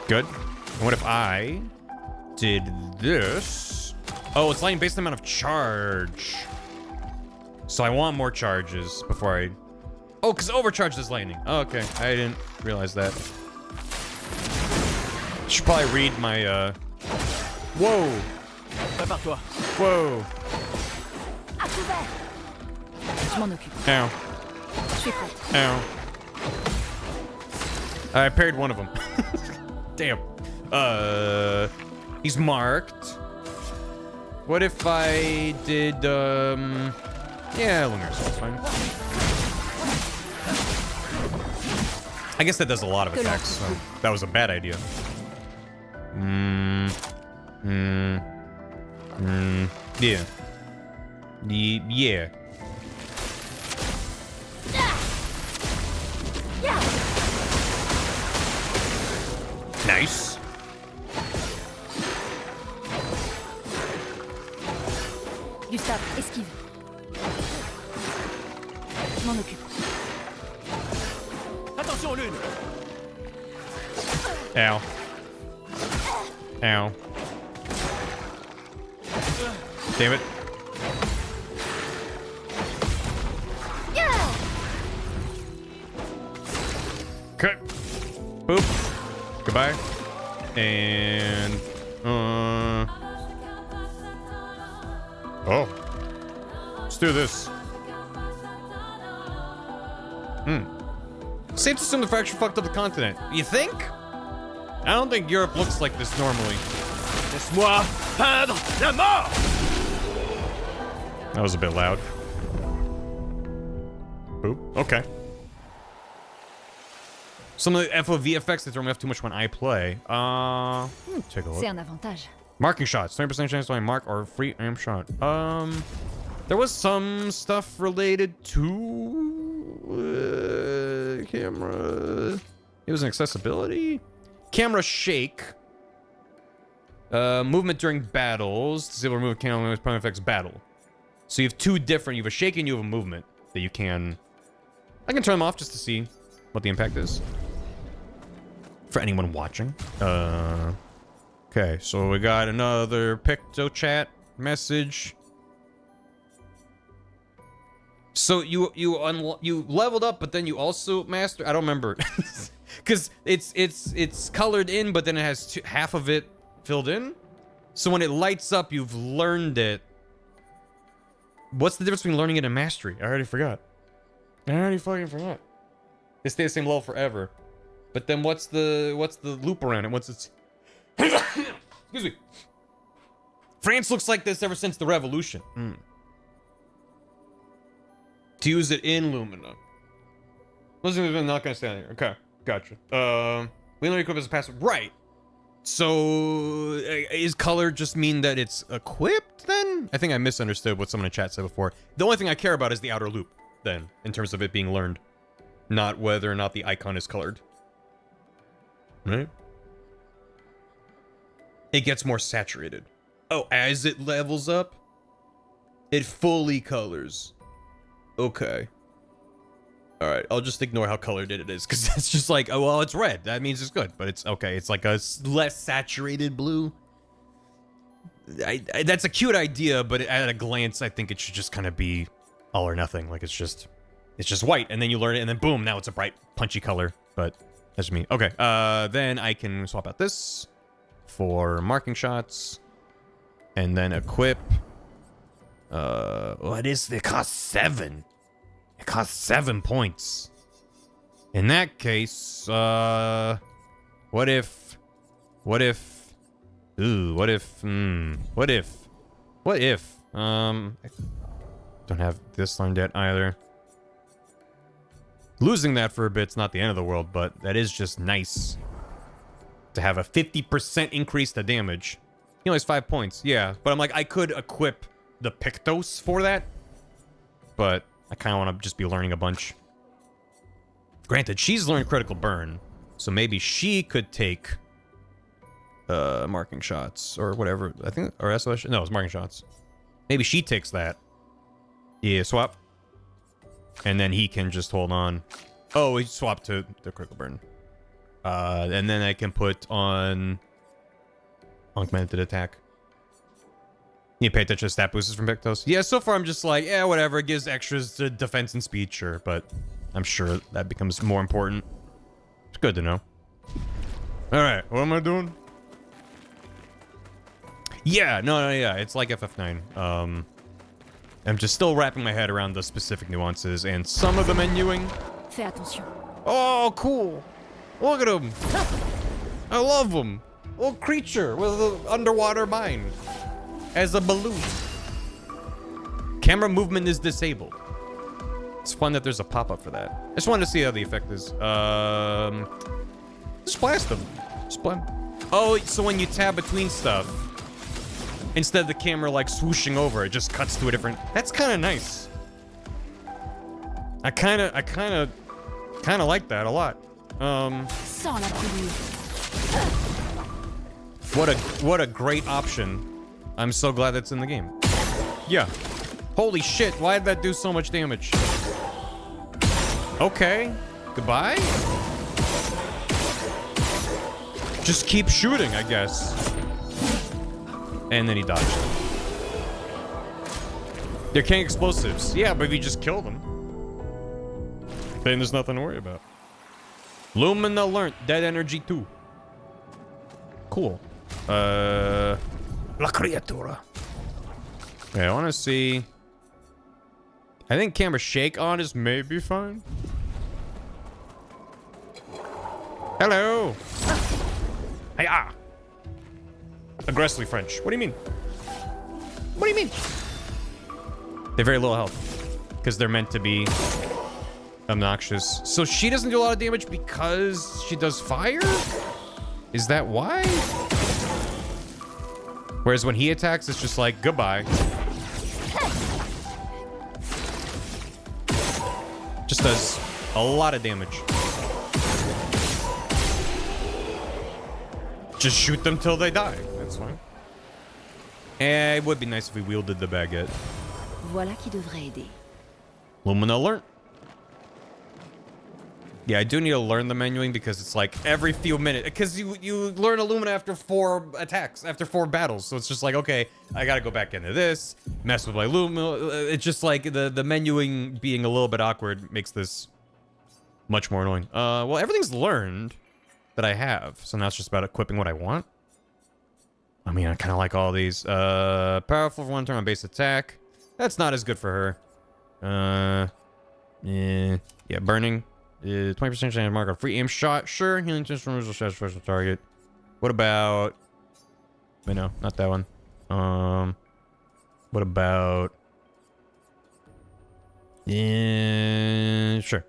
Good. And what if I did this? Oh, it's lightning based on the amount of charge. So I want more charges before I... Oh, because overcharge is lightning. Oh, okay. I didn't realize that. Should probably read my, Whoa! Prépare-toi. Whoa! Je m'en occupe. Ow. Je suis prête. Ow. I parried one of them. Damn. He's marked. What if I did, yeah, Lunar Assault's fine. I guess that does a lot of attacks, so that was a bad idea. Yeah. Yeah. Nice. Gustave, esquive. Je m'en occupe. Attention, Lune. Ow. Ow. Damn it. Okay. Boop. Goodbye. And oh. Let's do this. Safe to assume the fracture fucked up the continent. You think? I don't think Europe looks like this normally. Laisse-moi peindre la mort! That was a bit loud. Boop. Okay. Some of the FOV effects, they throw me off too much when I play. Take a look. C'est un avantage. Marking shots. 30% chance to find mark or free aim shot. There was some stuff related to camera. It was an accessibility. Camera shake. Movement during battles. Disable remove camera with prime effects battle. So you have two different. You have a shake and you have a movement that you can. I can turn them off just to see what the impact is. For anyone watching. Okay, so we got another Picto chat message. So you leveled up, but then you also mastered. I don't remember, because it's colored in, but then it has half of it filled in. So when it lights up, you've learned it. What's the difference between learning it and mastery? I already forgot. I already fucking forgot. They stay the same level forever. But then what's the loop around it? What's its excuse me. France looks like this ever since the revolution. To use it in Lumina. Listen, I'm not gonna stand here. Okay, gotcha. We only equip as a passive. Right. So is color just mean that it's equipped then? I think I misunderstood what someone in chat said before. The only thing I care about is the outer loop then, in terms of it being learned. Not whether or not the icon is colored. Right? It gets more saturated. Oh, as it levels up, it fully colors. Okay. All right, I'll just ignore how colored it is because it's just like, oh, well, it's red. That means it's good, but it's okay. It's like a less saturated blue. That's a cute idea, but at a glance, I think it should just kind of be all or nothing. Like it's just white, and then you learn it, and then boom, now it's a bright, punchy color. But that's me. Okay, then I can swap out this for marking shots, and then equip. What is it? Costs 7. It costs 7 points. In that case, what if, I don't have this learned yet either. Losing that for a bit's not the end of the world, but that is just nice to have a 50% increase to damage. He only has 5 points, yeah, but I'm like, I could equip the Pictos for that, but I kind of want to just be learning a bunch. Granted, she's learned critical burn, so maybe she could take marking shots or whatever. I think, or SOS. No, it's marking shots. Maybe she takes that. Yeah, swap. And then he can just hold on. Oh, he swapped to the critical burn. And then I can put on augmented attack. You pay attention to stat boosters from Pictos. Yeah, so far I'm just like, yeah, whatever. It gives extras to defense and speed, sure. But I'm sure that becomes more important. It's good to know. All right, what am I doing? Yeah, no, yeah, it's like FF9. I'm just still wrapping my head around the specific nuances and some of the menuing. Fais attention. Oh, cool. Look at him. I love him. Little creature with an underwater mind. As a balloon. Camera movement is disabled. It's fun that there's a pop-up for that. I just wanted to see how the effect is. Just blast them. Just blast. Oh, so when you tab between stuff, instead of the camera like swooshing over, it just cuts to a different. That's kind of nice. I kind of like that a lot. What a great option. I'm so glad that's in the game. Yeah. Holy shit, why did that do so much damage? Okay. Goodbye? Just keep shooting, I guess. And then he dodged. They're carrying explosives. Yeah, but if you just kill them, then there's nothing to worry about. Lumina learnt. Dead energy 2. Cool. La criatura. Okay, I want to see. I think camera shake on is maybe fine. Hello. Hiya. Aggressively French. What do you mean? What do you mean? They're very low health because they're meant to be obnoxious. So she doesn't do a lot of damage because she does fire? Is that why? Whereas when he attacks, it's just like, goodbye. Just does a lot of damage. Just shoot them till they die. That's fine. It would be nice if we wielded the baguette. Voilà qui devrait aider. Lumina alert. Yeah, I do need to learn the menuing because it's like every few minutes. Because you learn Illumina after 4 attacks, after 4 battles. So it's just like, okay, I gotta go back into this, mess with my Illumina. It's just like the menuing being a little bit awkward makes this much more annoying. Well, everything's learned that I have. So now it's just about equipping what I want. I mean, I kind of like all these. Powerful for 1 turn on base attack. That's not as good for her. Yeah, burning. 20% chance to mark a free aim shot. Sure, healing just from shots first target. What about? Wait, no, not that one. What about? Yeah, sure.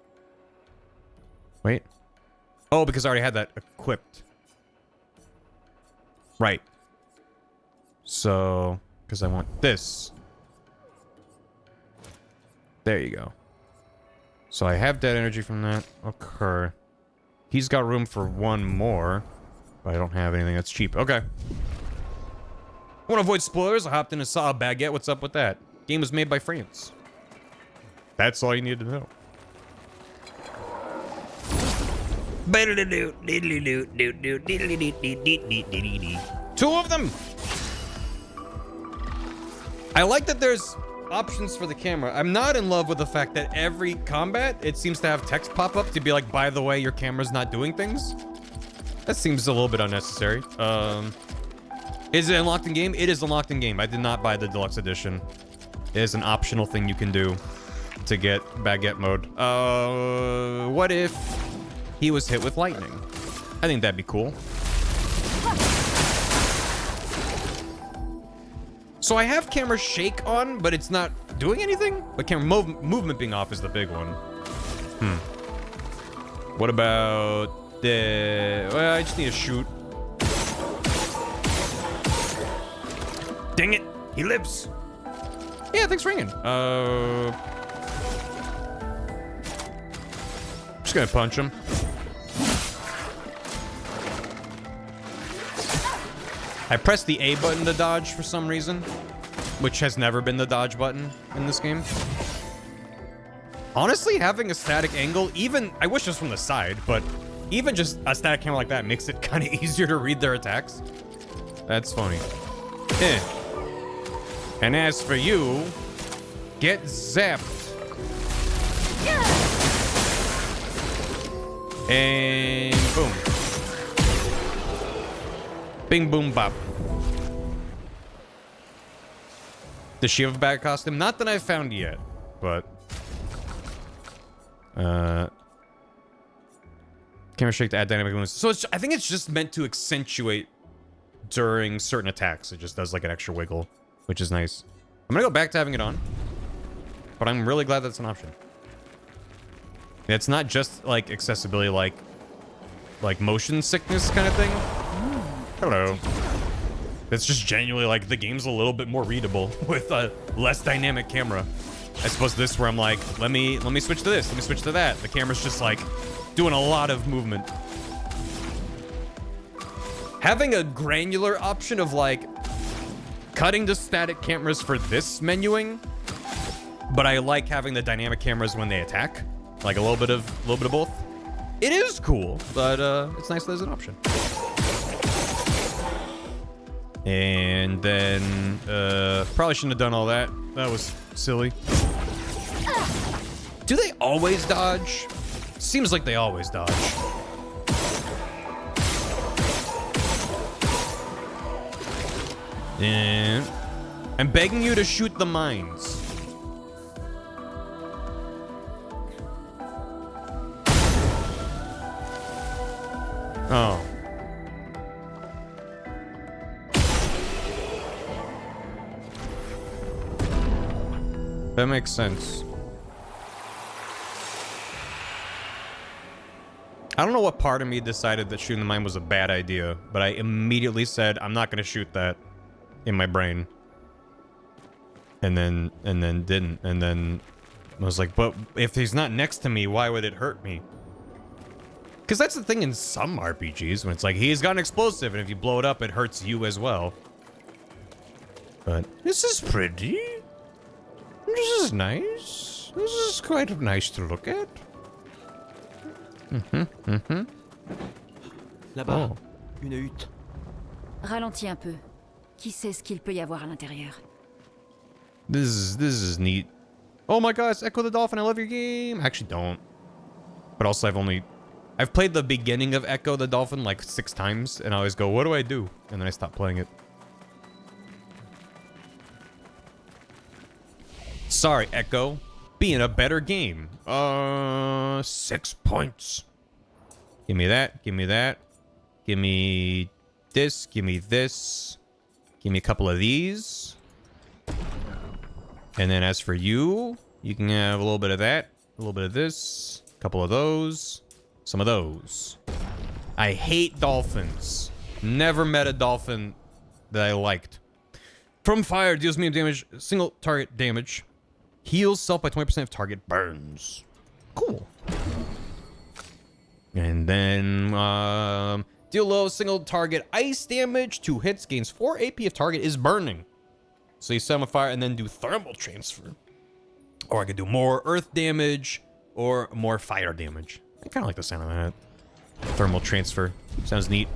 Wait. Oh, because I already had that equipped. Right. So, because I want this. There you go. So I have dead energy from that. Okay. He's got room for 1 more. But I don't have anything that's cheap. Okay. I want to avoid spoilers. I hopped in and saw a baguette. What's up with that? Game was made by France. That's all you need to know. Two of them. I like that there's options for the camera. I'm not in love with the fact that every combat, it seems to have text pop up to be like, by the way, your camera's not doing things. That seems a little bit unnecessary. Is it unlocked in game? It is unlocked in game. I did not buy the deluxe edition. It is an optional thing you can do to get baguette mode. What if he was hit with lightning? I think that'd be cool. So I have camera shake on, but it's not doing anything? But camera movement being off is the big one. What about the... Well, I just need to shoot. Dang it! He lives! Yeah, thanks for ringing. Just gonna punch him. I pressed the A button to dodge for some reason, which has never been the dodge button in this game. Honestly, having a static angle, even... I wish it was from the side, but even just a static camera like that makes it kind of easier to read their attacks. That's funny. Eh. And as for you, get zapped. And boom. Bing, boom, bop. Does she have a bad costume? Not that I've found yet, but... Camera shake to add dynamic movements. So it's, I think it's just meant to accentuate during certain attacks. It just does like an extra wiggle, which is nice. I'm gonna go back to having it on, but I'm really glad that's an option. It's not just like accessibility, like motion sickness kind of thing. Hello. It's just genuinely like the game's a little bit more readable with a less dynamic camera. I suppose this where I'm like, let me switch to this, let me switch to that. The camera's just like doing a lot of movement. Having a granular option of like cutting to static cameras for this menuing, but I like having the dynamic cameras when they attack, like a little bit of both. It is cool, but it's nice that there's an option. And then probably shouldn't have done all that. That was silly. Do they always dodge? Seems like they always dodge. And I'm begging you to shoot the mines. Oh. That makes sense. I don't know what part of me decided that shooting the mine was a bad idea, but I immediately said, I'm not going to shoot that in my brain. And then didn't. And then I was like, but if he's not next to me, why would it hurt me? Because that's the thing in some RPGs, when it's like, he's got an explosive, and if you blow it up, it hurts you as well. But this is pretty. This is nice. This is quite nice to look at. Là-bas, Oh. une hutte. Ralentis un peu. Qui sait ce qu'il peut y avoir à l'intérieur? This is neat. Oh my gosh, Echo the Dolphin, I love your game. I actually don't. But also I've played the beginning of Echo the Dolphin like 6 times, and I always go, what do I do? And then I stop playing it. Sorry, Echo. Be in a better game. 6 points. Give me that. Give me that. Give me this. Give me this. Give me a couple of these. And then as for you, you can have a little bit of that. A little bit of this. A couple of those. Some of those. I hate dolphins. Never met a dolphin that I liked. From fire, deals medium damage. Single target damage. Heals self by 20% if target burns. Cool. And then, deal low single target ice damage. 2 hits, gains 4 AP if target is burning. So you set him on fire and then do thermal transfer. Or I could do more earth damage or more fire damage. I kind of like the sound of that. Thermal transfer. Sounds neat.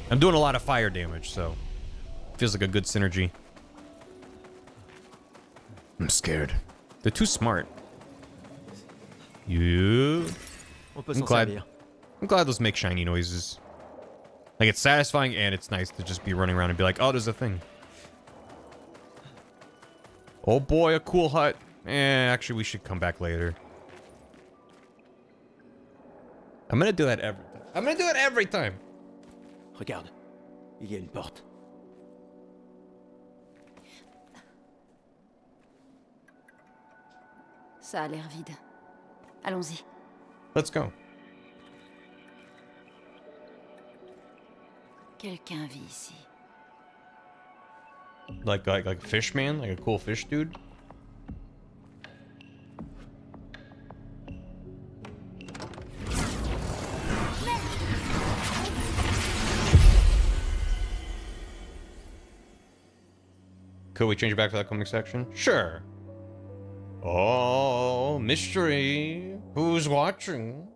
I'm doing a lot of fire damage, so feels like a good synergy. I'm scared. They're too smart. I'm glad those make shiny noises. Like, it's satisfying and it's nice to just be running around and be like, oh, there's a thing. Oh boy, a cool hut. Actually, we should come back later. I'm gonna do that every time. Regarde, il y a une porte. Ça a l'air vide. Allons-y. Let's go. Quelqu'un vit ici. Like fish man? Like a cool fish dude? Could we change it back to that comic section? Sure. Oh, mystery. Who's watching?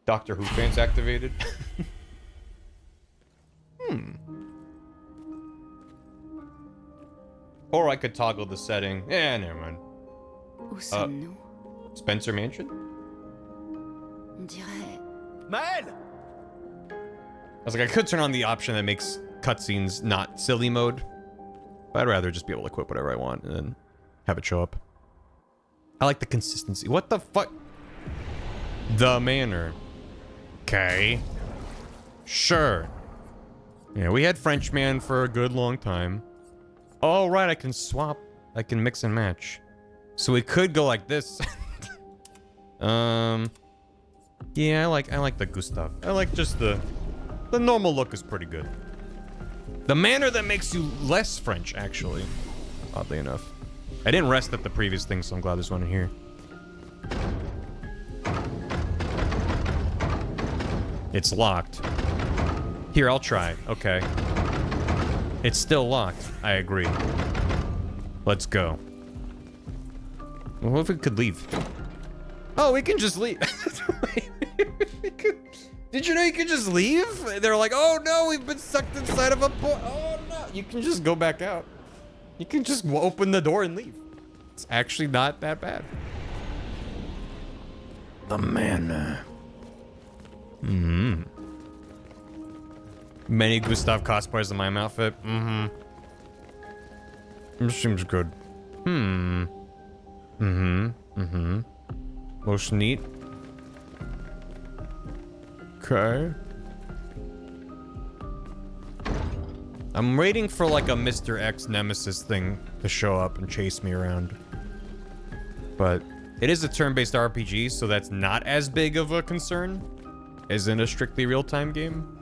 Doctor Who fans activated. Or I could toggle the setting. Yeah, never mind. Où sommes-nous? Spencer Mansion? On dirait... Maël! I was like, I could turn on the option that makes cutscenes not silly mode. But I'd rather just be able to equip whatever I want and then have it show up. I like the consistency. What the fuck? The manor. Okay. Sure. Yeah, we had Frenchman for a good long time. Oh, right, I can swap. I can mix and match. So we could go like this. Yeah, I like the Gustav. I like just the normal look is pretty good. The manner that makes you less French, actually. Oddly enough. I didn't rest at the previous thing, so I'm glad there's one in here. It's locked. Here, I'll try. Okay. It's still locked. I agree. Let's go. Well, what if we could leave? Oh, we can just leave. Did you know you could just leave? They're like, oh no, we've been sucked inside of a oh no. You can just go back out. You can just open the door and leave. It's actually not that bad. The manor. Many Gustav cosplayers in my outfit. This seems good. Most neat. Okay. I'm waiting for like a Mr. X Nemesis thing to show up and chase me around. But it is a turn-based RPG, so that's not as big of a concern as in a strictly real-time game.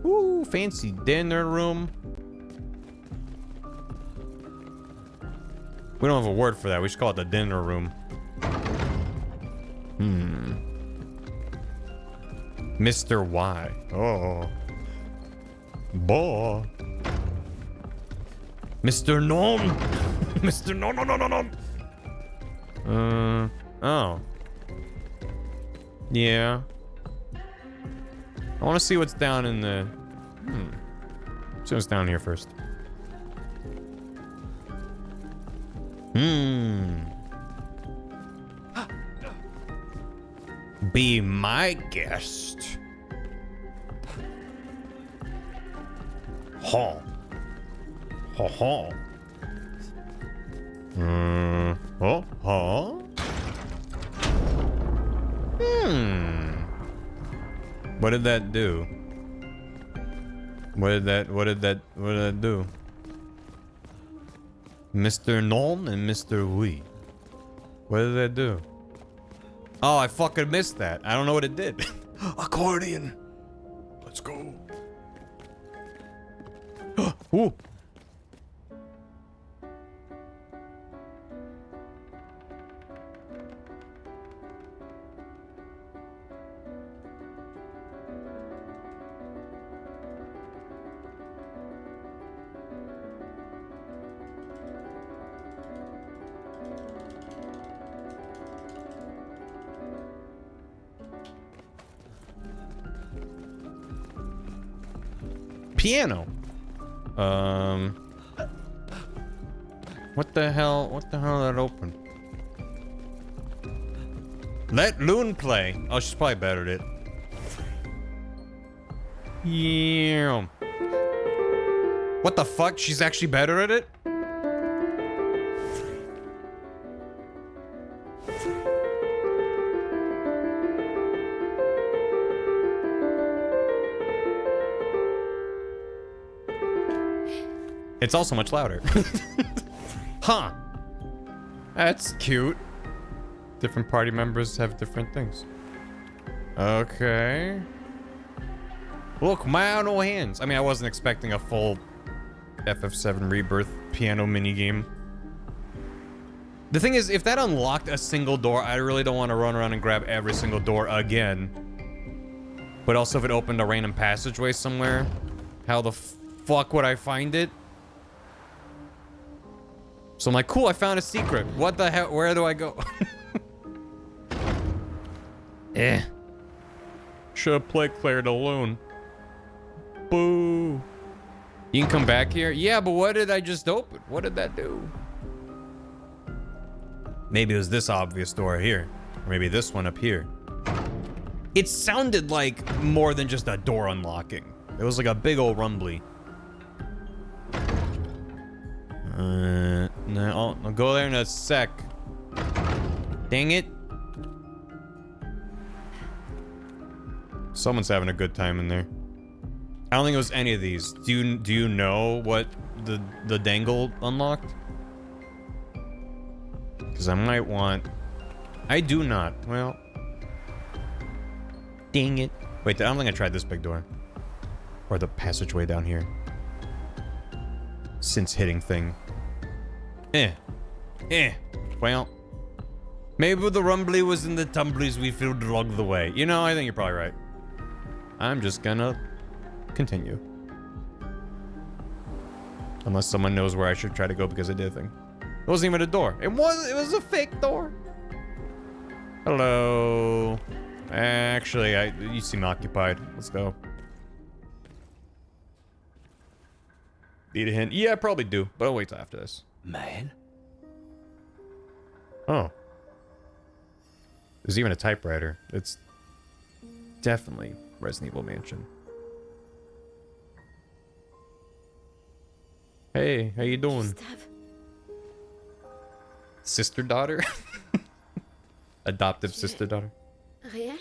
Ooh, fancy dinner room. We don't have a word for that. We just call it the dinner room. Mr. Y. Oh. Boy. Mr. Non. Mr. No. Oh. Yeah. I want to see what's down in the... See what's down here first. Be my guest. Ha. Ha ha. Oh, ha. What did that do? What did that do? Mr. Non and Mr. Oui. What did that do? Oh, I fucking missed that. I don't know what it did. Accordion. Let's go. Ooh. piano. What the hell? What the hell did that open? Let Loon play. Oh, she's probably better at it. Yeah. What the fuck? She's actually better at it? It's also much louder. Huh. That's cute. Different party members have different things. Okay. Look, no hands. I mean, I wasn't expecting a full FF7 Rebirth piano minigame. The thing is, if that unlocked a single door, I really don't want to run around and grab every single door again. But also, if it opened a random passageway somewhere, how the fuck would I find it? So I'm like, cool, I found a secret. What the hell? Where do I go? Should have played Claire alone. Boo. You can come back here? Yeah, but what did I just open? What did that do? Maybe it was this obvious door here. Or maybe this one up here. It sounded like more than just a door unlocking. It was like a big old rumbly. No, I'll go there in a sec. Dang it. Someone's having a good time in there. I don't think it was any of these. Do you know what the dangle unlocked? Because I might want... I do not. Well... Dang it. Wait, I don't think I tried this big door. Or the passageway down here. Since hitting thing. Well... Maybe the rumbly was in the tumblies we filled along the way. You know, I think you're probably right. I'm just gonna... continue. Unless someone knows where I should try to go because I did a thing. It wasn't even a door. It was a fake door. Hello. Actually, you seem occupied. Let's go. Need a hint? Yeah, I probably do, but I'll wait till after this. Man. Oh. There's even a typewriter. It's definitely Resident Evil Mansion. Hey, how you doing? Sister daughter? Adoptive sister daughter. Réel?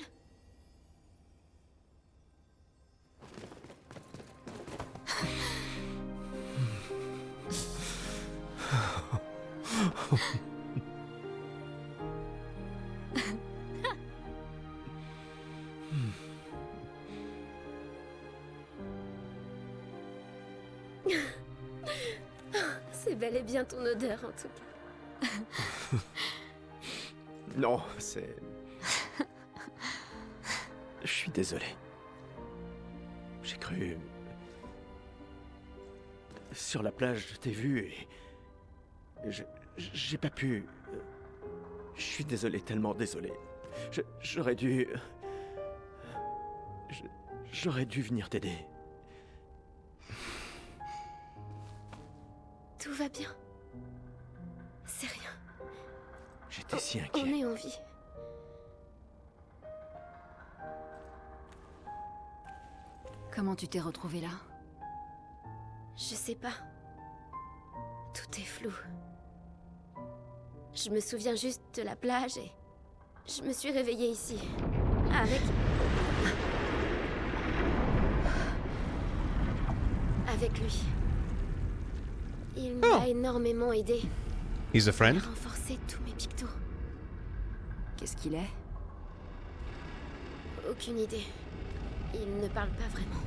C'est bel et bien ton odeur en tout cas. Non, c'est... Je suis désolé. J'ai cru... Sur la plage, je t'ai vu et... J'ai pas pu... Je suis désolé, tellement désolé. J'aurais dû... J'aurais dû venir t'aider. Tout va bien. C'est rien. J'étais si inquiet. On est en vie. Comment tu t'es retrouvé là? Je sais pas. Tout est flou. Je me souviens juste de la plage et je me suis réveillée ici. Avec lui. Il m'a énormément aidé. He's a friend? Il a renforcé tous mes pictos. Qu'est-ce qu'il est? Aucune idée. Il ne parle pas vraiment.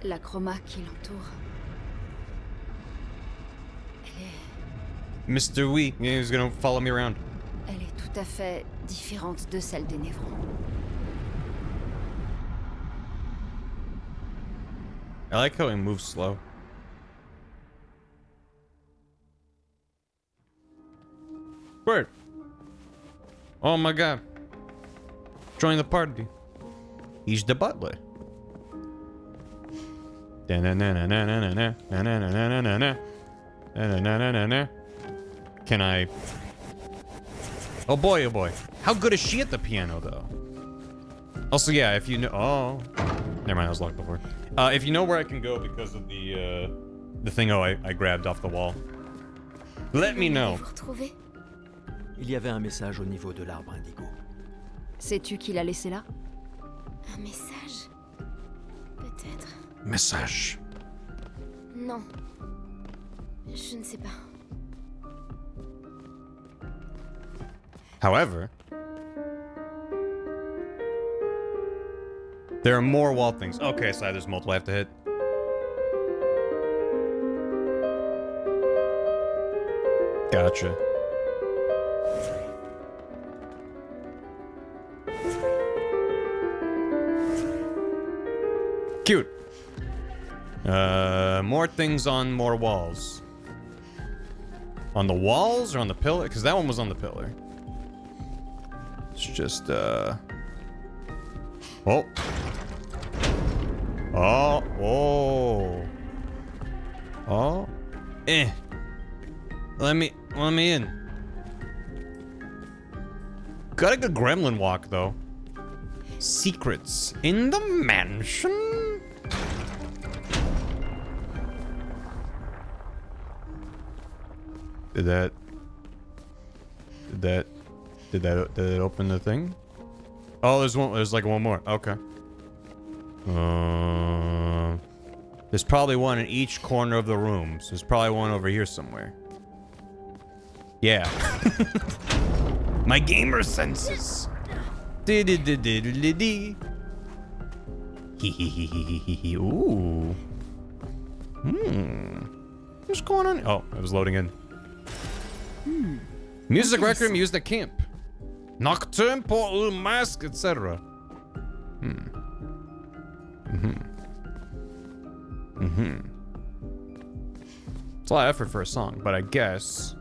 La chroma qui l'entoure. Elle est... Mr. Wee, yeah, he's gonna follow me around. Elle est tout à fait différente de celle des névrons. I like how he moves slow. Word. Oh my god. Join the party. He's the butler. Can I? Oh boy, oh boy. How good is she at the piano, though? Also, yeah, if you know... Oh. Never mind, I was locked before. If you know where I can go because of the thing I grabbed off the wall, let me know. Il y avait un message au niveau de l'arbre indigo. Sais-tu qui l'a laissé là? Un message? Peut-être. Message. Non. Je ne sais pas. However, there are more wall things. Okay, so there's multiple I have to hit. Gotcha. Cute. More things on more walls. On the walls or on the pillar? Because that one was on the pillar. It's just, Oh. Oh. Oh. Oh. Eh. Let me in. Got a good gremlin walk, though. Secrets in the mansion? Did it open the thing? Oh, there's like one more. Okay. There's probably one in each corner of the rooms. There's probably one over here somewhere. Yeah. My gamer senses. Ooh. What's going on? Oh, it was loading in. Music record used at camp. Nocturne, Port Mask, etc. It's a lot of effort for a song, but I guess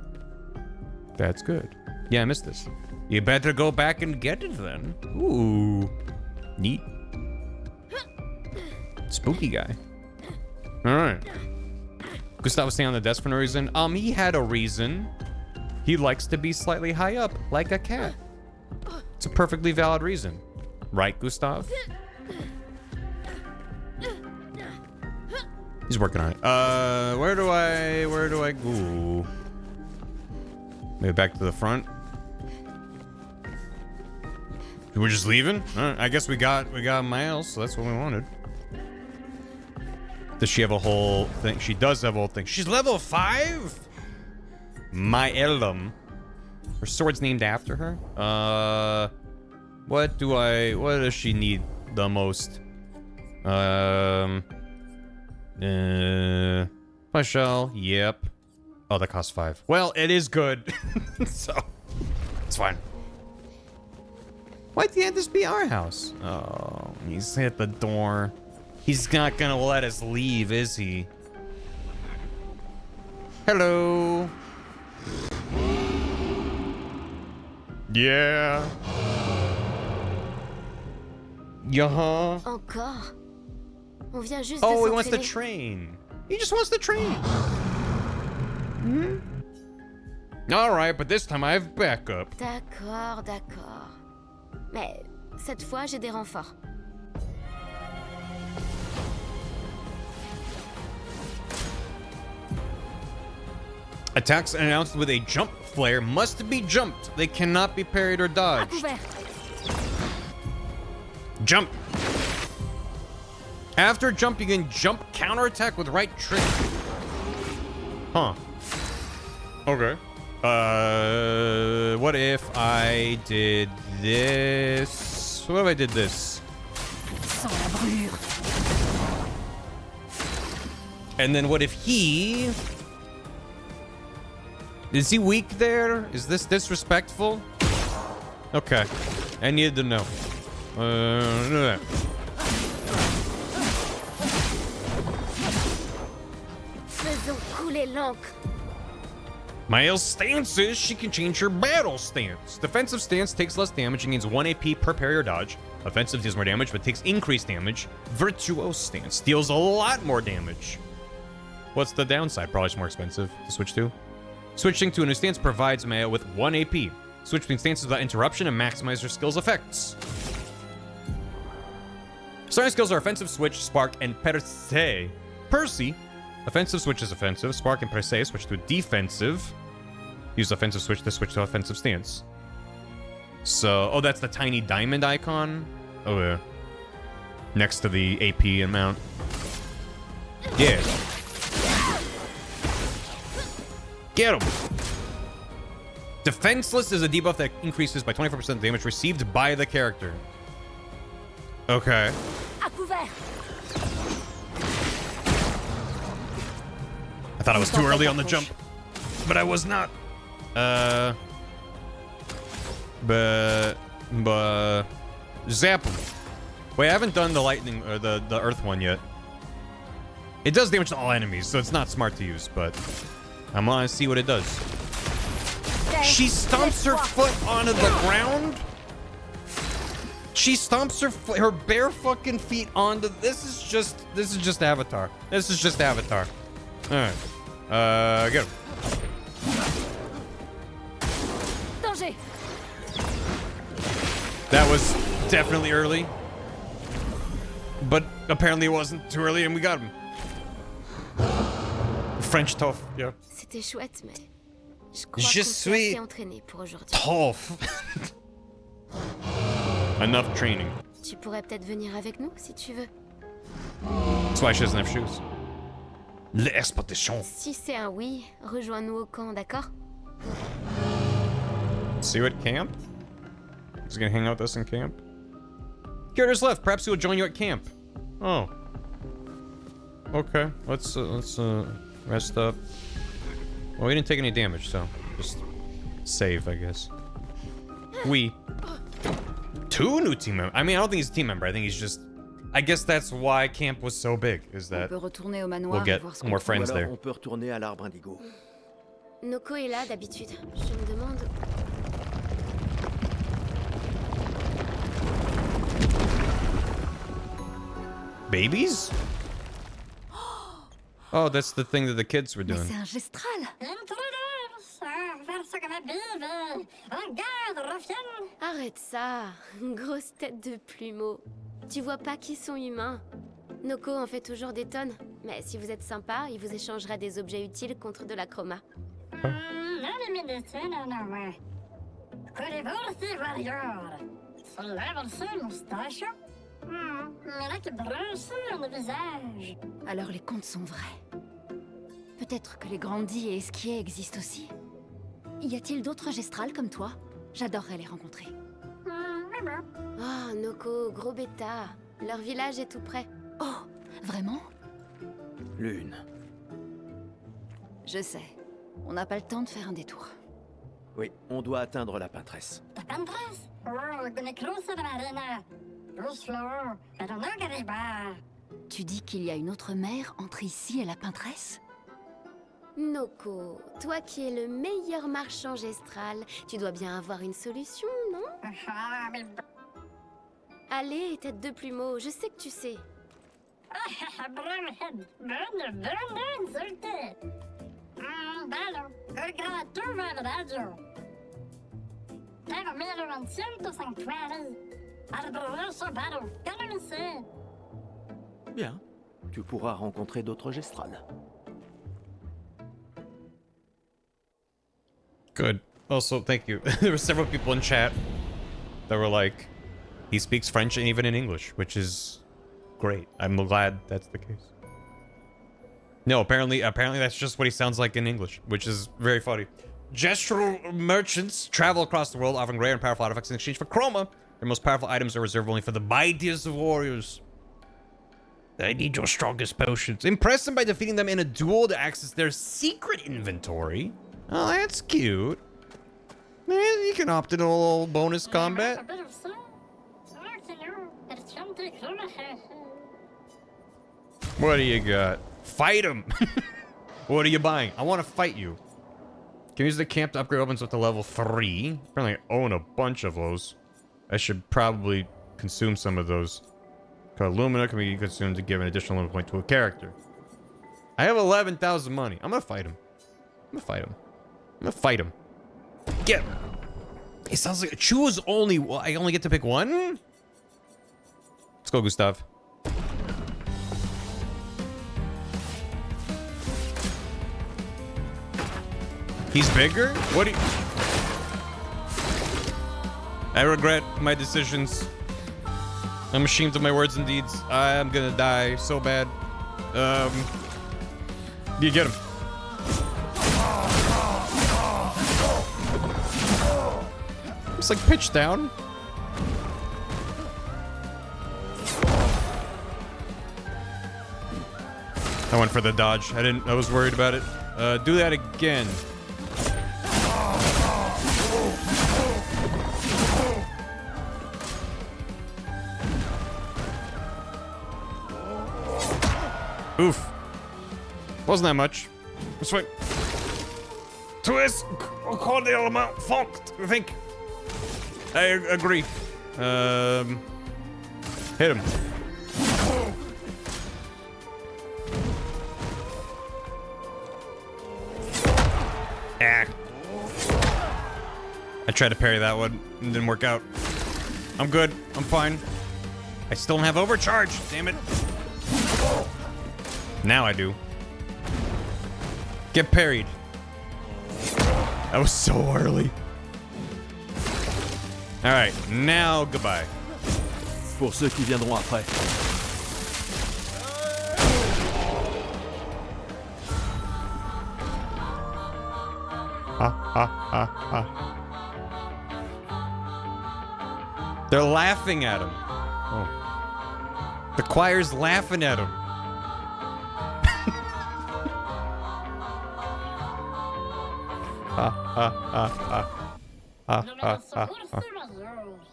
that's good. Yeah, I missed this. You better go back and get it then. Ooh. Neat. Spooky guy. Alright. Gustav was staying on the desk for no reason. He had a reason. He likes to be slightly high up, like a cat. It's a perfectly valid reason. Right, Gustav? He's working on it. Where do I go? Maybe back to the front. We're just leaving? I guess we got miles, so that's what we wanted. Does she have a whole thing? She does have a whole thing. She's level 5? My Eldom. Her sword's named after her. What does she need the most? My shell. Yep. Oh, that costs 5. Well, it is good. So, it's fine. Why can't this be our house? Oh, he's hit the door. He's not gonna let us leave, is he? Hello. Yeah. Yeah. Encore. On vient juste Oh, de he wants the s'entraîner. train. He just wants the train. All right, but this time I have backup. D'accord, d'accord. Mais cette fois, j'ai des renforts. Attacks announced with a jump flare must be jumped. They cannot be parried or À dodged. couvert. Jump. After jump, you can jump counterattack with right trick. Huh. Okay. What if I did this? What if I did this? Sans la brûlure. And then what if he... Is he weak there? Is this disrespectful? Okay. I needed to know. Faisons couler l'encre. Mael's stances, she can change her battle stance. Defensive stance takes less damage and gains 1 AP per parry or dodge. Offensive deals more damage but takes increased damage. Virtuose stance deals a lot more damage. What's the downside? Probably it's more expensive to switch to. Switching to a new stance provides Mael with 1 AP. Switch between stances without interruption and maximize her skill's effects. Starting skills are offensive switch, spark, and perse. Percy. Offensive switch is offensive. Spark and perse switch to defensive. Use offensive switch to switch to offensive stance. So, oh, that's the tiny diamond icon. Oh yeah. Next to the AP amount. Yeah. Get him. Defenseless is a debuff that increases by 24% damage received by the character. Okay. À couvert. I thought I was too early on the jump, but I was not. Zap him. Wait, I haven't done the lightning or the earth one yet. It does damage to all enemies, so it's not smart to use, but I'm gonna see what it does. She stomps her foot onto the ground. She stomps her bare fucking feet onto. This is just Avatar. This is just Avatar. All right. Get him. Danger. That was definitely early, but apparently it wasn't too early, and we got him. French tough, yeah. C'était chouette, mais je crois Je qu'on s'est assez suis entraîné pour aujourd'hui. tough. Enough training. Tu pourrais peut-être venir avec nous si tu veux. That's why she doesn't have shoes. L'expédition. Si c'est un oui, rejoins-nous au camp, d'accord? See you at camp? He's gonna hang out with us in camp. Characters left. Perhaps he will join you at camp. Oh. Okay. Let's rest up. Well, we didn't take any damage, so just save, I guess. We. 2 new team members. I mean, I don't think he's a team member. I think he's just. I guess that's why camp was so big. Is that we'll get more friends there. On peut retourner à l'arbre indigo. Noko est là d'habitude. Je me demande. Babies? Oh, that's the thing that the kids were doing. C'est un gestral. Arrête ça, grosse tête de plumeau. Tu vois pas qu'ils sont humains. Noko en fait toujours des tonnes, mais si vous êtes sympa, il vous échangera des objets utiles contre de la chroma. Alors les contes sont vrais. Peut-être que les grandis et esquiers existent aussi. Y a-t-il d'autres gestrales comme toi? J'adorerais les rencontrer. Oh, Noko, gros bêta. Leur village est tout près. Oh, vraiment? Lune. Je sais. On n'a pas le temps de faire un détour. Oui, on doit atteindre la peintresse. Tu dis qu'il y a une autre mer entre ici et la peintresse? Noko, toi qui es le meilleur marchand gestral, tu dois bien avoir une solution, non? Allez, tête de plumeau, je sais que tu sais. Bien, tu pourras rencontrer d'autres gestrales. Good. Also, thank you. There were several people in chat that were like, he speaks French and even in English, which is great. I'm glad that's the case. No, apparently that's just what he sounds like in English, which is very funny. Gestural merchants travel across the world, offering rare and powerful artifacts in exchange for chroma. Their most powerful items are reserved only for the mightiest of warriors. I need your strongest potions. Impress them by defeating them in a duel to access their secret inventory. Oh, that's cute. Man, you can opt in a little bonus combat. What do you got? Fight him. What are you buying? I want to fight you. Can use the camp to upgrade weapons up to level 3. Apparently I own a bunch of those. I should probably consume some of those. Lumina can be consumed to give an additional limit point to a character. I have 11,000 money. I'm gonna fight him. I'm gonna fight him. I'm gonna fight him. Get him. It sounds like choose only. I only get to pick one? Let's go, Gustav. He's bigger? What do you... I regret my decisions. I'm ashamed of my words and deeds. I'm gonna die so bad. You get him. It's like pitch down. I went for the dodge. I was worried about it. Do that again. Oof. Wasn't that much. That's right. Twist. Cordial amount. Funked, I think. I agree. Hit him. Ah. I tried to parry that one. It didn't work out. I'm good. I'm fine. I still don't have overcharge. Damn it. Now I do. Get parried. That was so early. Alright, now goodbye. Pour ceux qui viendront après. They're laughing at him. Oh. The choir's laughing at him.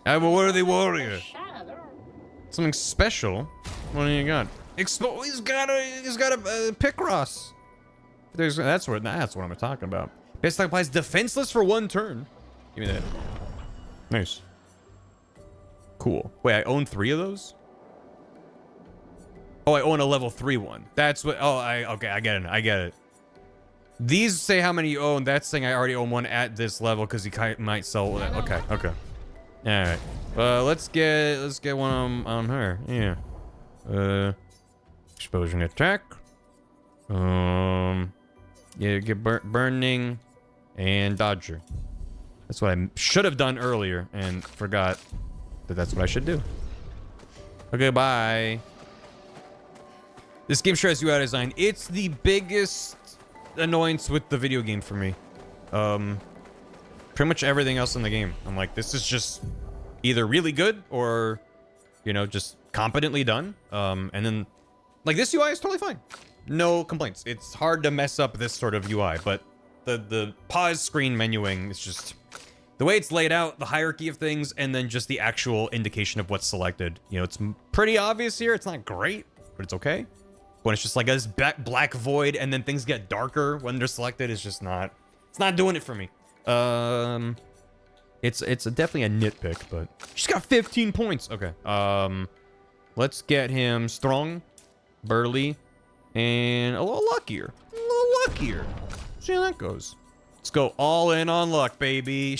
I'm a worthy warrior. Something special? What do you got? He's got a Picross. That's what I'm talking about. Basically applies defenseless for 1 turn. Give me that. Nice. Cool. Wait, I own 3 of those? Oh, I own a level 3 one. That's what. Oh, okay. I get it. I get it. These say how many you own. That's saying I already own one at this level because he might sell that. Okay. Okay. All right. Let's get one on her. Yeah. Explosion attack. Yeah, get burning and dodger. That's what I should have done earlier and forgot that that's what I should do. Okay, bye. This game sure has UI design. It's the biggest annoyance with the video game for me. Pretty much everything else in the game. I'm like, this is just either really good or, you know, just competently done. And then, like, this UI is totally fine. No complaints. It's hard to mess up this sort of UI, but the pause screen menuing is just the way it's laid out, the hierarchy of things, and then just the actual indication of what's selected. You know, it's pretty obvious here. It's not great, but it's okay. When it's just like this black void and then things get darker when they're selected, it's just not, it's not doing it for me. It's definitely a nitpick, but she's got 15 points. Okay. Let's get him strong, burly, and a little luckier. A little luckier. See how that goes. Let's go all in on luck, baby.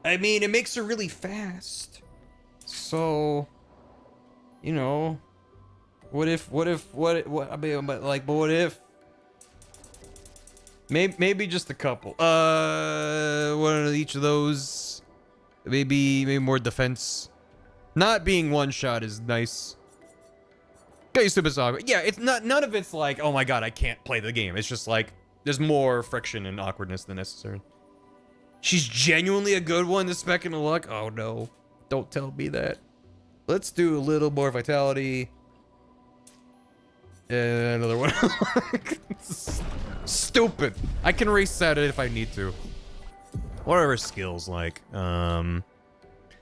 I mean, it makes her really fast. So, you know, what if, I mean, but what if? Maybe just a couple. One of each of those. Maybe more defense. Not being one shot is nice. Got used to it. Yeah, it's not. None of it's like, oh my god, I can't play the game. It's just like there's more friction and awkwardness than necessary. She's genuinely a good one. The spec and the luck. Oh no, don't tell me that. Let's do a little more vitality. And another one. Stupid. I can reset it if I need to. What are her skills like?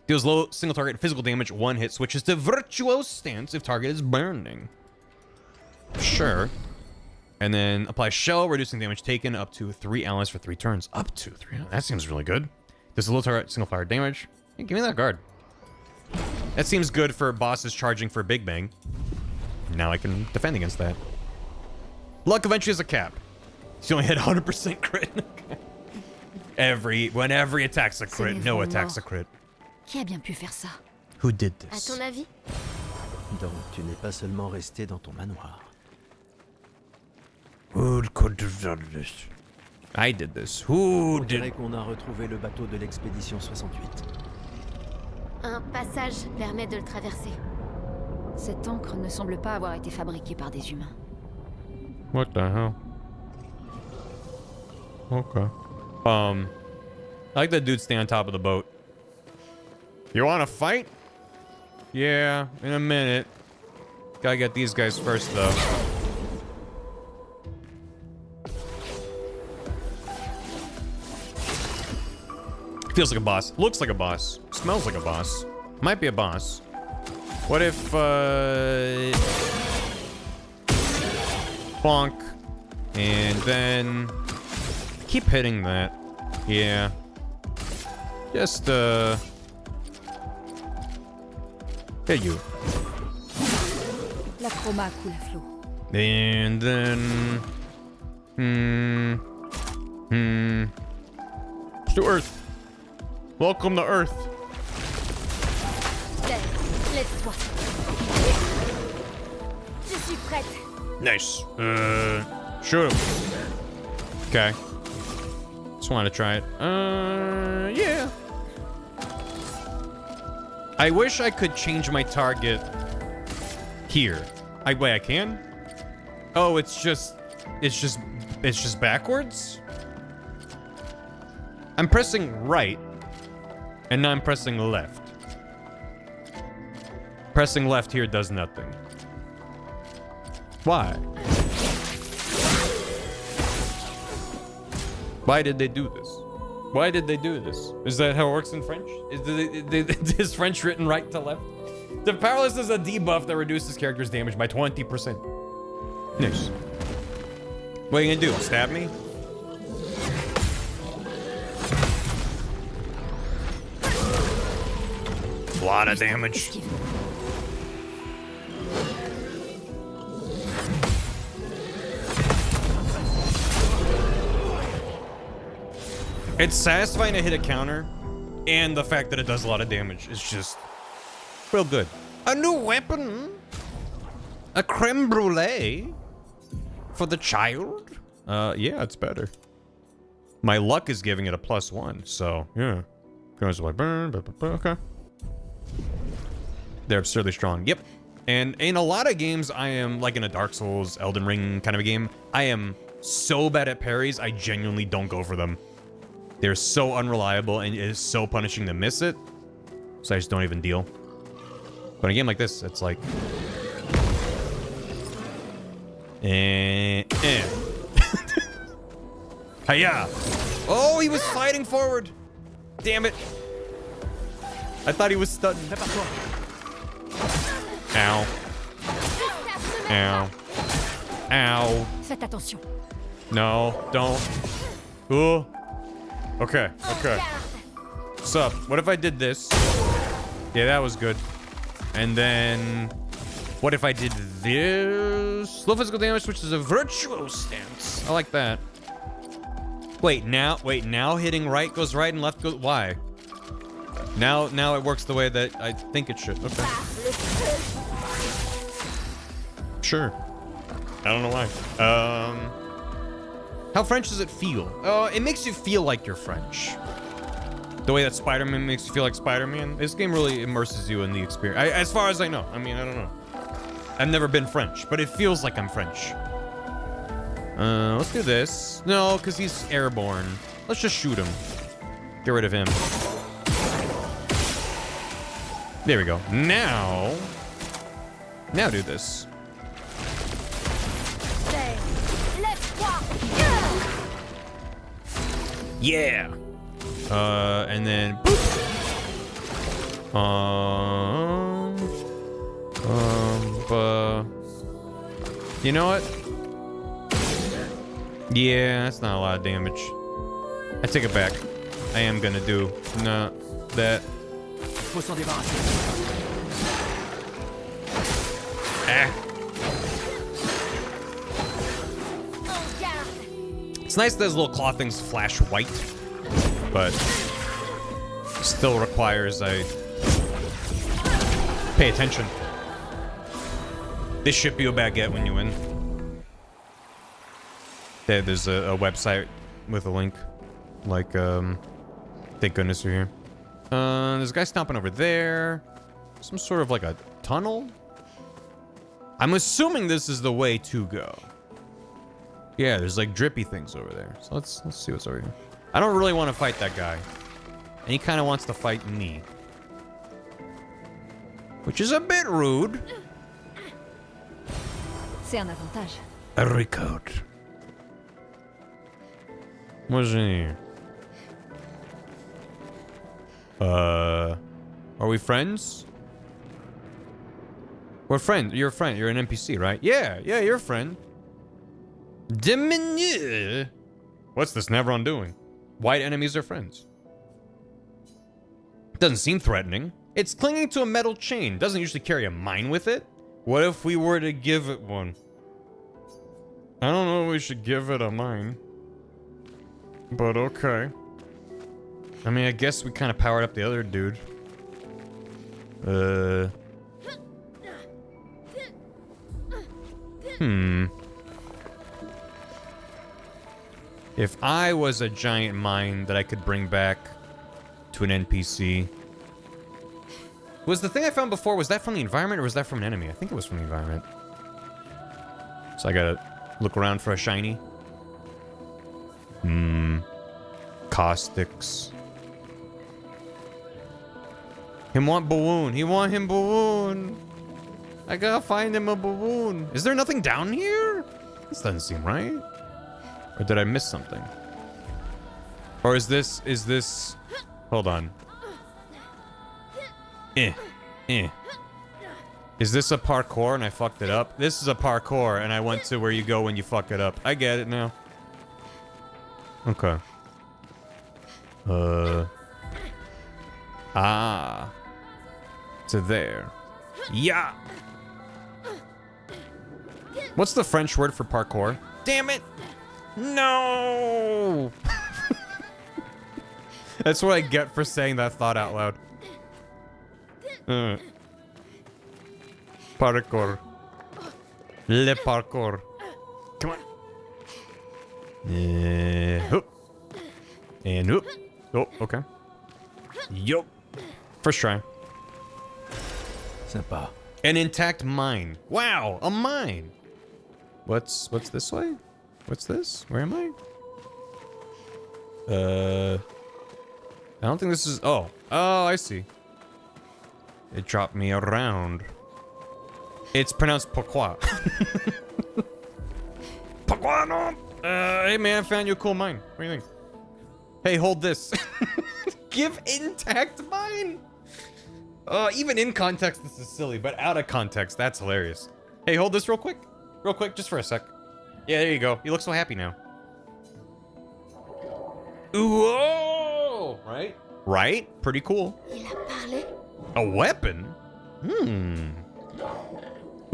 Deals low single target physical damage, 1 hit, switches to virtuose stance if target is burning. Sure. And then apply shell, reducing damage taken up to 3 allies for 3 turns. Up to 3. That seems really good. Does a little target single fire damage. Hey, give me that guard. That seems good for bosses charging for Big Bang. Now I can defend against that. Luck eventually has a cap. So you only hit 100% crit. When every attack's a crit, no attack's a crit. Qui a bien pu faire ça? Who did À this? ton avis? Donc tu n'es pas seulement resté dans ton manoir. Who could have done this? I did this. Who On dirait did? qu'on a retrouvé le bateau de l'expédition 68. Un passage permet de le traverser. Cette encre ne semble pas avoir été fabriquée par des humains. What the hell? Okay. I like that dude stay on top of the boat. You want to fight? Yeah, in a minute. Gotta get these guys first, though. Feels like a boss. Looks like a boss. Smells like a boss. Might be a boss. What if, bonk. And then... keep hitting that. Yeah. Just, hit you. La chroma coule à flot. And then... To Earth. Welcome to Earth. Lève-toi. Je suis prête. Nice. Shoot him. Okay. Just wanted to try it. Yeah. I wish I could change my target here. Wait, I can? Oh, it's just backwards? I'm pressing right, and now I'm pressing left. Pressing left here does nothing. Why? Why did they do this? Why did they do this? Is that how it works in French? Is French written right to left? The powerless is a debuff that reduces character's damage by 20%. Nice. What are you gonna do? Stab me? A lot of damage. It's satisfying to hit a counter, and the fact that it does a lot of damage is just real good. A new weapon? A creme brulee? For the child? Yeah, it's better. My luck is giving it a +1, so yeah. Goes like burn, okay. They're absurdly strong. Yep. And in a lot of games, I am, like in a Dark Souls, Elden Ring kind of a game, I am so bad at parries, I genuinely don't go for them. They're so unreliable, and it is so punishing to miss it. So I just don't even deal. But in a game like this, it's like... Hiya! Oh, he was sliding forward! Damn it! I thought he was stunned. Ow. Ow. Ow. Faites attention. No, don't. Ooh. Okay, okay. What's up? What if I did this? Yeah, that was good. And then... what if I did this? Low physical damage, which is a virtual stance. I like that. Wait, now hitting right goes right and left goes... why? Now it works the way that I think it should. Okay. Sure. I don't know why. How French does it feel? It makes you feel like you're French. The way that Spider-Man makes you feel like Spider-Man. This game really immerses you in the experience. As far as I know. I mean, I don't know. I've never been French, but it feels like I'm French. Let's do this. No, because he's airborne. Let's just shoot him. Get rid of him. There we go. Now do this. Yeah. And then boop. You know what? Yeah, that's not a lot of damage. I take it back. I am gonna do that. Faut s'en débarrasser. It's nice that those little claw things flash white, but still requires I pay attention. They ship you a baguette when you win. Yeah, there's a website with a link. Like, thank goodness you're here. There's a guy stomping over there. Some sort of like a tunnel. I'm assuming this is the way to go. Yeah, there's like drippy things over there. So let's see what's over here. I don't really want to fight that guy. And he kind of wants to fight me. Which is a bit rude. C'est un avantage. A recoat. What's in here? Are we friends? We're friends. You're a friend. You're an NPC, right? Yeah, you're a friend. Diminu. What's this Nevron doing? White enemies are friends. Doesn't seem threatening. It's clinging to a metal chain. Doesn't usually carry a mine with it. What if we were to give it one? I don't know if we should give it a mine. But okay. I mean, I guess we kind of powered up the other dude. If I was a giant mine that I could bring back to an NPC. Was the thing I found before, was that from the environment or was that from an enemy? I think it was from the environment. So I gotta look around for a shiny. Caustics. Him want balloon. He want him balloon. I gotta find him a balloon. Is there nothing down here? This doesn't seem right. Or did I miss something? Or is this... Hold on. Is this a parkour and I fucked it up? This is a parkour and I went to where you go when you fuck it up. I get it now. Okay. To there. Yeah. What's the French word for parkour? Damn it. No. That's what I get for saying that thought out loud. Parkour. Le parkour. Come on. Hoop. And hoop. Oh, okay. Yup. First try. Sympa. An intact mine. Wow, a mine. What's this way? What's this? Where am I? I don't think this is... Oh, I see. It dropped me around. It's pronounced pourquoi. Pourquoi no? Hey man, I found you a cool mine. What do you think? Hey, hold this. Give intact mine. Even in context, this is silly, but out of context, that's hilarious. Hey, hold this real quick. Real quick, just for a sec. Yeah, there you go. You look so happy now. Whoa! Right? Right? Pretty cool. A weapon?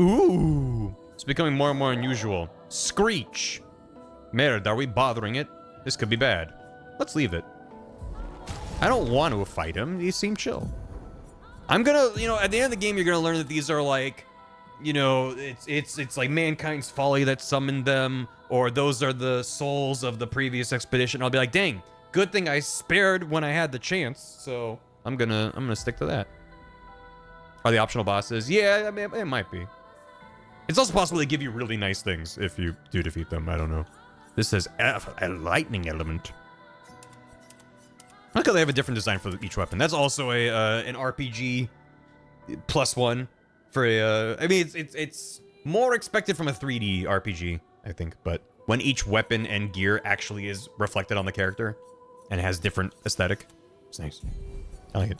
Ooh. It's becoming more and more unusual. Screech. Merde, are we bothering it? This could be bad. Let's leave it. I don't want to fight him. He seemed chill. I'm gonna, you know, at the end of the game, you're gonna learn that these are like, you know, it's like mankind's folly that summoned them, or those are the souls of the previous expedition. I'll be like, dang, good thing I spared when I had the chance. So I'm gonna stick to that. Are the optional bosses? Yeah, I mean, it might be. It's also possible they give you really nice things if you do defeat them. I don't know. This says a lightning element. I like how they have a different design for each weapon. That's also an RPG +1 for a. I mean, it's more expected from a 3D RPG, I think. But when each weapon and gear actually is reflected on the character and has different aesthetic, it's nice. I like it.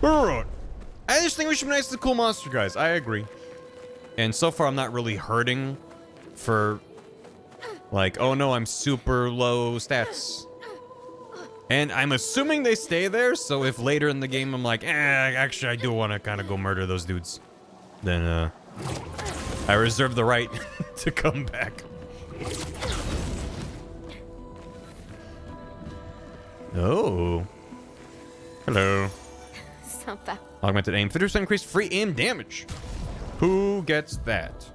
Alright. I just think we should be nice to cool monster guys. I agree. And so far, I'm not really hurting for Like, oh no, I'm super low stats. And I'm assuming they stay there, so if later in the game I'm like, actually I do want to kind of go murder those dudes, then I reserve the right to come back. Oh. Hello. Sympa. Augmented aim. 50% increased free aim damage. Who gets that?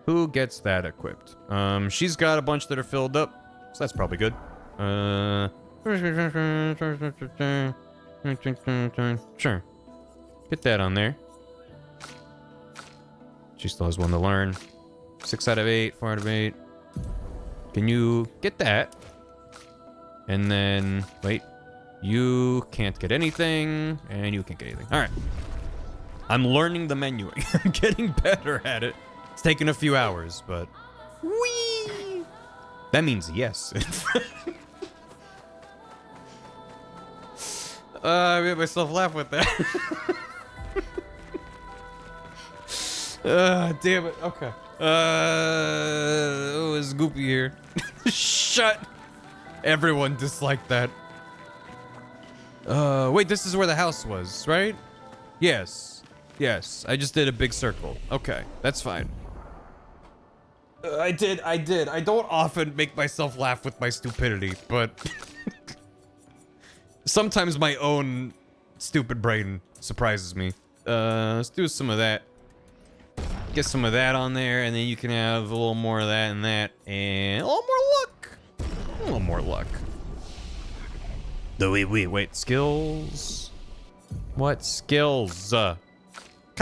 Who gets that equipped? She's got a bunch that are filled up, so that's probably good. Sure. Get that on there. She still has one to learn. 6 out of 8, 4 out of 8. Can you get that? And then, wait. You can't get anything, and you can't get anything. All right. I'm learning the menuing. I'm getting better at it. It's taken a few hours, but... Whee! That means yes. I made myself laugh with that. Damn it. Okay. Oh, it's Goopy here. Shut. Everyone disliked that. Wait, this is where the house was, right? Yes. Yes. I just did a big circle. Okay, that's fine. I did. I don't often make myself laugh with my stupidity, but sometimes my own stupid brain surprises me. Let's do some of that. Get some of that on there, and then you can have a little more of that and that, and a little more luck. A little more luck. Wait, skills? What skills? Kinda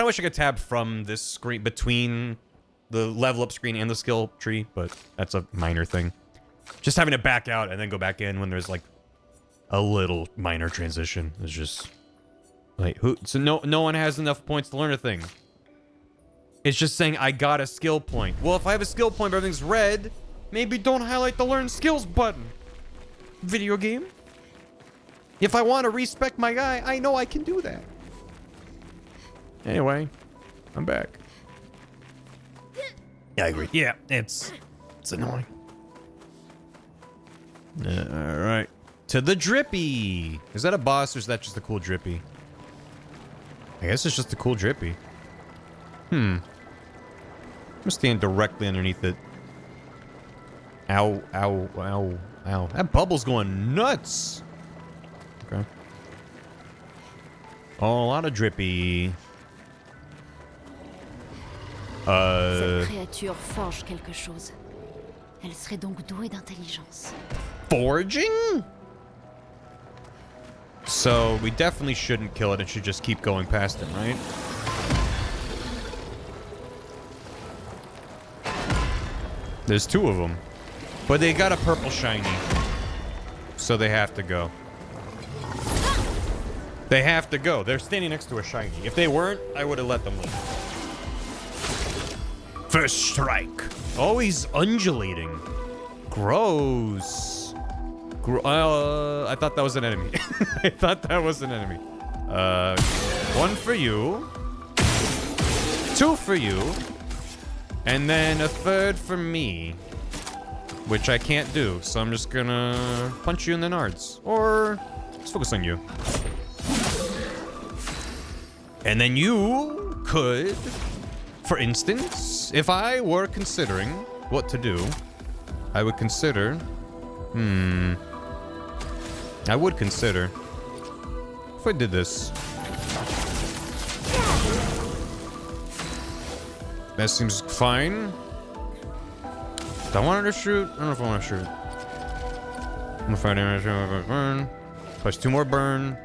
wish I could tab from this screen, between the level up screen and the skill tree, but that's a minor thing. Just having to back out and then go back in when there's like a little minor transition is just like, so no one has enough points to learn a thing. It's just saying I got a skill point. Well, if I have a skill point but everything's red, maybe don't highlight the learn skills button. Video game. If I want to respec my guy, I know I can do that. Anyway, I'm back. Yeah, I agree. Yeah, it's annoying. All right. To the Drippy. Is that a boss or is that just a cool Drippy? I guess it's just a cool Drippy. I'm standing directly underneath it. Ow, ow, ow, ow. That bubble's going nuts. Okay. Oh, a lot of Drippy. Cette créature forge quelque chose. Elle serait donc douée d'intelligence. Forging? So, we definitely shouldn't kill it and should just keep going past him, right? There's 2 of them. But they got a purple shiny. So they have to go. They have to go. They're standing next to a shiny. If they weren't, I would have let them leave. First strike. Oh, he's undulating. Gross. I thought that was an enemy. I thought that was an enemy. 1 for you. 2 for you. And then a 3rd for me. Which I can't do, so I'm just gonna punch you in the nards. Or let's focus on you. And then you could, for instance, if I were considering what to do, I would consider, I would consider if I did this. That seems fine. Do I want her to shoot? I don't know if I want to shoot. I'm gonna fire damage, burn. Plus 2 more burn.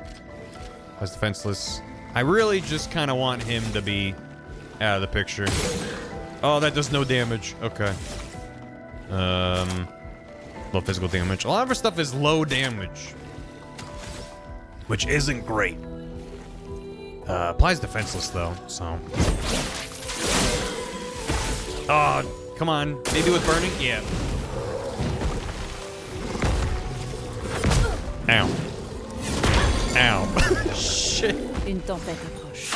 Plus defenseless. I really just kind of want him to be out of the picture. Oh, that does no damage. Okay. Low physical damage. A lot of her stuff is low damage, which isn't great. Applies defenseless though, so. Oh, come on. Maybe with burning? Yeah. Ow. Ow. Shit. Une tempête approche.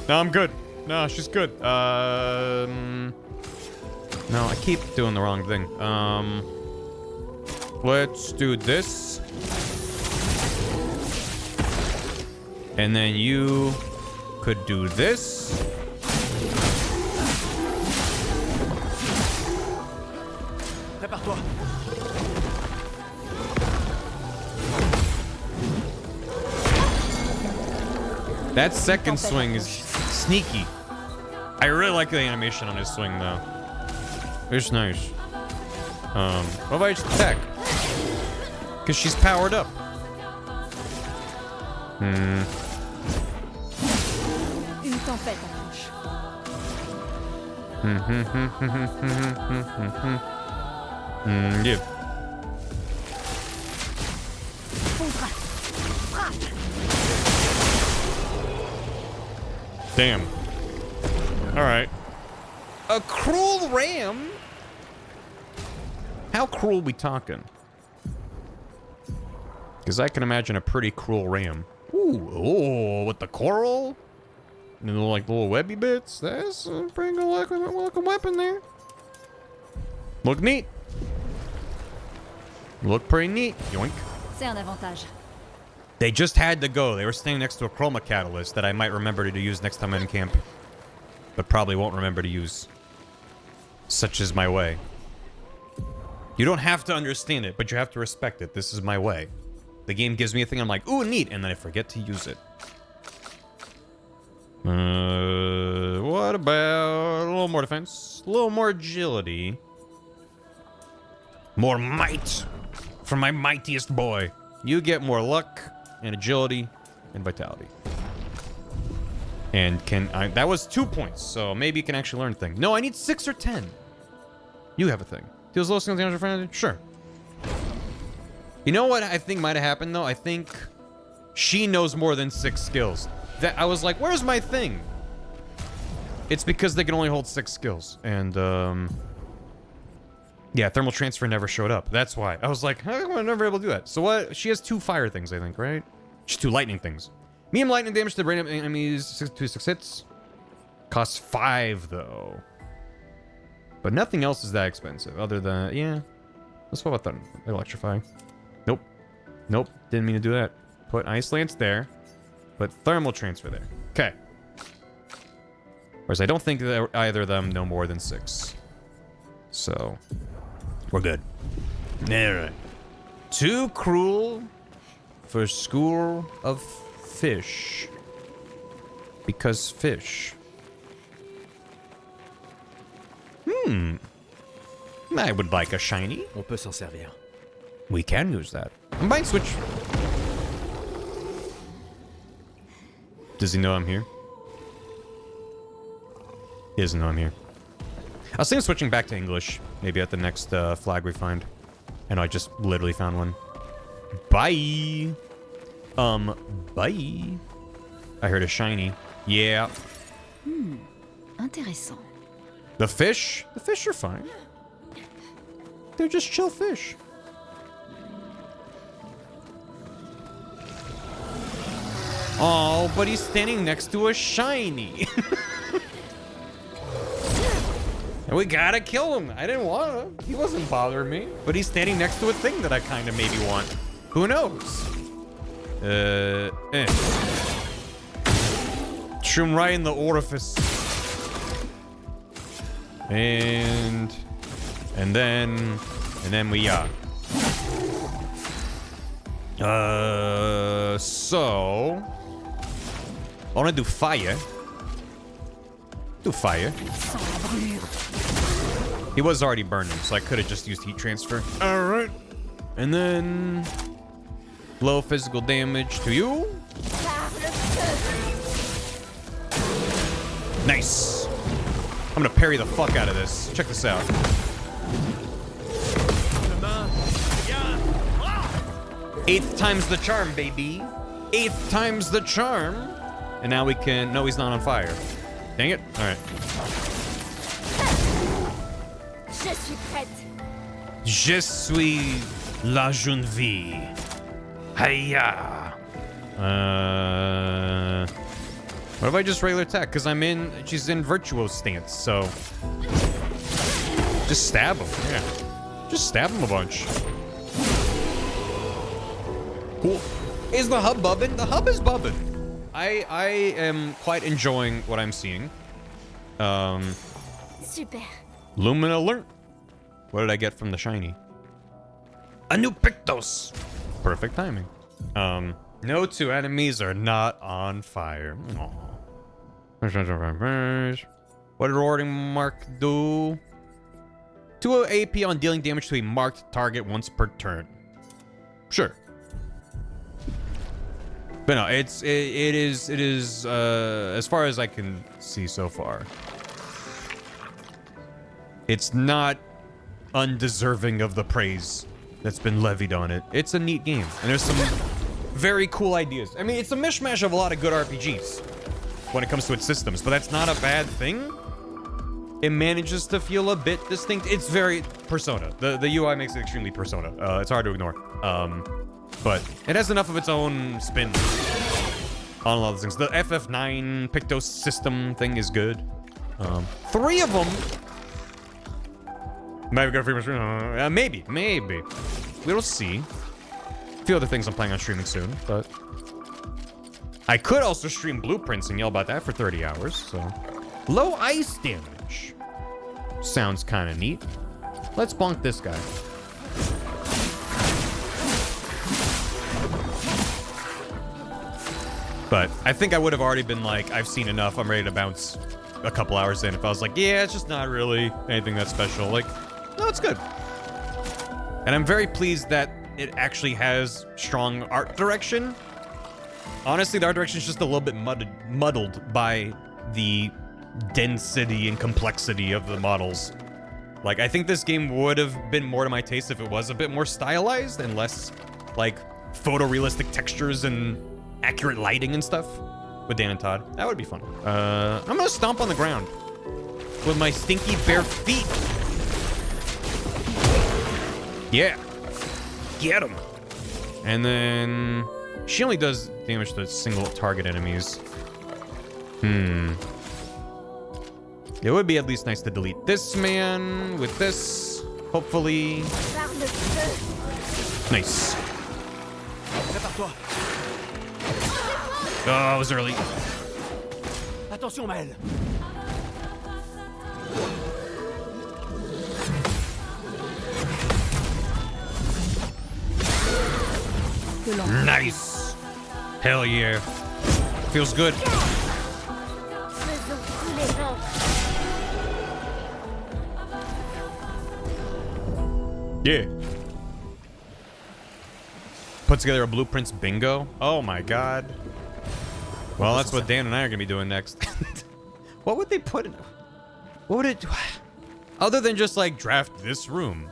No, I'm good. No, she's good. No, I keep doing the wrong thing. Let's do this. And then you could do this. Prépare-toi. That second swing is sneaky. I really like the animation on his swing, though. It's nice. What if I just attack? Because she's powered up. Une tempête approche. Yeah. Damn. Alright. A cruel ram? How cruel we talking? Because I can imagine a pretty cruel ram. Ooh, oh, with the coral? And the little webby bits? That's a pretty good looking weapon there. Look neat. Look pretty neat. Yoink. C'est un avantage. They just had to go. They were standing next to a chroma catalyst that I might remember to use next time I'm in camp. But probably won't remember to use. Such is my way. You don't have to understand it, but you have to respect it. This is my way. The game gives me a thing, I'm like, ooh, neat, and then I forget to use it. What about a little more defense? A little more agility. More might from my mightiest boy. You get more luck and agility and vitality. And that was 2 points, so maybe you can actually learn things. No, I need 6 or 10. You have a thing. Deals low single damage friend. Sure. You know what I think might have happened though? I think she knows more than 6 skills. That I was like, where's my thing? It's because they can only hold 6 skills. And yeah, thermal transfer never showed up. That's why. I was like, how am I never able to do that? So what? She has 2 fire things, I think, right? She's 2 lightning things. Medium lightning damage to the brain of enemies, 2-6 hits. Costs 5 though. But nothing else is that expensive other than, yeah. Let's swap out that electrify. Nope. Nope. Didn't mean to do that. Put Ice Lance there. Put Thermal Transfer there. Okay. Whereas I don't think that either of them know more than 6. So, we're good. Alright. Too cruel for school of fish. Because fish. I would like a shiny. On peut s'en servir. We can use that. I'm buying Switch. Does he know I'm here? He doesn't know I'm here. I was thinking of switching back to English. Maybe at the next flag we find. I know I just literally found one. Bye. Bye. I heard a shiny. Yeah. Intéressant. The fish? The fish are fine. They're just chill fish. Oh, but he's standing next to a shiny. And we gotta kill him. I didn't want to. He wasn't bothering me. But he's standing next to a thing that I kind of maybe want. Who knows? Shoot him right in the orifice. And then we so I want to do fire. Do fire. He was already burning, so I could have just used heat transfer. All right. And then low physical damage to you. Nice. I'm gonna parry the fuck out of this. Check this out. 8th time's the charm, baby. 8th time's the charm. And now we can... No, he's not on fire. Dang it. All right. Je suis prête. Je suis la jeune fille. Hiya. What if I just regular attack? Because she's in virtuo stance, so... Just stab him, yeah. Just stab him a bunch. Cool. Is the hub bubbing? The hub is bubbing. I am quite enjoying what I'm seeing. Super. Lumen alert. What did I get from the shiny? A new Pictos. Perfect timing. No two enemies are not on fire. Aww. What did rewarding mark do? 2 AP on dealing damage to a marked target once per turn. Sure. But no, it is as far as I can see so far, it's not undeserving of the praise that's been levied on it. It's a neat game, and there's some very cool ideas. I mean, it's a mishmash of a lot of good RPGs when it comes to its systems, but that's not a bad thing. It manages to feel a bit distinct. It's very Persona. The UI makes it extremely Persona. It's hard to ignore. But it has enough of its own spin on a lot of things. The FF9 Pictos system thing is good. 3 of them. Maybe got free stream. Maybe. We'll see. A few other things I'm planning on streaming soon, but I could also stream Blueprints and yell about that for 30 hours. So low ice damage sounds kind of neat. Let's bonk this guy. But I think I would have already been like, I've seen enough. I'm ready to bounce a couple hours in. If I was like, yeah, it's just not really anything that special. Like, no, it's good. And I'm very pleased that it actually has strong art direction. Honestly, the art direction is just a little bit muddled by the density and complexity of the models. Like, I think this game would have been more to my taste if it was a bit more stylized and less, like, photorealistic textures and accurate lighting and stuff with Dan and Todd. That would be fun. I'm gonna stomp on the ground with my stinky bare feet. Yeah. Get him. And then she only does damage to single target enemies. It would be at least nice to delete this man with this, hopefully. Nice. Oh, it was early. Attention, Maël. Nice. Hell yeah. Feels good. Yeah. Put together a Blueprints bingo. Oh my god. Well, that's what Dan and I are gonna be doing next. What would they put in? What would it? Other than just like draft this room.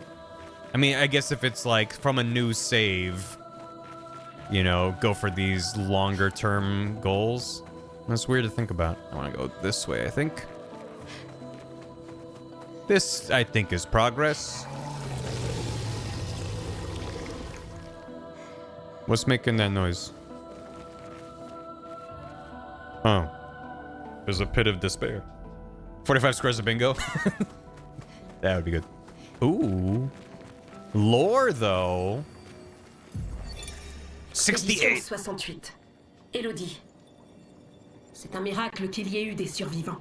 I mean, I guess if it's like from a new save, you know, go for these longer term goals. That's weird to think about. I want to go this way, I think. This, I think, is progress. What's making that noise? Oh. There's a pit of despair. 45 squares of bingo. That would be good. Ooh. Lore, though. 68. 68. Elodie. C'est un miracle qu'il y ait eu des survivants.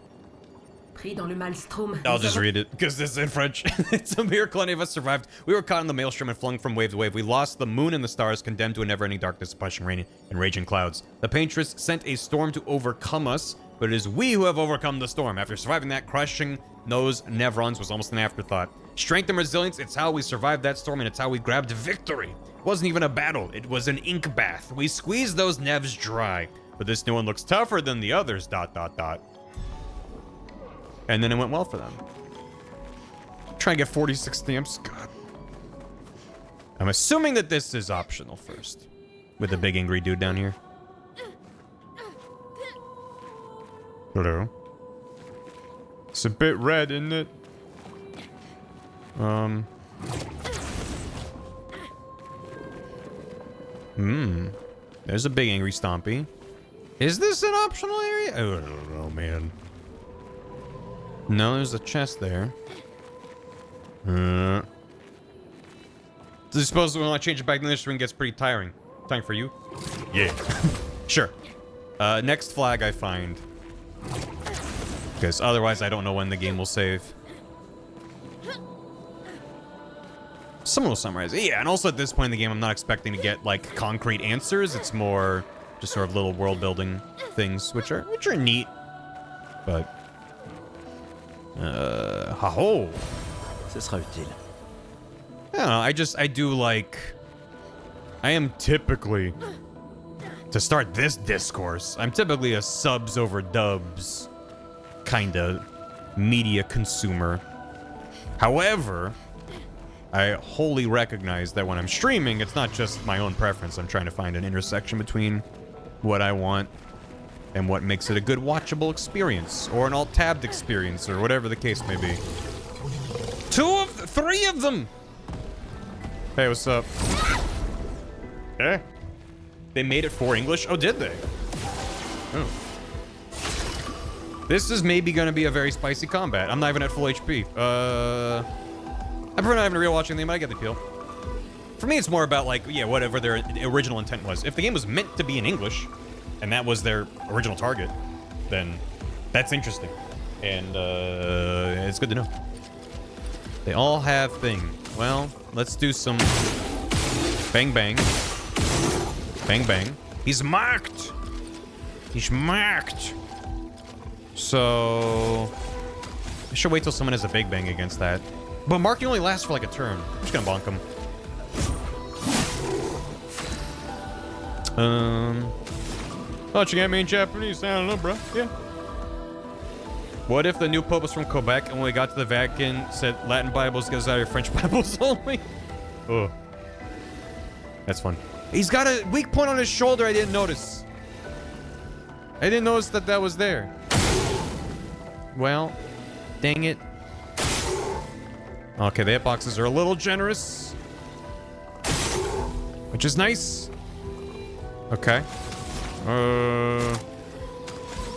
Pris dans le maelstrom. I'll just read it, because this is in French. It's a miracle any of us survived. We were caught in the maelstrom and flung from wave to wave. We lost the moon and the stars, condemned to a never-ending darkness, punishing rain and raging clouds. The Paintress sent a storm to overcome us, but it is we who have overcome the storm. After surviving that, crushing those Nevrons was almost an afterthought. Strength and resilience, it's how we survived that storm, and it's how we grabbed victory. It wasn't even a battle, it was an ink bath. We squeezed those Nevs dry, but this new one looks tougher than the others, ... And then it went well for them. Try and get 46 stamps, God. I'm assuming that this is optional first. With the big angry dude down here. Hello. It's a bit red, isn't it? There's a big angry stompy. Is this an optional area? I don't know, man. No, there's a chest there. I suppose when I change it back to this ring gets pretty tiring. Time for you? Yeah. Sure. Next flag I find. Because otherwise I don't know when the game will save. Someone will summarize it. Yeah, and also at this point in the game, I'm not expecting to get, like, concrete answers. It's more just sort of little world-building things, which are neat. But... ha-ho! Ce sera utile. I don't know, I do like... I am typically... To start this discourse, I'm typically a subs over dubs kind of media consumer. However, I wholly recognize that when I'm streaming, it's not just my own preference. I'm trying to find an intersection between what I want and what makes it a good watchable experience, or an alt-tabbed experience, or whatever the case may be. Three of them! Hey, what's up? Eh? They made it for English? Oh, did they? Oh. This is maybe gonna be a very spicy combat. I'm not even at full HP. I prefer not having to rewatching the game, but I get the appeal. For me, it's more about, like, yeah, whatever their original intent was. If the game was meant to be in English, and that was their original target, then that's interesting. And, it's good to know. They all have thing. Well, let's do some bang bang. Bang bang. He's marked! He's marked! So... I should wait till someone has a big bang against that. But marking only lasts for like a turn. I'm just gonna bonk him. Thought you got me in Japanese. I don't know, bro. Yeah. What if the new Pope was from Quebec and when we got to the Vatican said Latin Bibles goes out of French Bibles only? Oh. That's fun. He's got a weak point on his shoulder I didn't notice. I didn't notice that that was there. Well, dang it. Okay, the hitboxes are a little generous. Which is nice. Okay.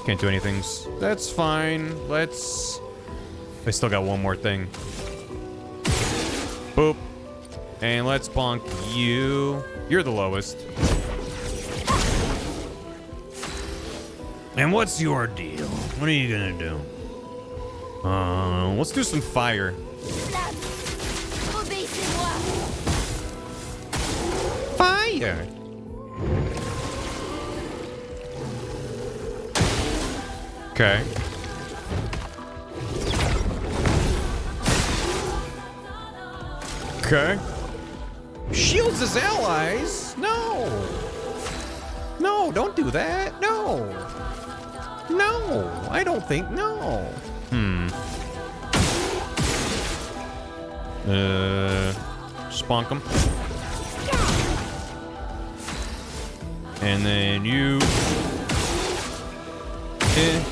Can't do anything. That's fine. Let's... I still got one more thing. Boop. And let's bonk you. You're the lowest. And what's your deal? What are you gonna do? Let's do some fire. Fire! Okay. Okay. Shields his allies? No! No, don't do that. No! No! I don't think... No! Spunk him. And then you... Yeah.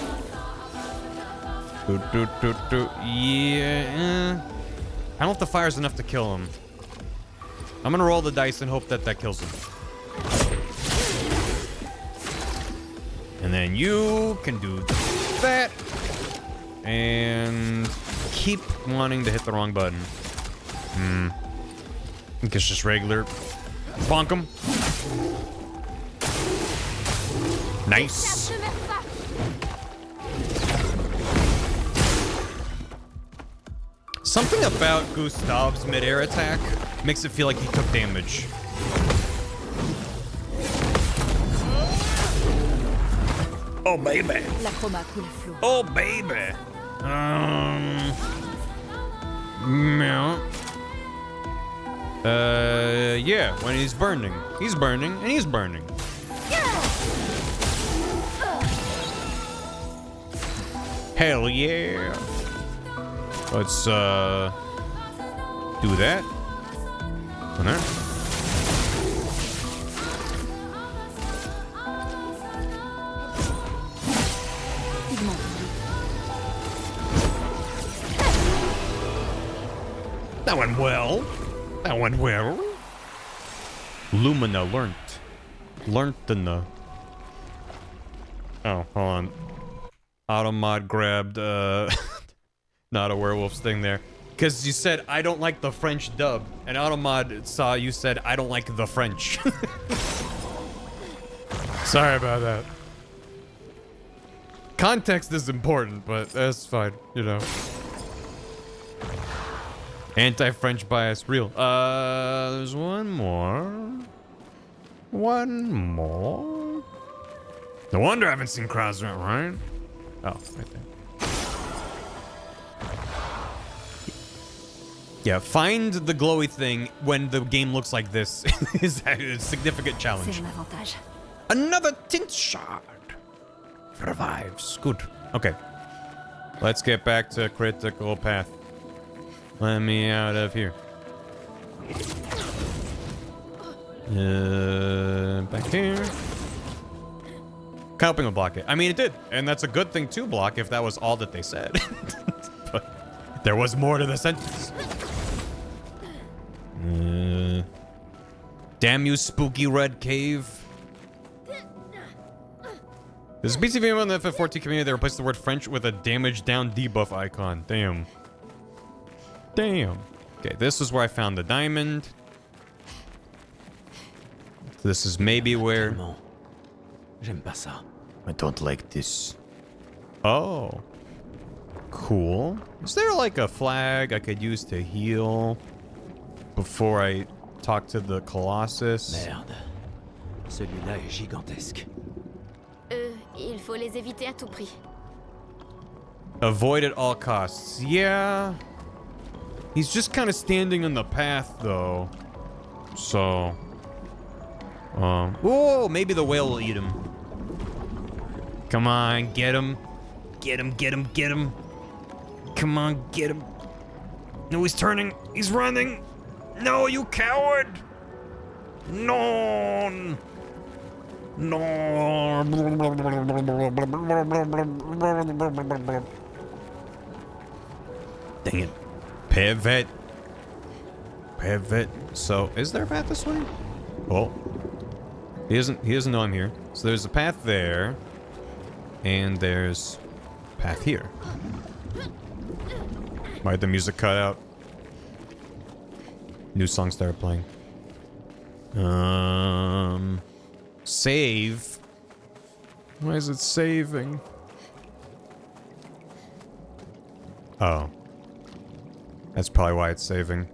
I don't know if the fire's enough to kill him. I'm gonna roll the dice and hope that that kills him. And then you can do that. And keep wanting to hit the wrong button. I think it's just regular. Bonk him. Nice. Something about Gustav's mid-air attack makes it feel like he took damage. Oh, baby. Oh, baby. Yeah, when he's burning. He's burning, and he's burning. Hell yeah. Let's, do that. On there. That went well. That went well. Lumina learnt. Learnt in the... Oh, hold on. Automod grabbed, not a werewolf's thing there. Because you said, I don't like the French dub. And Automod saw you said, I don't like the French. Sorry about that. Context is important, but that's fine, you know. Anti-French bias, real. There's one more. One more. No wonder I haven't seen crowds around, right? Oh, right there. Yeah, find the glowy thing when the game looks like this is a significant challenge. Another tint shard. Revives. Good. Okay. Let's get back to critical path. Let me out of here. Back here. Helping will block it. I mean, it did. And that's a good thing to block if that was all that they said. But there was more to the sentence. Damn you, spooky red cave. There's a BCV on the FF14 community that replaced the word French with a damage down debuff icon. Damn. Damn. Okay, this is where I found the diamond. This is maybe where... J'aime pas ça. I don't like this. Oh. Cool. Is there like a flag I could use to heal before I talk to the Colossus? Merde. Celui-là est gigantesque. Il faut les éviter à tout prix. Avoid at all costs. Yeah. He's just kind of standing in the path, though. So... whoa, maybe the whale will eat him. Come on, get him. Get him, get him, get him. Come on, get him. No, he's turning. He's running. No, you coward. No. No. Dang it. Pivot. Pivot. So, is there a path this way? Oh. He doesn't know I'm here. So there's a path there. And there's a path here. Why'd the music cut out? New song started playing. Save. Why is it saving? Oh. That's probably why it's saving.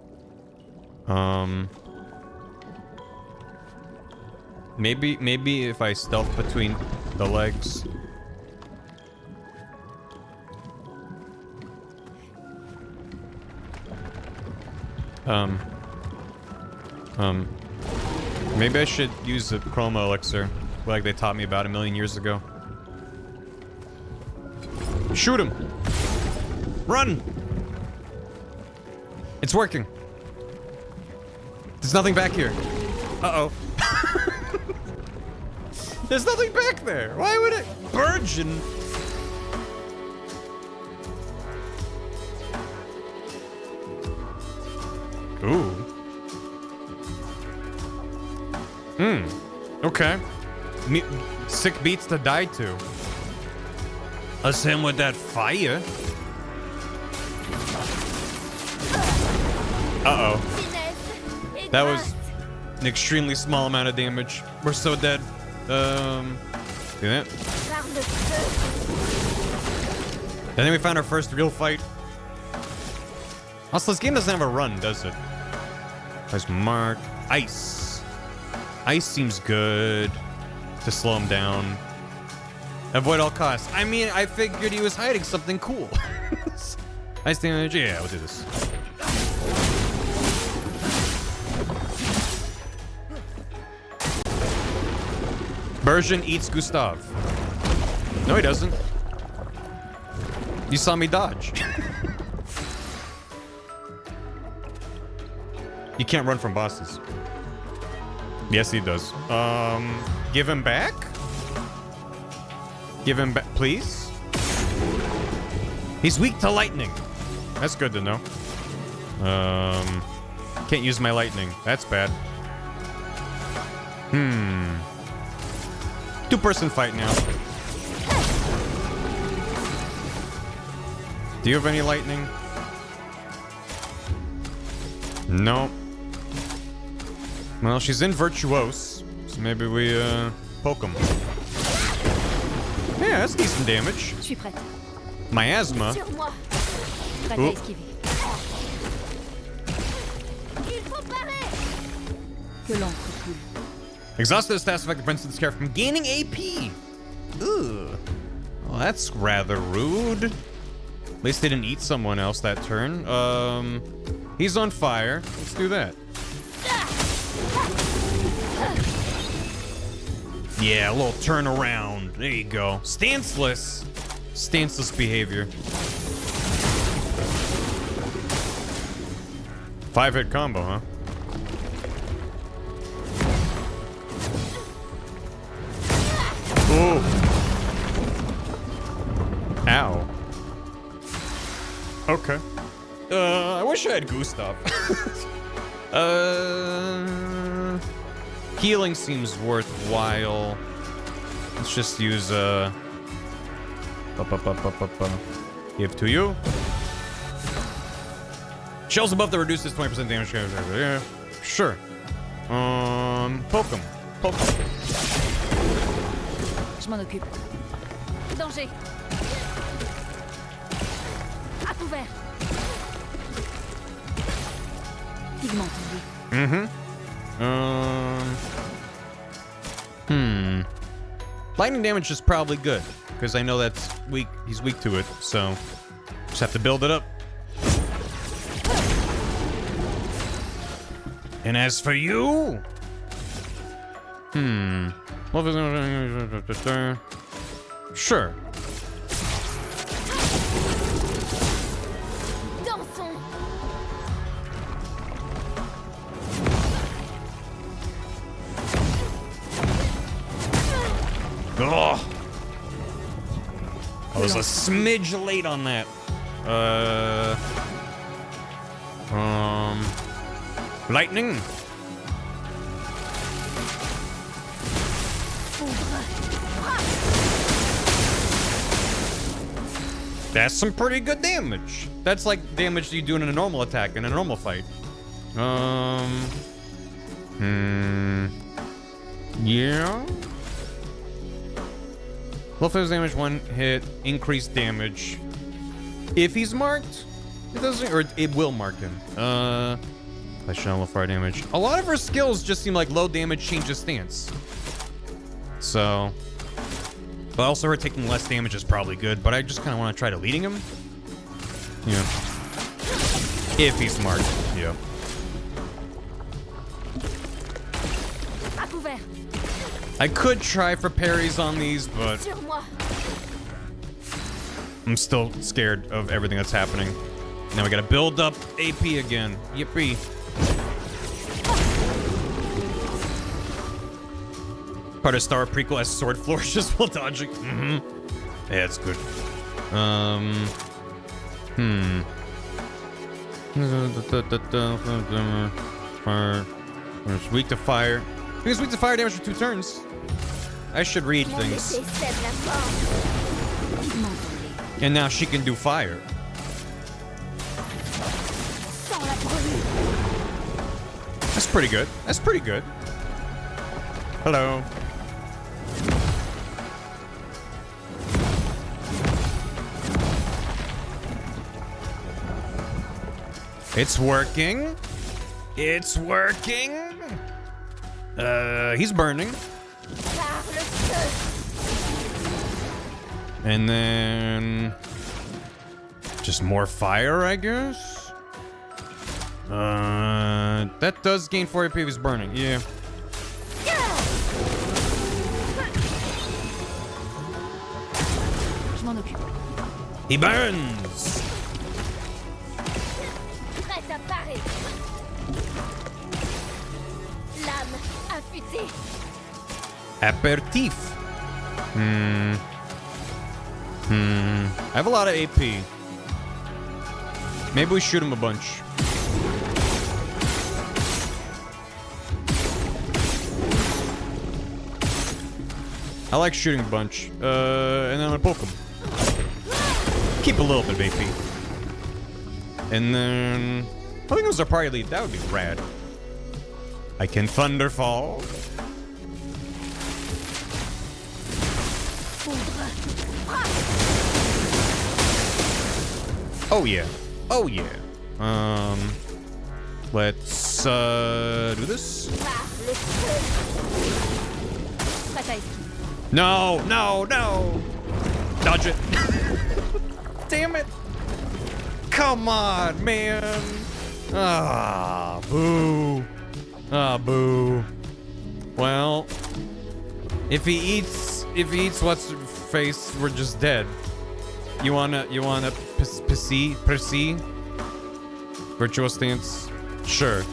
Maybe if I stealth between the legs. Maybe I should use the chroma elixir, like they taught me about a million years ago. Shoot him! Run! It's working. There's nothing back here. Uh-oh. There's nothing back there. Why would it burgeon? Ooh. Okay. Sick beats to die to. Us him with that fire. Uh-oh. That was an extremely small amount of damage. We're so dead. See that? I think we found our first real fight. Also, this game doesn't have a run, does it? There's Mark. Ice. Ice seems good to slow him down. Avoid all costs. I mean, I figured he was hiding something cool. Ice damage. Yeah, we'll do this. Bergen eats Gustav. No, he doesn't. You saw me dodge. You can't run from bosses. Yes, he does. Give him back? Give him back, please? He's weak to lightning. That's good to know. Can't use my lightning. That's bad. Two-person fight now. Do you have any lightning? No. Well, she's in Virtuose, so maybe we, poke him. Yeah, that's decent damage. Je suis prête. Miasma. Sur moi. Prête à Ouh. esquiver. Il faut parer. Que l'encre coule. Exhausted the stats effect prevents the scare from gaining AP. Ugh. Well, that's rather rude. At least they didn't eat someone else that turn. He's on fire. Let's do that. Yeah, a little turnaround. There you go. Stanceless. Stanceless behavior. 5-hit combo, huh? Ooh. Ow. Okay. I wish I had Gustav. Healing seems worthwhile. Let's just use, give to you. Shells above that reduces 20% damage. Yeah, sure. Poke him. Poke him. Je m'en occupe. Danger. À couvert. Pigment tendu. Lightning damage is probably good, because I know that's weak. He's weak to it, so just have to build it up. And as for you, sure. Dansons. Oh, I was a smidge late on that. Lightning. That's some pretty good damage. That's like damage you do in a normal attack, in a normal fight. Yeah. Low physical damage, 1 hit, increased damage. If he's marked, it doesn't, or it will mark him. Flash channel, fire damage. A lot of her skills just seem like low damage changes stance. So, but also her taking less damage is probably good, but I just kind of want to try deleting him. Yeah. If he's marked, yeah. I could try for parries on these, but I'm still scared of everything that's happening. Now we gotta build up AP again. Yippee. Part of Star prequel as sword flourishes while dodging. Yeah, it's good. It's weak to fire. Because weak to fire damage for 2 turns. I should read things. And now she can do fire. That's pretty good. That's pretty good. Hello. It's working. It's working. He's burning. And then just more fire, I guess. That does gain 4 AP if he's burning. Yeah. He burns. Prête à parer. Lame affûtée. Aperitif. I have a lot of AP. Maybe we shoot him a bunch. I like shooting a bunch. And then I'm gonna poke him. Keep a little bit of AP. And then I think it was a party lead. That would be rad. I can Thunderfall. Oh yeah. Oh yeah. Let's do this. No, no, no. Dodge it. Damn it. Come on, man. Ah, boo. Ah, boo. Well, if he eats what's face, we're just dead. You wanna pursy? Virtual stance? Sure.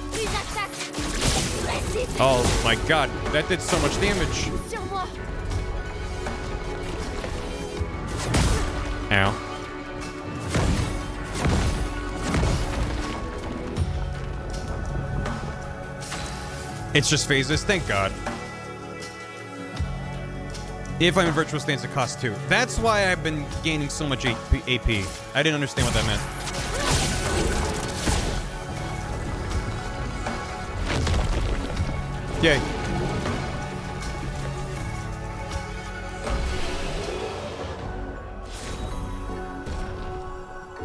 Oh my god, that did so much damage. Ow. It's just phases, thank god. If I'm in virtual stance, it costs 2. That's why I've been gaining so much AP. I didn't understand what that meant. Yay.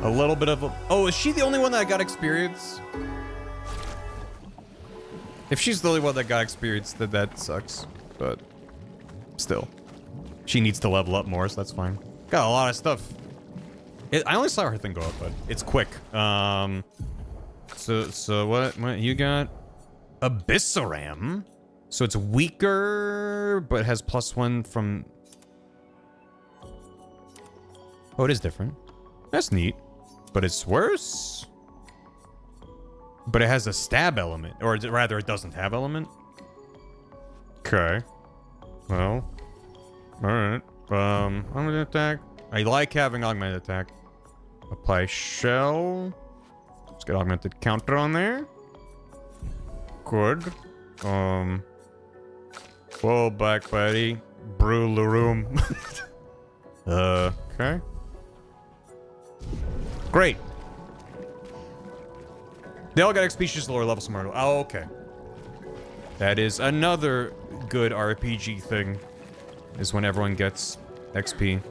A little bit of a... Oh, is she the only one that got experience? If she's the only one that got experience, then that sucks. But still. She needs to level up more, so that's fine. Got a lot of stuff. I only saw her thing go up, but it's quick. So what you got? Abyssaram. So it's weaker, but has +1 from... Oh, it is different. That's neat. But it's worse? But it has a stab element. Or rather, it doesn't have element? Okay. Well. Alright. Augmented attack. I like having augmented attack. Apply shell. Let's get augmented counter on there. Good. Whoa, Black Betty. Brew the room. Okay. Great. They all got XP, just lower level somewhere. Oh, okay. That is another good RPG thing. Is when everyone gets XP.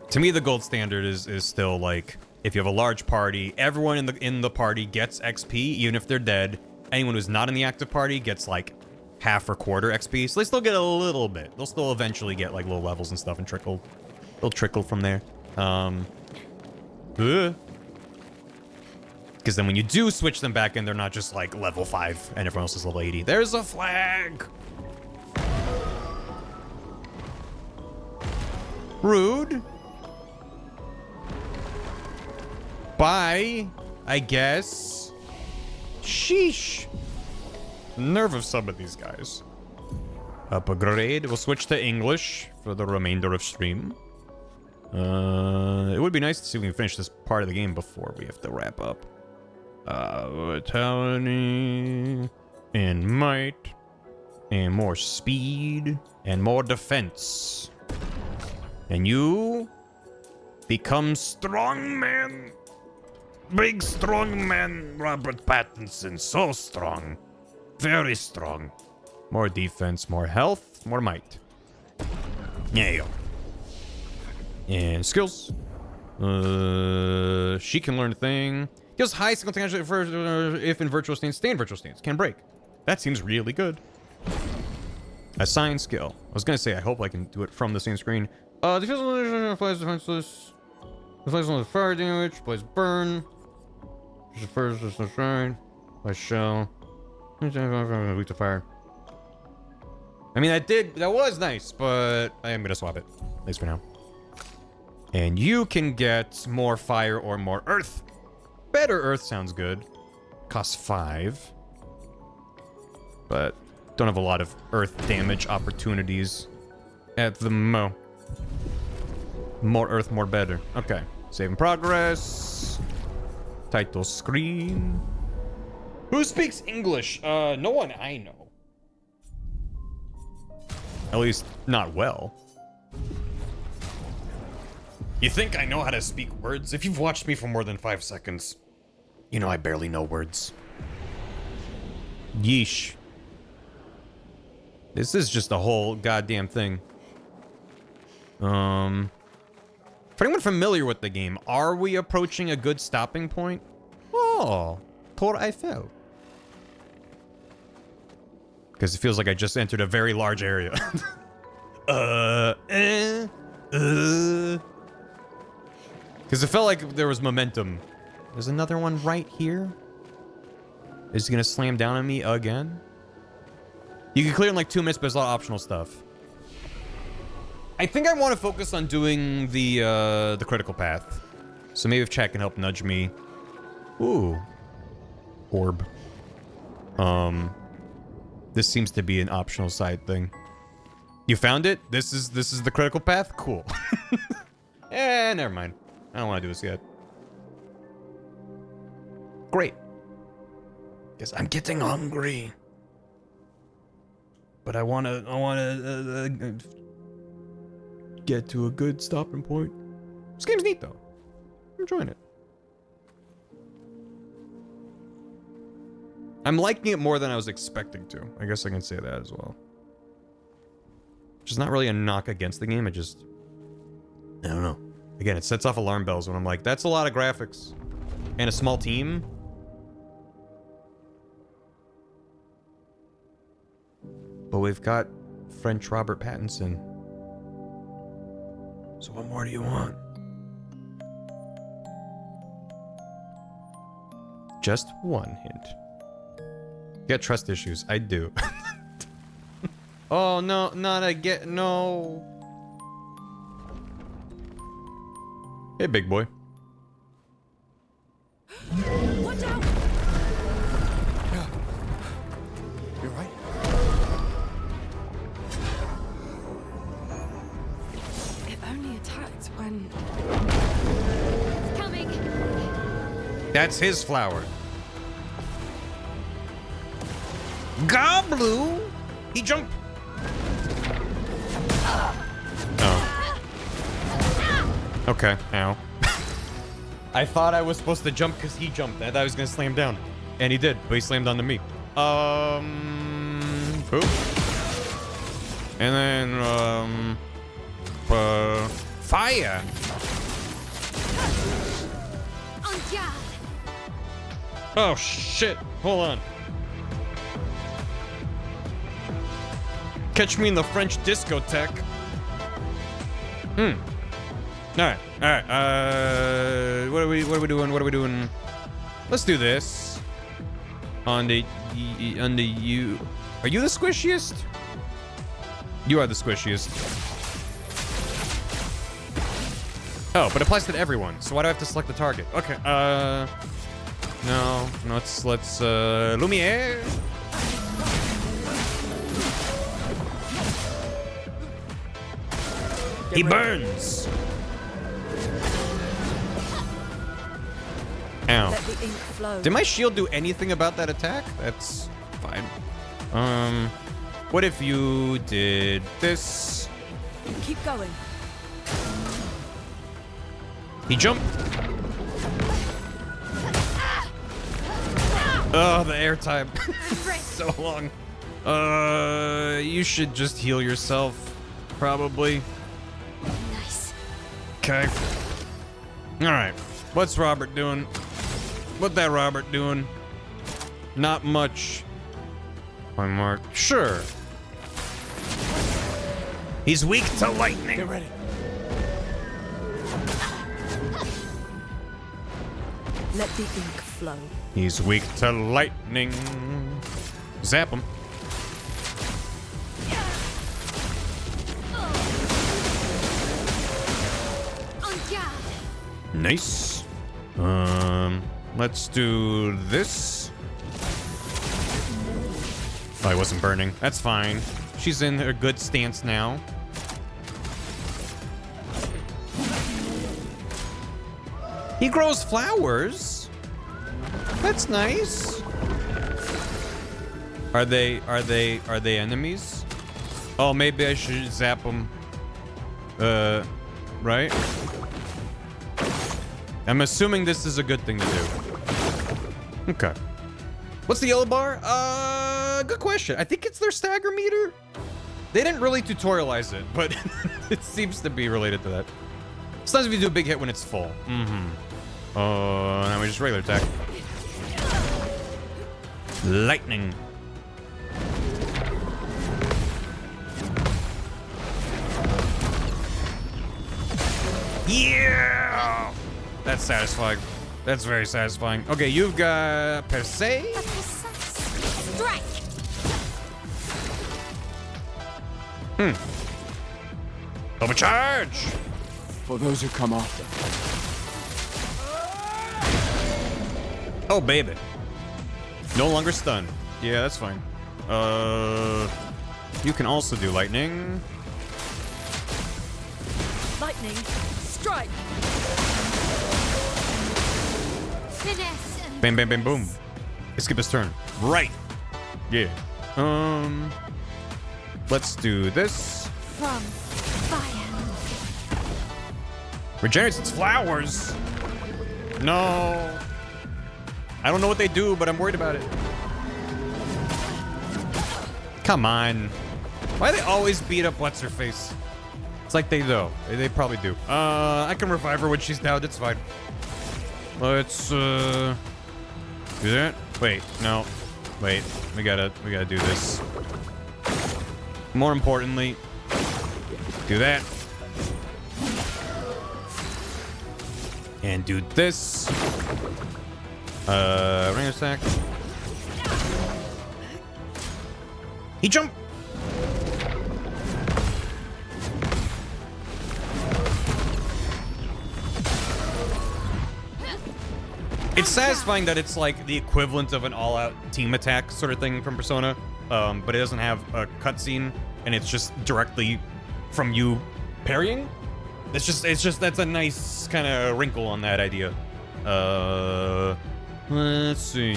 To me, the gold standard is still like, if you have a large party, everyone in the party gets XP, even if they're dead. Anyone who's not in the active party gets like half or quarter XP, so they still get a little bit. They'll still eventually get like low levels and stuff and trickle. They'll trickle from there. Because then when you do switch them back in, they're not just like level 5 and everyone else is level 80. There's a flag. Rude. Bye, I guess. Sheesh. Nerve of some of these guys. Upgrade. We'll switch to English for the remainder of stream. It would be nice to see if we can finish this part of the game before we have to wrap up. Vitality and might and more speed and more defense. And you become strong man. Big strong man, Robert Pattinson. So strong. Very strong. More defense, more health, more might. Yeah. And skills. She can learn a thing. Gives high single attack if in virtual stance. Stay in virtual stance. Can break. That seems really good. Assign skill. I was gonna say I hope I can do it from the same screen. Defense applies defenseless. Applies on the fire damage. Applies burn. First is the shine. Applies shell. Weak to fire. I mean, that was nice, but I am gonna swap it. At least for now. And you can get more fire or more earth. Better earth sounds good. Costs 5. But don't have a lot of earth damage opportunities at the mo. More earth, more better. Okay. Save in progress. Title screen. Who speaks English? No one I know. At least not well. You think I know how to speak words? If you've watched me for more than 5 seconds, You know, I barely know words. Yeesh. This is just a whole goddamn thing. For anyone familiar with the game, are we approaching a good stopping point? Oh, Tour Eiffel. Because it feels like I just entered a very large area. Because it felt like there was momentum. There's another one right here. Is he gonna slam down on me again? You can clear in like 2 minutes, but there's a lot of optional stuff. I think I want to focus on doing the critical path. So maybe if chat can help nudge me. Ooh. Orb. This seems to be an optional side thing. You found it? This is the critical path? Cool. Never mind. I don't want to do this yet. Great. Guess I'm getting hungry. But I wanna get to a good stopping point. This game's neat though. I'm enjoying it. I'm liking it more than I was expecting to. I guess I can say that as well. Which is not really a knock against the game. I don't know. Again, it sets off alarm bells when I'm like, that's a lot of graphics. And a small team. But we've got French Robert Pattinson. So what more do you want? Just one hint. You got trust issues. I do. Oh, no, not again. No. Hey, big boy. Watch out! You're right. It only attacked when... It's coming. That's his flower. Gobblue! He jumped. Oh. Okay, ow. I thought I was supposed to jump because he jumped. I thought I was gonna slam down. And he did, but he slammed onto me. Boop. And then, fire! En garde. Oh, shit. Hold on. Catch me in the French discotheque. Alright, alright. What are we doing? Let's do this. On the you. Are you the squishiest? You are the squishiest. Oh, but it applies to everyone. So why do I have to select the target? Okay, no, let's Lumiere. He burns. Ow. Let the ink flow. Did my shield do anything about that attack? That's fine. What if you did this? Keep going. He jumped. Oh, the air time. So long. You should just heal yourself, probably. Nice. Okay. All right. What's Robert doing? What that Robert doing? Not much. One mark. Sure. He's weak to lightning. Get ready. Let the ink flow. He's weak to lightning. Zap him. En garde. Nice. Let's do this. Oh, I wasn't burning. That's fine. She's in her good stance now. He grows flowers. That's nice. Are they enemies? Oh, maybe I should zap them. Right? I'm assuming this is a good thing to do. Okay. What's the yellow bar? Good question. I think it's their stagger meter. They didn't really tutorialize it, but it seems to be related to that. Sometimes if you do a big hit when it's full. Now we just regular attack. Lightning. Yeah! That's satisfying. That's very satisfying. Okay, you've got per se. Strike. Double charge! For those who come after. Oh, baby. No longer stunned. Yeah, that's fine. You can also do lightning. Lightning, strike. Finesse. Bam, bam, bam, boom. Skip his turn. Right. Yeah. Let's do this. From fire. Regenerates its flowers. No. I don't know what they do, but I'm worried about it. Come on. Why do they always beat up what's-her-face? It's like they do. They probably do. I can revive her when she's down. It's fine. Let's, do that. Wait, no. Wait, we gotta do this. More importantly, do that. And do this. Ring attack. He jumped. It's satisfying that it's like the equivalent of an all-out team attack sort of thing from Persona, but it doesn't have a cutscene, and it's just directly from you parrying. It's just that's a nice kind of wrinkle on that idea. Let's see.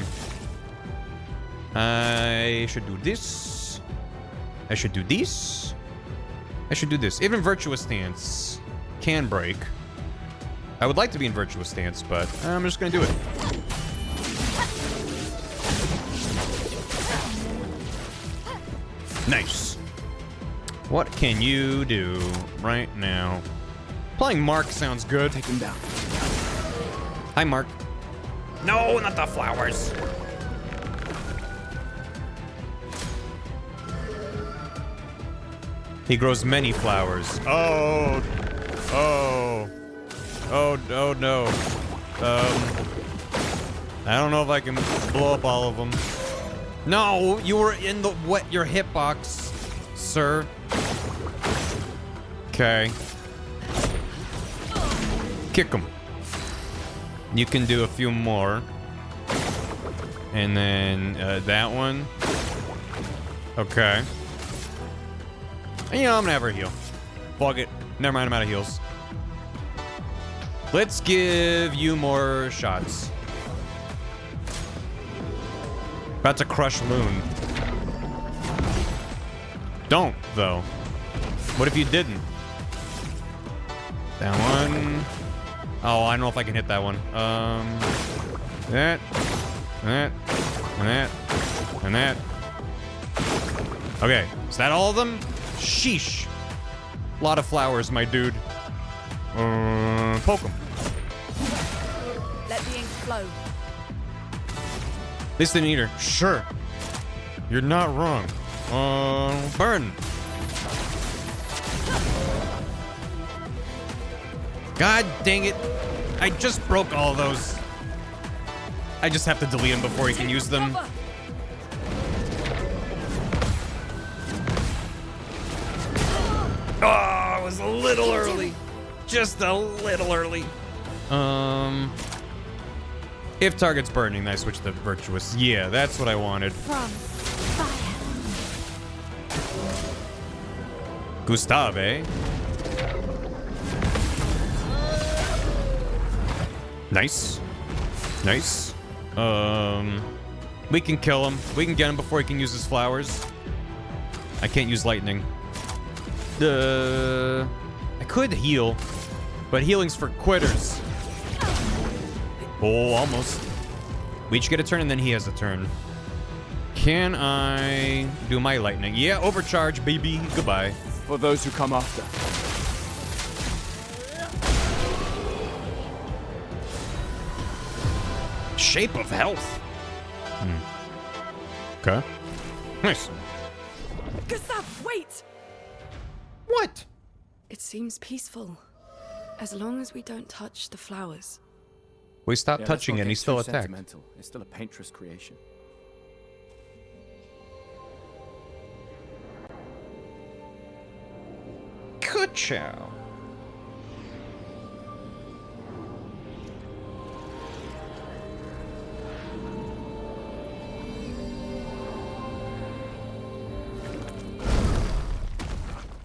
I should do this. I should do this. I should do this. Even Virtuous Stance can break. I would like to be in Virtuous Stance, but I'm just gonna do it. Nice. What can you do right now? Playing Mark sounds good. Take him down. Hi, Mark. No, not the flowers. He grows many flowers. Oh. Oh. Oh, oh no. I don't know if I can blow up all of them. No, you were in the your hitbox, sir. Okay. Kick him. You can do a few more. And then that one. Okay. And, you know, I'm gonna have her heal. Fuck it. Never mind, I'm out of heals. Let's give you more shots. About to crush Loon. Don't, though. What if you didn't? That one. Oh, I don't know if I can hit that one. That. And that. And that. And that. Okay, is that all of them? Sheesh. A lot of flowers, my dude. Poke him. Let the ink flow. This didn't eat her. Sure. You're not wrong. Burn. God dang it. I just broke all of those. I just have to delete them before he can use them. Oh, it was a little early. Just a little early. If target's burning, then I switch to Virtuous. Yeah, that's what I wanted. From fire. Gustave, eh? Nice. Nice. We can kill him. We can get him before he can use his flowers. I can't use lightning. I could heal, but healing's for quitters. Oh, almost. We each get a turn, and then he has a turn. Can I do my lightning? Yeah, overcharge, baby. Goodbye. For those who come after. Shape of health. Okay. Nice. Gustav, wait! What? It seems peaceful. As long as we don't touch the flowers. We stopped touching it, and he still attacked. Sentimental. It's still a painter's creation. Ka-chow.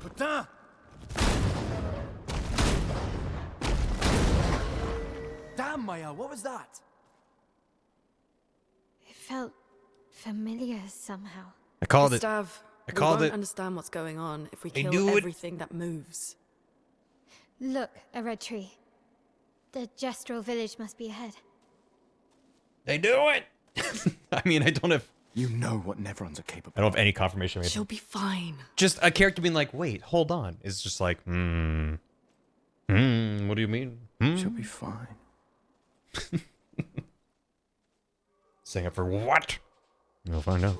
Putain! Damn, Maya, what was that? It felt familiar somehow. I called it. Gustav, I called we won't it. understand what's going on if we I kill knew it. everything that moves. Look, a red tree. The gestural village must be ahead. They do it. I mean, I don't have. You know what Nevrons are capable. I don't have any confirmation. She'll be fine. Just a character being like, wait, hold on. It's just like, what do you mean? She'll be fine. Saying up for what? We'll find out.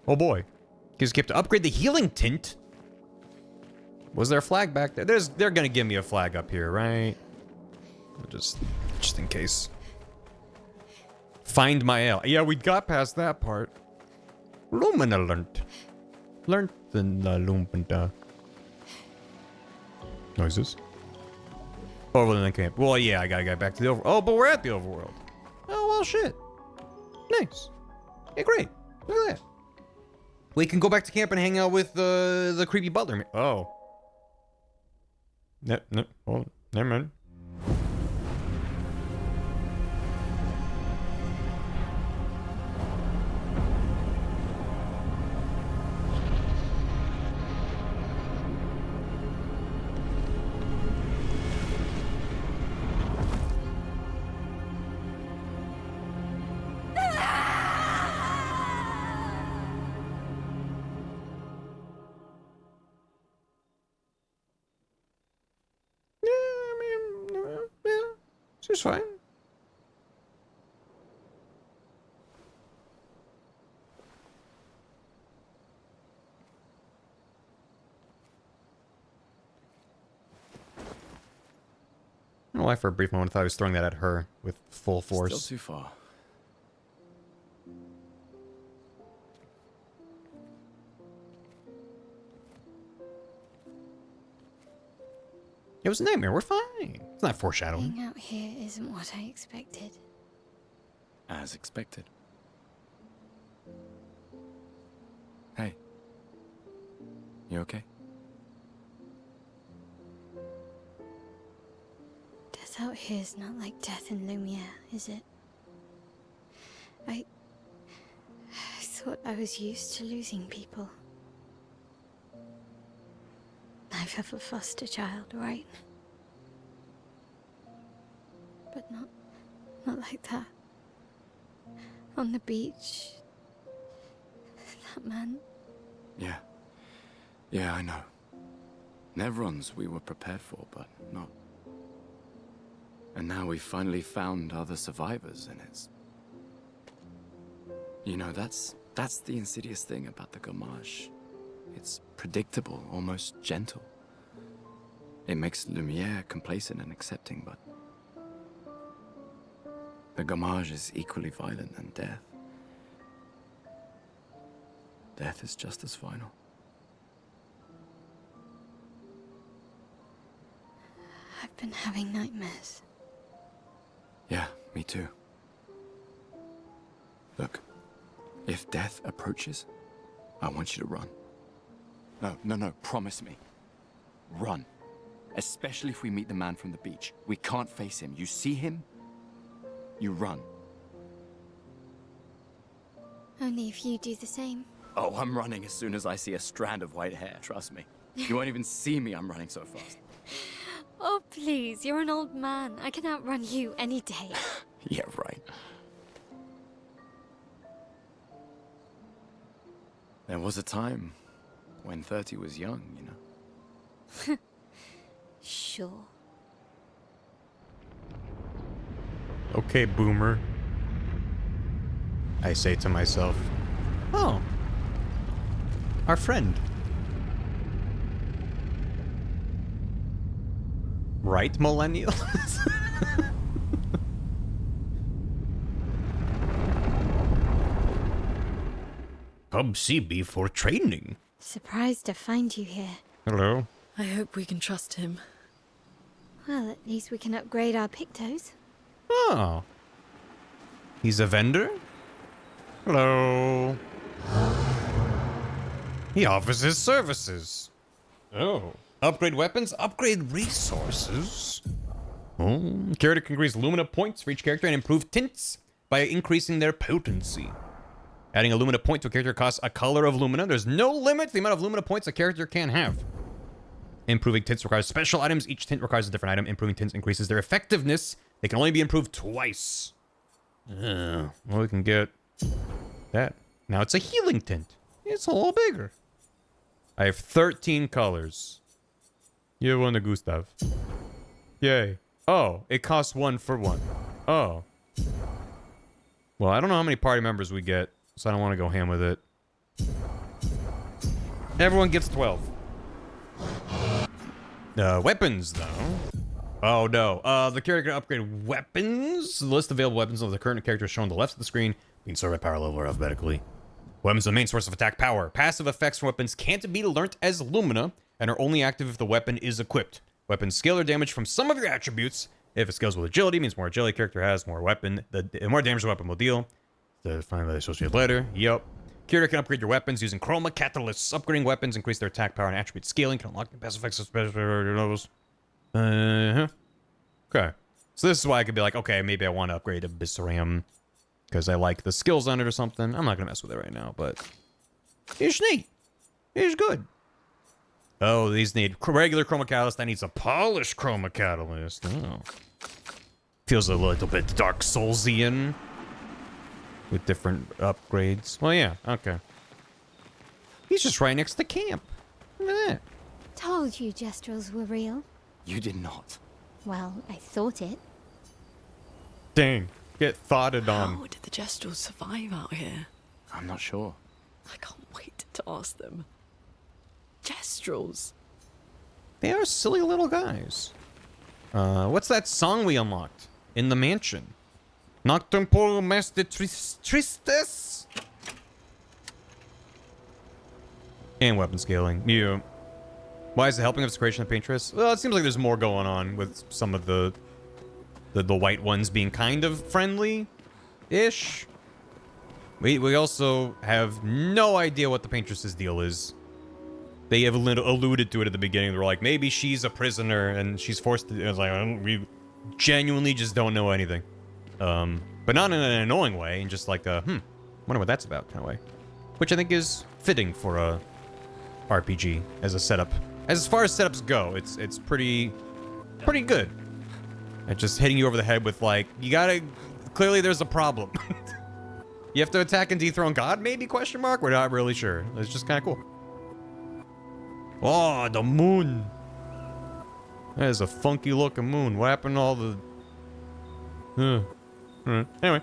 Oh boy. Gives gift to upgrade the healing tint. Was there a flag back there? They're gonna give me a flag up here, right? Just in case. Find my L. Yeah, we got past that part. Lumina learnt. Learnt the Lumina. Noises. Oh, well, then camp. Well, yeah, I gotta get back to the over. Oh, but we're at the overworld. Oh, well, shit. Nice. Yeah, great. Look at that. We can go back to camp and hang out with the creepy butler. Oh. No, oh, never mind. She's fine. I don't know why for a brief moment I thought I was throwing that at her with full force. Still too far. It was a nightmare. We're fine. It's not foreshadowing. Being out here isn't what I expected. As expected. Hey. You okay? Death out here is not like death in Lumiere, is it? I thought I was used to losing people. I've have a foster child, right? But not like that. On the beach. That man. Yeah. Yeah, I know. Nevrons we were prepared for, but not. And now we've finally found other survivors, and it's... You know, that's the insidious thing about the Gamage. It's predictable, almost gentle. It makes Lumiere complacent and accepting, but... The Gamage is equally violent than death. Death is just as final. I've been having nightmares. Yeah, me too. Look, if death approaches, I want you to run. No, promise me. Run. Especially if we meet the man from the beach. We can't face him. You see him, you run. Only if you do the same. Oh, I'm running as soon as I see a strand of white hair, trust me. You won't even see me, I'm running so fast. Oh, please, you're an old man. I can outrun you any day. Yeah, right. There was a time when 30 was young, you know. Sure. Okay, boomer. I say to myself, oh, our friend. Right, millennial? Come see me for training. Surprised to find you here. Hello. I hope we can trust him. Well, at least we can upgrade our Pictos. Oh. He's a vendor? Hello. He offers his services. Oh. Upgrade weapons, upgrade resources. Oh. Character can increase Lumina points for each character and improve tints by increasing their potency. Adding a Lumina point to a character costs a color of Lumina. There's no limit to the amount of Lumina points a character can have. Improving tints requires special items. Each tint requires a different item. Improving tints increases their effectiveness. They can only be improved twice. Well, we can get that. Now it's a healing tint. It's a little bigger. I have 13 colors. You won the Gustav. Yay. Oh, it costs 1 for 1. Oh. Well, I don't know how many party members we get, so I don't want to go ham with it. Everyone gets 12. Weapons, though. Oh, no. The character can upgrade weapons. The list of available weapons of the current character is shown on the left of the screen, being sorted by power level or alphabetically. Weapons are the main source of attack power. Passive effects from weapons can't be learnt as Lumina, and are only active if the weapon is equipped. Weapons scale their damage from some of your attributes. If it scales with agility, means more agility character has, more weapon. The more damage the weapon will deal. Find the associated letter. Yep. Character can upgrade your weapons using chroma catalysts. Upgrading weapons increase their attack power and attribute scaling. Can unlock the passive effects of special levels. Okay. So this is why I could be like, okay, maybe I want to upgrade Abyssarium because I like the skills on it or something. I'm not gonna mess with it right now, but it's neat. It's good. Oh, these need regular chroma catalyst. That needs a polished chroma catalyst. Oh. Feels a little bit Dark Soulsian with different upgrades. Well, yeah, okay. He's just right next to camp. Look at that. Told you Gestrels were real. You did not. Well, I thought it. Dang. Get thoughted on. How did the Gestrels survive out here? I'm not sure. I can't wait to ask them. Gestrels. They are silly little guys. What's that song we unlocked in the mansion? Nocturne por mes de tristes? And weapon scaling. Yeah. Why is the helping of the creation of Paintress? Well, it seems like there's more going on with some of the white ones being kind of friendly-ish. We also have no idea what the Paintress's deal is. They have alluded to it at the beginning. They were like, maybe she's a prisoner and she's forced to... I was like, we genuinely just don't know anything. But not in an annoying way, and just like a, wonder what that's about kind of way. Which I think is fitting for a RPG as a setup. As far as setups go, it's pretty good. And just hitting you over the head with like, you gotta... Clearly there's a problem. You have to attack and dethrone God, maybe, question mark? We're not really sure. It's just kind of cool. Oh, the moon. That is a funky looking moon. What happened to all the... Anyway.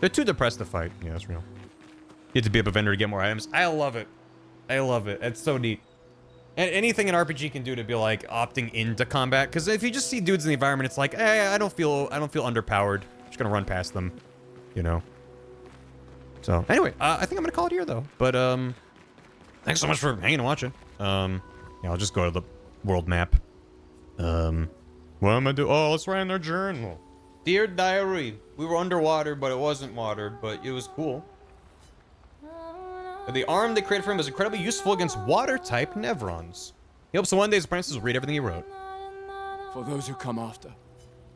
They're too depressed to fight. Yeah, that's real. You have to be up a vendor to get more items. I love it. I love it. It's so neat. And anything an RPG can do to be like opting into combat. Because if you just see dudes in the environment, it's like, I don't feel underpowered. I'm just gonna run past them. You know? So, anyway, I think I'm gonna call it here though. But thanks so much for hanging and watching. Yeah, I'll just go to the world map. What am I gonna do? Oh, let's write in our journal. Dear Diary, we were underwater, but it wasn't water, but it was cool. The arm they created for him was incredibly useful against water-type Nevrons. He hopes that one day his apprentices will read everything he wrote. For those who come after.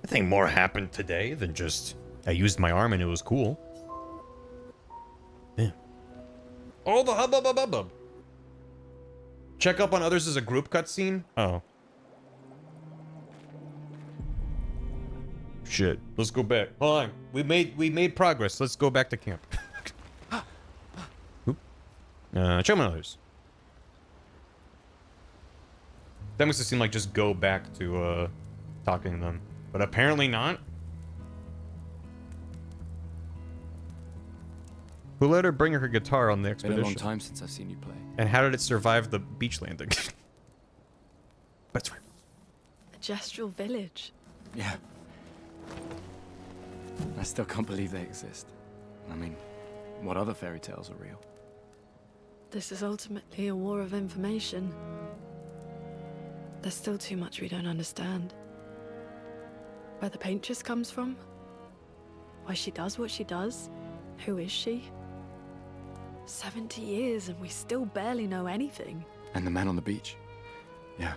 I think more happened today than just I used my arm and it was cool. Yeah. Oh, the hubbub. Check up on others as a group cutscene? Oh. Shit. Let's go back. Hold on. We made progress. Let's go back to camp. Check my others. That must have seemed like just go back to talking to them, but apparently not. Who let her bring her guitar on the expedition? Been a long time since I've seen you play. And how did it survive the beach landing? That's right. A gestural village. Yeah. I still can't believe they exist. I mean, what other fairy tales are real? This is ultimately a war of information. There's still too much we don't understand. Where the paintress comes from? Why she does what she does? Who is she? 70 years and we still barely know anything. And the man on the beach. Yeah,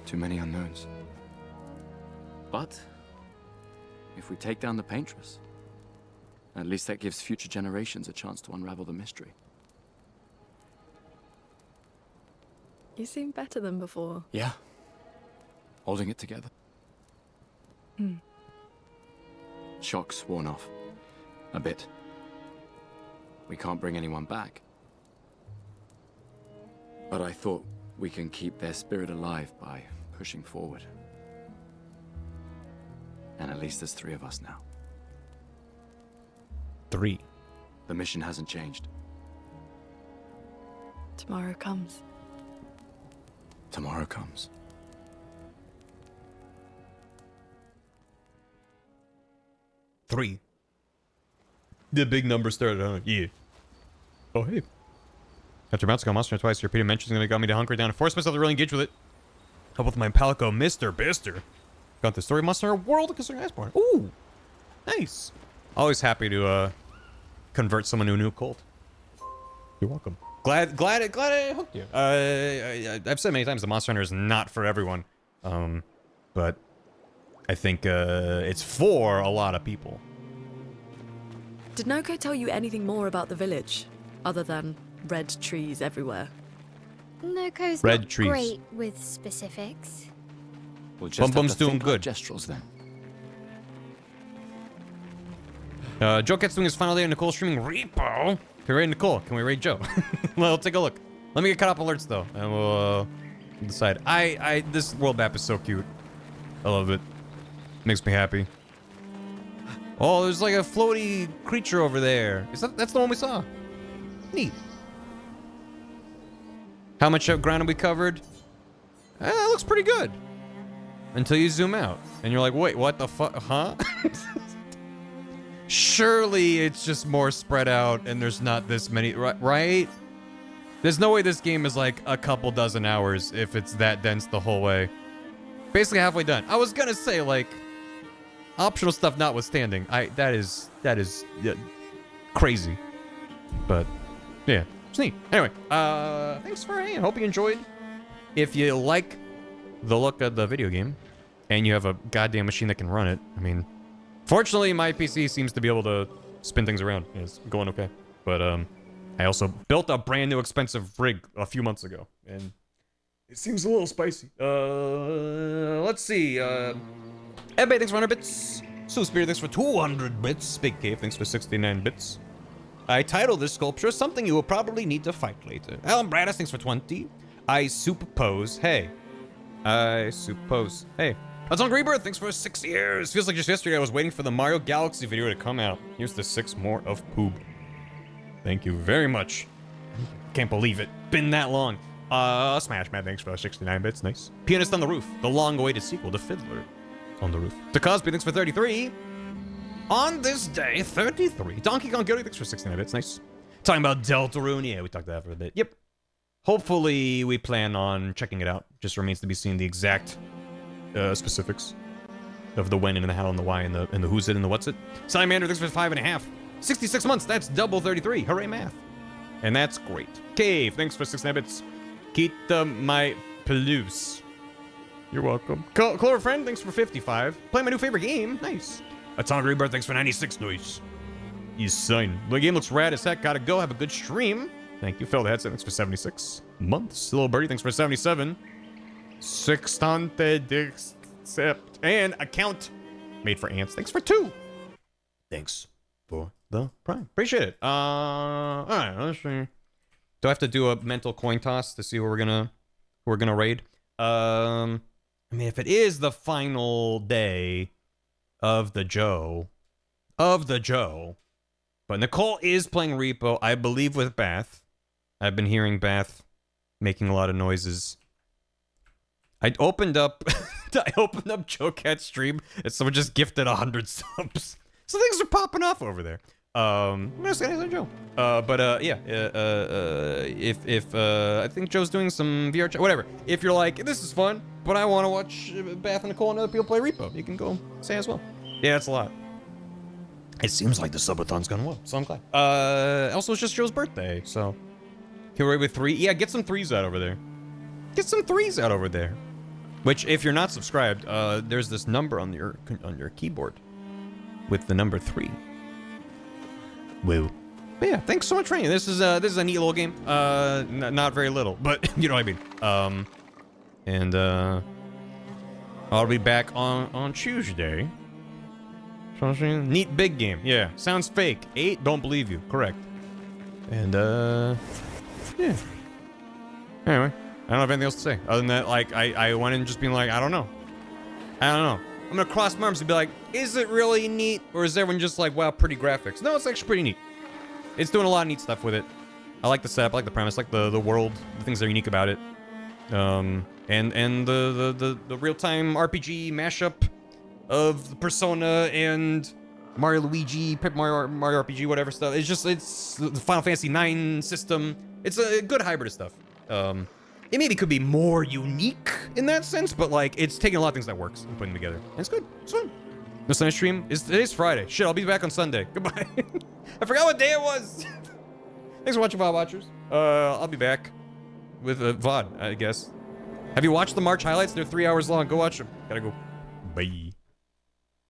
too many unknowns. But if we take down the paintress, at least that gives future generations a chance to unravel the mystery. You seem better than before. Yeah. Holding it together. Shock's worn off. A bit. We can't bring anyone back. But I thought we can keep their spirit alive by pushing forward. And at least there's 3 of us now. 3. The mission hasn't changed. Tomorrow comes. Tomorrow comes. Three. The big number started, huh? Yeah. Oh, hey. After bouncing on monster twice, your repeated mentions gonna got me to hunker down and force myself to really engage with it. Help with my Palico, Mr. Bister. Got the story monster world considering Iceborne. Ooh. Nice. Always happy to convert someone to a new cult. You're welcome. Glad I hooked you. I've said many times the Monster Hunter is not for everyone. But I think it's for a lot of people. Did Noko tell you anything more about the village, other than red trees everywhere? Noko's Red not trees. great with specifics. We'll just Bum have Bum's to doing think good. like Gestrels then. Joe Cat's doing his final day on Nicole streaming Repo. Can we raid Nicole? Can we raid Joe? Well, take a look. Let me get cut off alerts though, and we'll decide. This world map is so cute. I love it. Makes me happy. Oh, there's like a floaty creature over there. That's the one we saw. Neat. How much ground have we covered? That looks pretty good. Until you zoom out, and you're like, wait, what the fuck? Huh? Surely it's just more spread out, and there's not this many, right? There's no way this game is like a couple dozen hours if it's that dense the whole way. Basically halfway done. I was gonna say, like, optional stuff notwithstanding, that is crazy. But yeah, it's neat. Anyway, thanks for hanging. Hope you enjoyed. If you like the look of the video game, and you have a goddamn machine that can run it, I mean, fortunately my PC seems to be able to spin things around. It's going okay. But I also built a brand new expensive rig a few months ago, and it seems a little spicy. Let's see. Ebay, thanks for 100 bits. Sue Spirit, thanks for 200 bits. Big Cave, thanks for 69 bits. I titled this sculpture something you will probably need to fight later. Alan Braddis, thanks for 20. I suppose. Hey. I suppose. Hey. That's on Rebirth, thanks for 6 years. Feels like just yesterday I was waiting for the Mario Galaxy video to come out. Here's the 6 more of poop. Thank you very much. Can't believe it. Been that long. Smash Mad, thanks for 69 bits. Nice. Pianist on the Roof, the long-awaited sequel to Fiddler on the Roof. To Cosby, thanks for 33. On this day, 33. Donkey Kong Gilly, thanks for 69 bits. Nice. Talking about Deltarune. Yeah, we talked about that for a bit. Yep. Hopefully, we plan on checking it out. Just remains to be seen the exact specifics of the when and the how and the why and the who's it and the what's it. Simander, thanks for 5.5. 66 months, that's double 33. Hooray, math. And that's great. Cave, thanks for 6 bits. Kita my pelouse. You're welcome. Clover Friend, thanks for 55. Playing my new favorite game. Nice. Atomic Rebirth, thanks for 96. Nice. You son. The game looks rad as heck. Gotta go. Have a good stream. Thank you. Phil the Headset, thanks for 76 months. Little Birdie, thanks for 77. Sextante Dixcept. And Account Made for Ants, thanks for 2. Thanks for the Prime. Appreciate it. Alright, let's see. Do I have to do a mental coin toss to see who we're gonna raid? I mean, if it is the final day of the Joe, but Nicole is playing Repo, I believe, with Bath. I've been hearing Bath making a lot of noises. I opened up Joe Cat's stream and someone just gifted 100 subs. So things are popping off over there. I'm gonna say it's Joe. Yeah, if I think Joe's doing some VR chat, whatever. If you're like, this is fun, but I want to watch Bath and Nicole and other people play Repo, you can go say as well. Yeah, it's a lot. It seems like the subathon's gone well, so I'm glad. Also, it's just Joe's birthday, so he'll raid with 3. Yeah, get some 3s out over there. Get some 3s out over there. Which, if you're not subscribed, there's this number on your keyboard with the number 3. Woo. But yeah, thanks so much for this is a neat little game. Not very little, but you know what I mean. I'll be back on Tuesday. Neat big game. Yeah, sounds fake. 8, don't believe you. Correct. And yeah. Anyway, I don't have anything else to say other than that. Like, I went in just being like, I don't know. I'm gonna cross my arms and be like, is it really neat, or is everyone just like, wow, pretty graphics? No, it's actually pretty neat. It's doing a lot of neat stuff with it. I like the setup, I like the premise, I like the world, the things that are unique about it. And the real-time RPG mashup of the Persona and Mario Luigi, Mario RPG, whatever stuff. It's the Final Fantasy IX system. It's a good hybrid of stuff. It maybe could be more unique in that sense, but like it's taking a lot of things that works and putting them together. And it's good. It's fun. The Sunday stream today's Friday. Shit, I'll be back on Sunday. Goodbye. I forgot what day it was. Thanks for watching, VOD watchers. I'll be back with VOD, I guess. Have you watched the March highlights? They're 3 hours long. Go watch them. Gotta go. Bye.